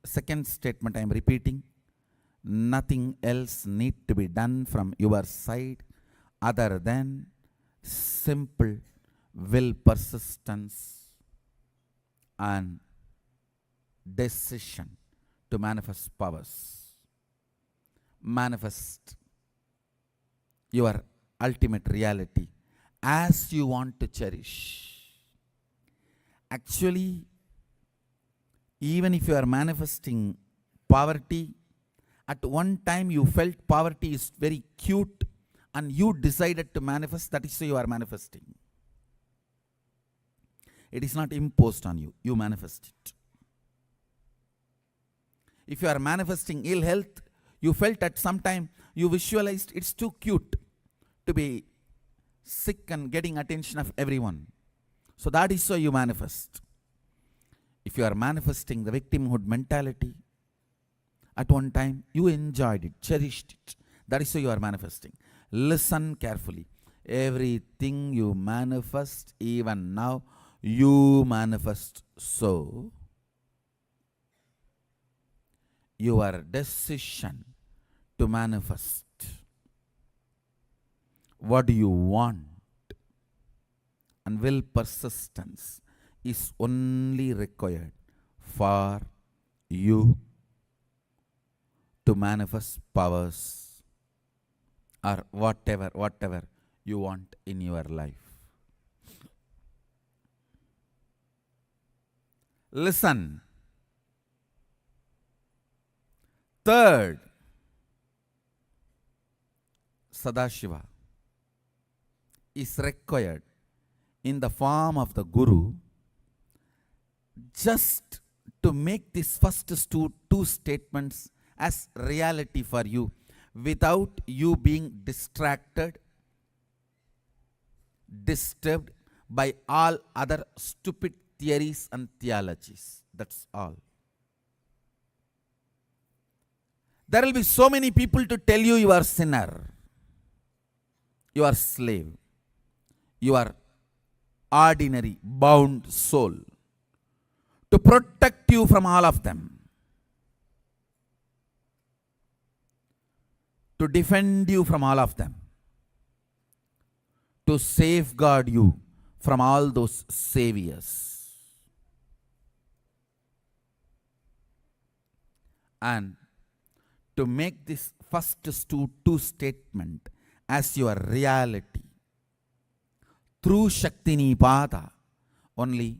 Second statement I am repeating. Nothing else need to be done from your side other than simple will persistence and decision to manifest powers. Manifest your ultimate reality as you want to cherish. Actually, even if you are manifesting poverty, at one time you felt poverty is very cute and you decided to manifest, that is why you are manifesting. It is not imposed on you, you manifest it. If you are manifesting ill health, you felt at some time, you visualized it's too cute to be sick and getting attention of everyone. So that is why you manifest. If you are manifesting the victimhood mentality, at one time you enjoyed it, cherished it. That is why you are manifesting. Listen carefully. Everything you manifest, even now, you manifest so. Your decision to manifest. What do you want? And will persistence is only required for you to manifest powers or whatever you want in your life. Listen. Third, Sadashiva is required in the form of the Guru just to make these first two statements as reality for you without you being distracted, disturbed by all other stupid theories and theologies. That's all. There will be so many people to tell you are sinner, you are slave, you are ordinary, bound soul, to protect you from all of them, to defend you from all of them, to safeguard you from all those saviors. And to make this first two statement as your reality through Shakti Nipada, only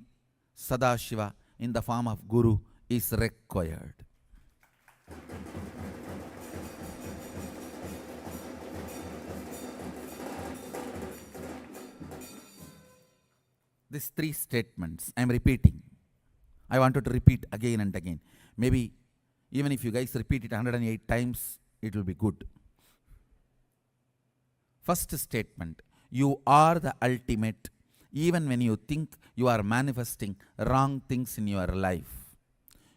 Sadashiva in the form of Guru is required. These three statements I am repeating. I wanted to repeat again and again. Maybe even if you guys repeat it 108 times, it will be good. First statement, you are the ultimate, even when you think you are manifesting wrong things in your life.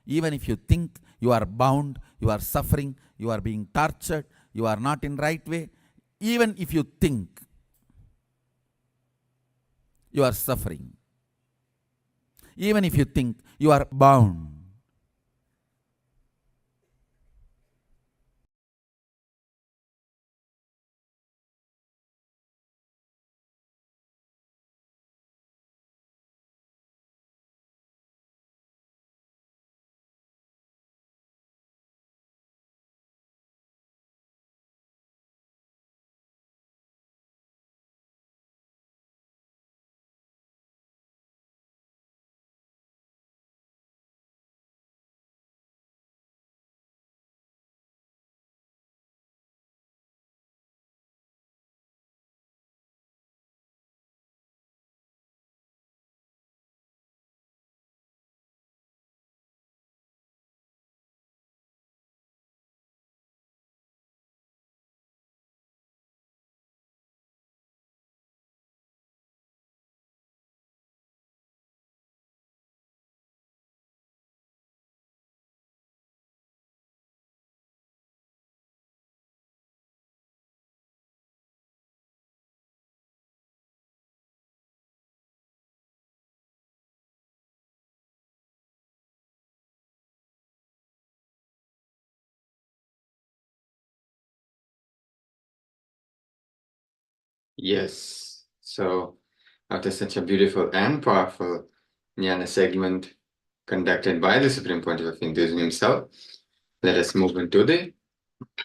Even if you think you are bound, you are suffering, you are being tortured, you are not in right way, even if you think, you are suffering. Even if you think you are bound, Yes. So after such a beautiful and powerful jnana segment conducted by the Supreme Pontiff of Hinduism himself, let us move into the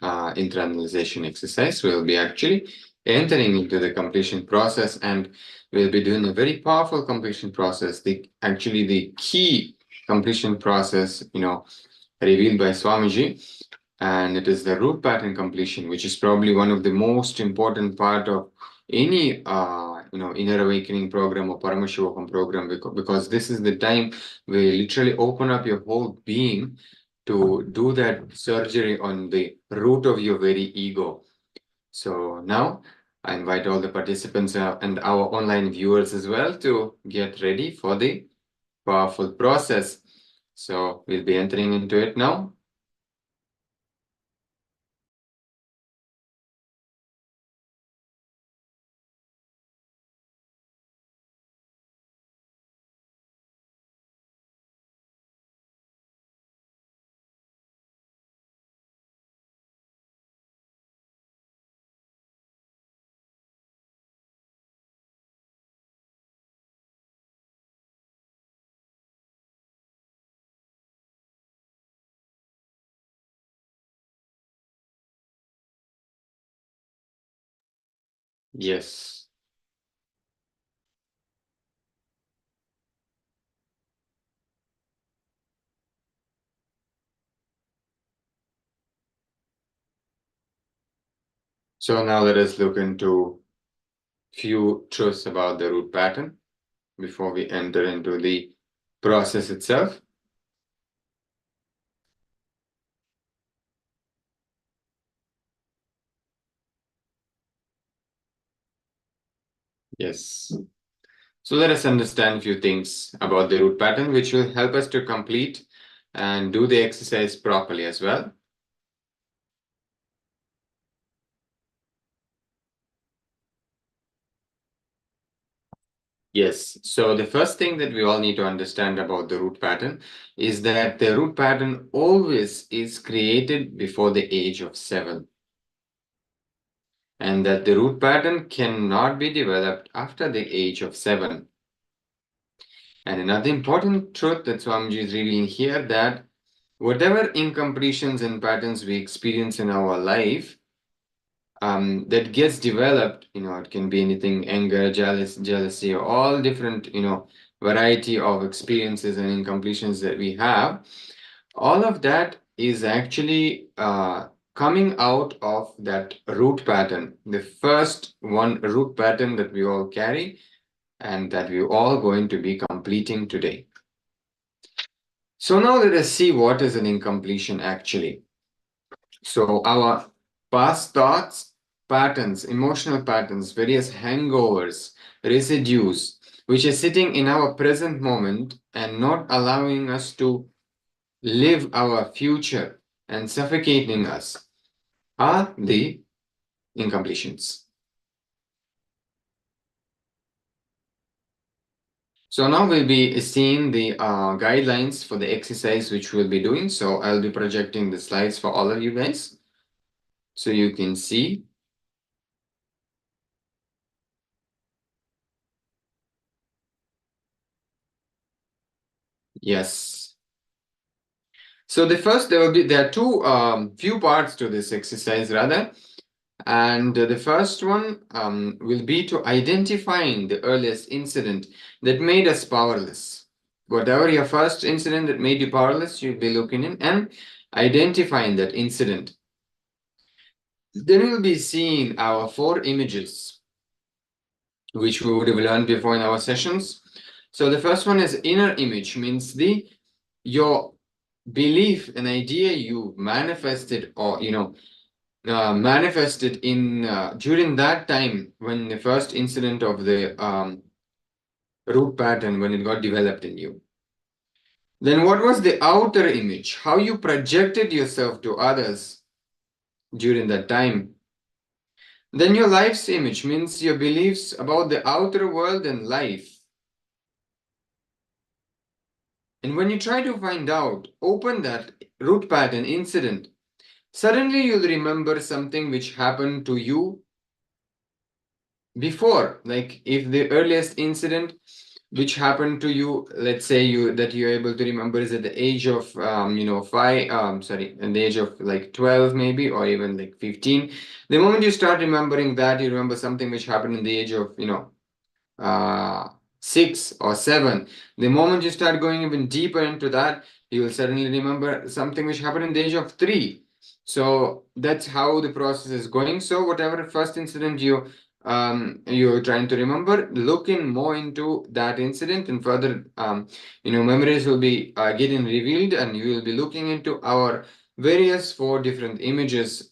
internalization exercise. We'll be actually entering into the completion process, and we'll be doing a very powerful completion process. The key completion process, revealed by Swamiji, and it is the root pattern completion, which is probably one of the most important part of any inner awakening program or Paramashivoham program, because this is the time where you literally open up your whole being to do that surgery on the root of your very ego. So now I invite all the participants and our online viewers as well to get ready for the powerful process. So we'll be entering into it now. Yes. So now let us look into few truths about the root pattern before we enter into the process itself. Yes. So let us understand a few things about the root pattern, which will help us to complete and do the exercise properly as well. Yes, so the first thing that we all need to understand about the root pattern is that the root pattern always is created before the age of 7. And that the root pattern cannot be developed after the age of 7. And another important truth that Swamiji is revealing here, that whatever incompletions and patterns we experience in our life, that gets developed, it can be anything, anger, jealousy, or all different, variety of experiences and incompletions that we have. All of that is actually coming out of that root pattern, the first one root pattern that we all carry and that we're all going to be completing today. So now let us see what is an incompletion actually. So our past thoughts, patterns, emotional patterns, various hangovers, residues, which are sitting in our present moment and not allowing us to live our future and suffocating us, are the incompletions. So now we'll be seeing the guidelines for the exercise which we'll be doing. So I'll be projecting the slides for all of you guys so you can see. Yes. So there are two few parts to this exercise rather. And the first one will be to identifying the earliest incident that made us powerless. Whatever your first incident that made you powerless, you'll be looking in and identifying that incident. Then we'll be seeing our 4 images, which we would have learned before in our sessions. So the first one is inner image, means your belief, an idea you manifested or manifested in during that time when the first incident of the root pattern, when it got developed in you. Then what was the outer image, how you projected yourself to others during that time. Then your life's image, means your beliefs about the outer world and life. And when you try to find out, open that root pattern incident, suddenly you'll remember something which happened to you before. Like if the earliest incident which happened to you, let's say that you're able to remember is at the age of at the age of like 12 maybe, or even like 15. The moment you start remembering that, you remember something which happened in the age of 6 or 7. The moment you start going even deeper into that, you will suddenly remember something which happened in the age of 3. So that's how the process is going. So whatever first incident you're trying to remember, look in more into that incident, and further memories will be getting revealed, and you will be looking into our various 4 different images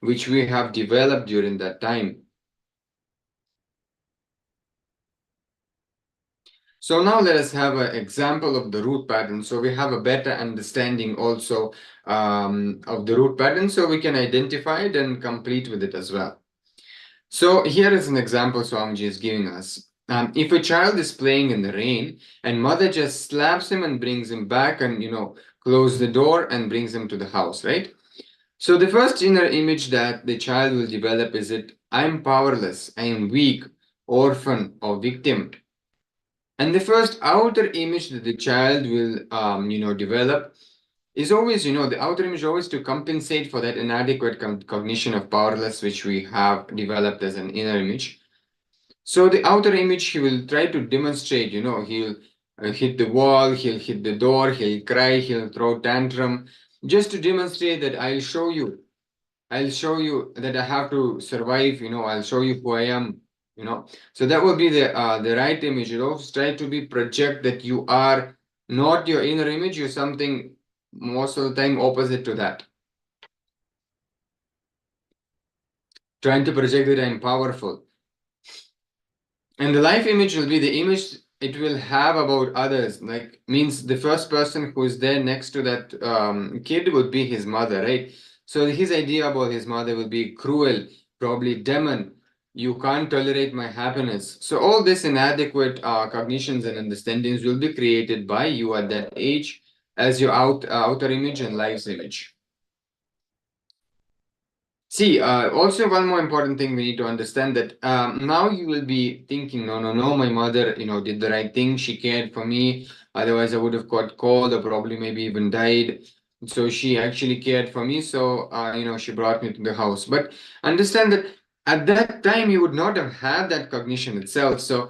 which we have developed during that time. So now let us have an example of the root pattern, so we have a better understanding also of the root pattern, so we can identify it and complete with it as well. So here is an example Swamiji is giving us. If a child is playing in the rain and mother just slaps him and brings him back and close the door and brings him to the house, right? So the first inner image that the child will develop is that I am powerless, I am weak, orphan, or victim. And the first outer image that the child will develop is always, the outer image always to compensate for that inadequate cognition of powerless, which we have developed as an inner image. So the outer image, he will try to demonstrate, he'll hit the wall, he'll hit the door, he'll cry, he'll throw tantrum, just to demonstrate that I'll show you that I have to survive, I'll show you who I am, So that will be the right image. You always try to be project that you are not your inner image, you're something most of the time opposite to that. Trying to project that I'm powerful. And the life image will be the image it will have about others, like means the first person who is there next to that kid would be his mother, right? So his idea about his mother will be cruel, probably demon. You can't tolerate my happiness. So all this inadequate cognitions and understandings will be created by you at that age as your outer image and life's image. See, also one more important thing we need to understand that now you will be thinking, no, my mother, did the right thing. She cared for me. Otherwise, I would have got cold or probably maybe even died. So she actually cared for me. So, she brought me to the house. But understand that at that time, you would not have had that cognition itself. So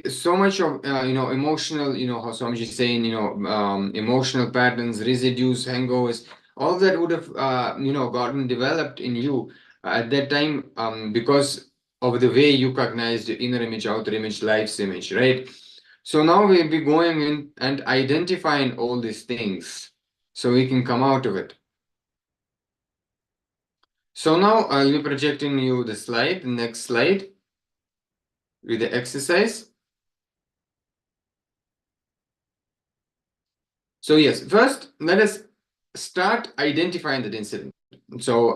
so much of, emotional, how Swamiji is saying, emotional patterns, residues, hangovers, all that would have gotten developed in you at that time because of the way you cognized the inner image, outer image, life's image, right? So now we'll be going in and identifying all these things so we can come out of it. So now I'll be projecting you the slide, the next slide with the exercise. So yes, first let us start identifying that incident. So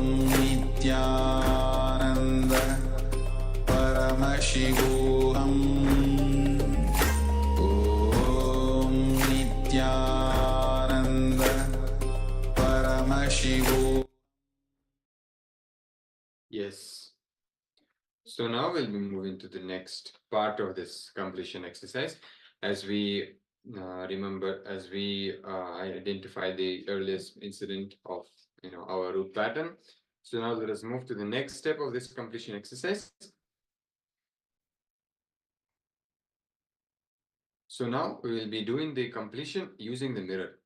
Nithyananda Paramashivoham Om Nithyananda Paramashivoham. Yes. So now we'll be moving to the next part of this completion exercise. As we identify the earliest incident of our root pattern. So now let us move to the next step of this completion exercise. So now we will be doing the completion using the mirror.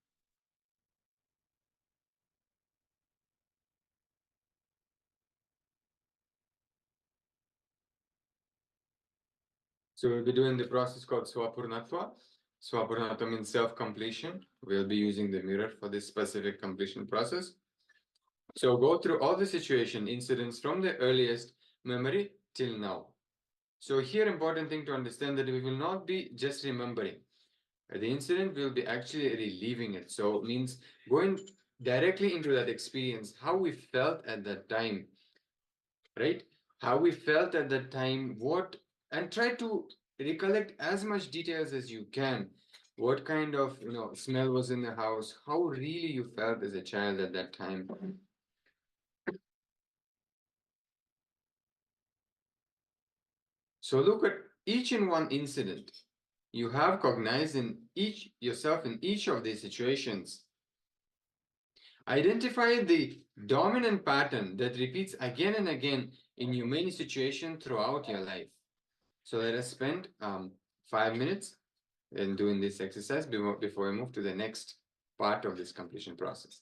So we'll be doing the process called Swapurnatva. Swapurnatva means self-completion. We'll be using the mirror for this specific completion process. So go through all the situation incidents from the earliest memory till now. So here important thing to understand that we will not be just remembering. The incident will be actually reliving it. So it means going directly into that experience, how we felt at that time, right? How we felt at that time, and try to recollect as much details as you can. What kind of smell was in the house, how really you felt as a child at that time. So look at each and one incident. You have cognized yourself in each of these situations. Identify the dominant pattern that repeats again and again in your many situations throughout your life. So let us spend 5 minutes in doing this exercise before we move to the next part of this completion process.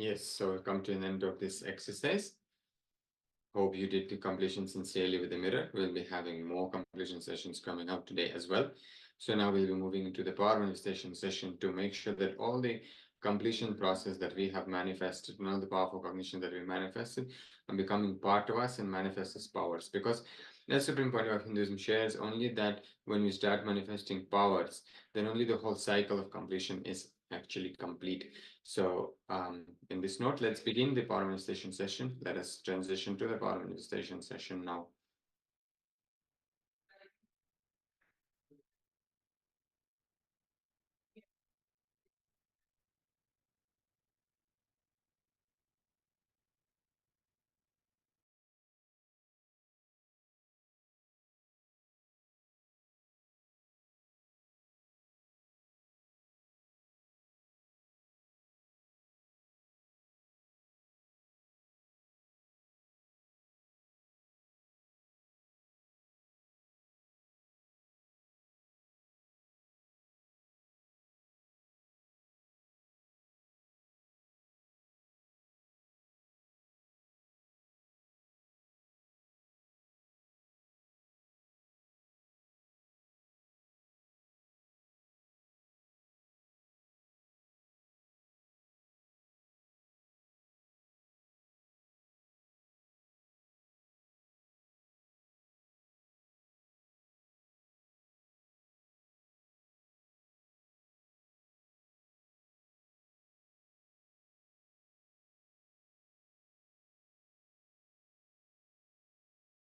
Yes, so we've come to an end of this exercise. Hope you did the completion sincerely with the mirror. We'll be having more completion sessions coming up today as well. So now we'll be moving into the power manifestation session to make sure that all the completion process that we have manifested, the powerful cognition that we manifested, are becoming part of us and manifest as powers. Because the Supreme Pontiff of Hinduism shares only that when we start manifesting powers, then only the whole cycle of completion is actually complete. So in this note, let's begin the power manifestation session. Let us transition to the power manifestation session now.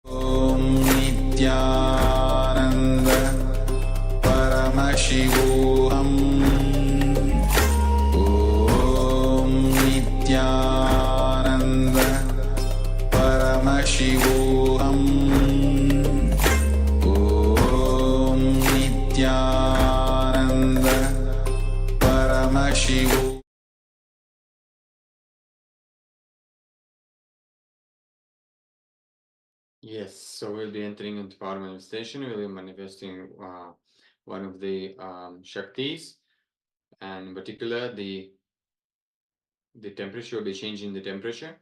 Om Nithyananda Paramashivoham Om Nithyananda Paramashivoham Om Nithyananda Paramashivoham. Yes, so we'll be entering into power manifestation. We'll be manifesting one of the Shaktis, and in particular, the temperature will be changing the temperature.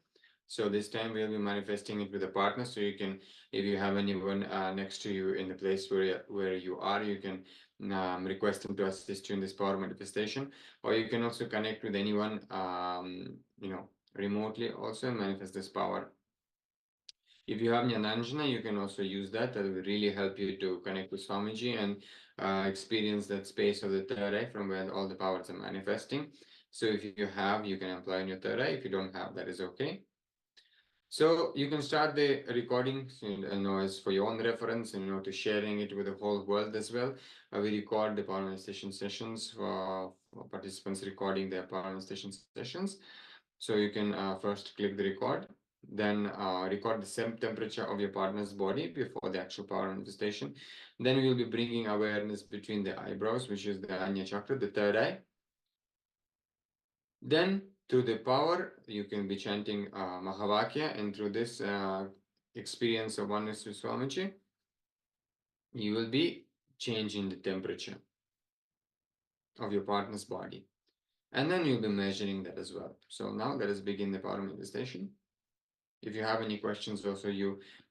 So this time we'll be manifesting it with a partner. So you can, if you have anyone next to you in the place where you are, you can request them to assist you in this power manifestation, or you can also connect with anyone, remotely also and manifest this power. If you have Nyananjana, you can also use that. That will really help you to connect with Swamiji and experience that space of the third eye from where all the powers are manifesting. So if you have, you can apply in your third eye. If you don't have, that is okay. So you can start the recording, as for your own reference, and to sharing it with the whole world as well. We record the power manifestation sessions for participants recording their power manifestation sessions. So you can first click the record, then record the same temperature of your partner's body before the actual power manifestation. Then we will be bringing awareness between the eyebrows, which is the Anya chakra, the third eye. Then through the power, you can be chanting Mahavakya, and through this experience of oneness with Swamiji, you will be changing the temperature of your partner's body. And then you'll be measuring that as well. So now let us begin the power manifestation. If you have any questions also,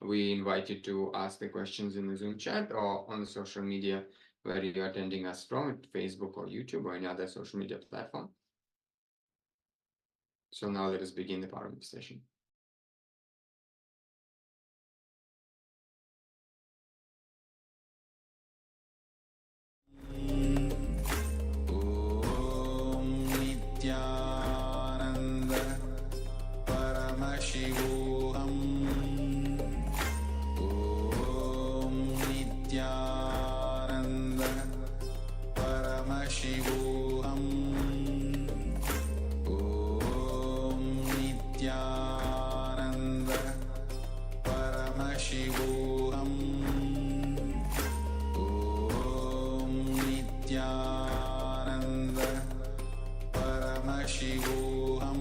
we invite you to ask the questions in the Zoom chat or on the social media where you're attending us from, Facebook or YouTube or any other social media platform. So now let us begin the power manifestation. Om Nithyananda Paramashivoham Om Nithyananda Paramashivoham Om Nithyananda Paramashivoham Om Nithyananda Paramashivoham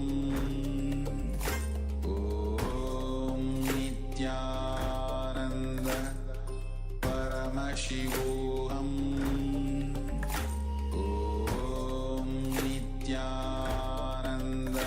Om Nithyananda Paramashivoham Om Nithyananda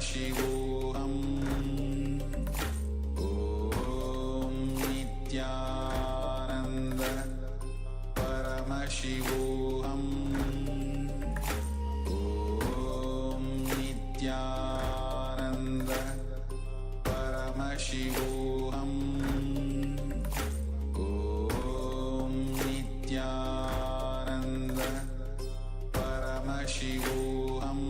Paramashivoham. Om Nithyananda Paramashivoham. Om Nithyananda Paramashivoham. Om Nithyananda Paramashivoham.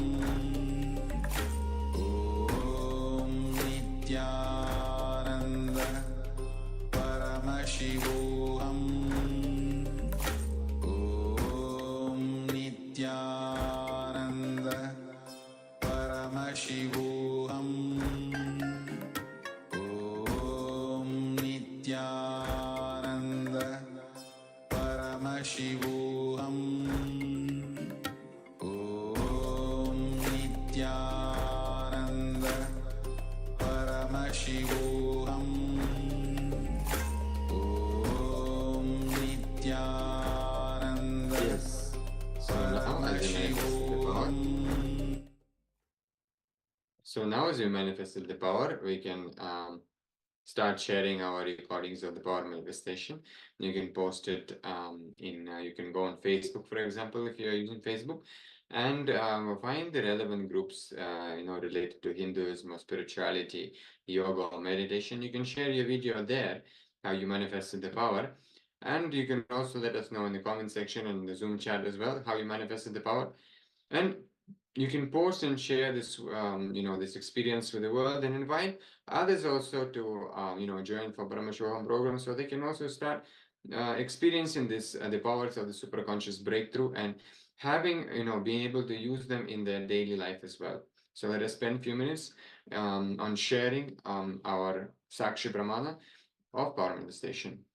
Om Nithyananda Paramashivoham. Om Nithyananda Paramashivoham. Om Nithyananda Paramashivoham. Om Nithyananda Paramashivoham. Om Nithyananda Yes. So now as we manifested the power, we can start sharing our recordings of the power manifestation. You can post it you can go on Facebook, for example, if you're using Facebook, and find the relevant groups related to Hinduism or spirituality, yoga or meditation. You can share your video there, how you manifested the power. And you can also let us know in the comment section and the Zoom chat as well, how you manifested the power. And you can post and share this, this experience with the world, and invite others also to, join for Paramashivoham program, so they can also start experiencing this, the powers of the superconscious breakthrough, and having, being able to use them in their daily life as well. So let us spend a few minutes on sharing our Sakshi Pramana of power manifestation.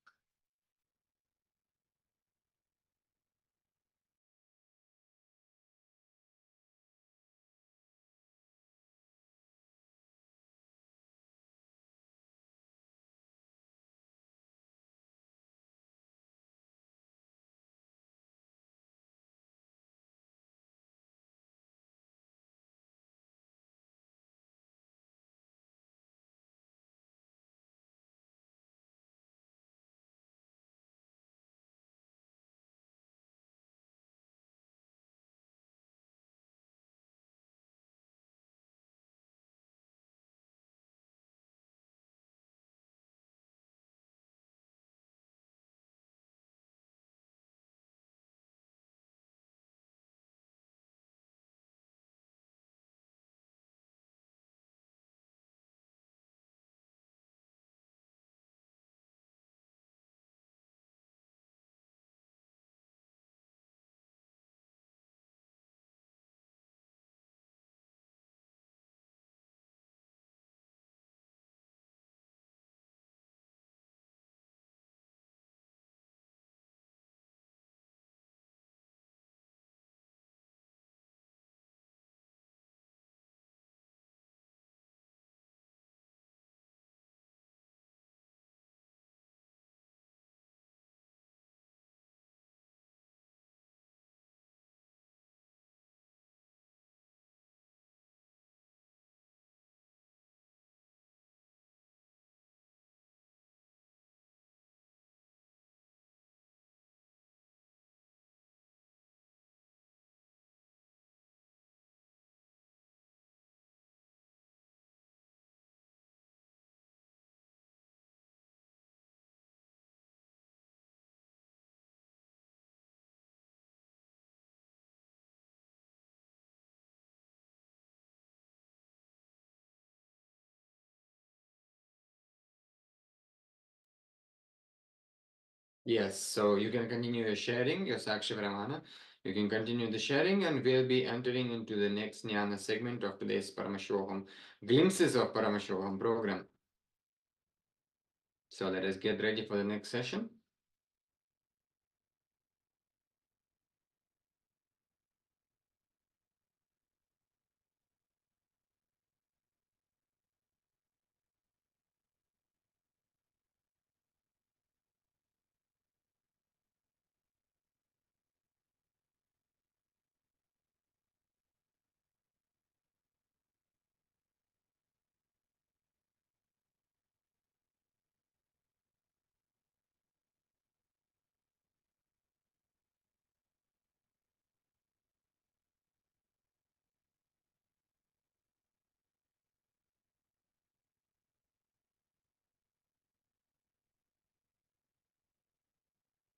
Yes, so you can continue your sharing, your Sakshi Pramana. You can continue the sharing, and we'll be entering into the next Jnana segment of today's Paramashivoham, Glimpses of Paramashivoham program. So let us get ready for the next session.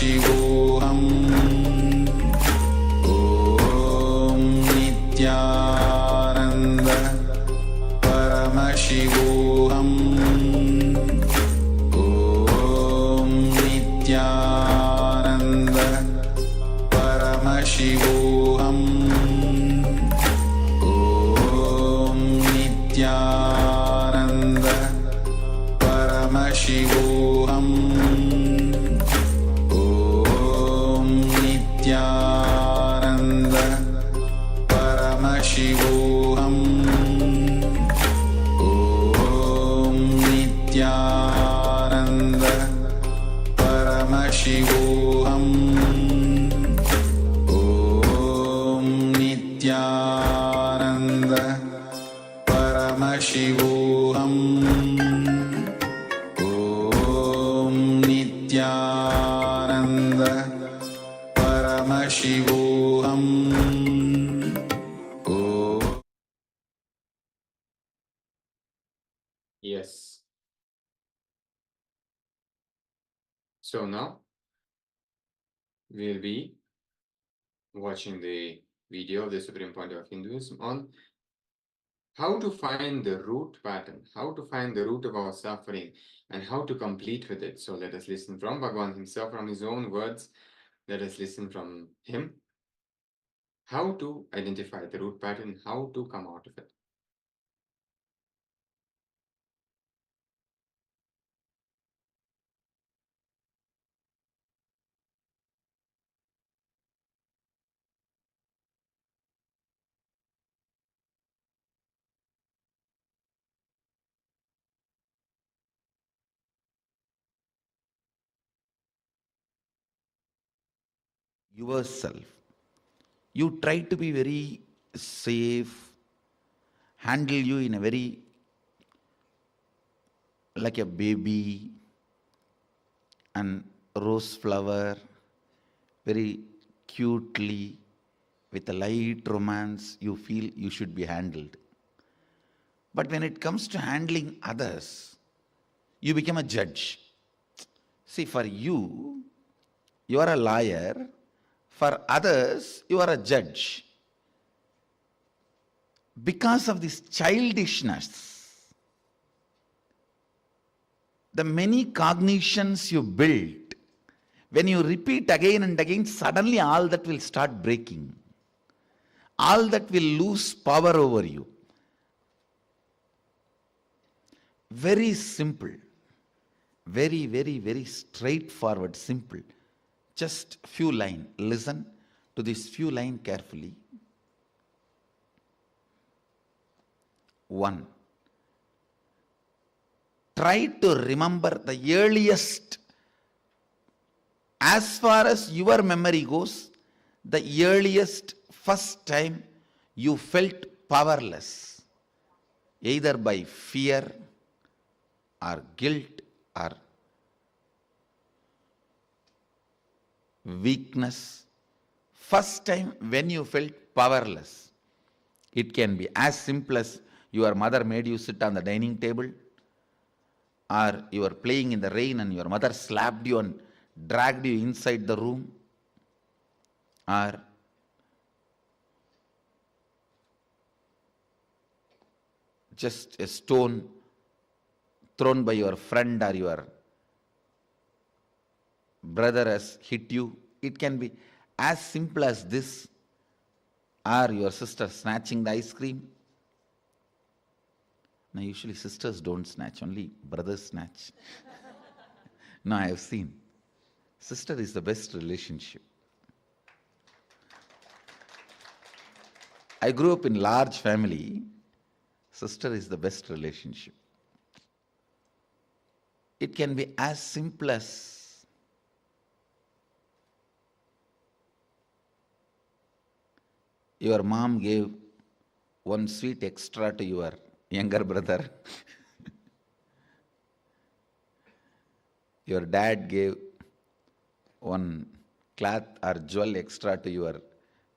Paramashivoham Om Nithyananda Paramashivoham Om Nithyananda Paramashivoham Om Nithyananda Paramashivoham Om Nithyananda Paramashivoham Om Nithyananda Paramashivoham Om Nithyananda Paramashivoham Om Nithyananda Paramashivoham Om. Yes. So now we'll be watching the video of the Supreme Point of Hinduism on how to find the root pattern, how to find the root of our suffering, and how to complete with it. So let us listen from Bhagavan himself, from his own words. Let us listen from him how to identify the root pattern, how to come out of it. Yourself. You try to be very safe, handle you in a very like a baby and rose flower, very cutely, with a light romance, you feel you should be handled. But when it comes to handling others, you become a judge. See, for you, you are a liar. For others, you are a judge. Because of this childishness, the many cognitions you build, when you repeat again and again, suddenly all that will start breaking. All that will lose power over you. Very simple. Very, very, very straightforward, simple. Just few lines. Listen to this few lines carefully. 1. Try to remember the earliest, as far as your memory goes, the earliest first time you felt powerless, either by fear or guilt or weakness. First time when you felt powerless. It can be as simple as your mother made you sit on the dining table, or you were playing in the rain and your mother slapped you and dragged you inside the room, or just a stone thrown by your friend or your brother has hit you. It can be as simple as this, or your sister snatching the ice cream. Now usually sisters don't snatch, only brothers snatch. No, I have seen. Sister is the best relationship. I grew up in large family. Sister is the best relationship. It can be as simple as your mom gave one sweet extra to your younger brother. Your dad gave one cloth or jewel extra to your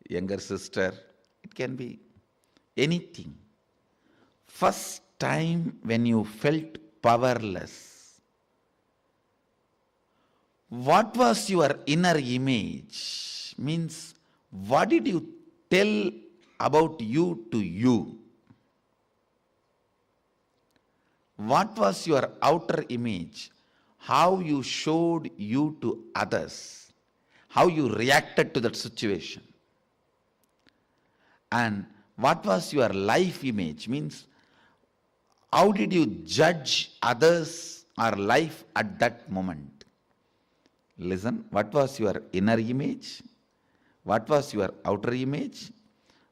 younger sister. It can be anything. First time when you felt powerless, what was your inner image? Means, what did you tell about you to you? What was your outer image? How you showed you to others? How you reacted to that situation? And what was your life image? Means, how did you judge others or life at that moment? Listen, what was your inner image? What was your outer image?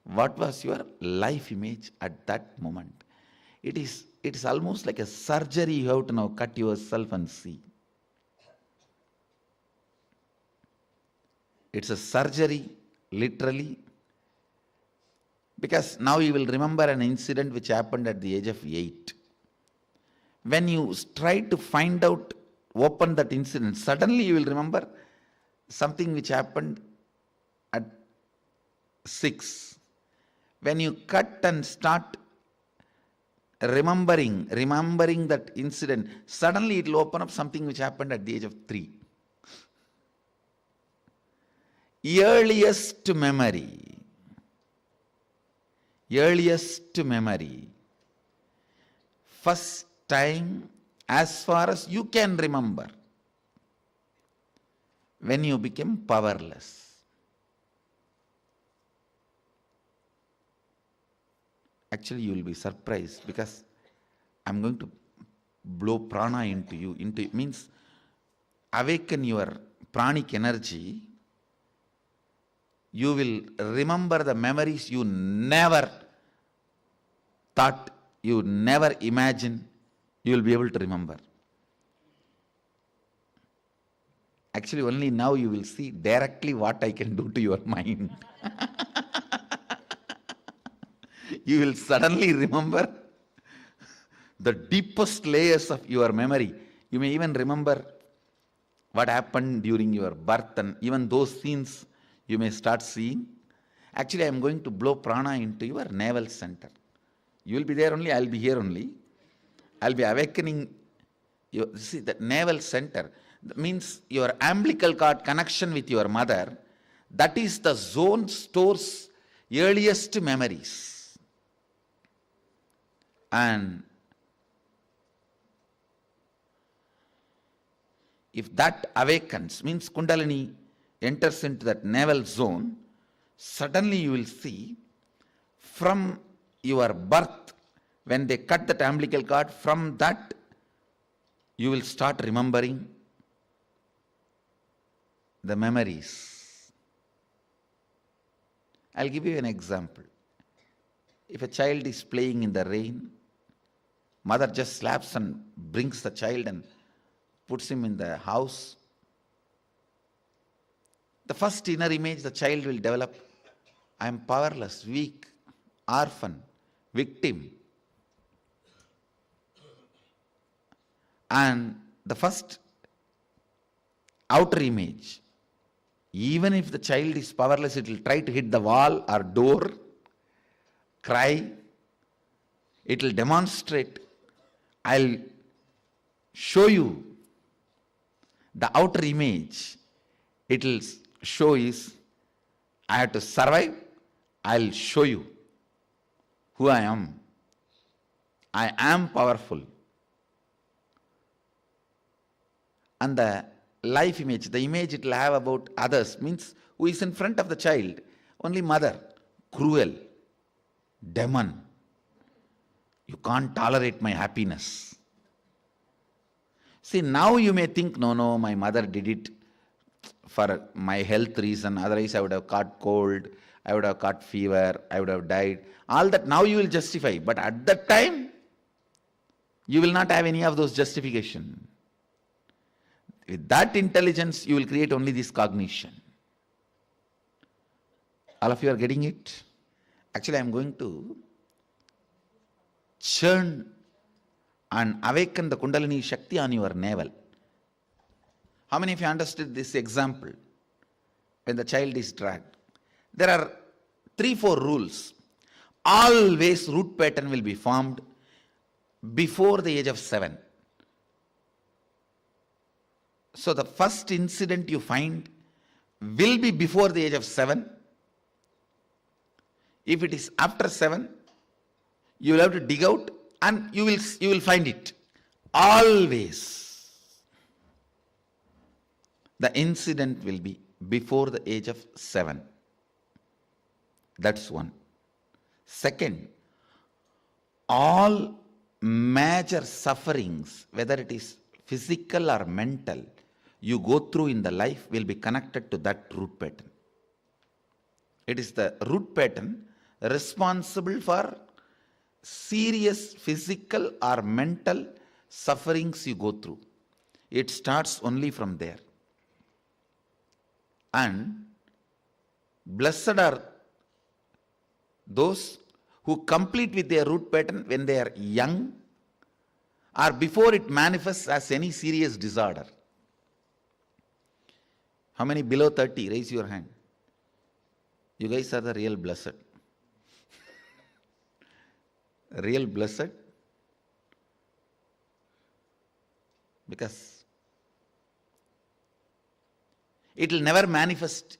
What was your life image at that moment? It is almost like a surgery. You have to now cut yourself and see. It's a surgery, literally, because now you will remember an incident which happened at the age of 8. When you try to find out, open that incident, suddenly you will remember something which happened at 6. When you cut and start remembering that incident, suddenly it will open up something which happened at the age of 3. Earliest memory. First time, as far as you can remember, when you became powerless. Actually, you will be surprised, because I'm going to blow prana into you. Means awaken your pranic energy. You will remember the memories you never thought, you never imagined you will be able to remember. Actually, only now you will see directly what I can do to your mind. You will suddenly remember the deepest layers of your memory. You may even remember what happened during your birth, and even those scenes you may start seeing. Actually, I am going to blow prana into your navel center. You will be there only, I will be here only. I will be awakening you. See, the navel center means your umbilical cord connection with your mother. That is the zone stores earliest memories. And if that awakens, means Kundalini enters into that navel zone, suddenly you will see from your birth, when they cut that umbilical cord, from that you will start remembering the memories. I'll give you an example. If a child is playing in the rain, mother just slaps and brings the child and puts him in the house. The first inner image the child will develop, I am powerless, weak, orphan, victim. And the first outer image, even if the child is powerless, it will try to hit the wall or door, cry, it will demonstrate, I'll show you. The outer image it will show is, I have to survive, I'll show you who I am. I am powerful. And the life image, the image it will have about others, means who is in front of the child? Only mother, cruel, demon. You can't tolerate my happiness. See, now you may think, no, my mother did it for my health reason, otherwise I would have caught cold, I would have caught fever, I would have died. All that now you will justify, but at that time, you will not have any of those justification. With that intelligence, you will create only this cognition. All of you are getting it? Actually, I am going to churn and awaken the Kundalini Shakti on your navel. How many of you understood this example? When the child is dragged, there are 3-4 rules. Always root pattern will be formed before the age of 7. So the first incident you find will be before the age of 7. If it is after 7, you will have to dig out and you will find it. Always the incident will be before the age of 7. That's one. Second, all major sufferings, whether it is physical or mental, you go through in the life will be connected to that root pattern. It is the root pattern responsible for serious physical or mental sufferings you go through. It starts only from there. And blessed are those who complete with their root pattern when they are young or before it manifests as any serious disorder. How many below 30? Raise your hand. You guys are the real blessed. Real blessed. Because it will never manifest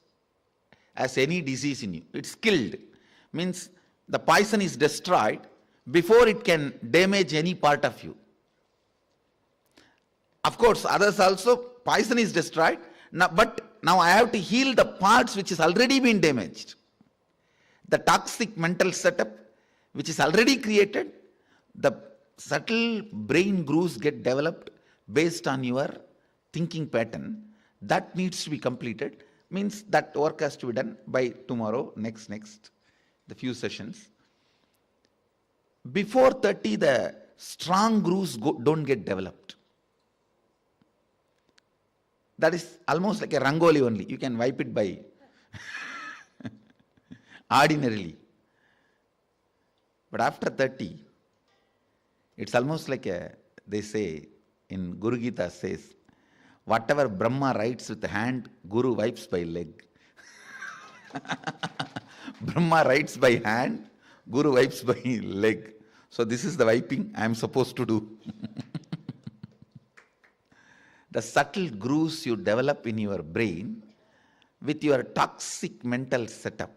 as any disease in you. It's killed. Means the poison is destroyed before it can damage any part of you. Of course, others also, poison is destroyed. Now, but now I have to heal the parts which has already been damaged. The toxic mental setup which is already created, the subtle brain grooves get developed based on your thinking pattern. That needs to be completed. Means that work has to be done by tomorrow, next, the few sessions. Before 30, the strong grooves don't get developed. That is almost like a rangoli only. You can wipe it by ordinarily. But after 30, it's almost like they say in Guru Gita says, whatever Brahma writes with the hand, Guru wipes by leg. Brahma writes by hand, Guru wipes by leg. So this is the wiping I am supposed to do. The subtle grooves you develop in your brain with your toxic mental setup.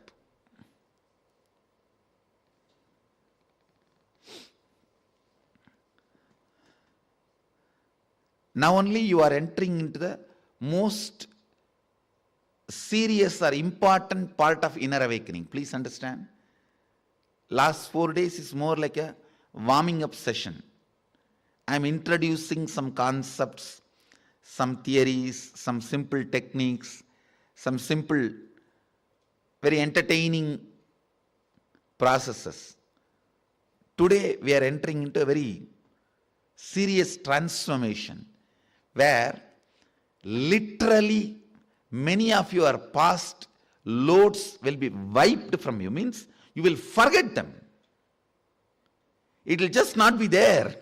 Now only you are entering into the most serious or important part of inner awakening. Please understand. Last 4 days is more like a warming up session. I am introducing some concepts, some theories, some simple techniques, some simple, very entertaining processes. Today we are entering into a very serious transformation where literally many of your past loads will be wiped from you. Means you will forget them. It will just not be there.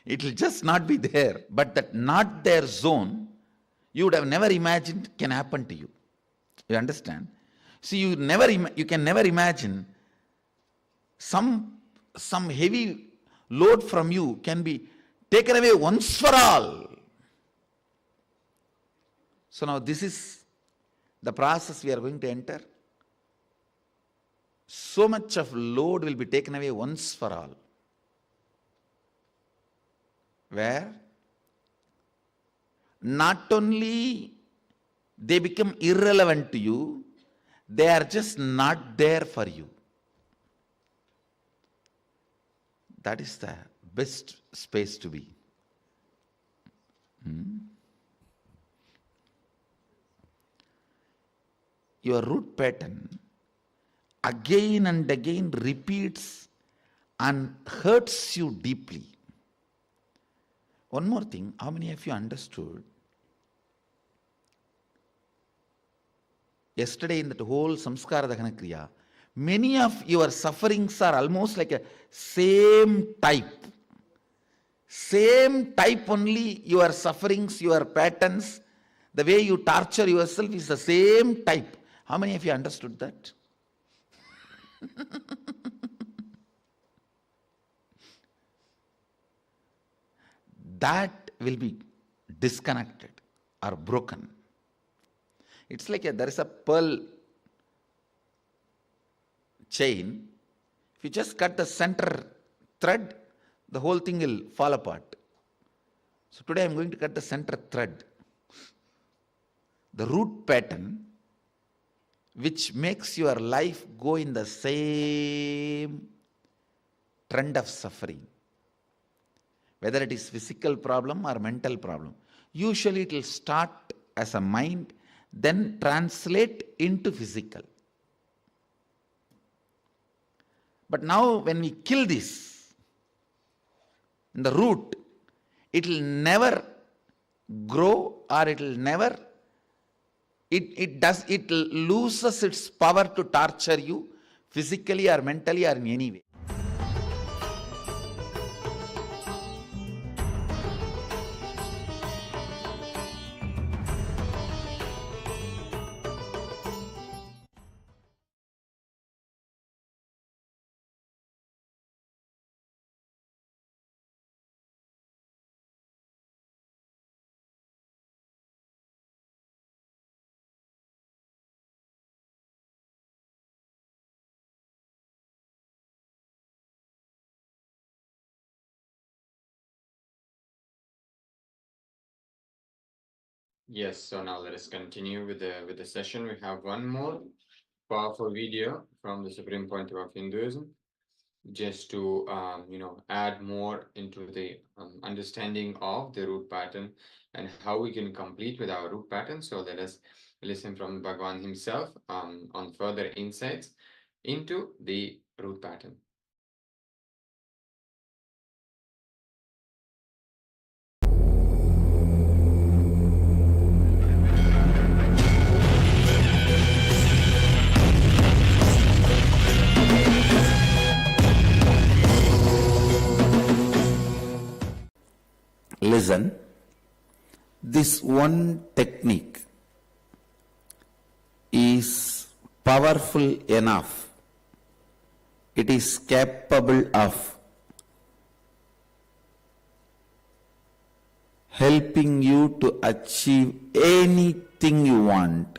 It will just not be there. But that not there zone, you would have never imagined can happen to you. You understand? See, you can never imagine some heavy load from you can be taken away once for all. So now this is the process we are going to enter. So much of load will be taken away once for all. Where not only they become irrelevant to you, they are just not there for you. That is the best space to be. Your root pattern again and again repeats and hurts you deeply. One more thing, how many of you understood? Yesterday in that whole Samskara Dahana Kriya, many of your sufferings are almost like a same type. Same type only, your sufferings, your patterns, the way you torture yourself is the same type. How many of you understood that? That will be disconnected or broken. It's like there is a pearl chain. If you just cut the center thread, the whole thing will fall apart. So today I'm going to cut the center thread. The root pattern which makes your life go in the same trend of suffering. Whether it is physical problem or mental problem. Usually it will start as a mind, then translate into physical. But now when we kill this, in the root, it will never grow, or it will never, it loses its power to torture you physically or mentally or in any way. Yes, so now let us continue with the session. We have one more powerful video from the Supreme Pontiff of Hinduism, just to add more into the understanding of the root pattern and how we can complete with our root pattern. So let us listen from Bhagavan himself on further insights into the root pattern. Listen, this one technique is powerful enough. It is capable of helping you to achieve anything you want.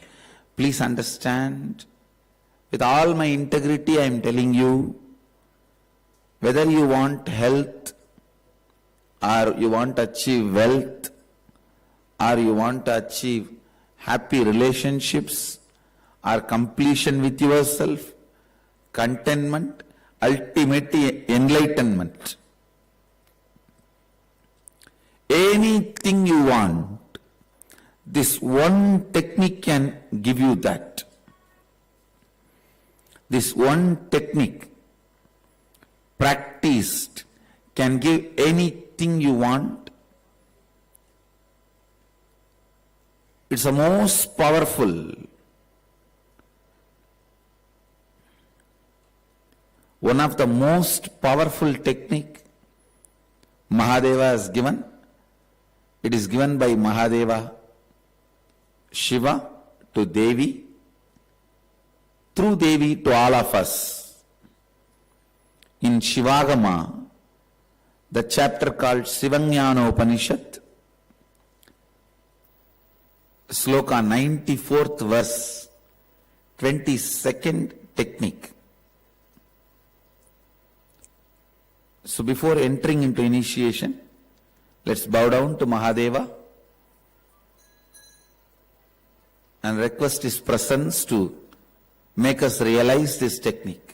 Please understand, with all my integrity I am telling you, whether you want health, or you want to achieve wealth, or you want to achieve happy relationships, or completion with yourself, contentment, ultimate enlightenment. Anything you want, this one technique can give you that. This one technique, practiced, can give anything you want. It's the most powerful. One of the most powerful technique Mahadeva has given. It is given by Mahadeva Shiva to Devi, through Devi to all of us. In Shivagama, the chapter called Sivajnana Upanishad, sloka 94th verse, 22nd technique. So before entering into initiation, let's bow down to Mahadeva and request his presence to make us realize this technique.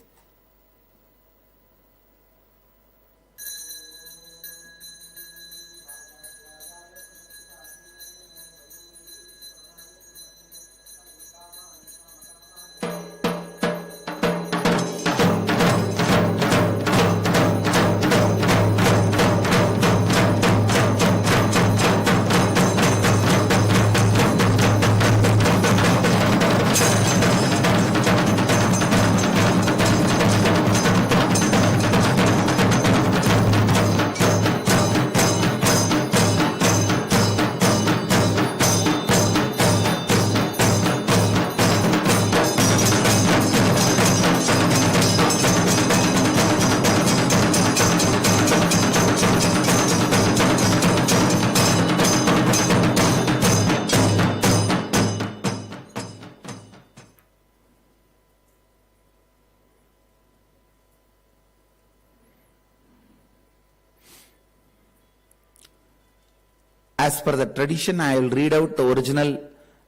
as per the tradition, I will read out the original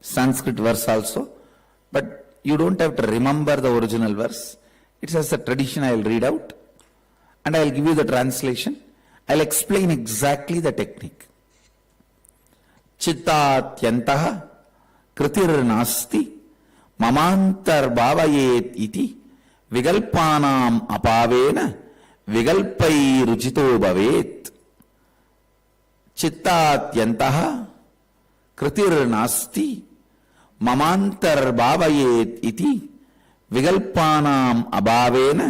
Sanskrit verse also, but you don't have to remember the original verse. It's as a tradition I will read out, and I will give you the translation. I will explain exactly the technique. Chittatyantaha kritir nasti mamantar bhavayet iti vigalpanam apavena vigalpai ruchito bhavet. Chittatyantaha kritir nasti mamantar bhavayet iti vigalpanam abhavena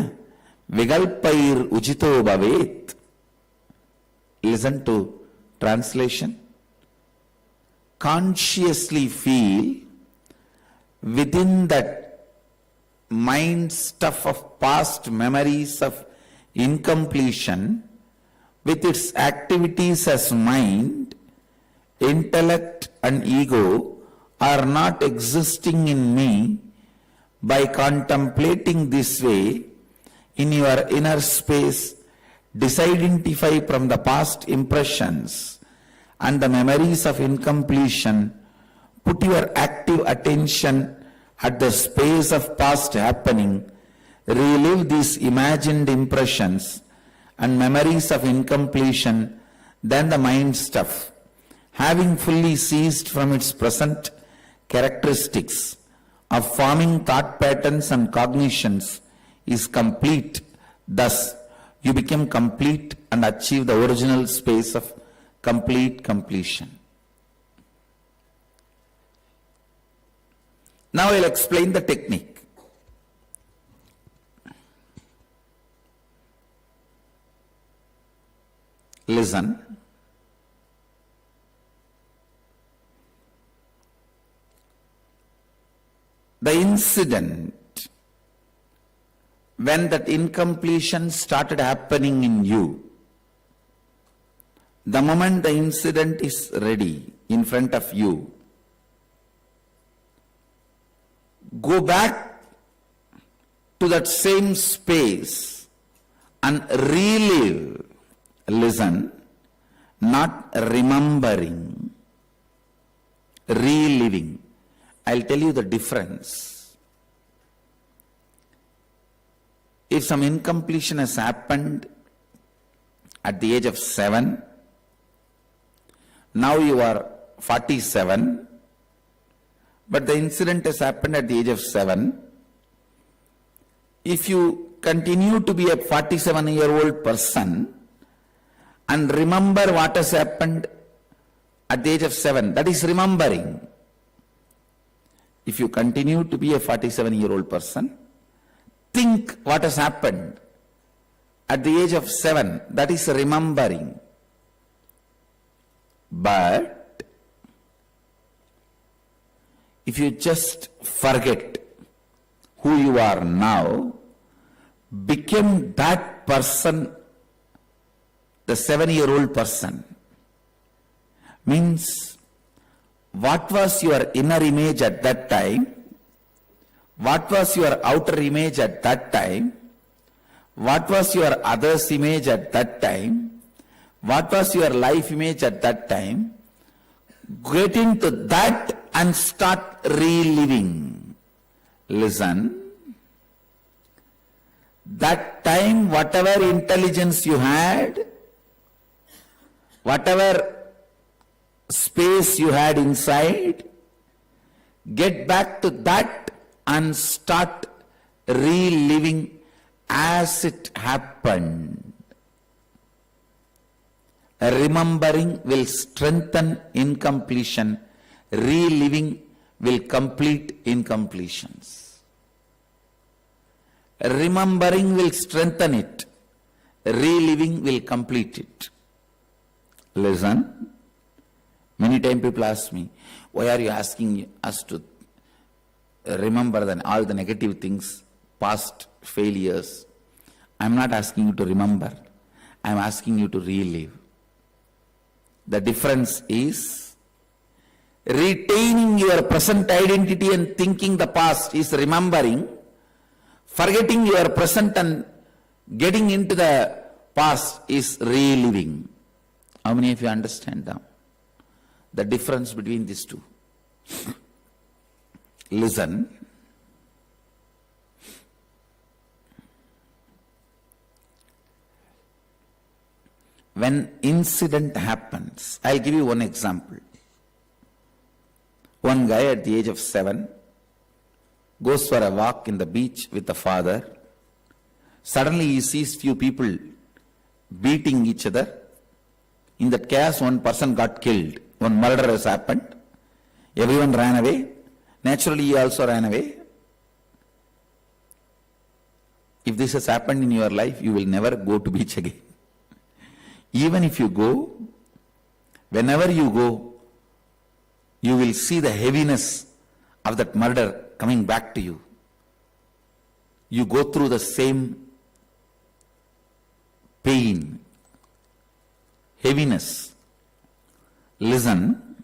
vigalpair uchito bhavet. Listen to translation. Consciously feel within that mind stuff of past memories of incompletion with its activities as mind, intellect and ego are not existing in me. By contemplating this way, in your inner space, disidentify from the past impressions and the memories of incompletion. Put your active attention at the space of past happening. Relive these imagined impressions and memories of incompletion, then the mind stuff, having fully ceased from its present characteristics of forming thought patterns and cognitions, is complete. Thus, you become complete and achieve the original space of complete completion. Now I will explain the technique. Listen. The incident when that incompletion started happening in you, the moment the incident is ready in front of you, go back to that same space and relive. Listen, not remembering, reliving. I'll tell you the difference. If some incompletion has happened at the age of 7, now you are 47, but the incident has happened at the age of 7. If you continue to be a 47-year-old person and remember what has happened at the age of 7, that is remembering. If you continue to be a 47-year-old person, think what has happened at the age of 7, that is remembering. But if you just forget who you are now, become that person, the 7-year-old person, means what was your inner image at that time, what was your outer image at that time, what was your other's image at that time, what was your life image at that time, get into that and start reliving. Listen, that time, whatever intelligence you had, whatever space you had inside, get back to that and start reliving as it happened. Remembering will strengthen incompletion. Reliving will complete incompletions. Remembering will strengthen it. Reliving will complete it. Listen. Many times people ask me, why are you asking us to remember all the negative things, past failures? I am not asking you to remember. I am asking you to relive. The difference is retaining your present identity and thinking the past is remembering. Forgetting your present and getting into the past is reliving. How many of you understand that? the difference between these two. Listen. When incident happens, I'll give you one example. One guy at the age of 7 goes for a walk in the beach with the father. Suddenly he sees few people beating each other. In that chaos, one person got killed. One murder has happened. Everyone ran away. Naturally, he also ran away. If this has happened in your life, you will never go to beach again. Even if you go, whenever you go, you will see the heaviness of that murder coming back to you. You go through the same pain, heaviness. Listen.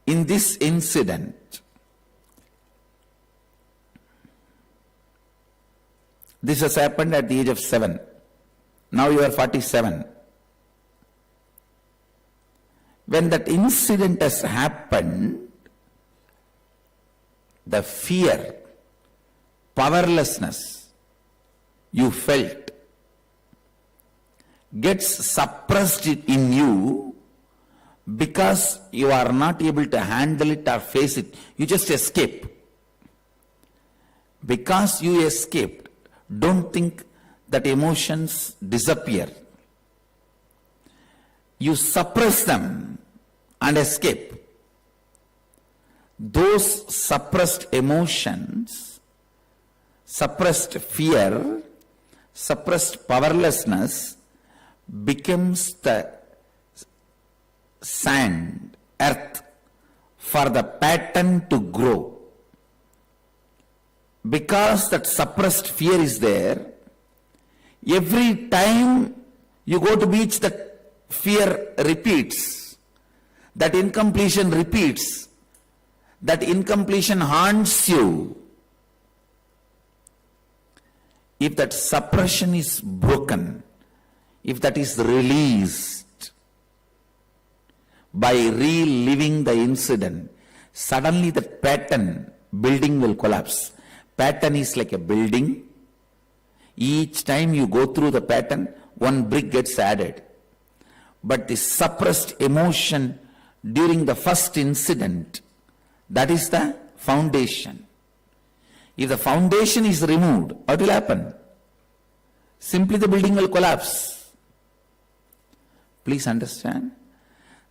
In this incident, this has happened at the age of 7. Now you are 47. When that incident has happened, the fear, powerlessness you felt gets suppressed in you because you are not able to handle it or face it. You just escape. Because you escaped, don't think that emotions disappear. You suppress them and escape. Those suppressed emotions, suppressed fear, suppressed powerlessness becomes the sand, earth, for the pattern to grow. Because that suppressed fear is there, every time you go to beach, that fear repeats. That incompletion repeats. That incompletion haunts you. If that suppression is broken, if that is released by reliving the incident, suddenly the pattern, building will collapse. Pattern is like a building. Each time you go through the pattern, one brick gets added. But the suppressed emotion during the first incident, that is the foundation. If the foundation is removed, what will happen? Simply the building will collapse. Please understand.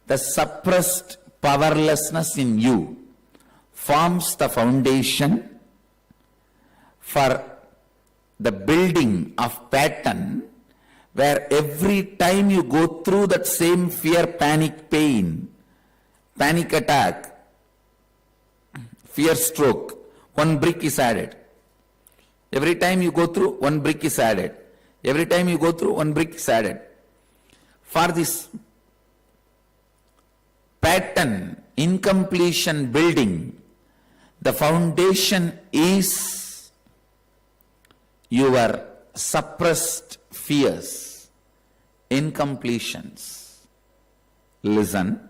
The suppressed powerlessness in you forms the foundation for the building of pattern, where every time you go through that same fear, panic, pain, panic attack, fear stroke, one brick is added. Every time you go through, one brick is added. Every time you go through, one brick is added. For this pattern, incompletion building, the foundation is your suppressed fears, incompletions. Listen.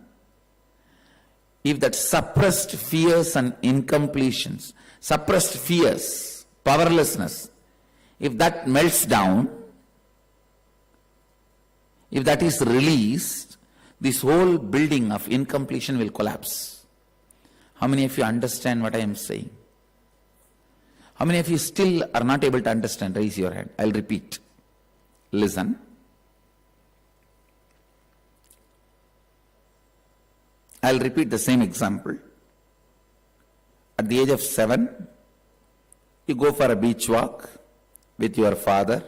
If that suppressed fears and incompletions, suppressed fears, powerlessness, if that melts down, if that is released, this whole building of incompletion will collapse. How many of you understand what I am saying? How many of you still are not able to understand? Raise your hand. I'll repeat. Listen. I'll repeat the same example. At the age of 7, you go for a beach walk with your father.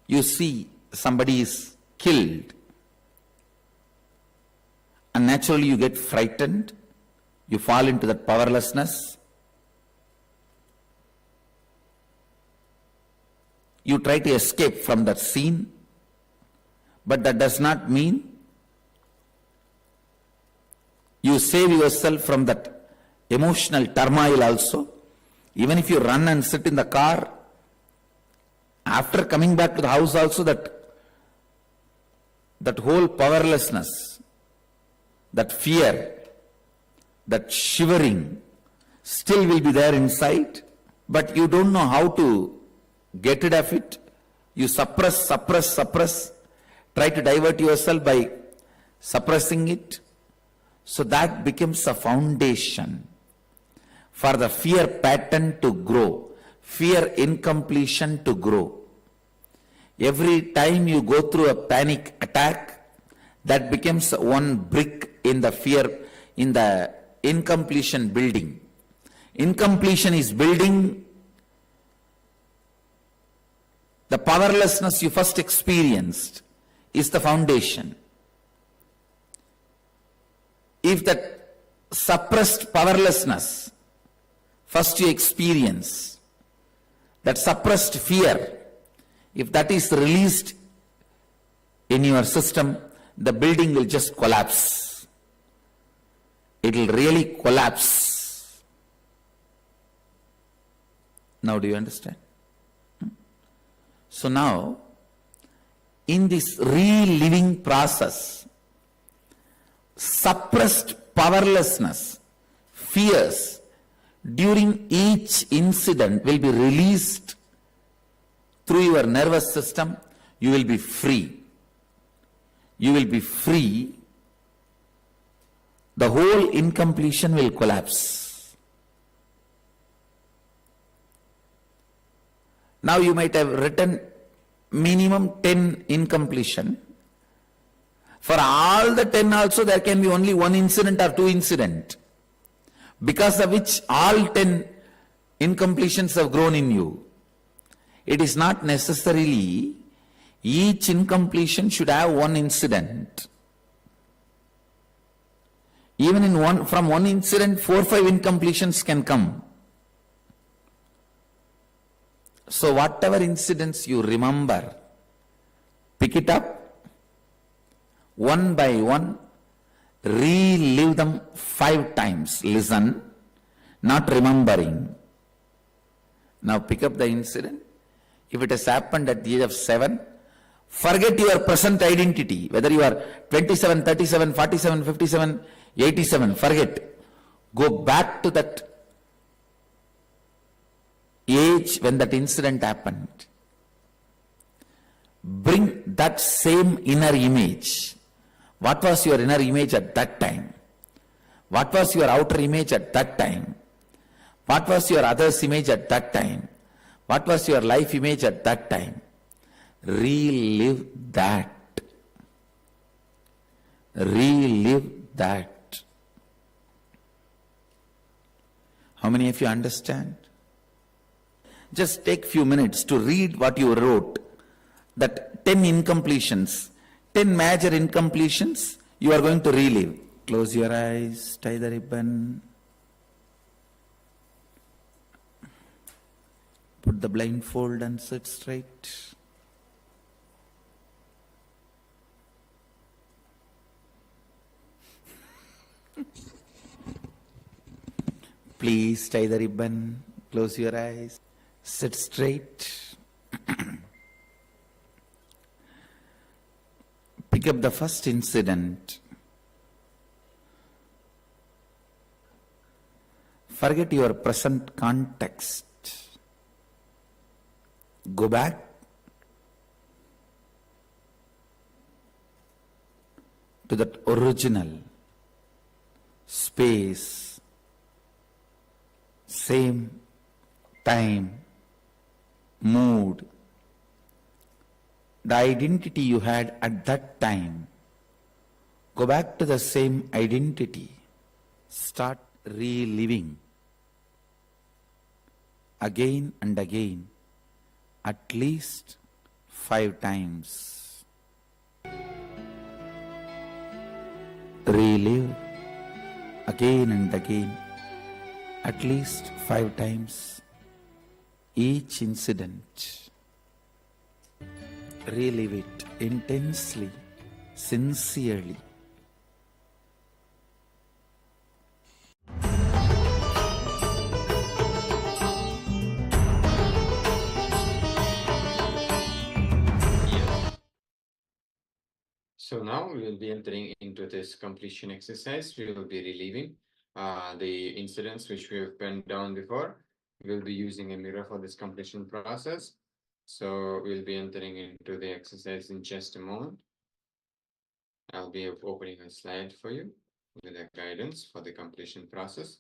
You see somebody is killed. And naturally you get frightened. You fall into that powerlessness. You try to escape from that scene. But that does not mean you save yourself from that emotional turmoil also. Even if you run and sit in the car, after coming back to the house also, that that whole powerlessness, that fear, that shivering still will be there inside, but you don't know how to get rid of it. You suppress, try to divert yourself by suppressing it. So that becomes a foundation for the fear pattern to grow, fear incompletion to grow. Every time you go through a panic attack, that becomes one brick in the fear, in the incompletion building. Incompletion is building the powerlessness you first experienced is the foundation. If that suppressed powerlessness first you experience, that suppressed fear, if that is released in your system, the building will just collapse. It will really collapse. Now do you understand? So now, in this reliving process, suppressed powerlessness, fears during each incident will be released through your nervous system. You will be free. You will be free. The whole incompletion will collapse. Now you might have written minimum 10 incompletion. For all the 10 also there can be only one incident or two incident, because of which all 10 incompletions have grown in you. It is not necessarily each incompletion should have one incident. Even in from one incident, 4 or 5 incompletions can come. So whatever incidents you remember, pick it up, one by one, relive them 5 times. Listen, not remembering. Now pick up the incident. If it has happened at the age of 7, forget your present identity, whether you are 27, 37, 47, 57, 87, forget. Go back to that age when that incident happened. Bring that same inner image. What was your inner image at that time? What was your outer image at that time? What was your other's image at that time? What was your life image at that time? Relive that. Relive that. How many of you understand? Just take few minutes to read what you wrote. That 10 incompletions, 10 major incompletions you are going to relive. Close your eyes, tie the ribbon. Put the blindfold and sit straight. Please tie the ribbon, close your eyes, sit straight. Pick up the first incident. Forget your present context. Go back to that original space, same time, mood, the identity you had at that time. Go back to the same identity. Start reliving again and again, at least 5 times. Relive again and again, at least 5 times each incident. Relive it intensely, sincerely. So now we will be entering into this completion exercise. We will be relieving the incidents which we have penned down before. We'll be using a mirror for this completion process. So we'll be entering into the exercise in just a moment. I'll be opening a slide for you with a guidance for the completion process.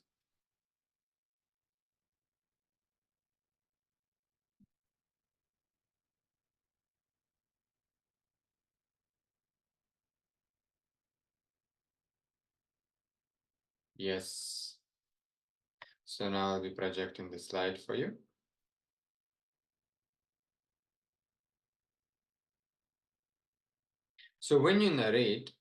Yes. So now I'll be projecting the slide for you. So when you narrate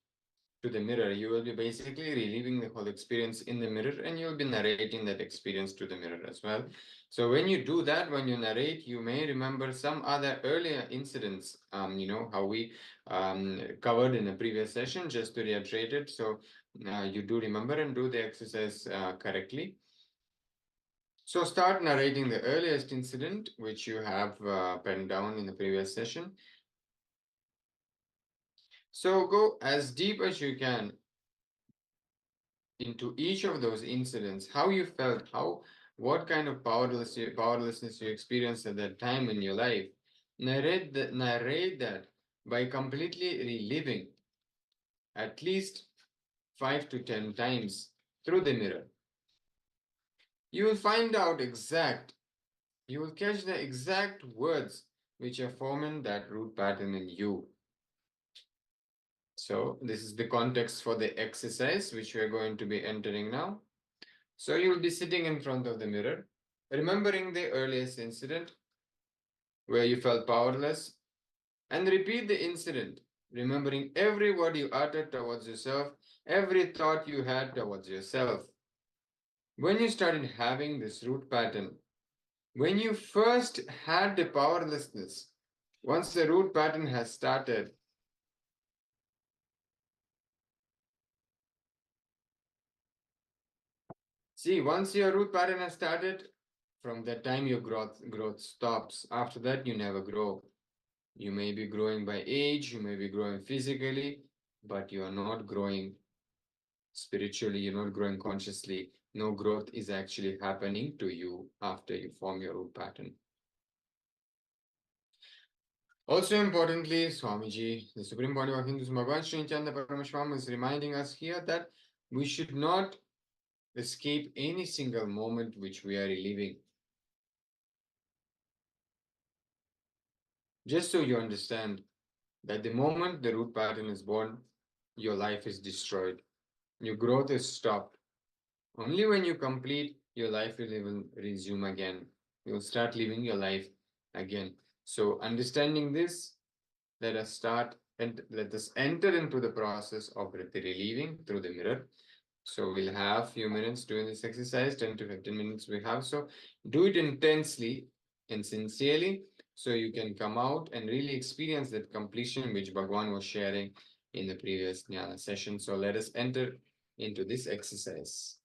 to the mirror, you will be basically reliving the whole experience in the mirror, and you'll be narrating that experience to the mirror as well. So when you do that, when you narrate, you may remember some other earlier incidents, how we covered in a previous session, just to reiterate it. So you do remember and do the exercise correctly. So start narrating the earliest incident, which you have penned down in the previous session. So go as deep as you can into each of those incidents, how you felt, what kind of powerlessness you experienced at that time in your life. Narrate that by completely reliving at least 5 to 10 times through the mirror. You will find out you will catch the exact words which are forming that root pattern in you. So this is the context for the exercise which we are going to be entering now. So you will be sitting in front of the mirror, remembering the earliest incident where you felt powerless, and repeat the incident, remembering every word you uttered towards yourself, every thought you had towards yourself. When you started having this root pattern, when you first had the powerlessness, once the root pattern has started, see, once your root pattern has started, from that time your growth stops. After that, you never grow. You may be growing by age, you may be growing physically, but you are not growing spiritually, you're not growing consciously. No growth is actually happening to you after you form your root pattern. Also importantly, Swamiji, the Supreme Pontiff of Hinduism, Bhagavan Sri Nithyananda Paramashivoham is reminding us here that we should not escape any single moment which we are reliving. Just so you understand that the moment the root pattern is born, your life is destroyed. Your growth is stopped. Only when you complete, your life will resume again. You will start living your life again. So understanding this, let us enter into the process of the relieving through the mirror. So we'll have a few minutes doing this exercise, 10 to 15 minutes we have. So do it intensely and sincerely so you can come out and really experience that completion which Bhagavan was sharing in the previous Jnana session. So let us enter into this exercise.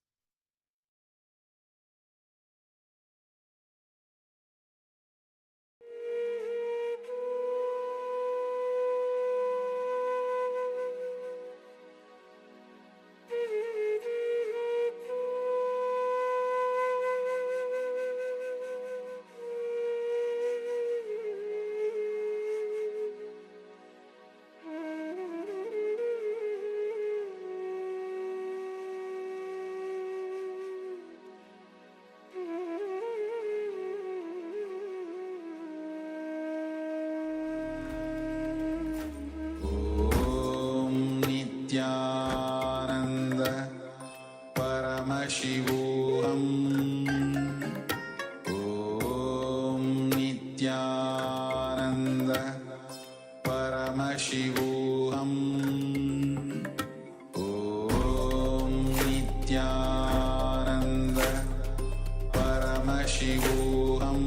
Nithyananda Paramashivoham Om Nithyananda Paramashivoham Om Nithyananda Paramashivoham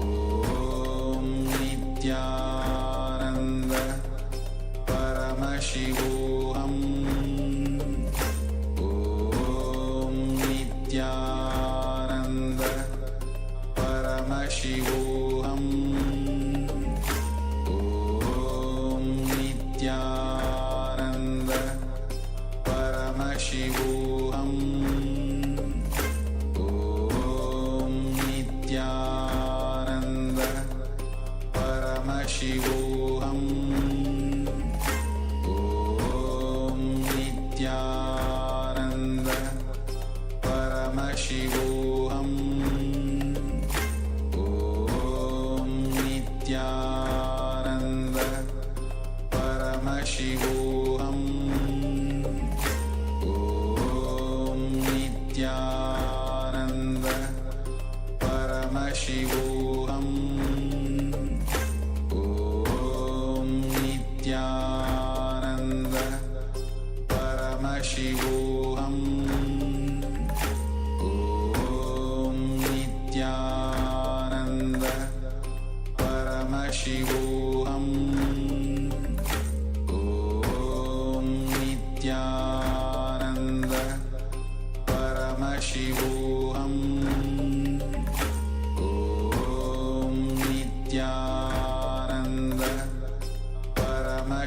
Om Nithyananda Paramashivoham Om Nithyananda Paramashivoham Om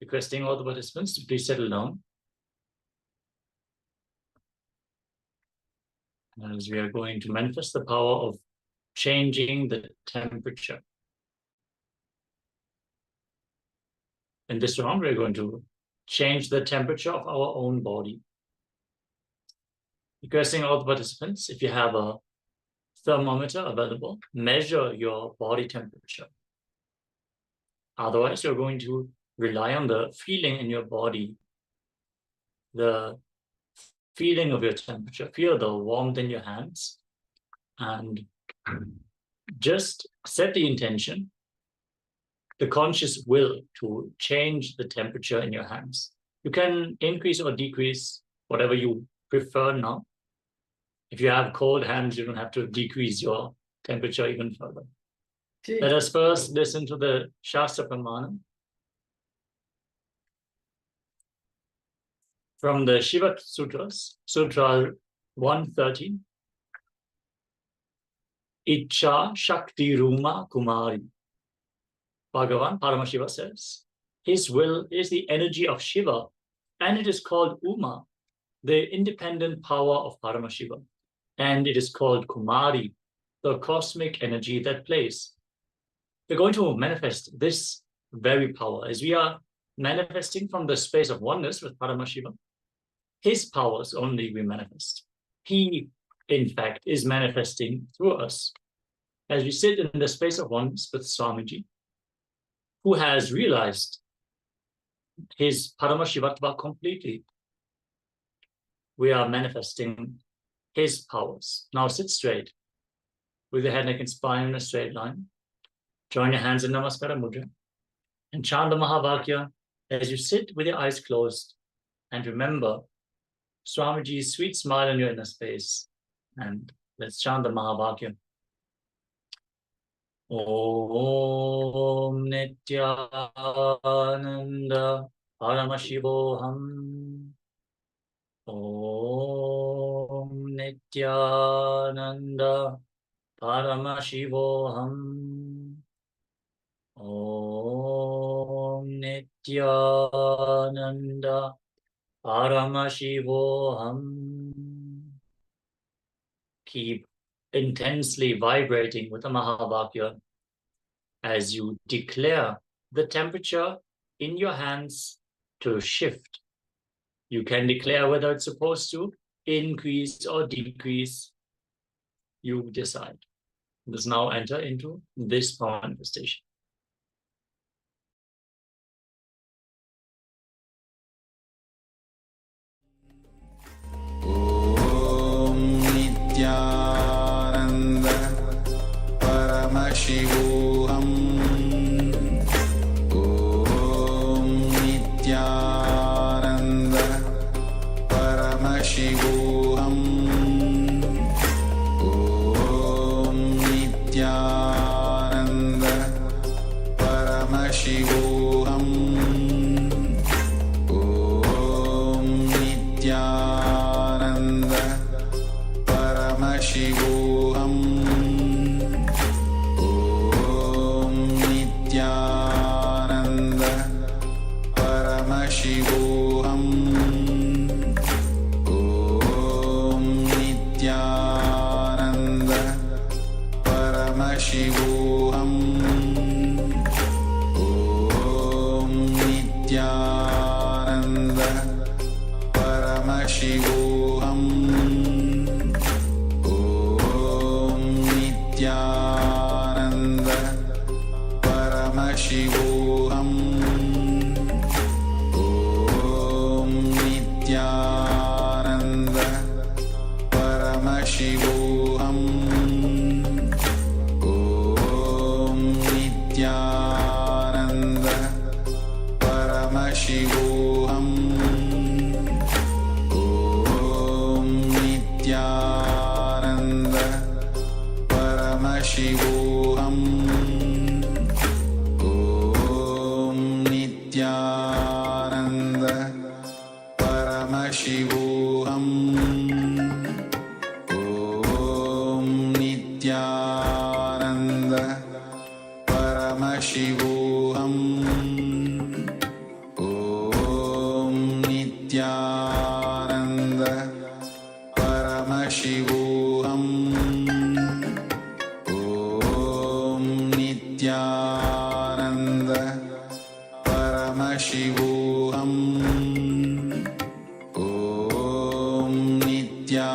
Requesting all the participants to please settle down. As we are going to manifest the power of changing the temperature. In this round, we're going to change the temperature of our own body. Requesting all the participants, if you have a thermometer available, measure your body temperature. Otherwise, you're going to rely on the feeling in your body, the feeling of your temperature. Feel the warmth in your hands and just set the intention, the conscious will to change the temperature in your hands. You can increase or decrease whatever you prefer now. If you have cold hands, you don't have to decrease your temperature even further. Let us first listen to the Shastra Pramanam from the Shiva Sutras, Sutra 113. Icha Shakti Ruma Kumari. Bhagavan, Paramashiva says, his will is the energy of Shiva, and it is called Uma, the independent power of Paramashiva. And it is called Kumari, the cosmic energy that plays. We're going to manifest this very power as we are manifesting from the space of oneness with Paramashiva. His powers only we manifest. He, in fact, is manifesting through us. As we sit in the space of oneness with Swamiji, who has realized his Paramashivatva completely, we are manifesting his powers. Now sit straight with your head, neck, and spine in a straight line. Join your hands in Namaskara Mudra and chant the Mahavakya as you sit with your eyes closed. And remember Swamiji's sweet smile in your inner space. And let's chant the Mahavakya. Om Nithyananda Paramashivoham. Om Nithyananda Paramashivoham. Om Nithyananda Paramashivoham. Keep intensely vibrating with the Mahavakya as you declare the temperature in your hands to shift. You can declare whether it's supposed to increase or decrease. You decide. Let's now enter into this manifestation. Om Nithyananda Paramashivoham. Om Nithyananda Paramashivoham. Om Nithyananda Paramashivoham. Om Nithyananda Paramashivoham. Om Nithyananda Paramashivoham. Om Nithyananda Paramashivoham. Om Nithyananda Paramashivoham. Om Nithyananda Paramashivoham. Om Nithyananda Paramashivoham. Om Nithyananda Paramashivoham. Om Nithyananda Paramashivoham. Om Nithyananda Paramashivoham. Om Nithyananda Paramashivoham. Om Paramashivoham Om Nithyananda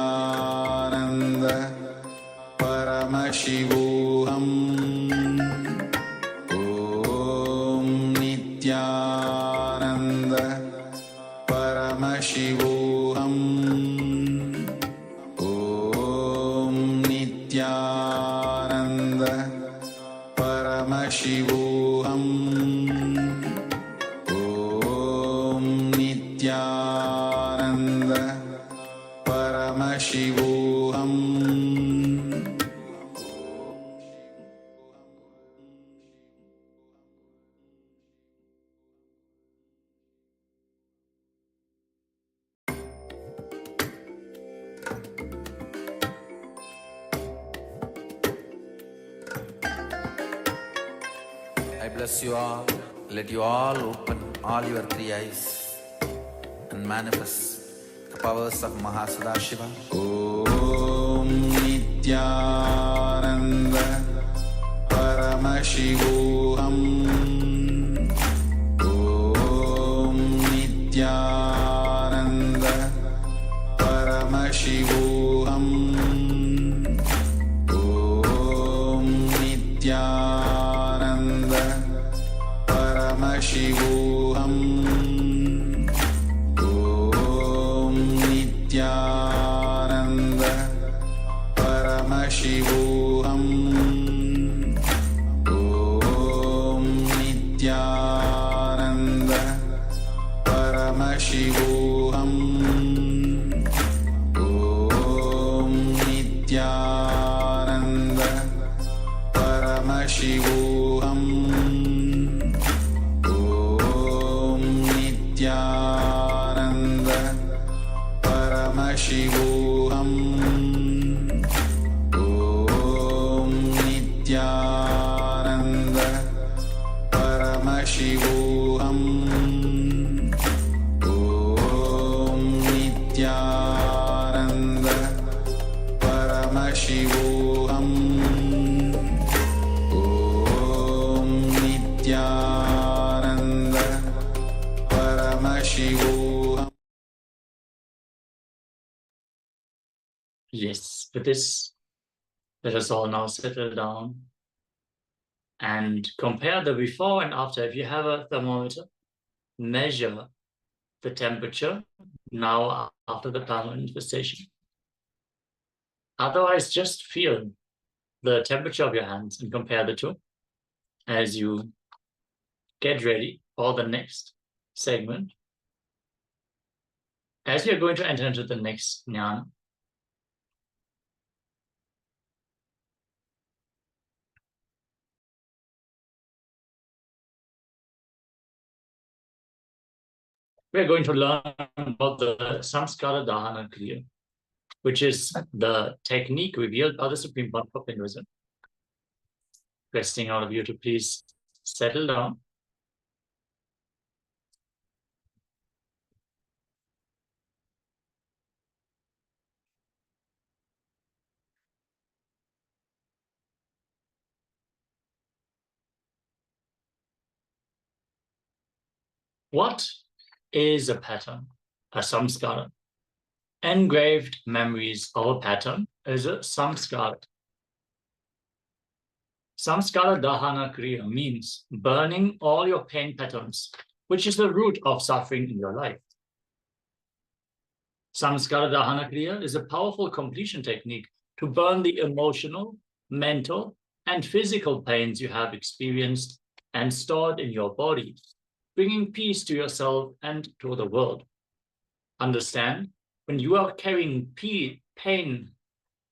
Paramashivoham Om Nithyananda Paramashivoham Om Nithyananda Paramashivoham Om Nithyananda Paramashivoham. I bless you all. Let you all open all your three eyes and manifest the powers of Mahasudashiva. Om Nithyananda Paramashivoham Om Nithyananda Paramashivoham Om Nithyananda Paramashivoham Om Nithyananda Paramashivoham Om Nithyananda Paramashivoham Om Nithyananda Paramashivoham Om Nithyananda Paramashivoham Om Nithyananda Paramashivoham Om Nithyananda Paramashivoham Om Nithyananda Paramashivoham. Yes, with this, let us all now settle down and compare the before and after. If you have a thermometer, measure the temperature now after the prana manifestation. Otherwise, just feel the temperature of your hands and compare the two as you get ready for the next segment. As you're going to enter into the next jnana, we're going to learn about the Samskara Dahana Kriya, which is the technique revealed by the Supreme Pontiff of Hinduism. Requesting all of you to please settle down. What is a pattern? A samskara. Engraved memories of a pattern is a samskara. Samskara Dahana Kriya means burning all your pain patterns, which is the root of suffering in your life. Samskara Dahana Kriya is a powerful completion technique to burn the emotional, mental, and physical pains you have experienced and stored in your body, bringing peace to yourself and to the world. Understand, when you are carrying pain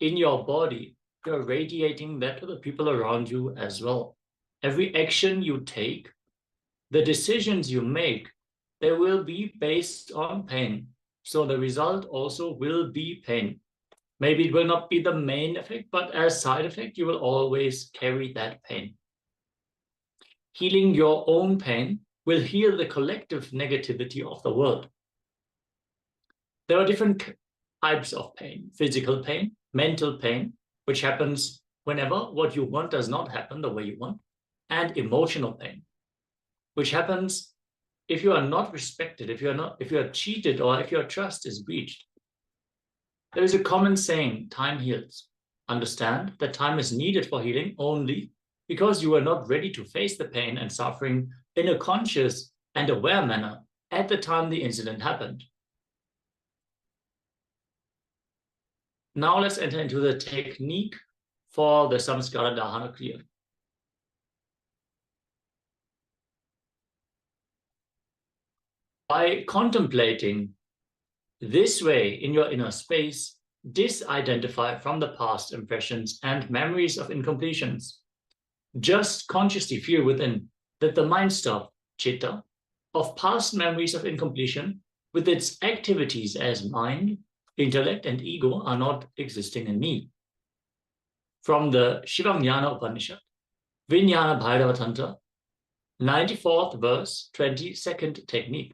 in your body, you're radiating that to the people around you as well. Every action you take, the decisions you make, they will be based on pain. So the result also will be pain. Maybe it will not be the main effect, but as side effect, you will always carry that pain. Healing your own pain will heal the collective negativity of the world. There are different types of pain: physical pain, mental pain, which happens whenever what you want does not happen the way you want, and emotional pain, which happens if you are not respected, if you are cheated, or if your trust is breached. There is a common saying, time heals. Understand that time is needed for healing only because you are not ready to face the pain and suffering in a conscious and aware manner at the time the incident happened. Now let's enter into the technique for the Samskara Dahana Kriya. By contemplating this way in your inner space, disidentify from the past impressions and memories of incompletions. Just consciously feel within that the mind stuff, chitta, of past memories of incompletion with its activities as mind, intellect, and ego are not existing in me. From the Shivanyana Upanishad, Vijnana Bhairava Tantra, 94th verse, 22nd technique.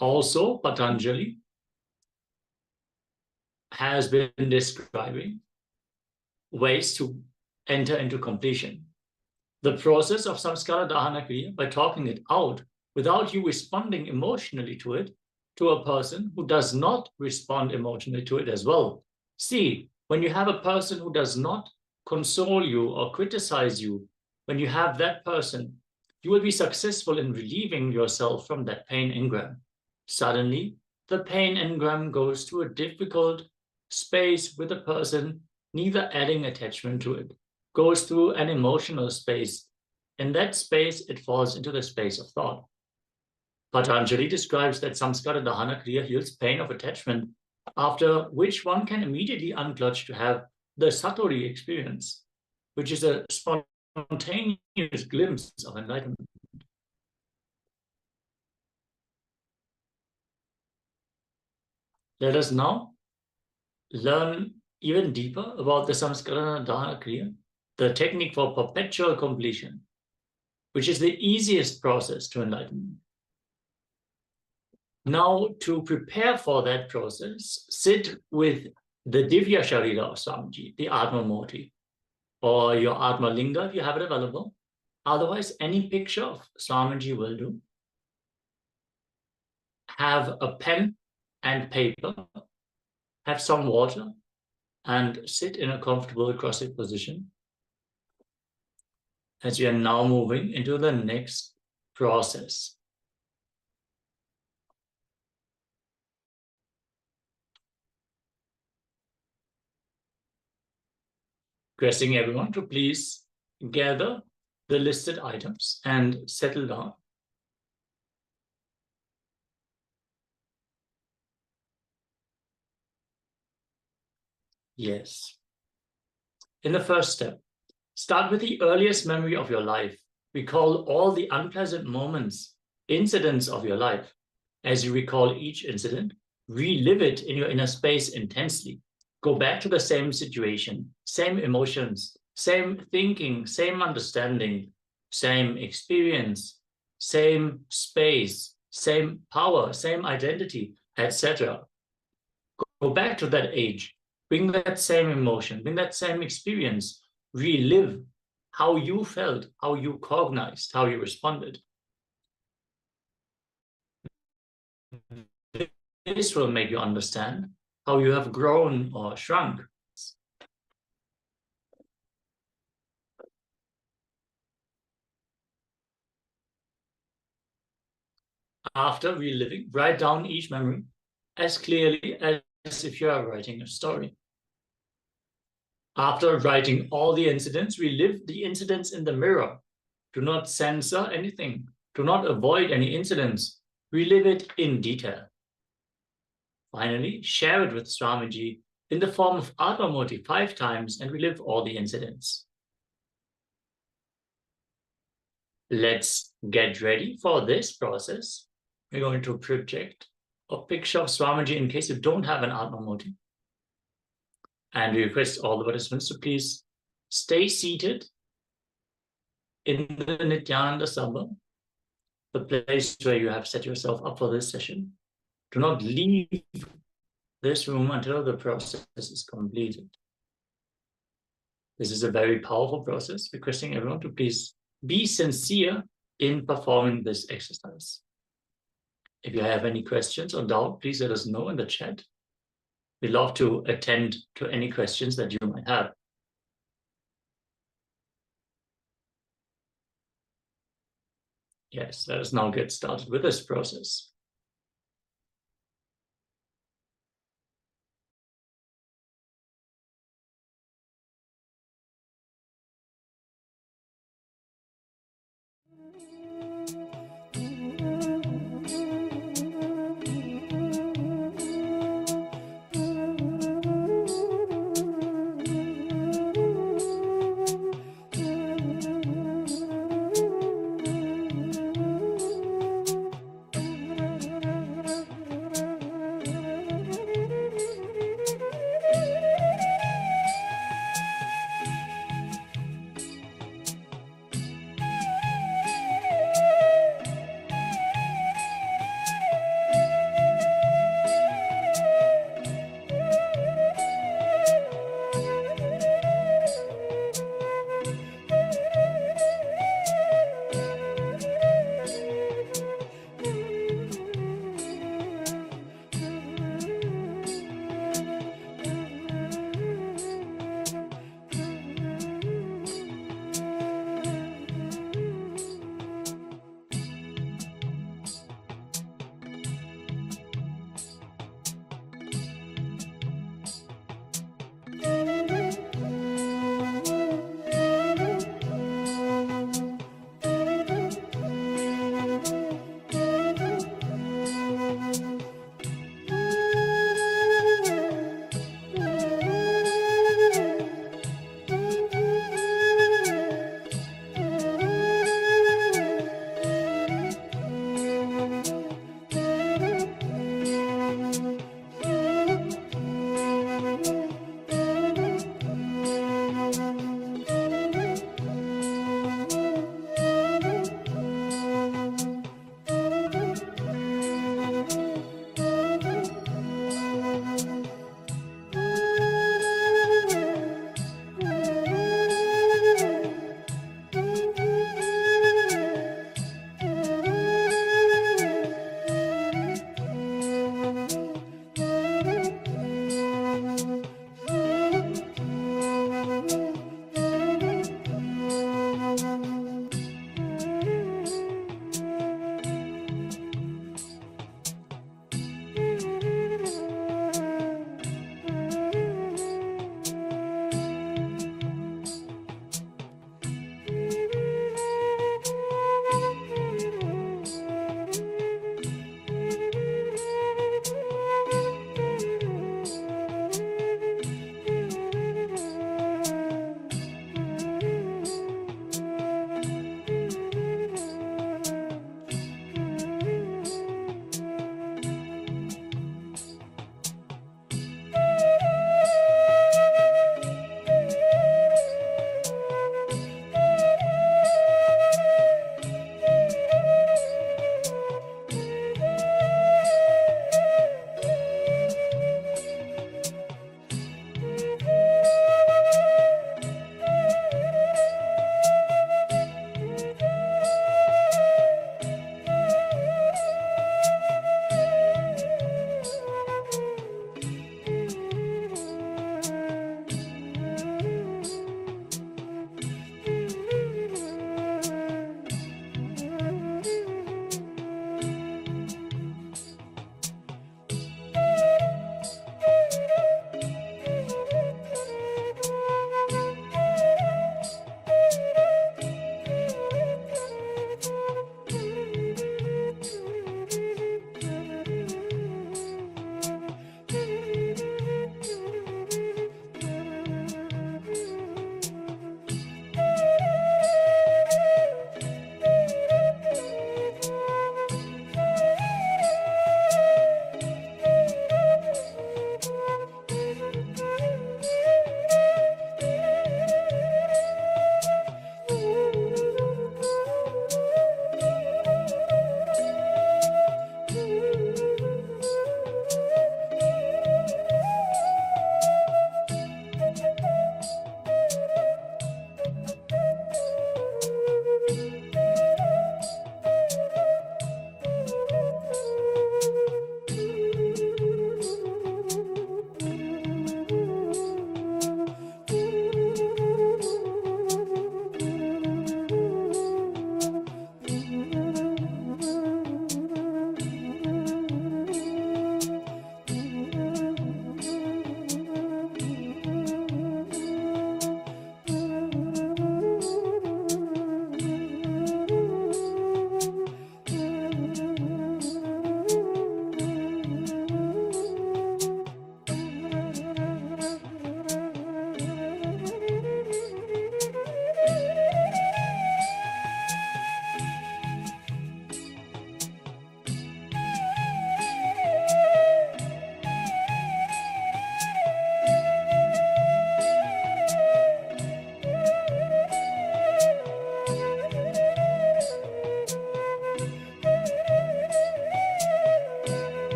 Also, Patanjali has been describing ways to enter into completion. The process of Samskara Dahana Kriya, by talking it out without you responding emotionally to it, to a person who does not respond emotionally to it as well. See, when you have a person who does not console you or criticize you, when you have that person, you will be successful in relieving yourself from that pain engram. Suddenly, the pain engram goes to a difficult space with a person, neither adding attachment to it, goes through an emotional space. In that space, it falls into the space of thought. Patanjali describes that Samskara Dahana Kriya heals pain of attachment, after which one can immediately unclutch to have the Satori experience, which is a spontaneous glimpse of enlightenment. Let us now learn even deeper about the Samskara Dahana Kriya, the technique for perpetual completion, which is the easiest process to enlightenment. Now, to prepare for that process, sit with the Divya Sharira of Swamiji, the Atma Murti, or your Atma Linga if you have it available. Otherwise, any picture of Swamiji will do. Have a pen and paper, have some water, and sit in a comfortable cross-legged position as we are now moving into the next process. Requesting everyone to please gather the listed items and settle down. Yes. In the first step, start with the earliest memory of your life. Recall all the unpleasant moments, incidents of your life. As you recall each incident, relive it in your inner space intensely. Go back to the same situation, same emotions, same thinking, same understanding, same experience, same space, same power, same identity, etc. Go back to that age. Bring that same emotion, bring that same experience, relive how you felt, how you cognized, how you responded. This will make you understand how you have grown or shrunk. After reliving, write down each memory as clearly as if you are writing a story. After writing all the incidents, relive the incidents in the mirror. Do not censor anything. Do not avoid any incidents. Relive it in detail. Finally, share it with Swamiji in the form of Atma Murti 5 times and relive all the incidents. Let's get ready for this process. We're going to project a picture of Swamiji in case you don't have an Atma Murti. And we request all the participants to please stay seated in the Nithyananda Sabha, the place where you have set yourself up for this session. Do not leave this room until the process is completed. This is a very powerful process, requesting everyone to please be sincere in performing this exercise. If you have any questions or doubt, please let us know in the chat. We'd love to attend to any questions that you might have. Yes, let us now get started with this process.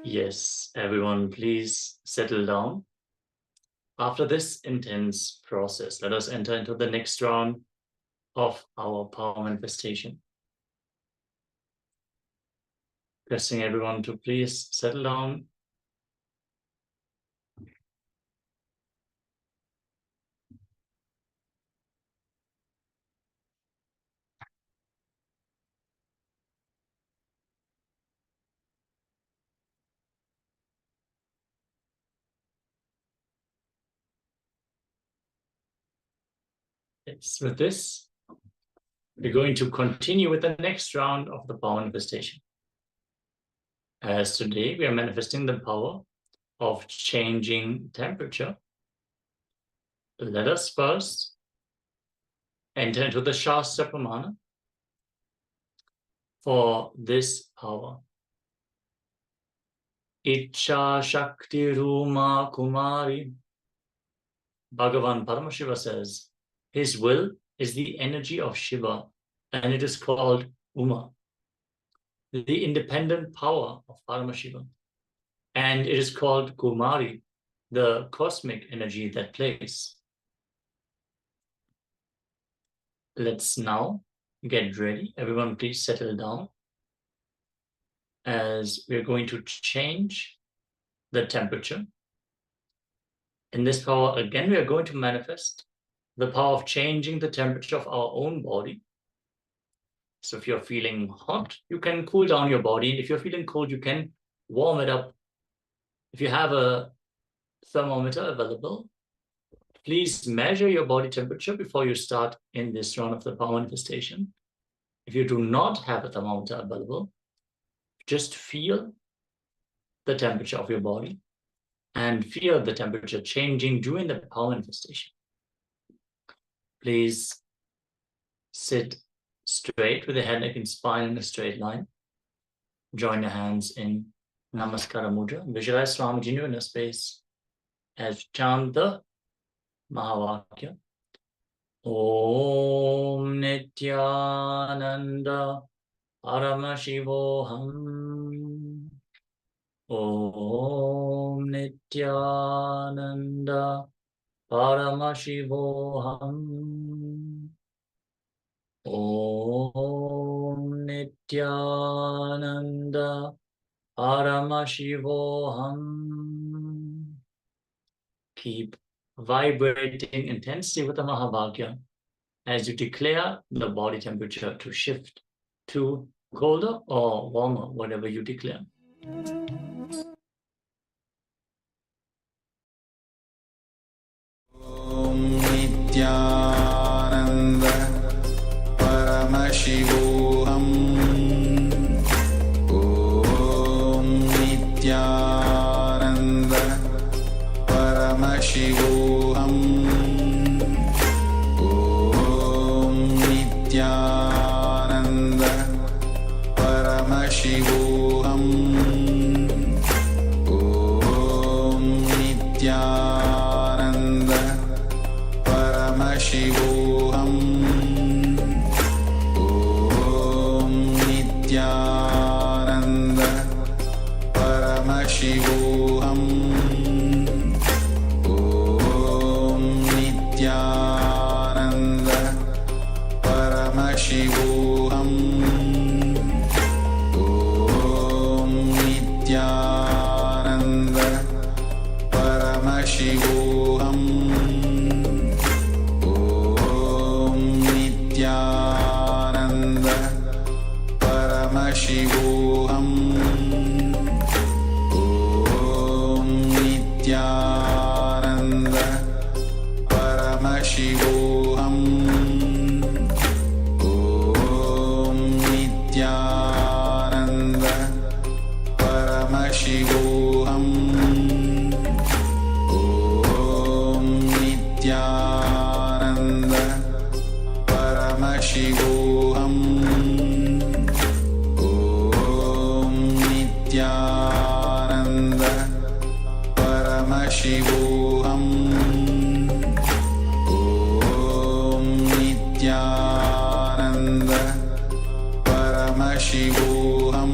Yes, everyone, please settle down. After this intense process, let us enter into the next round of our power manifestation. Requesting everyone to please settle down. Yes, with this, we're going to continue with the next round of the power manifestation. As today we are manifesting the power of changing temperature, let us first enter into the Shastra Pramana for this power. Icha Shakti Ruma Kumari. Bhagavan Paramashiva says, his will is the energy of Shiva, and it is called Uma, the independent power of Paramashiva. And it is called Kumari, the cosmic energy that plays. Let's now get ready. Everyone, please settle down, as we're going to change the temperature. In this power, again, we are going to manifest the power of changing the temperature of our own body. So if you're feeling hot, you can cool down your body. And if you're feeling cold, you can warm it up. If you have a thermometer available, please measure your body temperature before you start in this round of the power manifestation. If you do not have a thermometer available, just feel the temperature of your body and feel the temperature changing during the power manifestation. Please sit straight with the head, neck, and spine in a straight line. Join your hands in Namaskara Mudra. Visualize Swamiji in your inner space as chant the Mahavakya. Om Nithyananda Paramashivoham. Om Nithyananda Paramashivoham. Om Nithyananda Paramashivoham. Keep vibrating intensely with the Mahavakya as you declare the body temperature to shift to colder or warmer, whatever you declare. Om Nithyananda Paramashivoham. Om Nithyananda Paramashivoham. Om Nithyananda Paramashivoham. Om Nithyananda Paramashivoham. Om Nithyananda Paramashivoham. Om Nithyananda Paramashivoham. Om Nithyananda Paramashivoham. Om Nithyananda Paramashivoham. Om Nithyananda Paramashivoham. Om Nithyananda Paramashivoham. Om Nithyananda Paramashivoham. Om Nithyananda Paramashivoham. Om Nithyananda Paramashivoham.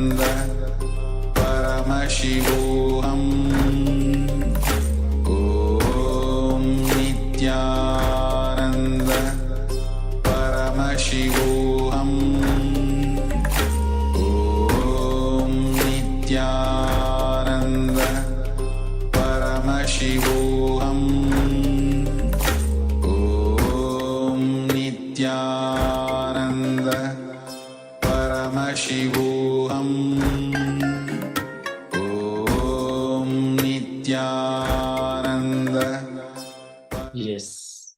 Paramashivoham Om Nithyananda. Yes.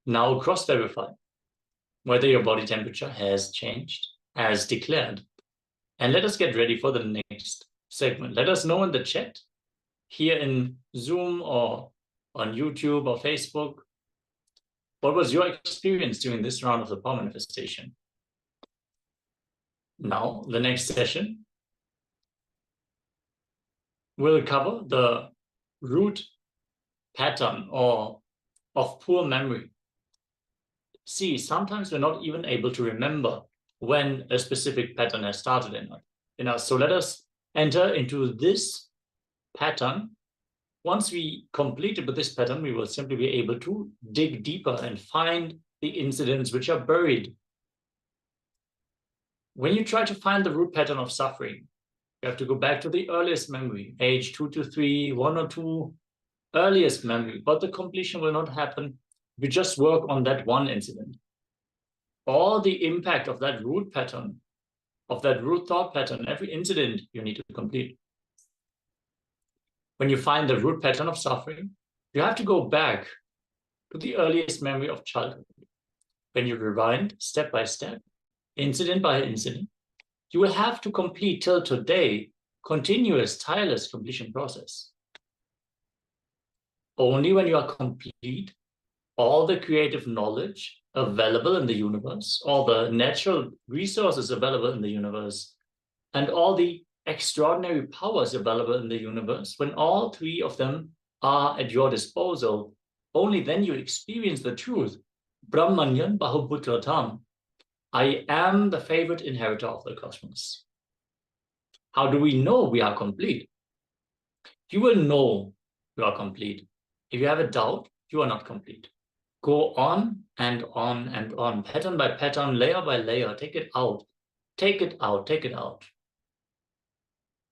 Now cross-verify whether your body temperature has changed as declared. And let us get ready for the next segment. Let us know in the chat here in Zoom or on YouTube or Facebook, what was your experience during this round of the power manifestation? Now, the next session will cover the root pattern or of poor memory. See, sometimes we're not even able to remember when a specific pattern has started in us. So let us enter into this pattern. Once we complete it with this pattern, we will simply be able to dig deeper and find the incidents which are buried. When you try to find the root pattern of suffering, you have to go back to the earliest memory, age 2 to 3, 1 or 2, earliest memory, but the completion will not happen. We just work on that one incident. All the impact of that root pattern, of that root thought pattern, every incident you need to complete. When you find the root pattern of suffering, you have to go back to the earliest memory of childhood. When you rewind step by step, incident by incident, you will have to complete till today, continuous, tireless completion process. Only when you are complete, all the creative knowledge available in the universe, all the natural resources available in the universe, and all the extraordinary powers available in the universe, when all three of them are at your disposal, only then you experience the truth. Brahmanyan Bahuputratam. I am the favorite inheritor of the cosmos. How do we know we are complete? You will know you are complete. If you have a doubt, you are not complete. Go on and on and on, pattern by pattern, layer by layer. Take it out. Take it out. Take it out.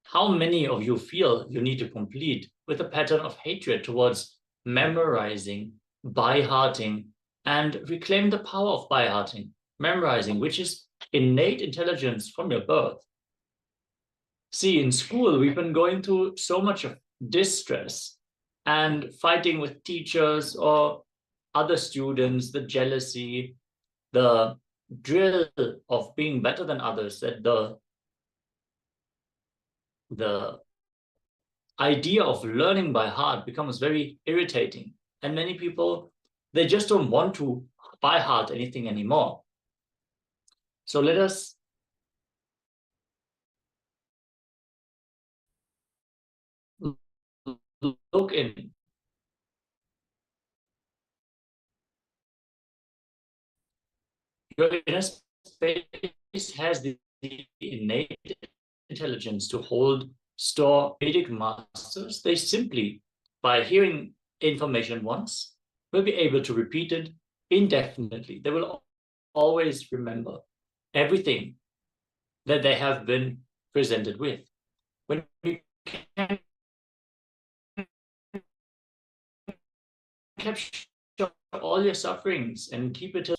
How many of you feel you need to complete with a pattern of hatred towards memorizing, by-hearting, and reclaim the power of by-hearting, memorizing, which is innate intelligence from your birth? See, in school, we've been going through so much of distress and fighting with teachers or other students, the jealousy, the drill of being better than others, that the idea of learning by heart becomes very irritating. And many people, they just don't want to by heart anything anymore. So let us look in. Your inner space has the innate intelligence to hold, store Vedic masters. They simply, by hearing information once, will be able to repeat it indefinitely. They will always remember everything that they have been presented with. When you can capture all your sufferings and keep it,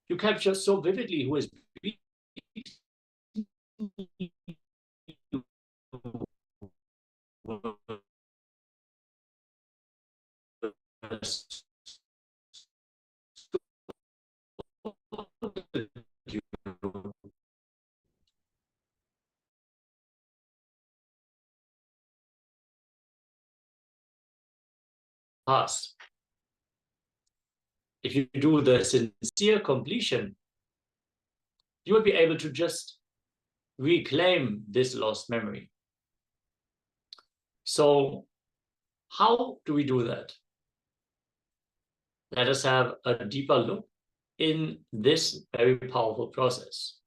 you capture so vividly who is past. If you do the sincere completion, you will be able to just reclaim this lost memory. So how do we do that? Let us have a deeper look in this very powerful process.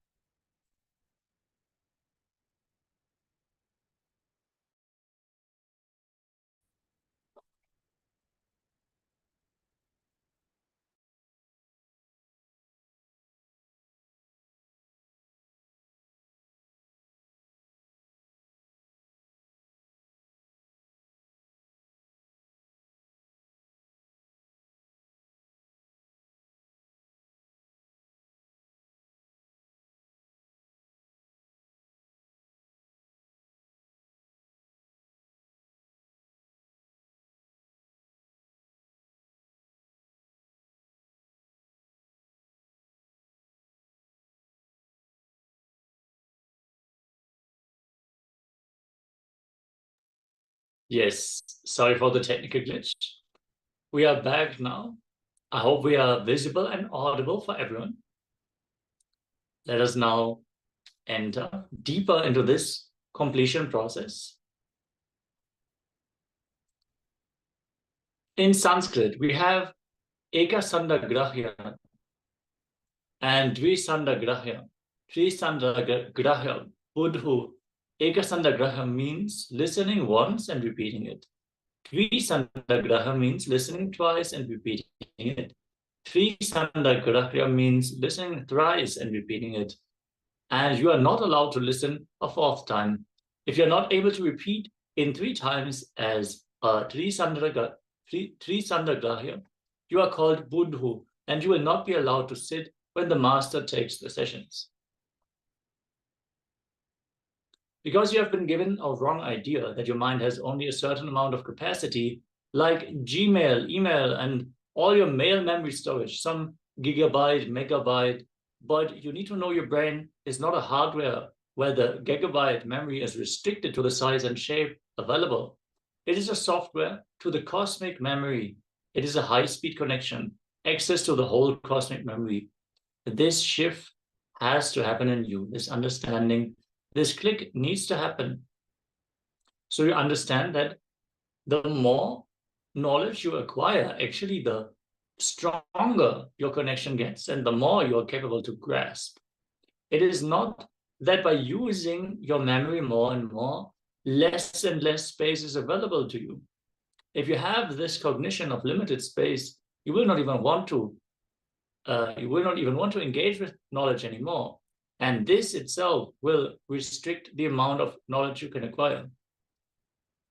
Yes, sorry for the technical glitch. We are back now. I hope we are visible and audible for everyone. Let us now enter deeper into this completion process. In Sanskrit, we have Ekasandagrahya and Dvisandagrahya. Trisandagrahya, Buddhu. Ekasandagrahya means listening once and repeating it. Trisandagrahya means listening twice and repeating it. Trisandagrahya means listening thrice and repeating it. And you are not allowed to listen a fourth time. If you're not able to repeat in 3 times as Trisandagrahya, you are called Buddhu, and you will not be allowed to sit when the master takes the sessions. Because you have been given a wrong idea that your mind has only a certain amount of capacity, like Gmail, email, and all your mail memory storage, some gigabyte, megabyte, but you need to know your brain is not a hardware where the gigabyte memory is restricted to the size and shape available. It is a software to the cosmic memory. It is a high-speed connection, access to the whole cosmic memory. This shift has to happen in you, this understanding. This click needs to happen. So you understand that the more knowledge you acquire, actually the stronger your connection gets and the more you are capable to grasp. It is not that by using your memory more and more, less and less space is available to you. If you have this cognition of limited space, you will not even want to engage with knowledge anymore. And this itself will restrict the amount of knowledge you can acquire.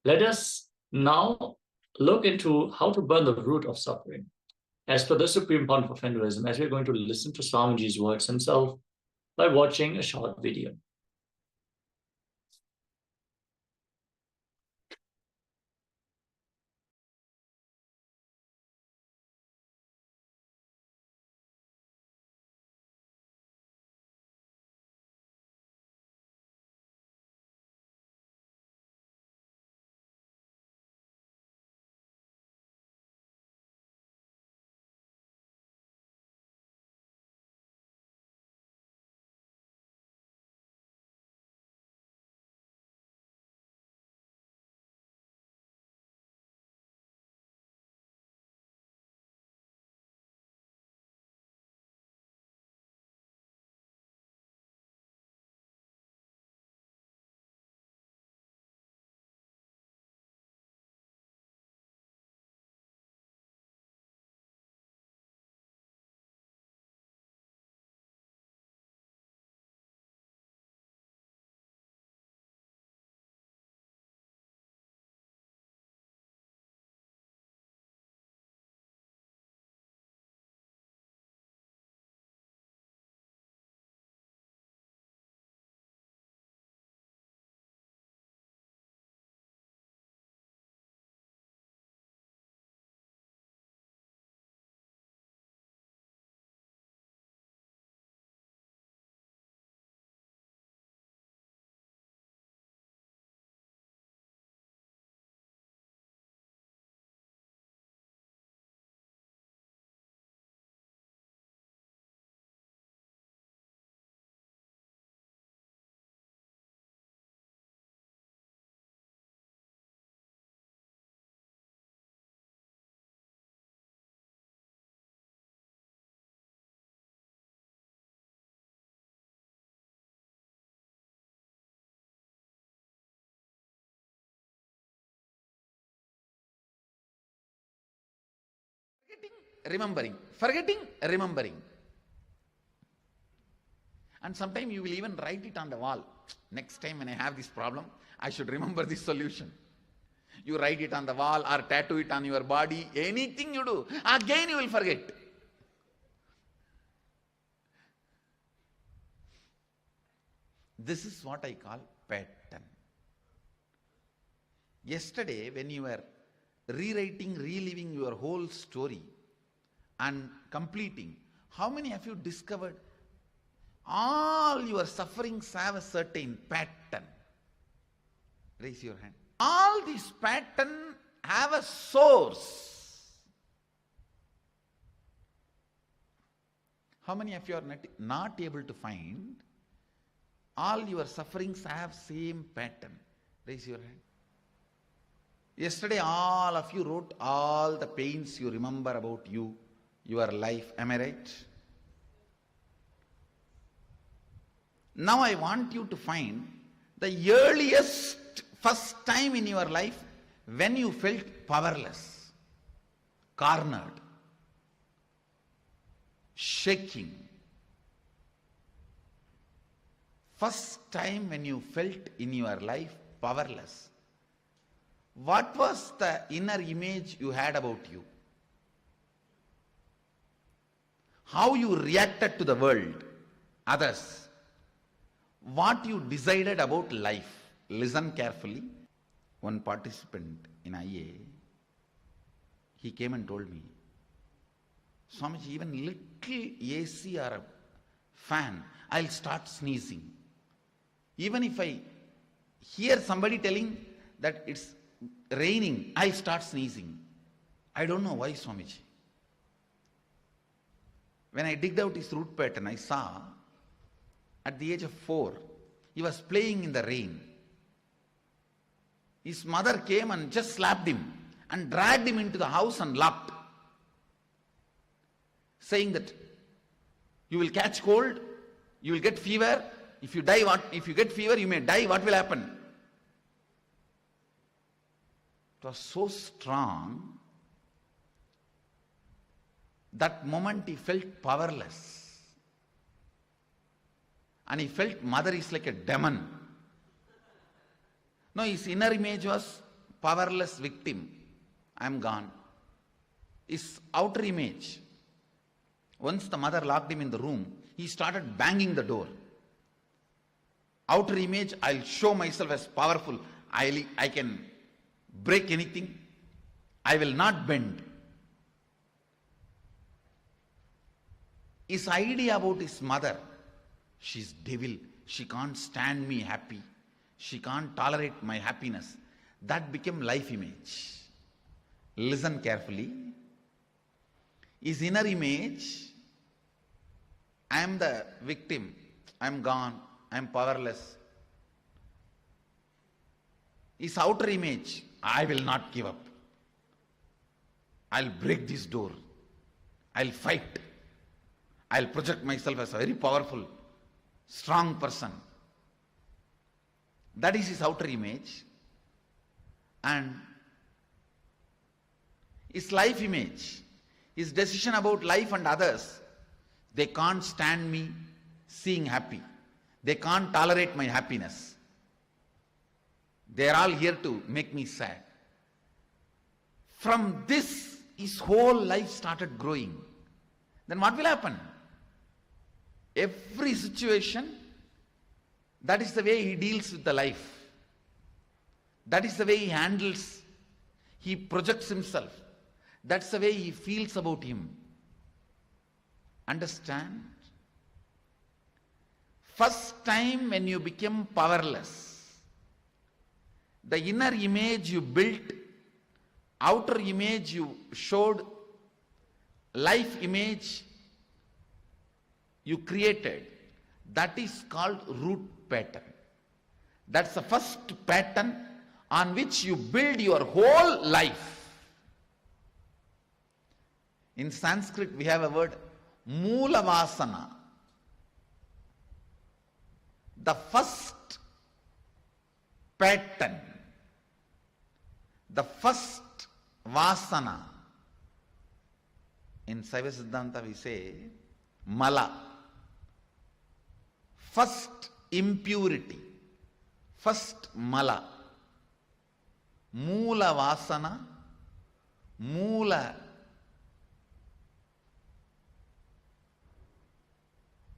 Let us now look into how to burn the root of suffering, as per the Supreme Pontiff of Hinduism, as we're going to listen to Swamiji's words himself by watching a short video. Remembering, forgetting, remembering. And sometimes you will even write it on the wall. Next time when I have this problem, I should remember this solution. You write it on the wall or tattoo it on your body, anything you do, again you will forget. This is what I call pattern. Yesterday, when you were rewriting, reliving your whole story and completing, how many of you discovered all your sufferings have a certain pattern? Raise your hand. All these patterns have a source. How many of you are not able to find all your sufferings have same pattern? Raise your hand. Yesterday all of you wrote all the pains you remember about you, your life. Am I right? Now I want you to find the earliest first time in your life when you felt powerless, cornered, shaking. First time when you felt in your life powerless. What was the inner image you had about you? How you reacted to the world, others. What you decided about life. Listen carefully. One participant in IA, he came and told me, Swamiji, even little AC or a fan, I'll start sneezing. Even if I hear somebody telling that it's raining, I'll start sneezing. I don't know why, Swamiji. When I digged out his root pattern, I saw at the age of 4, he was playing in the rain. His mother came and just slapped him and dragged him into the house and locked, saying that you will catch cold, you will get fever. If you get fever, you may die. What will happen? It was so strong. That moment he felt powerless. And he felt mother is like a demon. No, his inner image was powerless victim. I am gone. His outer image, once the mother locked him in the room, he started banging the door. Outer image, I'll show myself as powerful. I can break anything. I will not bend. His idea about his mother, she's devil. She can't stand me happy. She can't tolerate my happiness. That became life image. Listen carefully. His inner image, I am the victim. I am gone. I am powerless. His outer image, I will not give up. I'll break this door. I'll fight. I'll project myself as a very powerful, strong person. That is his outer image. And his life image, his decision about life and others, they can't stand me seeing happy. They can't tolerate my happiness. They are all here to make me sad. From this, his whole life started growing. Then what will happen? Every situation, that is the way he deals with the life. That is the way he handles, he projects himself. That's the way he feels about him. Understand? First time when you became powerless, the inner image you built, outer image you showed, life image you created, that is called root pattern. That's the first pattern on which you build your whole life. In Sanskrit we have a word, Moola Vasana. The first pattern, the first Vasana. In Saiva Siddhanta we say, Mala. First impurity, first mala, moola vasana, moola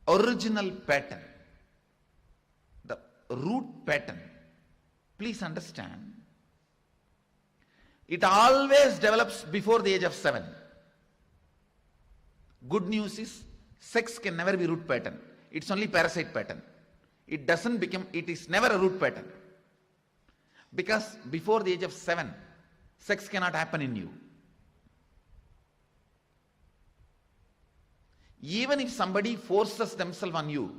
original pattern, the root pattern. Please understand, it always develops before the age of 7. Good news is, sex can never be root pattern. It's only parasite pattern. It doesn't become, it is never a root pattern. Because before the age of 7, sex cannot happen in you. Even if somebody forces themselves on you,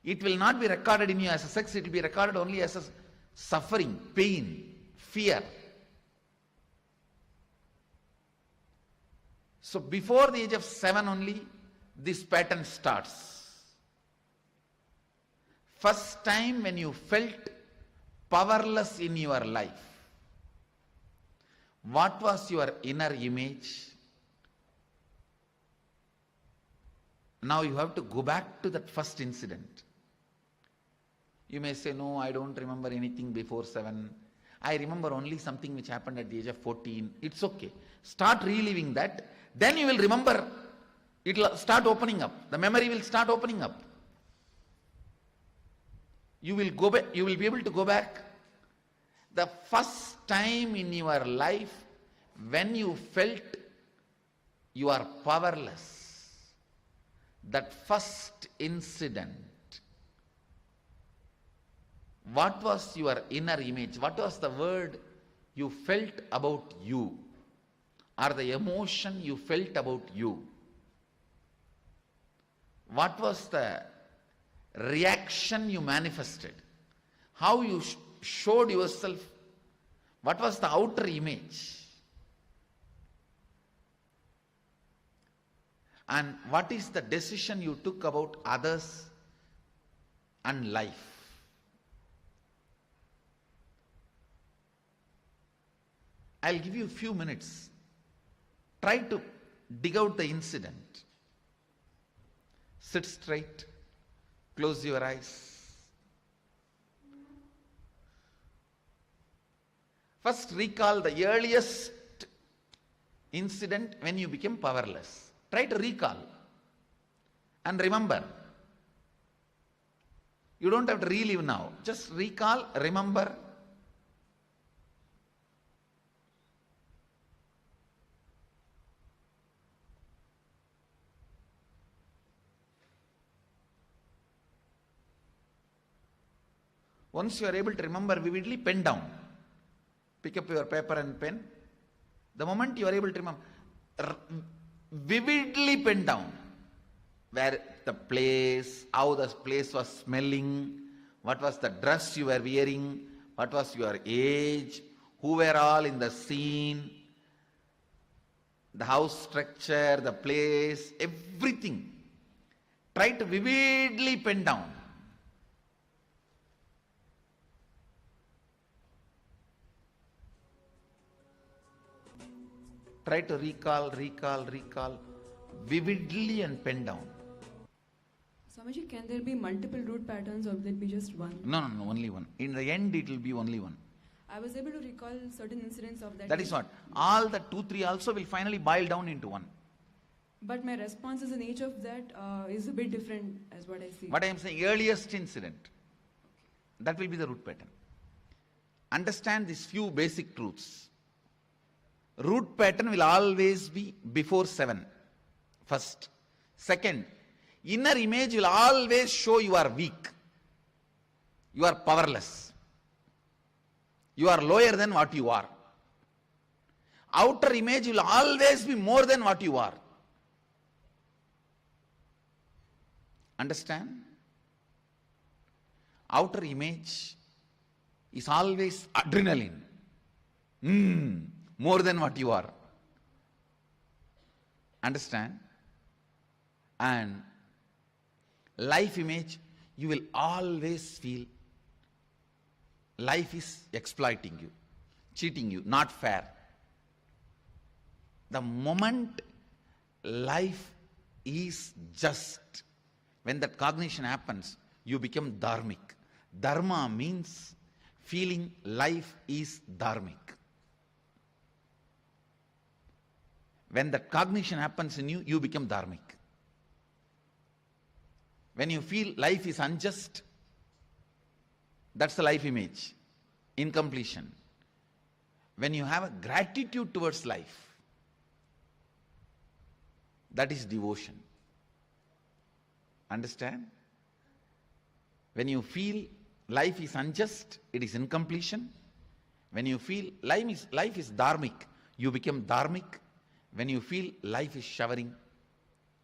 it will not be recorded in you as a sex, it will be recorded only as a suffering, pain, fear. So before the age of 7 only, this pattern starts. First time when you felt powerless in your life, what was your inner image? Now you have to go back to that first incident. You may say, no, I don't remember anything before 7. I remember only something which happened at the age of 14. It's okay. Start reliving that. Then you will remember. It will start opening up. The memory will start opening up. You will go back. You will be able to go back. The first time in your life when you felt you are powerless. That first incident. What was your inner image? What was the word you felt about you? Or the emotion you felt about you? What was the reaction you manifested? How you showed yourself? What was the outer image? And what is the decision you took about others and life? I'll give you a few minutes. Try to dig out the incident. Sit straight. Close your eyes. First recall the earliest incident when you became powerless. Try to recall and remember. You don't have to relive now. Just recall, remember. Once you are able to remember vividly, pen down. Pick up your paper and pen. The moment you are able to remember, vividly pen down. Where the place, how the place was smelling, what was the dress you were wearing, what was your age, who were all in the scene, the house structure, the place, everything. Try to vividly pen down. Try to recall, vividly and pen down. Swamiji, can there be multiple root patterns or will it be just one? No, only one. In the end, it will be only one. I was able to recall certain incidents of that. That is what. All the 2, 3 also will finally boil down into one. But my responses in each of that is a bit different as what I see. What I am saying, earliest incident. That will be the root pattern. Understand these few basic truths. Root pattern will always be before 7. First. Second, inner image will always show you are weak. You are powerless. You are lower than what you are. Outer image will always be more than what you are. Understand? Outer image is always adrenaline. More than what you are. Understand? And life image, you will always feel life is exploiting you, cheating you, not fair. The moment life is just, when that cognition happens, you become dharmic. Dharma means feeling life is dharmic. When that cognition happens in you, you become dharmic. When you feel life is unjust, that's the life image, incompletion. When you have a gratitude towards life, that is devotion. Understand? When you feel life is unjust, it is incompletion. When you feel life is dharmic, you become dharmic. When you feel life is showering,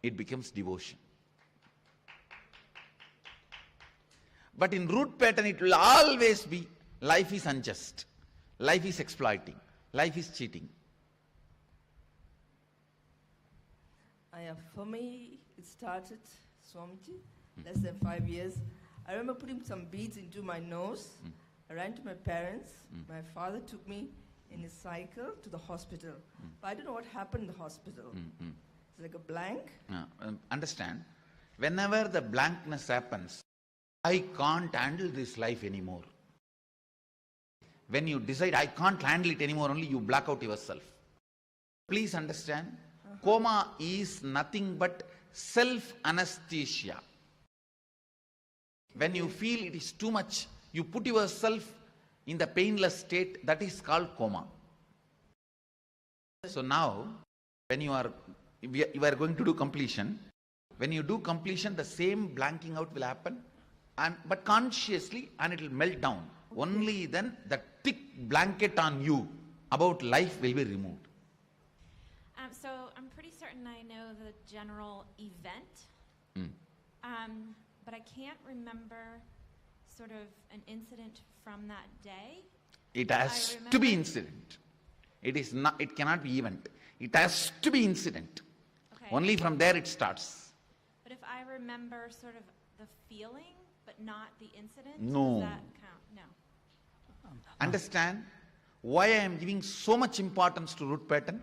it becomes devotion. But in root pattern, it will always be life is unjust, life is exploiting, life is cheating. For me, it started, Swamiji, less than 5 years. I remember putting some beads into my nose. I ran to my parents. My father took me in his cycle to the hospital. But I don't know what happened in the hospital. It's like a blank. Understand, whenever the blankness happens, I can't handle this life anymore. When you decide I can't handle it anymore, only you black out yourself. Please understand, coma is nothing but self-anesthesia. When you feel it is too much, you put yourself in the painless state, that is called coma. So now, when you are going to do completion, when you do completion, the same blanking out will happen, but consciously, and it will melt down. Only then the thick blanket on you about life will be removed. So I'm pretty certain I know the general event, but I can't remember sort of an incident from that day. It has to be incident. It is not. It cannot be event. It has to be incident. Okay. Only from there it starts. But if I remember sort of the feeling, but not the incident, No. does that count? No. Understand why I am giving so much importance to root pattern?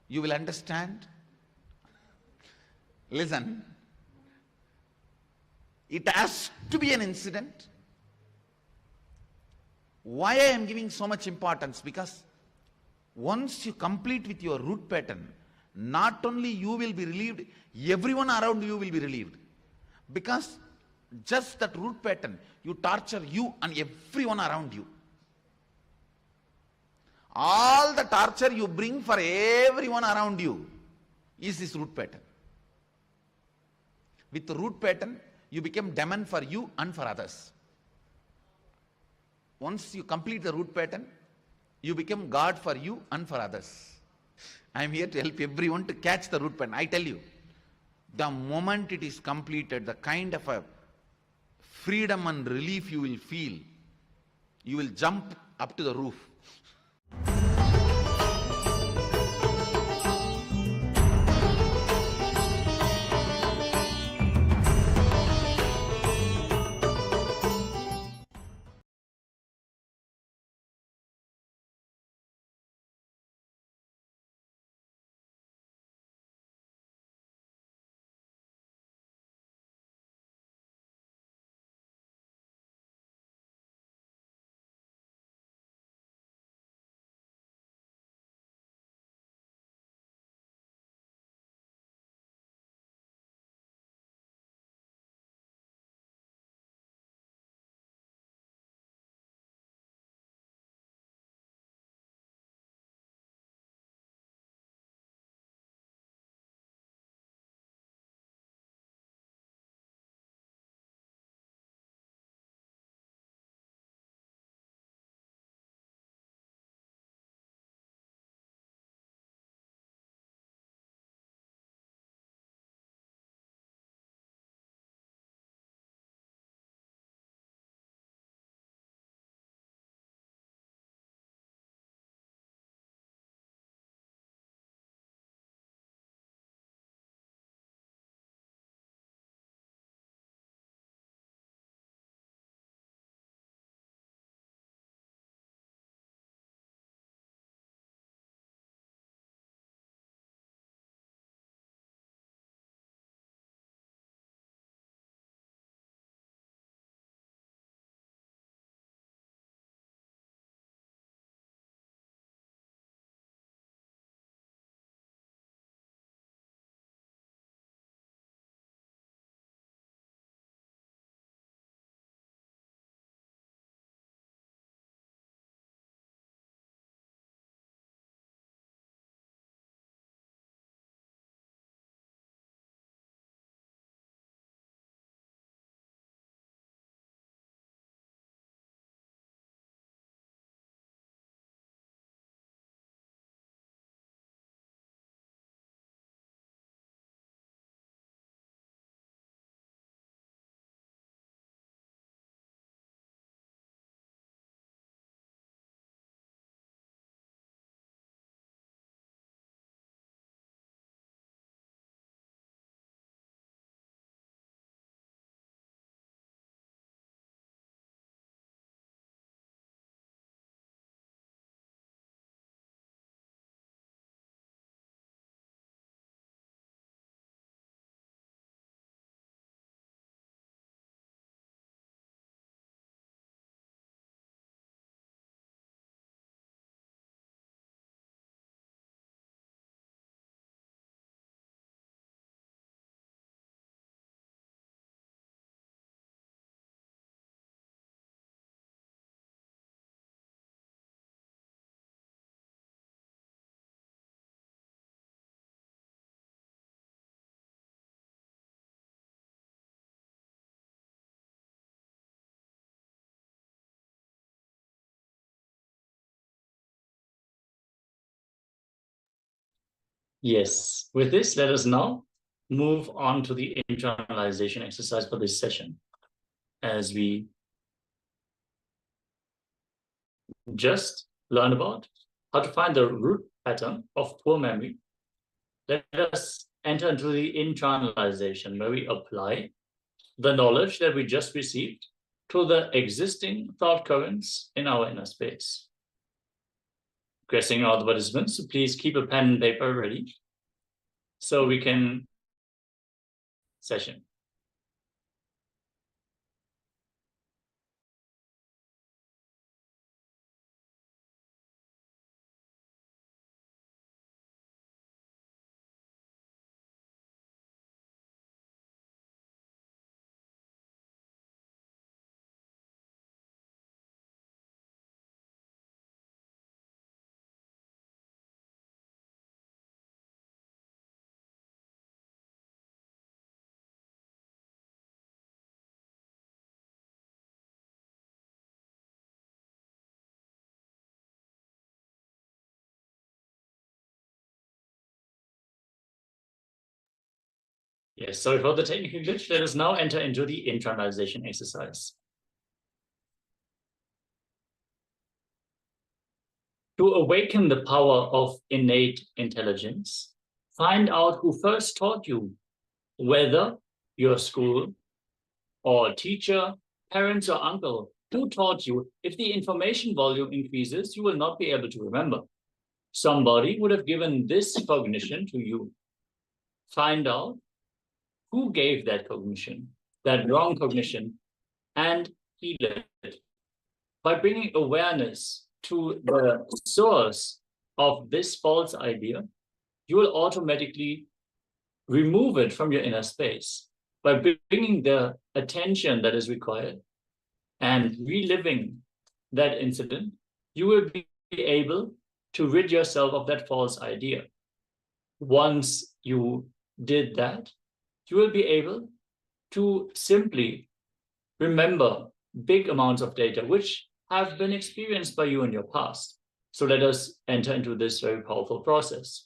You will understand. Listen. It has to be an incident. Why I am giving so much importance? Because once you complete with your root pattern, not only you will be relieved, everyone around you will be relieved. Because just that root pattern, you torture you and everyone around you. All the torture you bring for everyone around you is this root pattern. With the root pattern, you become demon for you and for others. Once you complete the root pattern, you become God for you and for others. I am here to help everyone to catch the root pattern. I tell you, the moment it is completed, the kind of a freedom and relief you will feel, you will jump up to the roof. Yes, with this, let us now move on to the internalization exercise for this session. As we just learned about how to find the root pattern of poor memory, let us enter into the internalization, where we apply the knowledge that we just received to the existing thought currents in our inner space. Requesting all the participants to please keep a pen and paper ready so we can session. Yes, sorry for the technical glitch. Let us now enter into the internalization exercise. To awaken the power of innate intelligence, find out who first taught you, whether your school or teacher, parents or uncle, who taught you. If the information volume increases, you will not be able to remember. Somebody would have given this cognition to you. Find out who gave that cognition, that wrong cognition, and heal it. By bringing awareness to the source of this false idea, you will automatically remove it from your inner space. By bringing the attention that is required and reliving that incident, you will be able to rid yourself of that false idea. Once you did that, you will be able to simply remember big amounts of data which have been experienced by you in your past. So let us enter into this very powerful process.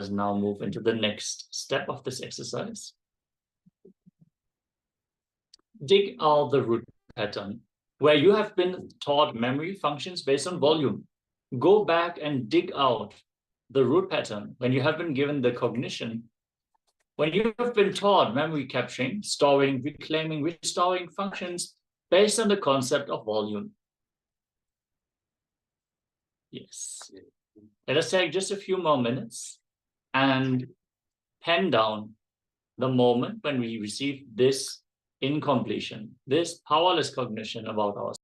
us now move into the next step of this exercise. Dig out the root pattern where you have been taught memory functions based on volume. Go back and dig out the root pattern when you have been given the cognition, when you have been taught memory capturing, storing, reclaiming, restoring functions based on the concept of volume. Yes. Let us take just a few more minutes and pen down the moment when we receive this incompletion, this powerless cognition about ourselves.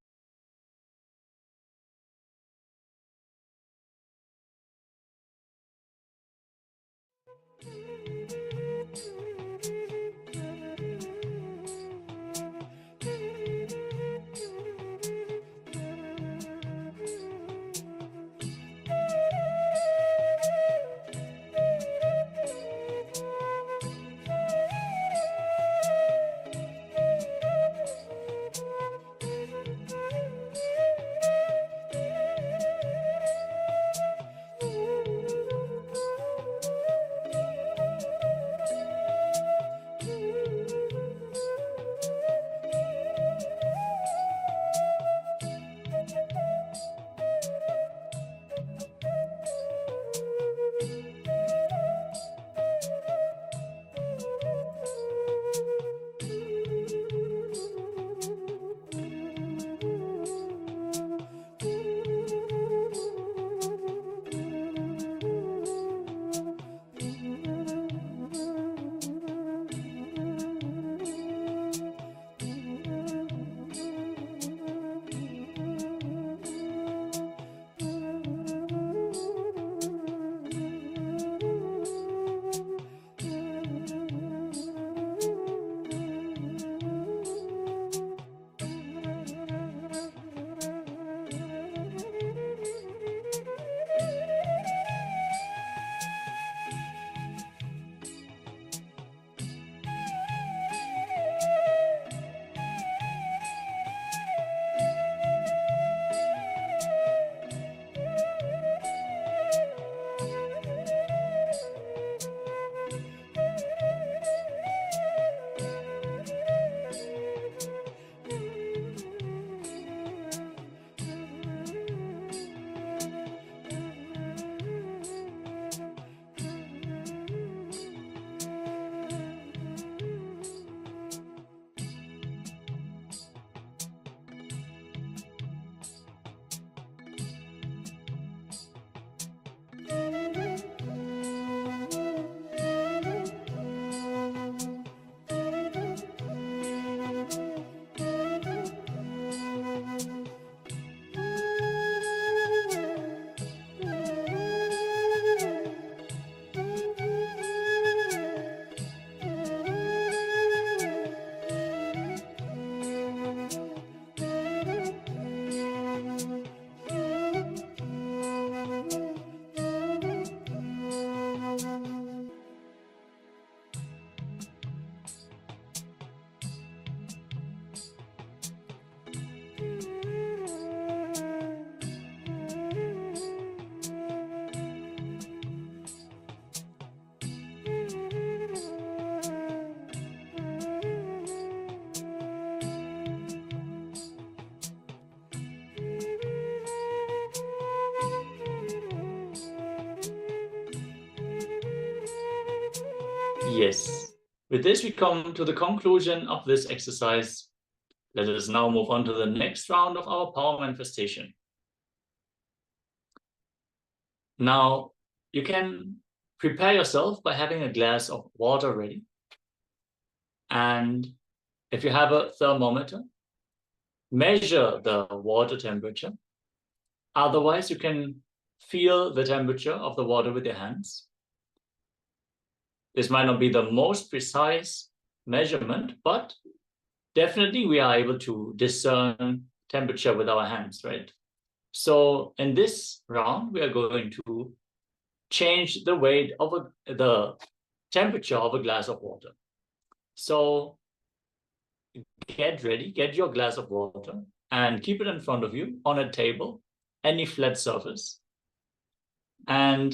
Yes. With this, we come to the conclusion of this exercise. Let us now move on to the next round of our power manifestation. Now, you can prepare yourself by having a glass of water ready. And if you have a thermometer, measure the water temperature. Otherwise, you can feel the temperature of the water with your hands. This might not be the most precise measurement, but definitely we are able to discern temperature with our hands, right? So in this round, we are going to change the weight of the temperature of a glass of water. So get ready, get your glass of water and keep it in front of you on a table, any flat surface. And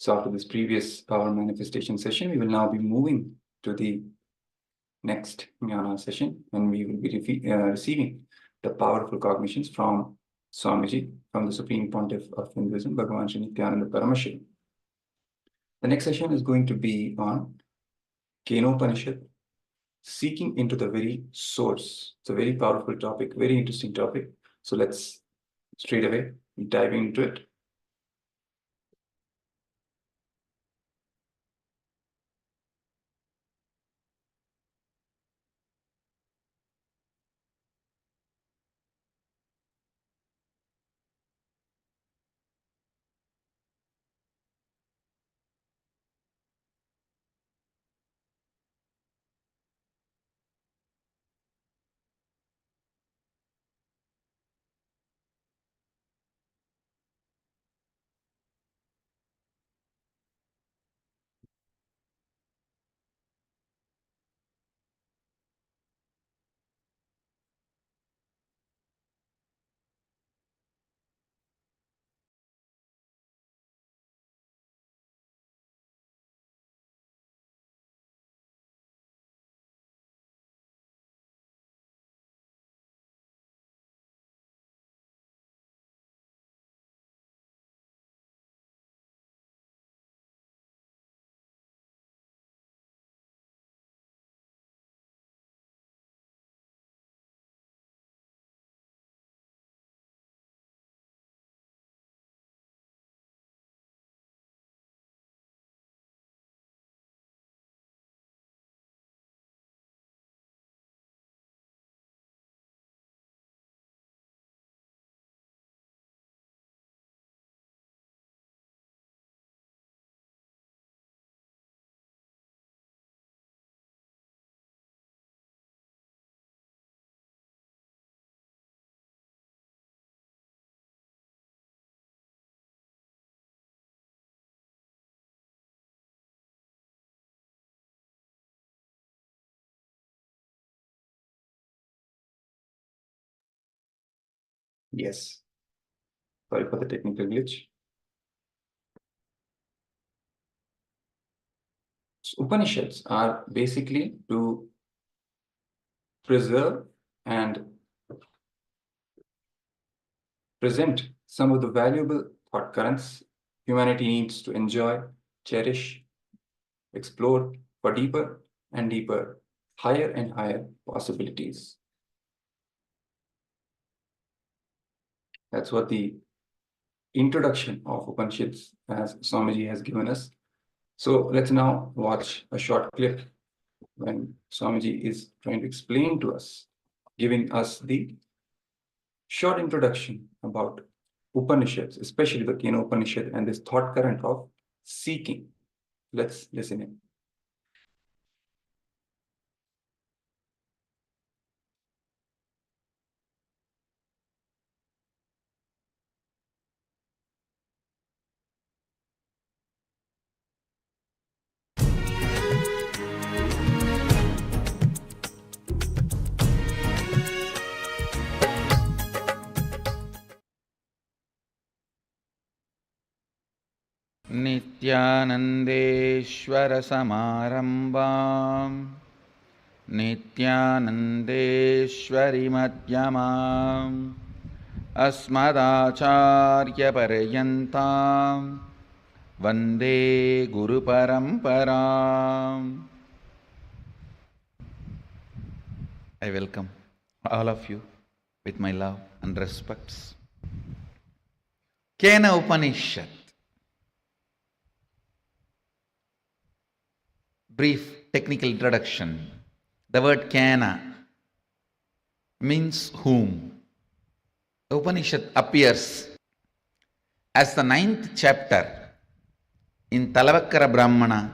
So after this previous power manifestation session, we will now be moving to the next jnana session, and we will be receiving the powerful cognitions from Swamiji, from the Supreme Pontiff of Hinduism, Bhagavan Sri Nithyananda Paramashivoham. The next session is going to be on Kenopanishad, seeking into the very source. It's a very powerful topic, very interesting topic. So let's straight away dive into it. Yes. Sorry for the technical glitch. So Upanishads are basically to preserve and present some of the valuable thought currents humanity needs to enjoy, cherish, explore for deeper and deeper, higher and higher possibilities. That's what the introduction of Upanishads, as Swamiji has given us. So let's now watch a short clip when Swamiji is trying to explain to us, giving us the short introduction about Upanishads, especially the Kena Upanishad and this thought current of seeking. Let's listen in. नित्यानन्देश्वरसमारम्भाम् नित्यानन्देश्वरिमध्यमाम् अस्मदाचार्यपर्यन्ताम् वन्दे गुरुपरम्पराम्. I welcome all of you with my love and respects. Kena Upanishad. Brief technical introduction. The word Kena means whom. The Upanishad appears as the 9th chapter in Talavakkara Brahmana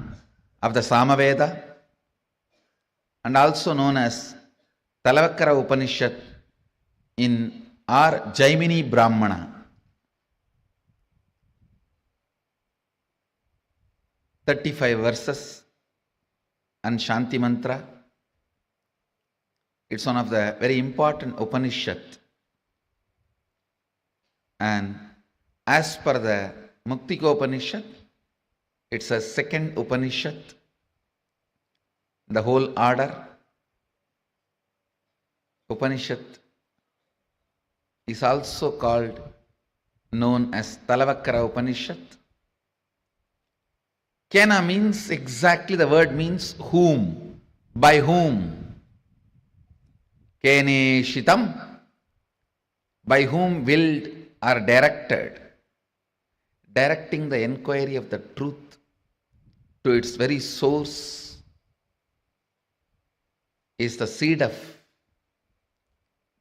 of the Samaveda, and also known as Talavakkara Upanishad in our Jaimini Brahmana. 35 verses and Shanti Mantra. It's one of the very important Upanishad. And as per the Muktikopanishad, It's a second Upanishad. The whole order, Upanishad, is also called, known as Talavakara Upanishad. Kena means exactly, the word means whom, by whom. Kene shitam, by whom willed or directed. Directing the enquiry of the truth to its very source is the seed of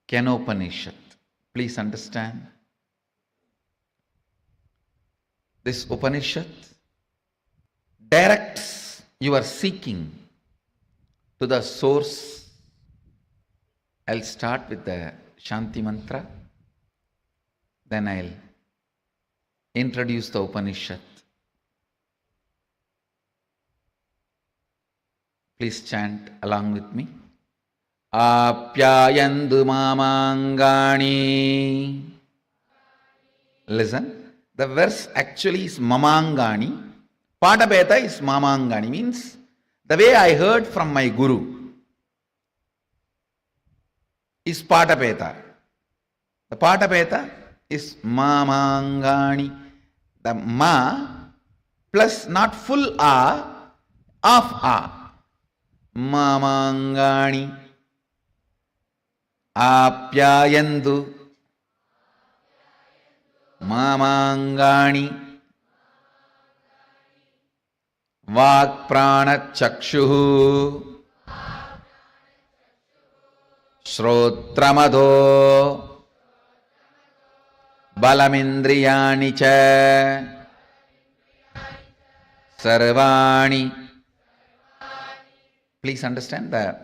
Kenopanishad. Please understand. This Upanishad directs your seeking to the source. I'll start with the Shanti Mantra, then I'll introduce the Upanishad. Please chant along with me. Apyayandu mamangani. Listen, the verse actually is mamangani. Padabeta is mamangani, means the way I heard from my guru is Padabeta. The Padabeta is mamangani. The ma plus not full a, half a. Mamangani. Apyayandu mamangani. Vakprana chakshuhu Shrotramado Balamindriyani cha Sarvani. Please understand, the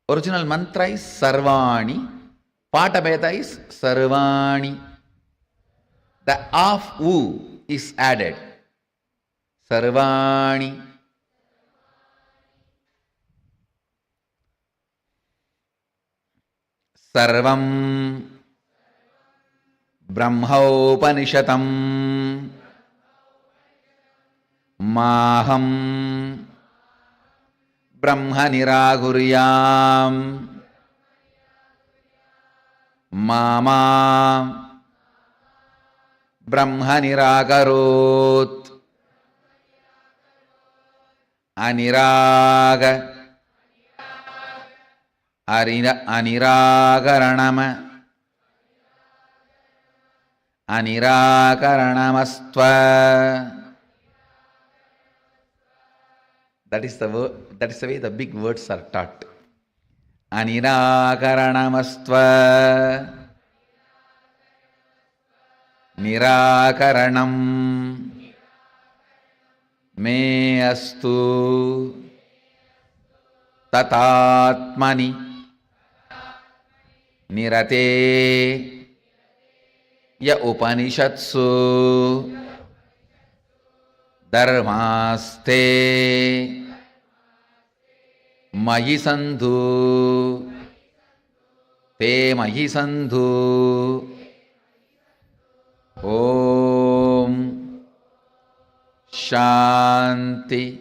original mantra is Sarvani, Patabeta is Sarvani. The half U is added. Sarvani. Sarvam Brahmaupanishatam Maham Brahma niraguryam Mama Brahma niragarot Aniraga Aniragaranama Aniragaranamastva. That is the word, that is the way the big words are taught. Aniragaranamastva. Nirakaranam me astu tatatmani nirate ya upanishatsu dharmaste mayi sandhu te mayi sandhu. Om Shanti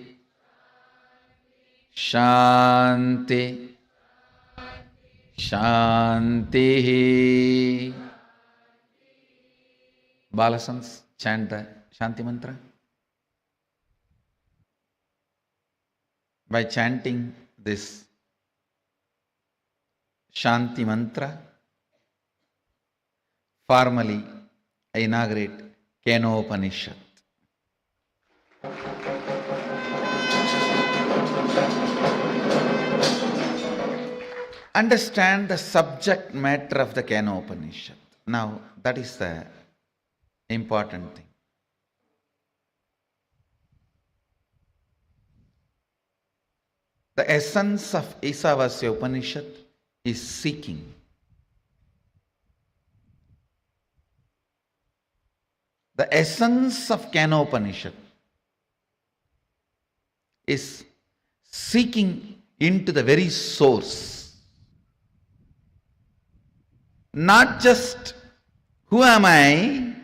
Shanti Shanti. Balasans, chant the Shanti mantra. By chanting this Shanti mantra, formally I inaugurate Kenopanishad. Understand the subject matter of the Kenopanishad. Now, that is the important thing. The essence of Isavasya Upanishad is seeking. The essence of Kenopanishad is seeking into the very source. Not just who am I,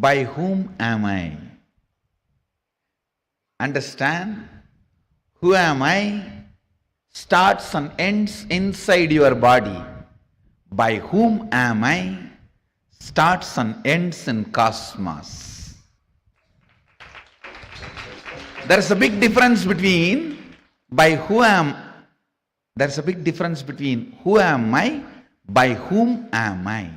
by whom am I? Understand? Who am I starts and ends inside your body. By whom am I starts and ends in cosmos. There is a big difference between who am I, by whom am I.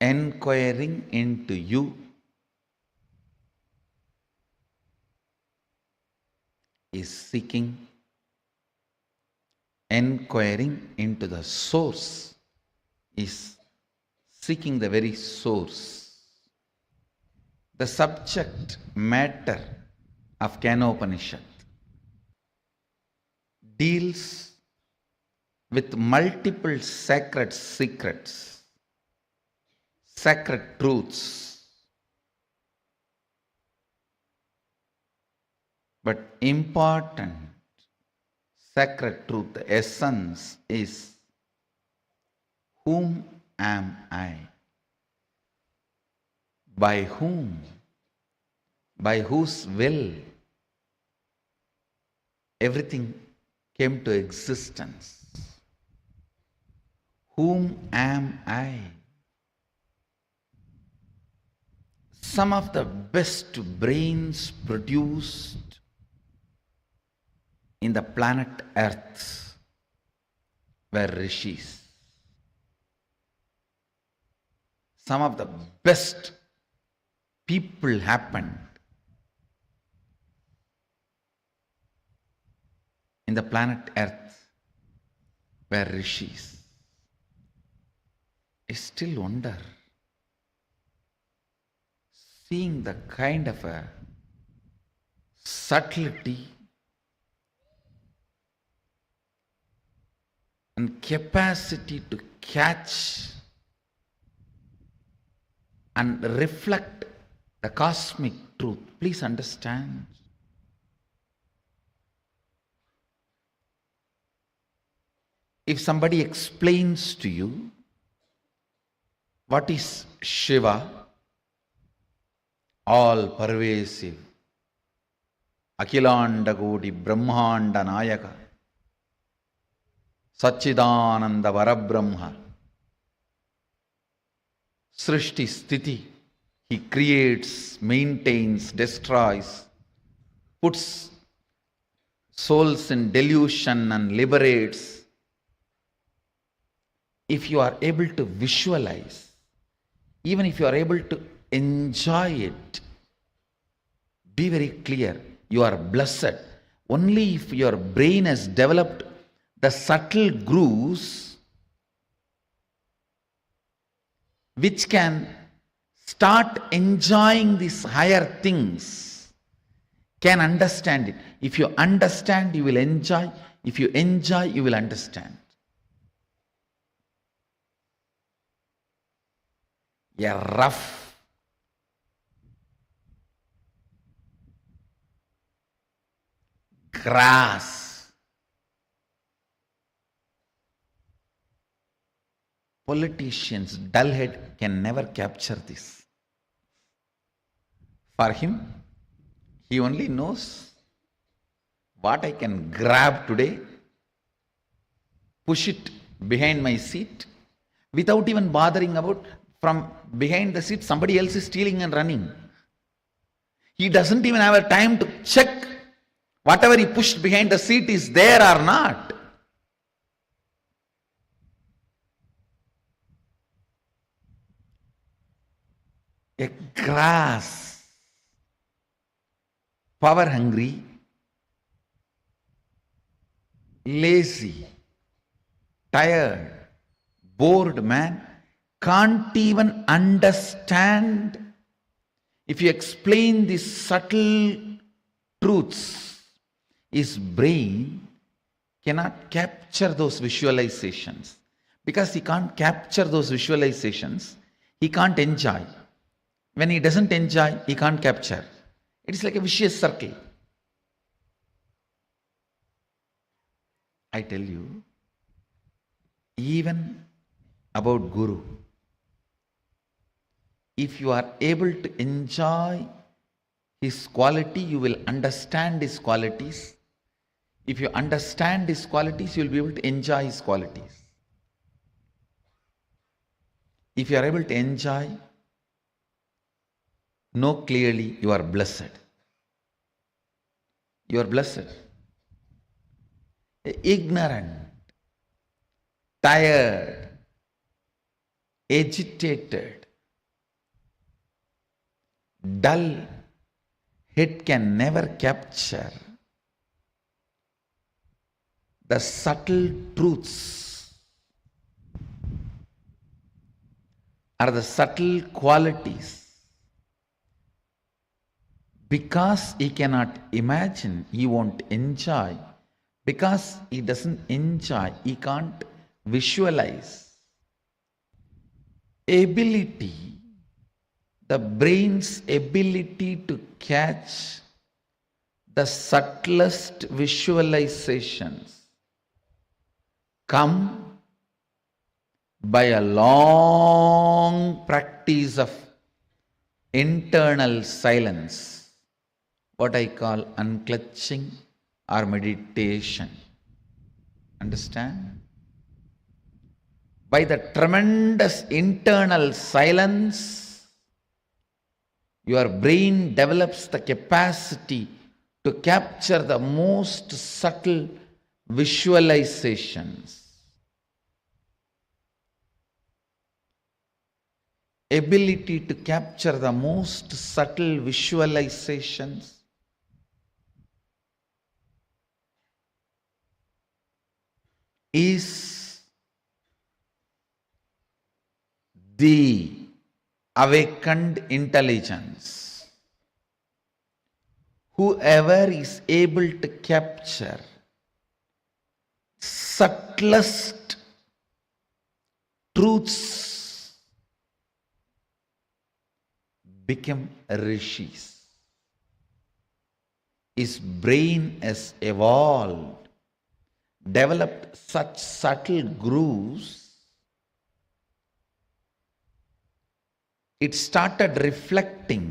Enquiring into you is seeking. Enquiring into the source is seeking the very source. The subject matter of Kenopanishad deals with multiple sacred secrets, sacred truths. But important sacred truth, the essence is, whom am I? By whom? By whose will everything came to existence? Whom am I? Some of the best brains produced in the planet Earth were rishis. Some of the best people happened in the planet Earth were rishis. I still wonder, seeing the kind of a subtlety and capacity to catch and reflect the cosmic truth. Please understand. If somebody explains to you what is Shiva, all pervasive, Akhilanda Kodi Brahmanda Nayaka, Satchidananda Varabrahma, Srishti Sthiti, he creates, maintains, destroys, puts souls in delusion and liberates. If you are able to visualize, even if you are able to enjoy it, be very clear, you are blessed. Only if your brain has developed the subtle grooves which can start enjoying these higher things, can understand it. If you understand, you will enjoy. If you enjoy, you will understand. A rough grass, politicians, dull head can never capture this. For him, he only knows what I can grab today, push it behind my seat, without even bothering about from behind the seat somebody else is stealing and running. He doesn't even have a time to check whatever he pushed behind the seat is there or not. A grass, power hungry, lazy, tired, bored man can't even understand. If you explain these subtle truths, his brain cannot capture those visualizations. Because he can't capture those visualizations, he can't enjoy. When he doesn't enjoy, he can't capture. It is like a vicious circle. I tell you, even about Guru. If you are able to enjoy his quality, you will understand his qualities. If you understand his qualities, you will be able to enjoy his qualities. If you are able to enjoy, know clearly you are blessed. You are blessed. Ignorant, tired, agitated, dull head can never capture the subtle truths or the subtle qualities. Because he cannot imagine, he won't enjoy. Because he doesn't enjoy, he can't visualize. Ability, the brain's ability to catch the subtlest visualizations come by a long practice of internal silence, what I call unclutching or meditation. Understand? By the tremendous internal silence, your brain develops the capacity to capture the most subtle visualizations. Ability to capture the most subtle visualizations is the awakened intelligence. Whoever is able to capture subtlest truths become rishis. His brain has evolved, developed such subtle grooves. It started reflecting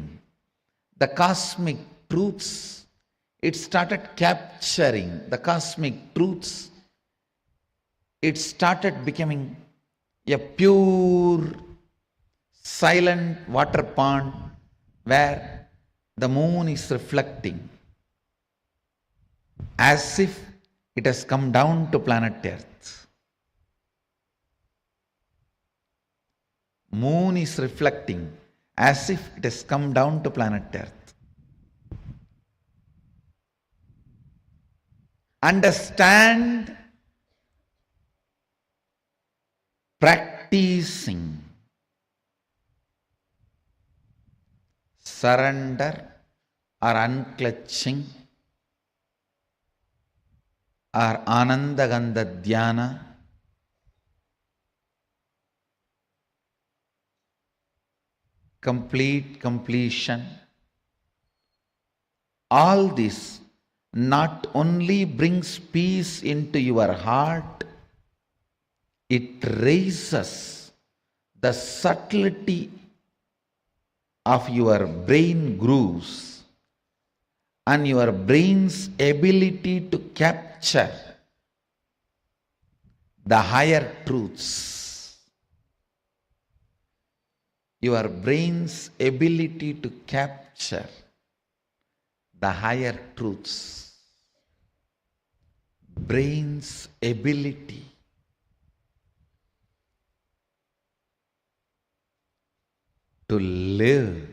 the cosmic truths. It started capturing the cosmic truths. It started becoming a pure, silent water pond where the moon is reflecting as if it has come down to planet Earth. Moon is reflecting as if it has come down to planet Earth. Understand, practicing surrender or unclutching or Anandagandha Dhyana completion. All this not only brings peace into your heart, it raises the subtlety of your brain grooves and your brain's ability to capture the higher truths. Your brain's ability to capture the higher truths. Brain's ability to live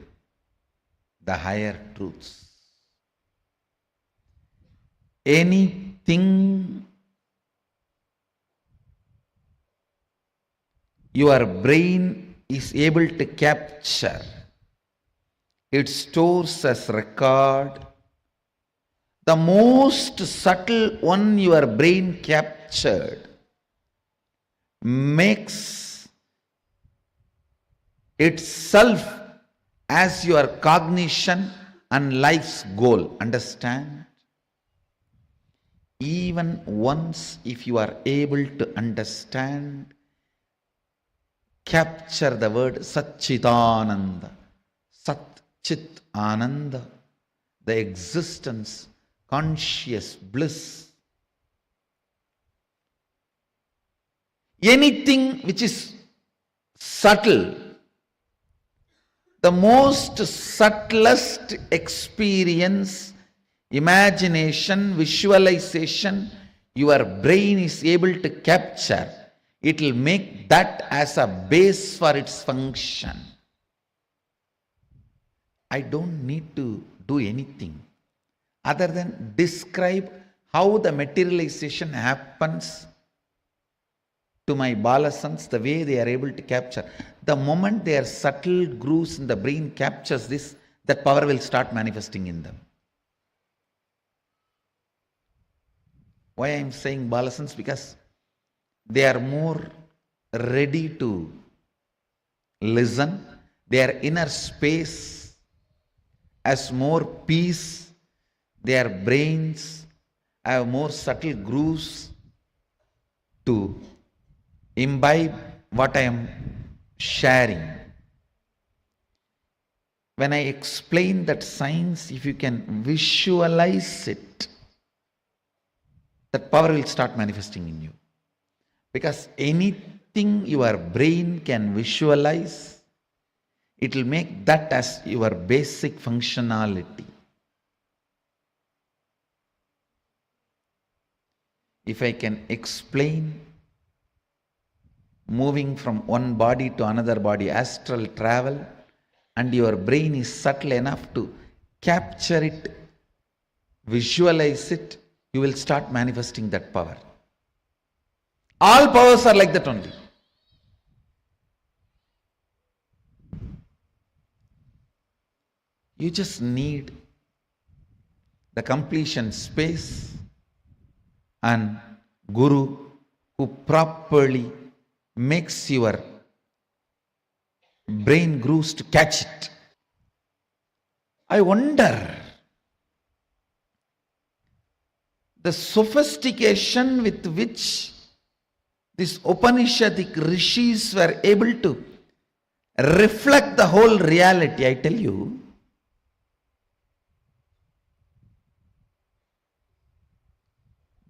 the higher truths. Anything your brain is able to capture, it stores as record. The most subtle one your brain captured makes itself as your cognition and life's goal. Understand? Even once if you are able to understand capture the word Satchitananda. Sat Chit Ananda. The existence, conscious bliss. Anything which is subtle, the most subtlest experience, imagination, visualization, your brain is able to capture, it will make that as a base for its function. I don't need to do anything other than describe how the materialization happens to my balasans, the way they are able to capture. The moment their subtle grooves in the brain captures this, that power will start manifesting in them. Why I am saying balasans? Because they are more ready to listen. Their inner space has more peace. Their brains have more subtle grooves to imbibe what I am sharing. When I explain that science, if you can visualize it, that power will start manifesting in you. Because anything your brain can visualize, it will make that as your basic functionality. If I can explain moving from one body to another body, astral travel, and your brain is subtle enough to capture it, visualize it, you will start manifesting that power. All powers are like that only. You just need the completion space and Guru who properly makes your brain grooves to catch it. I wonder the sophistication with which these Upanishadic rishis were able to reflect the whole reality. I tell you,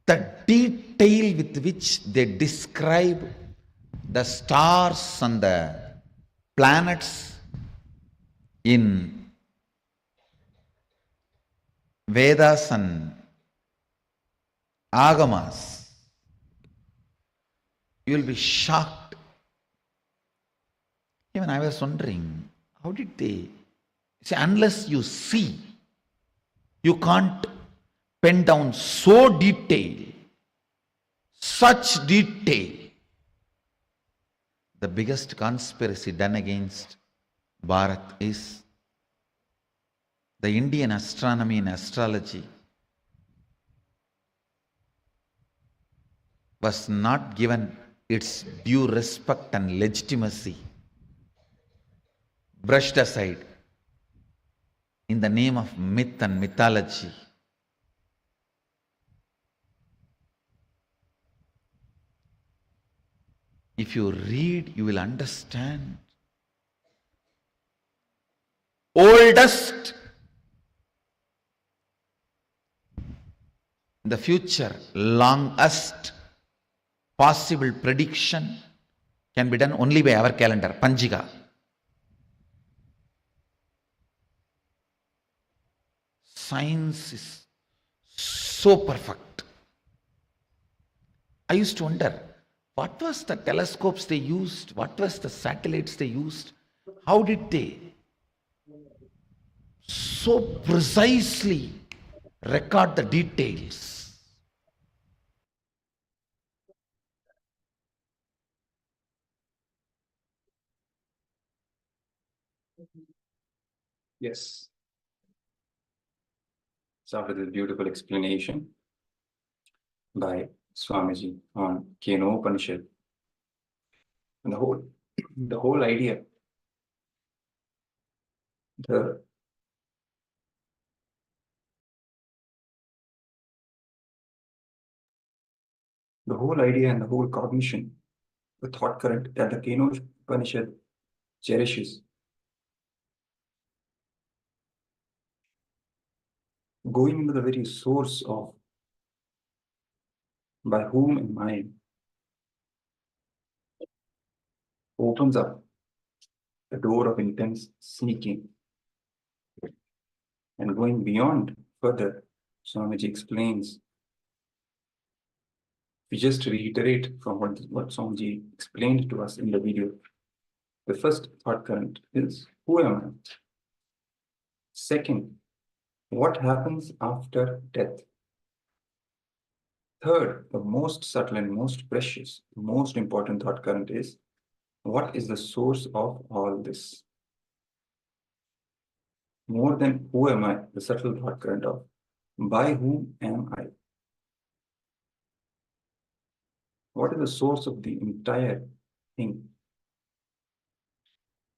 the detail with which they describe the stars and the planets in Vedas and Agamas, you will be shocked. Even I was wondering, how did they see? Unless you see, you can't pen down so detailed, such detail. The biggest conspiracy done against Bharat is the Indian astronomy and astrology was not given its due respect and legitimacy, brushed aside in the name of myth and mythology. If you read, you will understand. Oldest in the future, longest possible prediction can be done only by our calendar, Panjika. Science is so perfect. I used to wonder, what was the telescopes they used? What was the satellites they used? How did they so precisely record the details? Yes. So after this beautiful explanation by Swamiji on Keno Upanishad, and the whole idea, the whole idea and the whole cognition the thought current that the Keno Upanishad cherishes. Going into the very source of by whom am I opens up the door of intense seeking. And going beyond further, Swamiji explains. We just reiterate from what Swamiji explained to us in the video. The first thought current is, who am I? Second, what happens after death? Third, the most subtle and most precious, most important thought current is, what is the source of all this? More than who am I, the subtle thought current of, by whom am I? What is the source of the entire thing?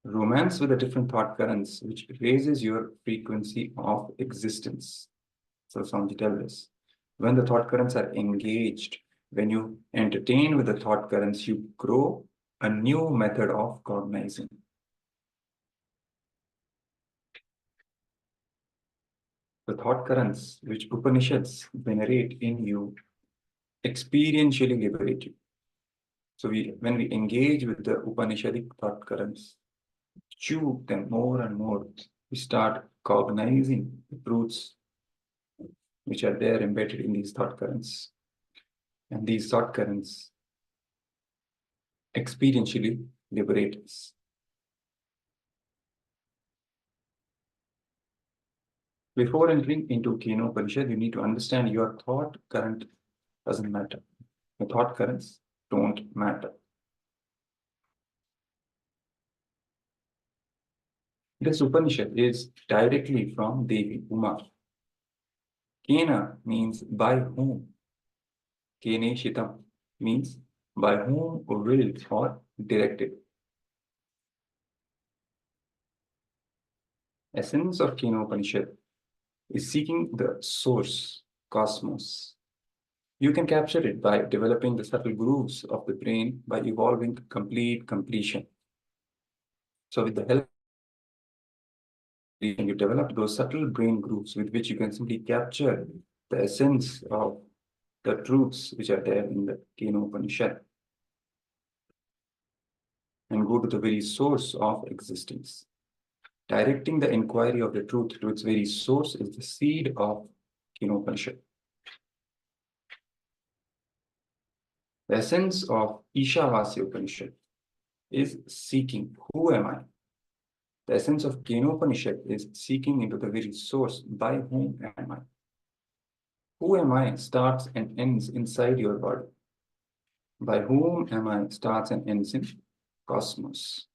Romance with the different thought currents, which raises your frequency of existence. So Swamiji tells us, when the thought currents are engaged, when you entertain with the thought currents, you grow a new method of cognizing. The thought currents which Upanishads venerate in you experientially liberate you. So when we engage with the Upanishadic thought currents, chew them more and more, we start cognizing the truths which are there embedded in these thought currents. And these thought currents experientially liberate us. Before entering into Keno Upanishad, you need to understand your thought current doesn't matter. Your thought currents don't matter. This Upanishad is directly from Devi Uma. Kena means by whom. Kene Shitam means by whom or willed or directed. Essence of Keno Upanishad is seeking the source, cosmos. You can capture it by developing the subtle grooves of the brain by evolving complete completion. So with the help, you develop those subtle brain grooves with which you can simply capture the essence of the truths which are there in the Keno Upanishad and go to the very source of existence. Directing the inquiry of the truth to its very source is the seed of Keno Upanishad. The essence of Ishavasya Upanishad is seeking, who am I? The essence of Keno Upanishad is seeking into the very source, by whom am I? Who am I starts and ends inside your body. By whom am I starts and ends in cosmos.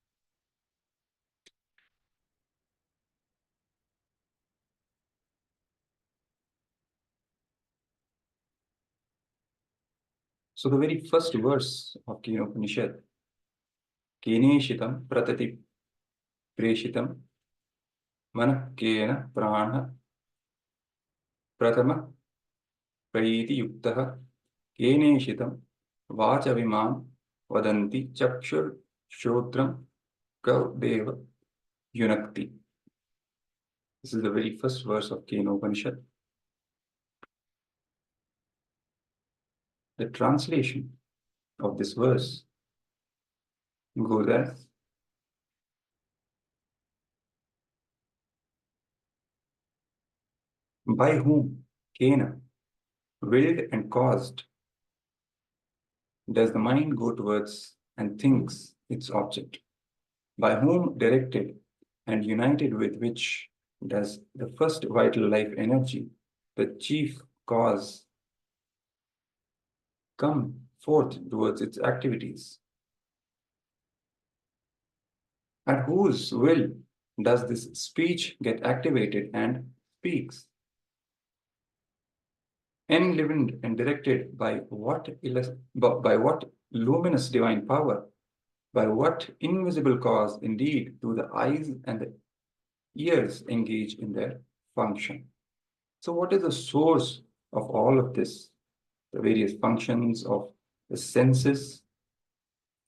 So the very first verse of Keno Upanishad, Kene Shitam Pratati Preshitam Manah Kena Prana Pratama Praiti Yuktaha Kene Shitam Vacha Viman Vadanti Chakshur Shodram Kaudeva Yunakti. This is the very first verse of Keno Upanishad. The translation of this verse goes as, by whom, Kena, willed and caused, does the mind go towards and thinks its object? By whom directed and united with which does the first vital life energy, the chief cause, come forth towards its activities? At whose will does this speech get activated and speaks? Enlivened and directed by what luminous divine power, by what invisible cause indeed do the eyes and the ears engage in their function? So what is the source of all of this? The various functions of the senses,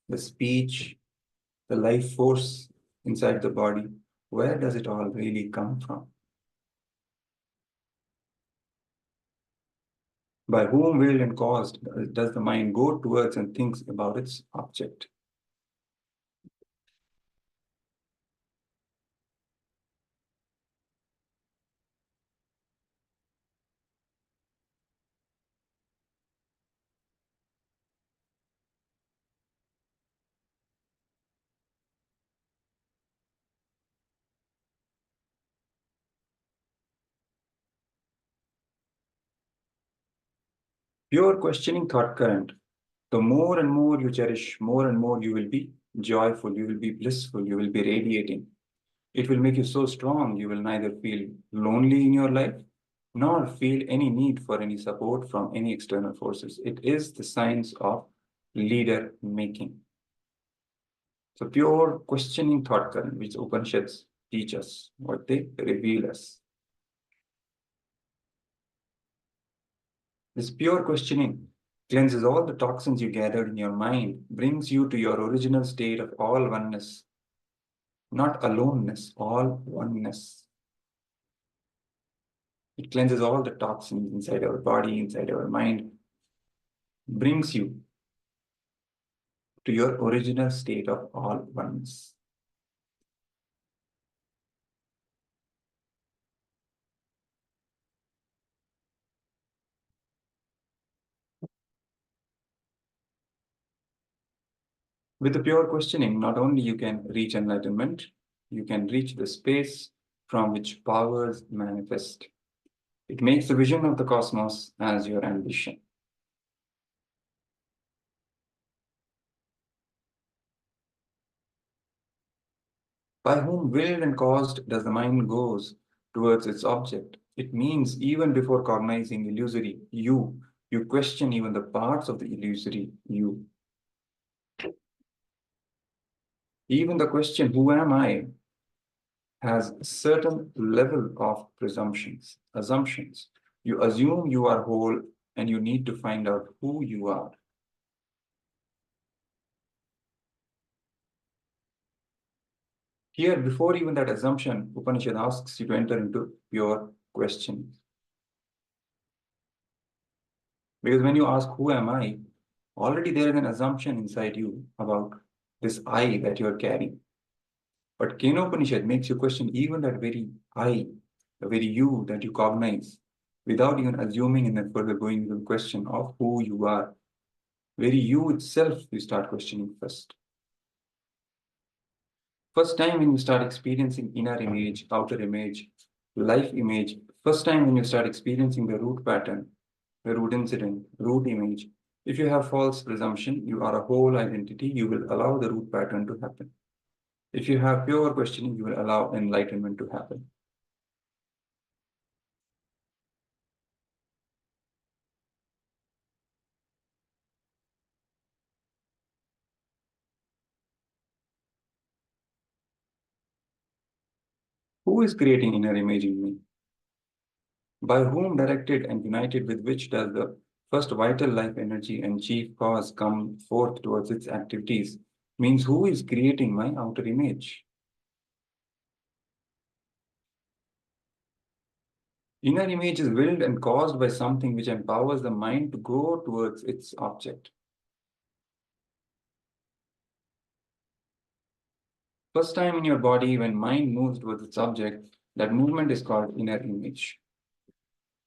the speech, the life force inside the body, where does it all really come from? By whom will and caused does the mind go towards and thinks about its object? Pure questioning thought current. The more and more you cherish, more and more you will be joyful, you will be blissful, you will be radiating. It will make you so strong, you will neither feel lonely in your life, nor feel any need for any support from any external forces. It is the science of leader making. So pure questioning thought current, which Upanishads teach us, what they reveal us. This pure questioning cleanses all the toxins you gathered in your mind, brings you to your original state of all oneness, not aloneness, all oneness. It cleanses all the toxins inside our body, inside our mind, brings you to your original state of all oneness. With the pure questioning, not only you can reach enlightenment, you can reach the space from which powers manifest. It makes the vision of the cosmos as your ambition. By whom willed and caused does the mind goes towards its object? It means even before cognizing illusory you question even the parts of the illusory you. Even the question, who am I, has a certain level of presumptions, assumptions. You assume you are whole and you need to find out who you are. Here, before even that assumption, Upanishad asks you to enter into pure questioning. Because when you ask, who am I? Already there is an assumption inside you about this I that you are carrying. But Kenopanishad makes you question even that very I, the very you that you cognize, without even assuming and then further going into the question of who you are. Very you itself, you start questioning first. First time when you start experiencing inner image, outer image, life image, first time when you start experiencing the root pattern, the root incident, root image, if you have false presumption, you are a whole identity, you will allow the root pattern to happen. If you have pure questioning, you will allow enlightenment to happen. Who is creating inner image in me? By whom directed and united with which does the first vital life energy and chief cause come forth towards its activities? Means who is creating my outer image? Inner image is willed and caused by something which empowers the mind to go towards its object. First time in your body, when mind moves towards its object, that movement is called inner image.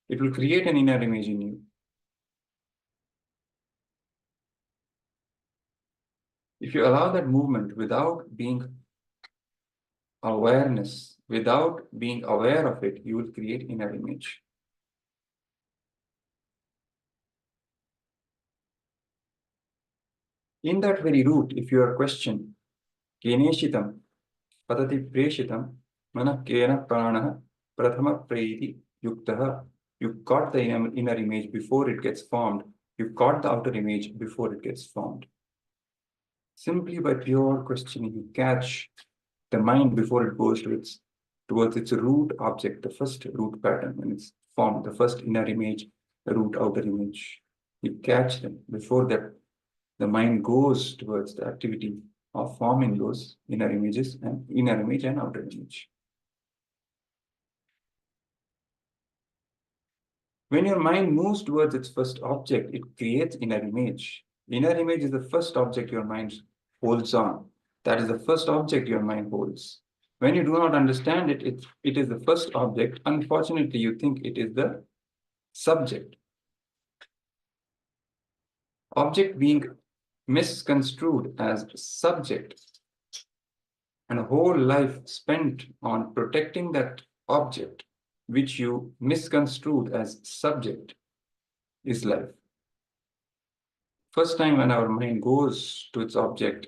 It will create an inner image in you. If you allow that movement without being awareness, without being aware of it, you will create inner image. In that very root, if you are questioned, Keneshitam, Patati Preshitam, Mana Kena Prana, Prathama Preiti Yuktaha, you caught the inner image before it gets formed. You caught the outer image before it gets formed. Simply by pure questioning, you catch the mind before it goes towards its root object, the first root pattern when it's formed, the first inner image, the root outer image. You catch them before that the mind goes towards the activity of forming those inner images and inner image and outer image. When your mind moves towards its first object, it creates inner image. Inner image is the first object your mind holds on. That is the first object your mind holds. When you do not understand it, it is the first object. Unfortunately, you think it is the subject. Object being misconstrued as subject, and a whole life spent on protecting that object which you misconstrued as subject is life. First time when our mind goes to its object,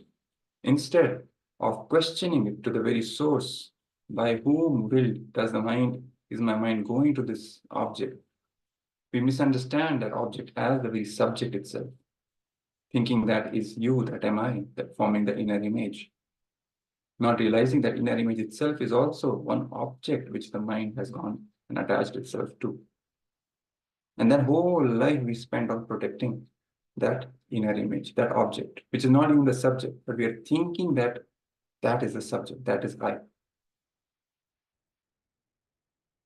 instead of questioning it to the very source, by whom will is my mind going to this object? We misunderstand that object as the very subject itself, thinking that is you, that am I, that forming the inner image. Not realizing that inner image itself is also one object which the mind has gone and attached itself to. And that whole life we spent on protecting that inner image, that object, which is not even the subject, but we are thinking that that is the subject, that is I.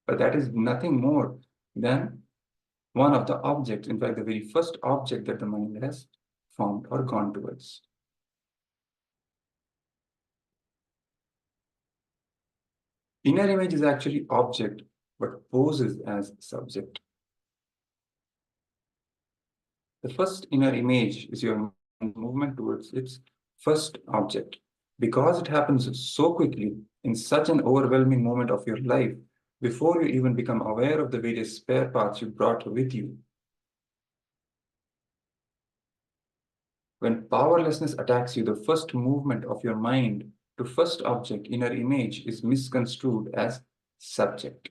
But that is nothing more than one of the objects, in fact, the very first object that the mind has formed or gone towards. Inner image is actually object, but poses as subject. The first inner image is your movement towards its first object. Because it happens so quickly, in such an overwhelming moment of your life, before you even become aware of the various spare parts you brought with you. When powerlessness attacks you, the first movement of your mind to first object, inner image, is misconstrued as subject.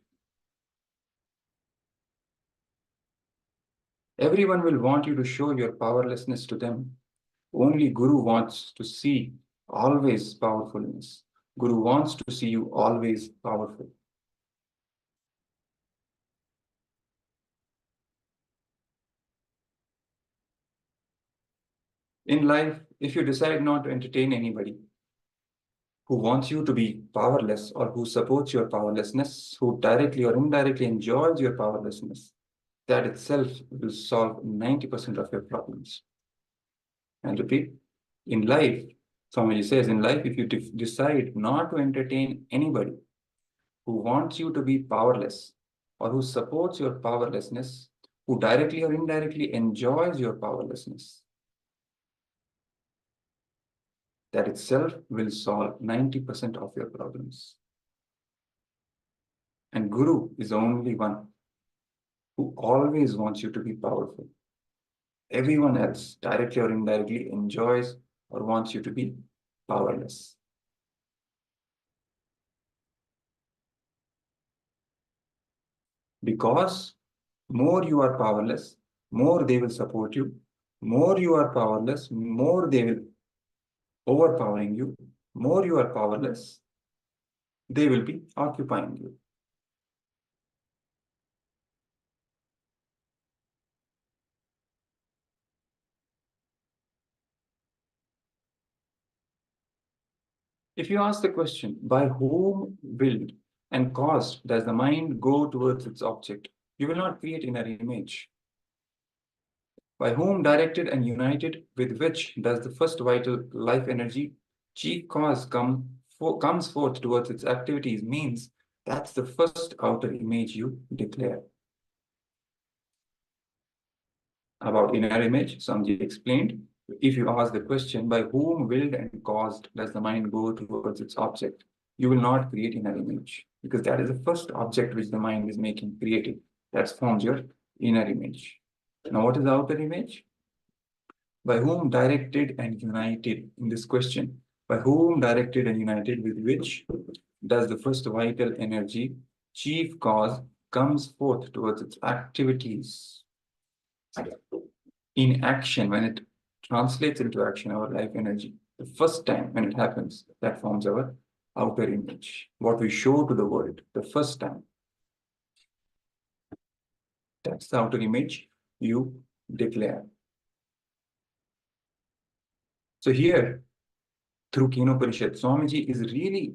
Everyone will want you to show your powerlessness to them. Only Guru wants to see always powerfulness. Guru wants to see you always powerful. In life, if you decide not to entertain anybody who wants you to be powerless or who supports your powerlessness, who directly or indirectly enjoys your powerlessness, that itself will solve 90% of your problems. And repeat, in life, Swamiji says, in life, if you decide not to entertain anybody who wants you to be powerless or who supports your powerlessness, who directly or indirectly enjoys your powerlessness, that itself will solve 90% of your problems. And Guru is the only one who always wants you to be powerful. Everyone else, directly or indirectly, enjoys or wants you to be powerless. Because more you are powerless, more they will support you. More you are powerless, more they will overpowering you. More you are powerless, they will be occupying you. If you ask the question, by whom willed and caused does the mind go towards its object, you will not create inner image. By whom directed and united with which does the first vital life energy, chief cause, comes forth towards its activities, means that's the first outer image you declare. About inner image, Swamiji explained, if you ask the question, by whom willed and caused does the mind go towards its object, you will not create inner image, because that is the first object which the mind is creating. That forms your inner image. Now, what is the outer image? By whom directed and united, in this question, by whom directed and united with which does the first vital energy, chief cause, comes forth towards its activities? In action, when it translates into action, our life energy, the first time when it happens, that forms our outer image. What we show to the world, the first time. That's the outer image you declare. So here, through Kenopanishad, Swamiji is really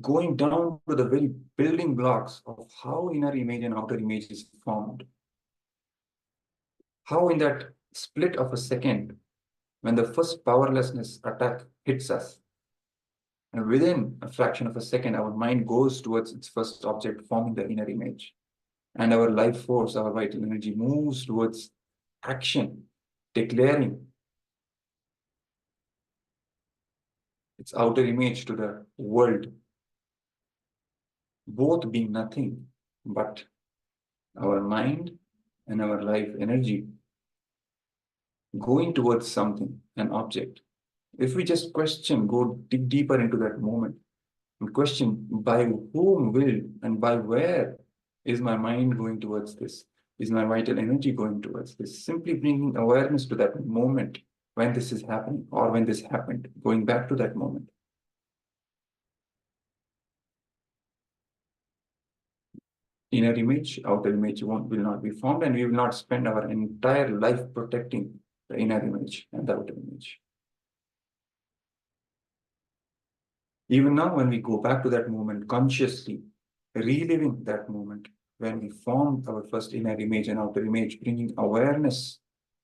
going down to the very building blocks of how inner image and outer image is formed. How in that split of a second, when the first powerlessness attack hits us, and within a fraction of a second, our mind goes towards its first object, forming the inner image. And our life force, our vital energy moves towards action, declaring its outer image to the world, both being nothing but our mind and our life energy going towards something, an object. If we just question, go dig deeper into that moment and question by whom will and by where is my mind going towards this? Is my vital energy going towards this? Simply bringing awareness to that moment when this is happening or when this happened, going back to that moment. Inner image, outer image will not be formed, and we will not spend our entire life protecting the inner image and the outer image. Even now, when we go back to that moment consciously, reliving that moment when we formed our first inner image and outer image, bringing awareness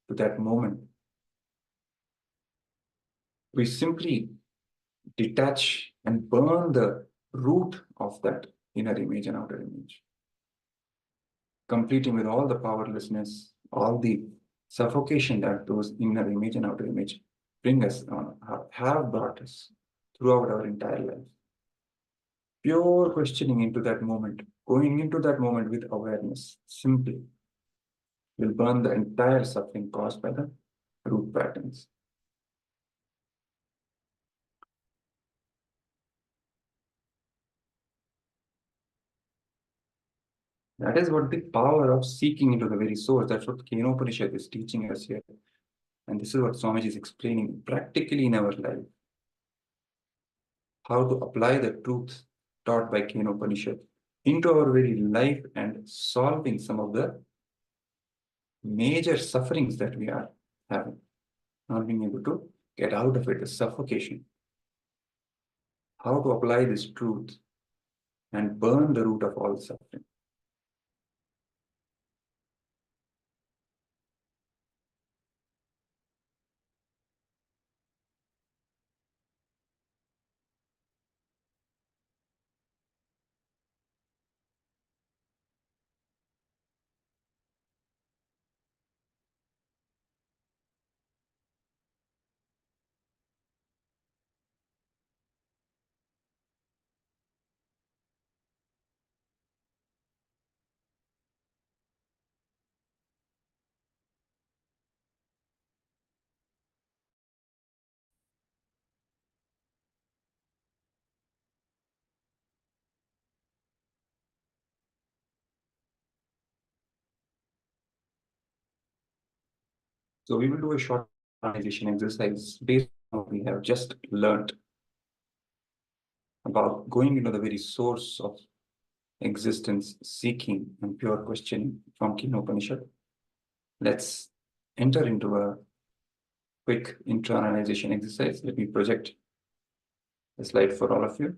to that moment, we simply detach and burn the root of that inner image and outer image, completing with all the powerlessness, all the suffocation that those inner image and outer image bring us on, have brought us throughout our entire life. Pure questioning into that moment, going into that moment with awareness, simply will burn the entire suffering caused by the root patterns. That is what the power of seeking into the very source. That's what Kenopanishad is teaching us here. And this is what Swamiji is explaining practically in our life. How to apply the truth taught by Kenopanishad into our very life and solving some of the major sufferings that we are having. Not being able to get out of it, the suffocation. How to apply this truth and burn the root of all suffering. So we will do a short analyzation exercise based on what we have just learned about going into the very source of existence, seeking and pure questioning from Kenopanishad. Let's enter into a quick intro-analyzation exercise. Let me project the slide for all of you.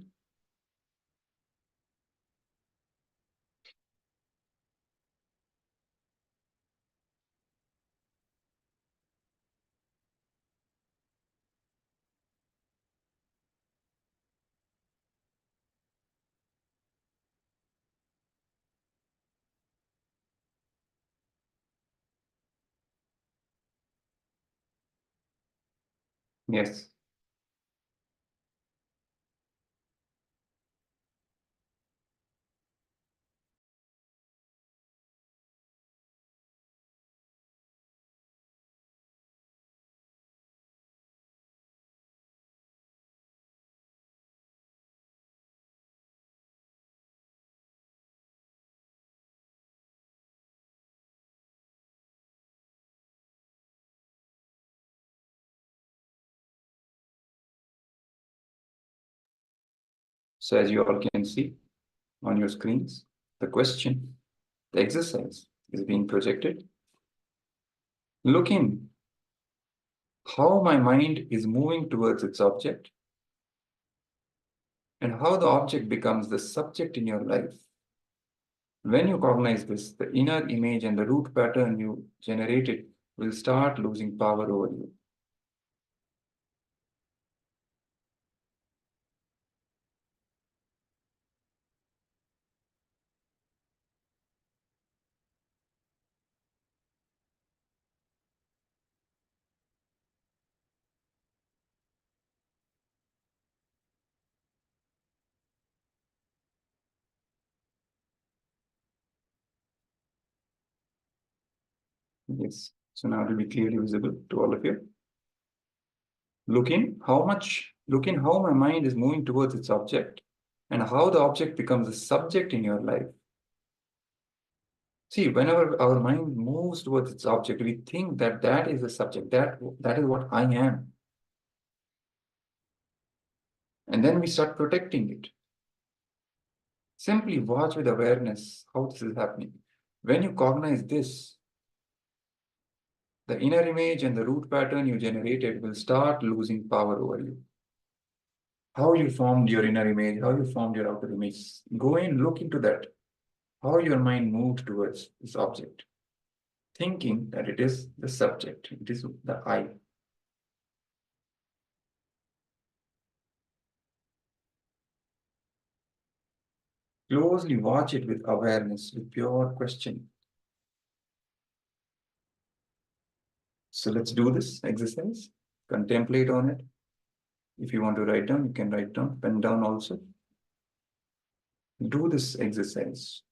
Yes. So as you all can see on your screens, the question, the exercise is being projected. Look in how my mind is moving towards its object, and how the object becomes the subject in your life. When you cognize this, the inner image and the root pattern you generated will start losing power over you. Yes, so now it will be clearly visible to all of you. Look in how my mind is moving towards its object and how the object becomes a subject in your life. See, whenever our mind moves towards its object, we think that that is the subject, that is what I am. And then we start protecting it. Simply watch with awareness how this is happening. When you cognize this, the inner image and the root pattern you generated will start losing power over you. How you formed your inner image, how you formed your outer image, go and look into that. How your mind moved towards this object, thinking that it is the subject, it is the I. Closely watch it with awareness, with pure question. So let's do this exercise. Contemplate on it. If you want to write down, you can write down, pen down also. Do this exercise.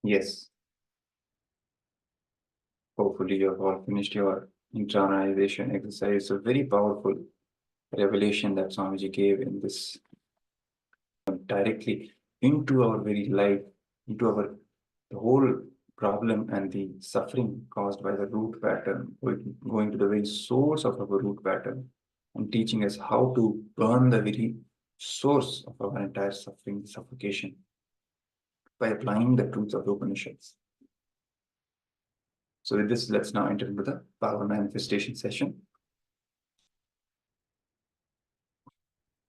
Yes. Hopefully you have all finished your internalization exercise. It's a very powerful revelation that Swamiji gave in this directly into our very life, into our the whole problem and the suffering caused by the root pattern, going to the very source of our root pattern and teaching us how to burn the very source of our entire suffering, suffocation, by applying the truths of the Upanishads. So with this, let's now enter into the power manifestation session.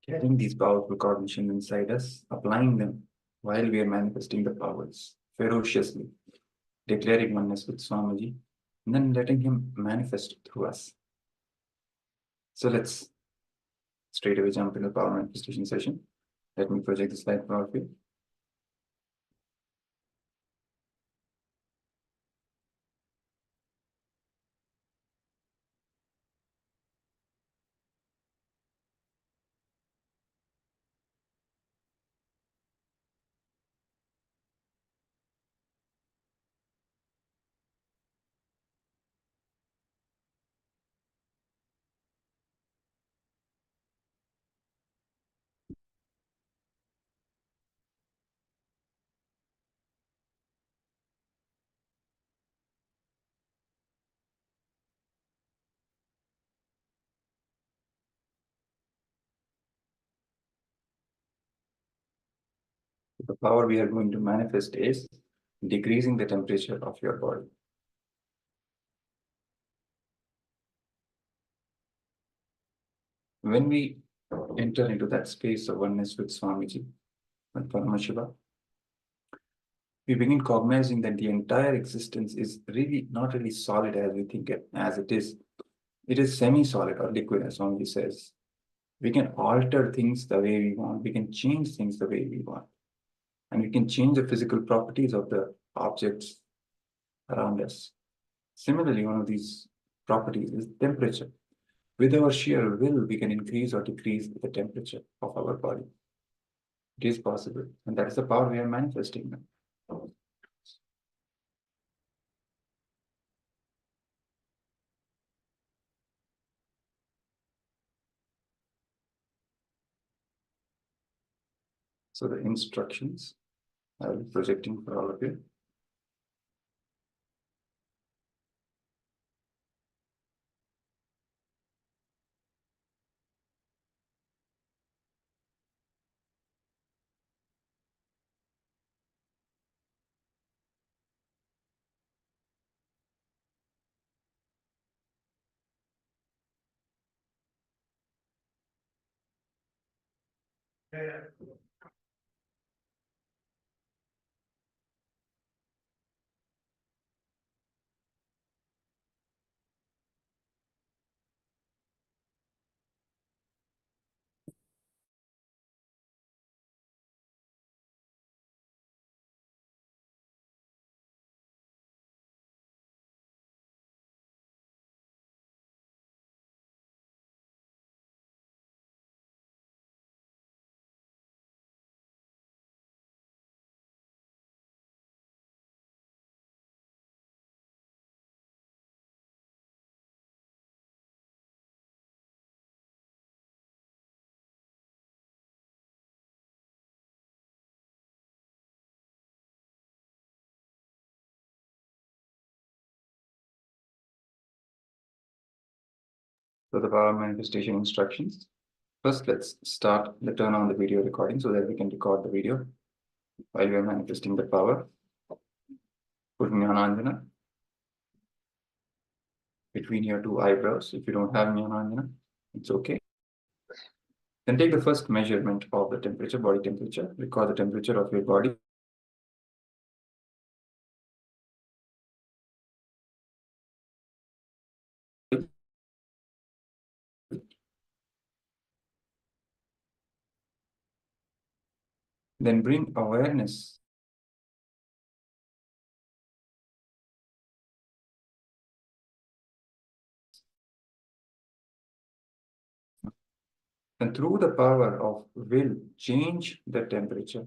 Carrying these powerful cognitions inside us, applying them while we are manifesting the powers ferociously, declaring oneness with Swamiji, and then letting him manifest through us. So let's straight away jump into the power manifestation session. Let me project the slide for all of you. The power we are going to manifest is decreasing the temperature of your body. When we enter into that space of oneness with Swamiji, with Paramashiva, we begin cognizing that the entire existence is really not really solid as we think it, as it is. It is semi-solid or liquid, as Swamiji says. We can alter things the way we want. We can change things the way we want. And we can change the physical properties of the objects around us. Similarly, one of these properties is temperature. With our sheer will, we can increase or decrease the temperature of our body. It is possible, and that is the power we are manifesting now. So the instructions I will be projecting for all of you. So the power manifestation instructions. First, let's turn on the video recording so that we can record the video while we are manifesting the power. Put Nithyananda between your two eyebrows. If you don't have Nithyananda, it's okay. Then take the first measurement of the temperature, body temperature. Record the temperature of your body. Then bring awareness and through the power of will change the temperature.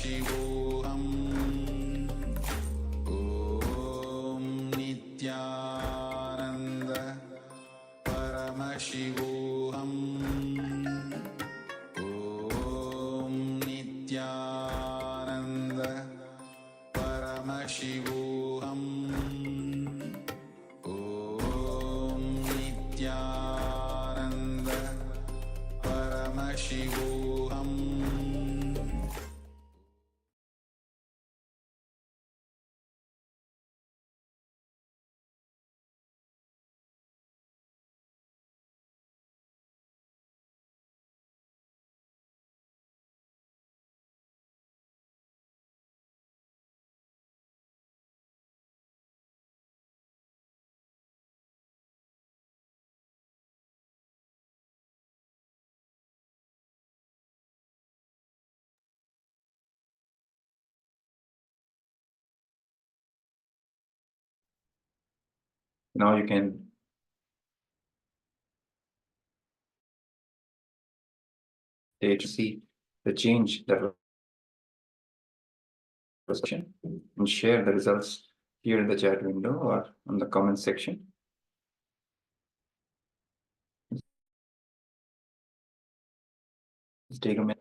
Paramashivoham. Om Nithyananda Paramashivoham. Om Nithyananda Paramashivoham. Om Nithyananda Paramashivoham. Now you can take to see the change that was and share the results here in the chat window or on the comment section. Let's take a minute.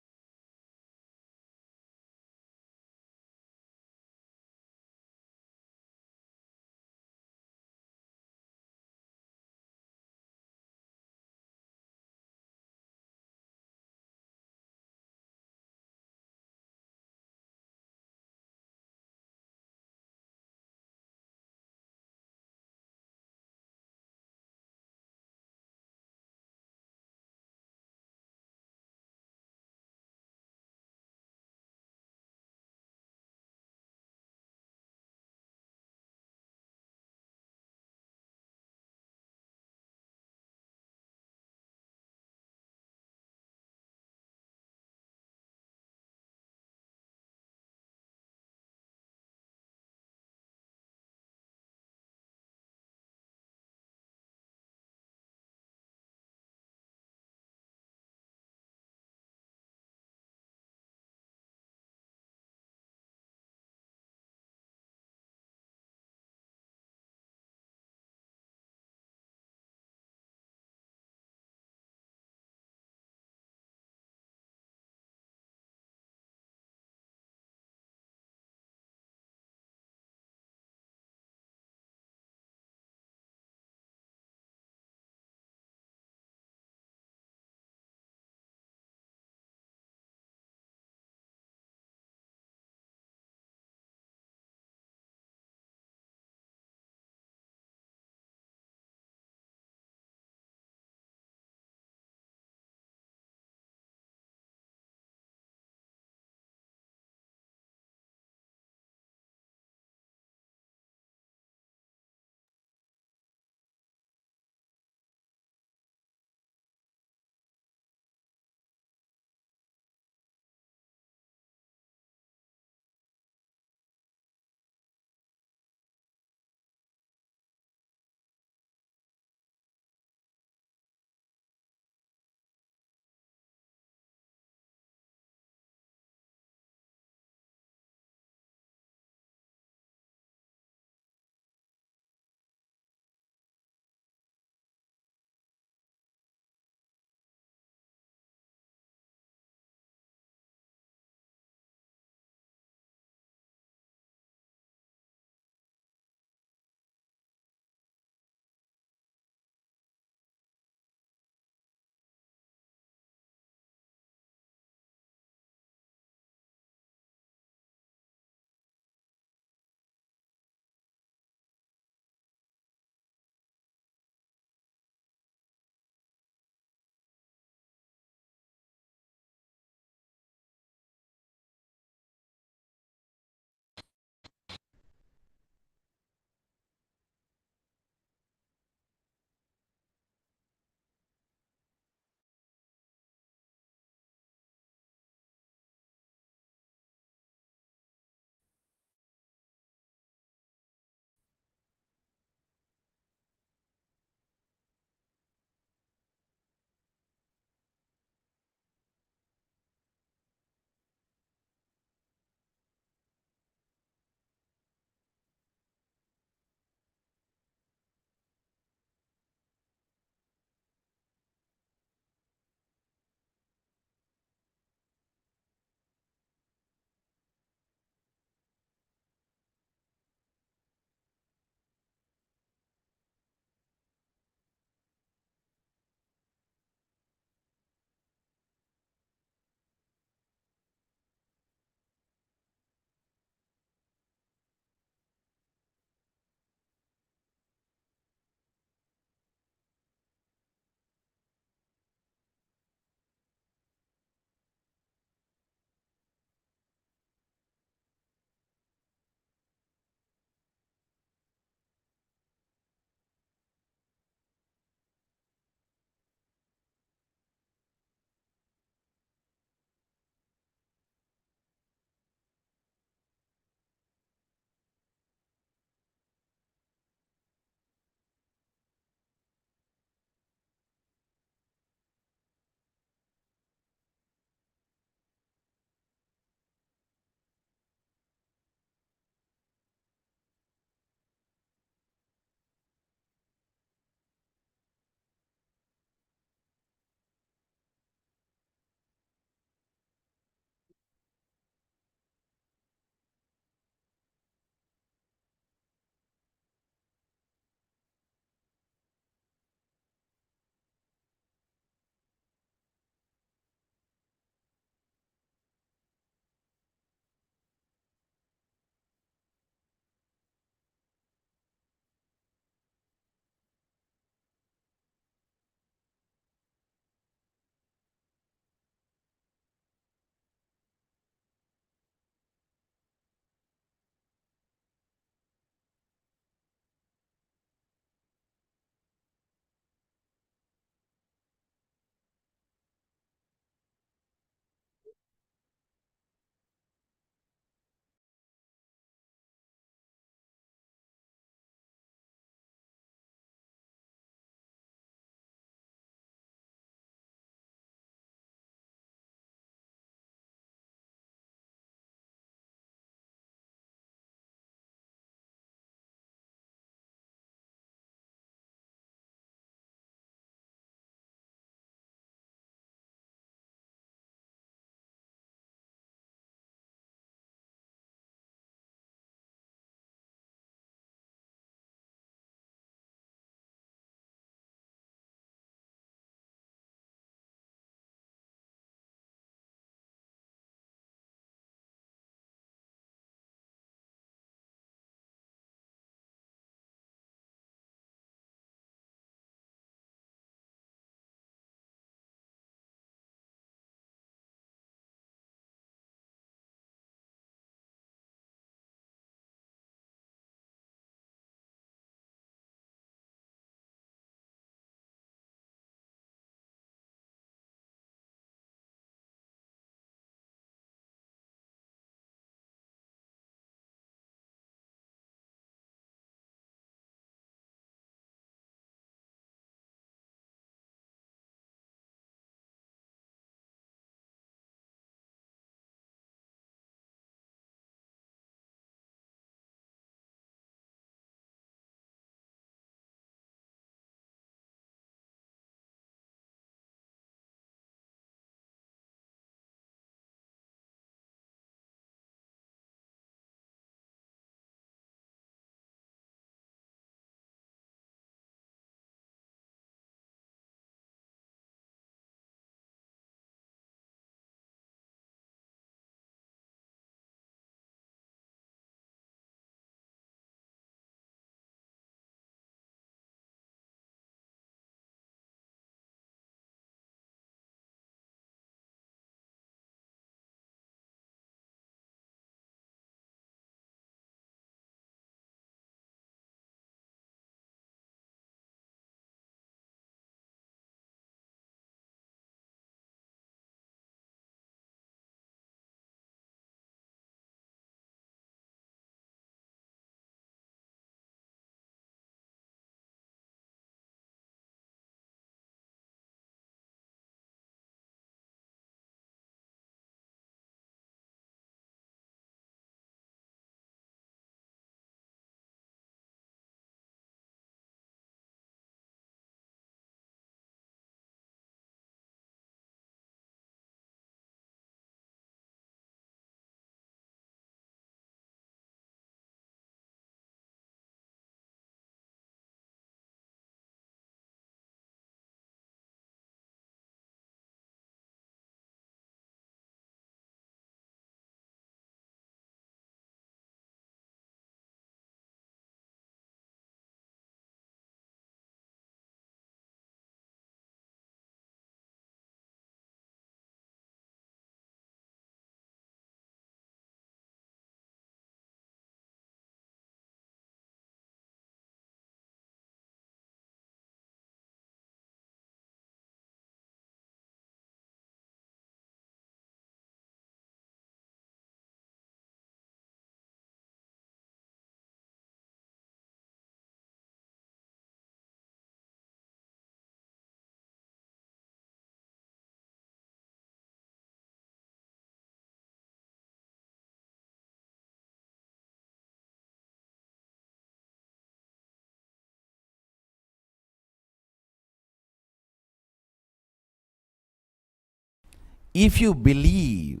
if you believe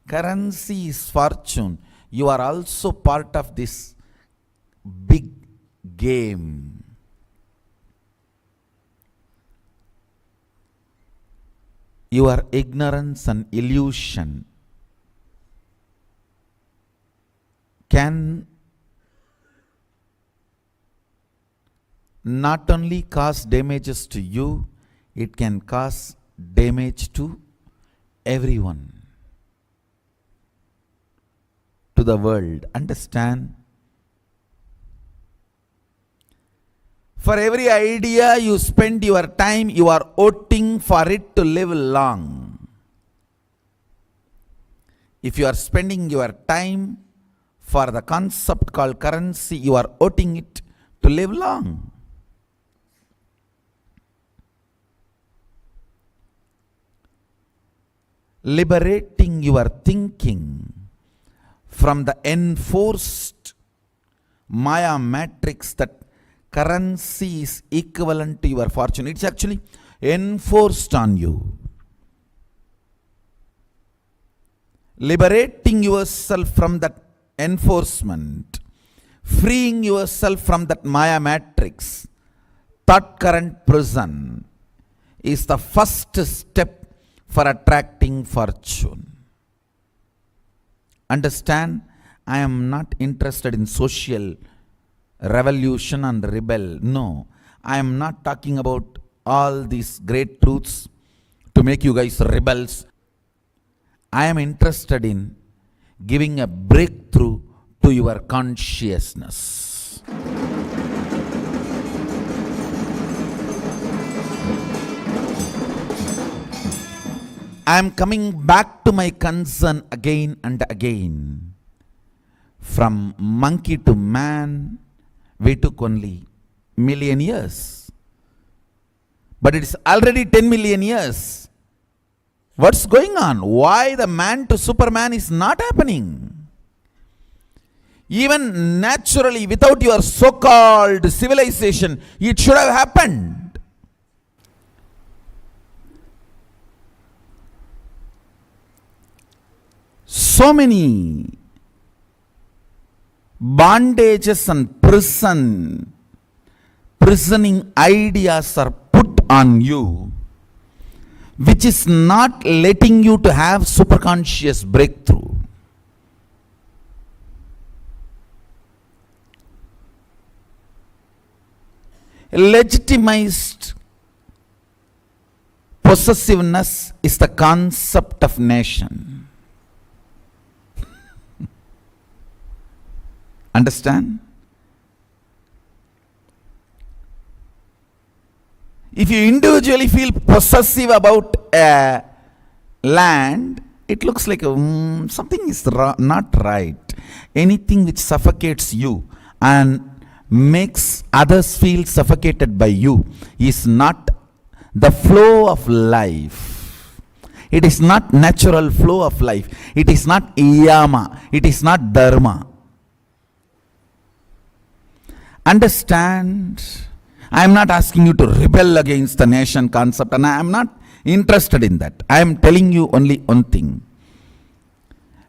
currency is fortune, you are also part of this big game. Your ignorance and illusion can not only cause damages to you, it can cause damage to everyone, to the world. Understand? For every idea you spend your time, you are voting for it to live long. If you are spending your time for the concept called currency, you are voting it to live long. Liberating your thinking from the enforced Maya matrix that currency is equivalent to your fortune. It's actually enforced on you. Liberating yourself from that enforcement, freeing yourself from that Maya matrix, thought current prison, is the first step for attracting fortune. Understand? I am not interested in social revolution and rebel. No, I am not talking about all these great truths to make you guys rebels. I am interested in giving a breakthrough to your consciousness. I am coming back to my concern again and again. From monkey to man, we took only million years. But it's already 10 million years. What's going on? Why the man to Superman is not happening? Even naturally, without your so-called civilization, it should have happened. So many bondages and prisoning ideas are put on you, which is not letting you to have superconscious breakthrough. Legitimized possessiveness is the concept of nation. Understand? If you individually feel possessive about a land, it looks like something is not right. Anything which suffocates you and makes others feel suffocated by you is not the flow of life. It is not natural flow of life. It is not yama. It is not dharma. Understand? I am not asking you to rebel against the nation concept, and I am not interested in that. I am telling you only one thing.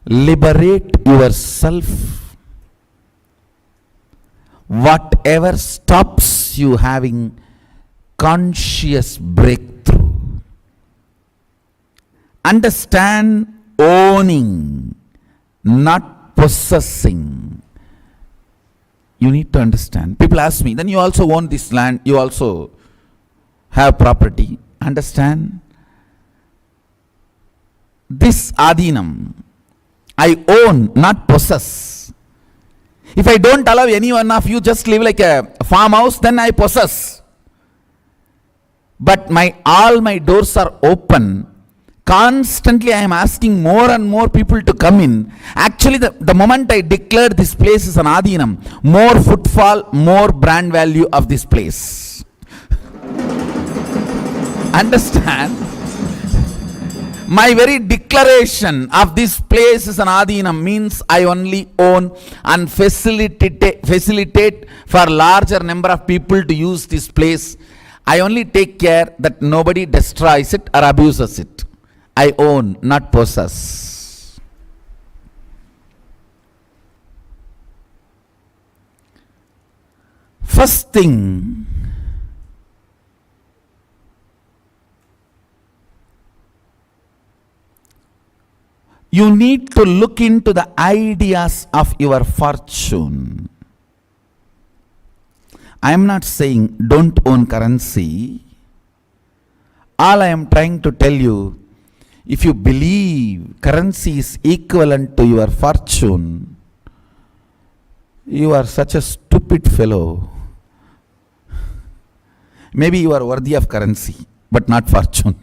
Liberate yourself. Whatever stops you having conscious breakthrough. Understand, owning, not possessing. You need to understand. People ask me, then you also own this land, you also have property. Understand? This adhinam, I own, not possess. If I don't allow any one of you just live like a farmhouse, then I possess. But all my doors are open. Constantly I am asking more and more people to come in. Actually, the moment I declare this place is an adhinam, more footfall, more brand value of this place. Understand? My very declaration of this place is an adhinam means I only own and facilitate for larger number of people to use this place. I only take care that nobody destroys it or abuses it. I own, not possess. First thing, you need to look into the ideas of your fortune. I am not saying don't own currency. All I am trying to tell you, if you believe currency is equivalent to your fortune, you are such a stupid fellow. Maybe you are worthy of currency, but not fortune.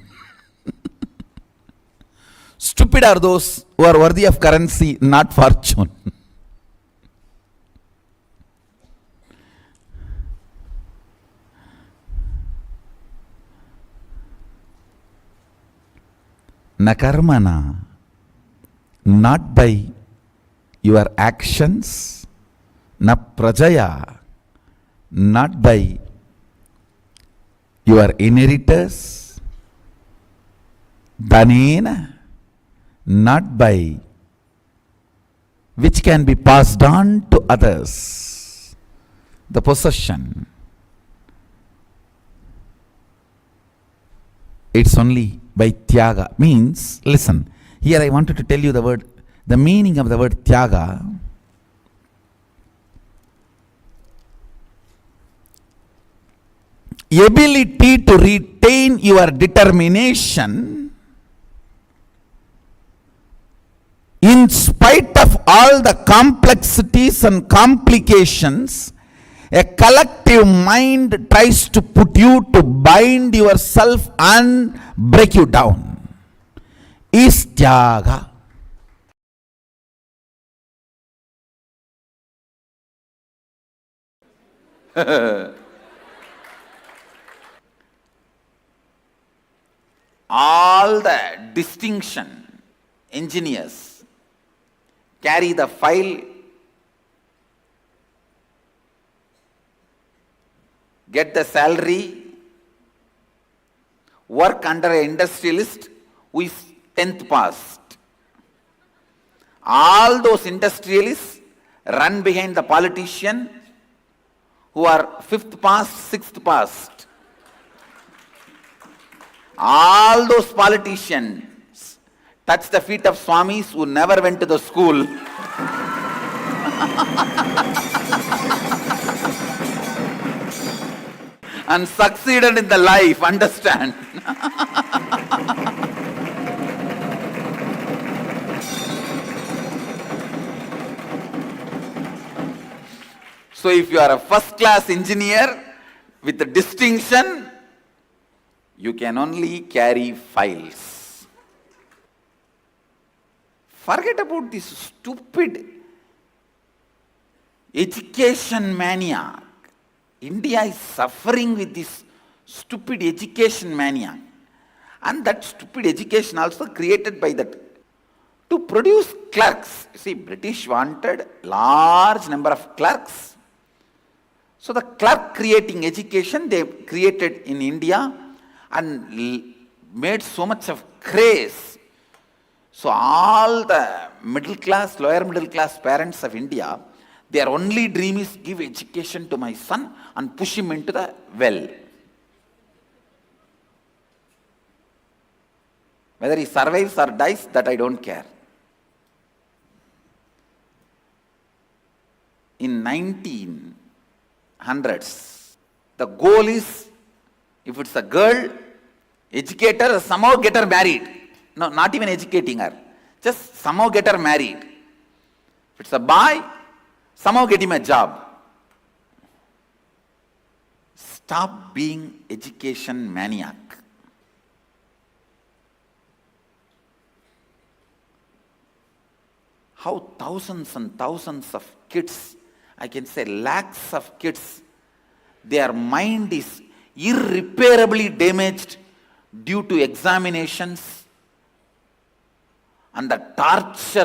Stupid are those who are worthy of currency, not fortune. Na karmana, not by your actions, na prajaya, not by your inheritors, dhanena, not by which can be passed on to others, the possession. It's only by tyaga. Means, listen, here I wanted to tell you the meaning of the word tyaga. Ability to retain your determination in spite of all the complexities and complications a collective mind tries to put you to bind yourself and break you down, is tyaga. All the distinction engineers carry the file, get the salary, work under an industrialist who is 10th passed. All those industrialists run behind the politician who are 5th passed, 6th passed. All those politicians touch the feet of swamis who never went to the school. And succeeded in the life, understand? So if you are a first-class engineer with a distinction, you can only carry files. Forget about this stupid education mania. India is suffering with this stupid education mania. And that stupid education also created by that. To produce clerks. See, British wanted large number of clerks. So the clerk creating education they created in India and made so much of craze. So all the middle class, lower middle class parents of India, their only dream is give education to my son and push him into the well. Whether he survives or dies, that I don't care. In 1900s, the goal is, if it's a girl, educate her, somehow get her married. No, not even educating her. Just somehow get her married. If it's a boy, somehow get him a job. Stop being education maniac. How thousands and thousands of kids, I can say lakhs of kids, their mind is irreparably damaged due to examinations and the torture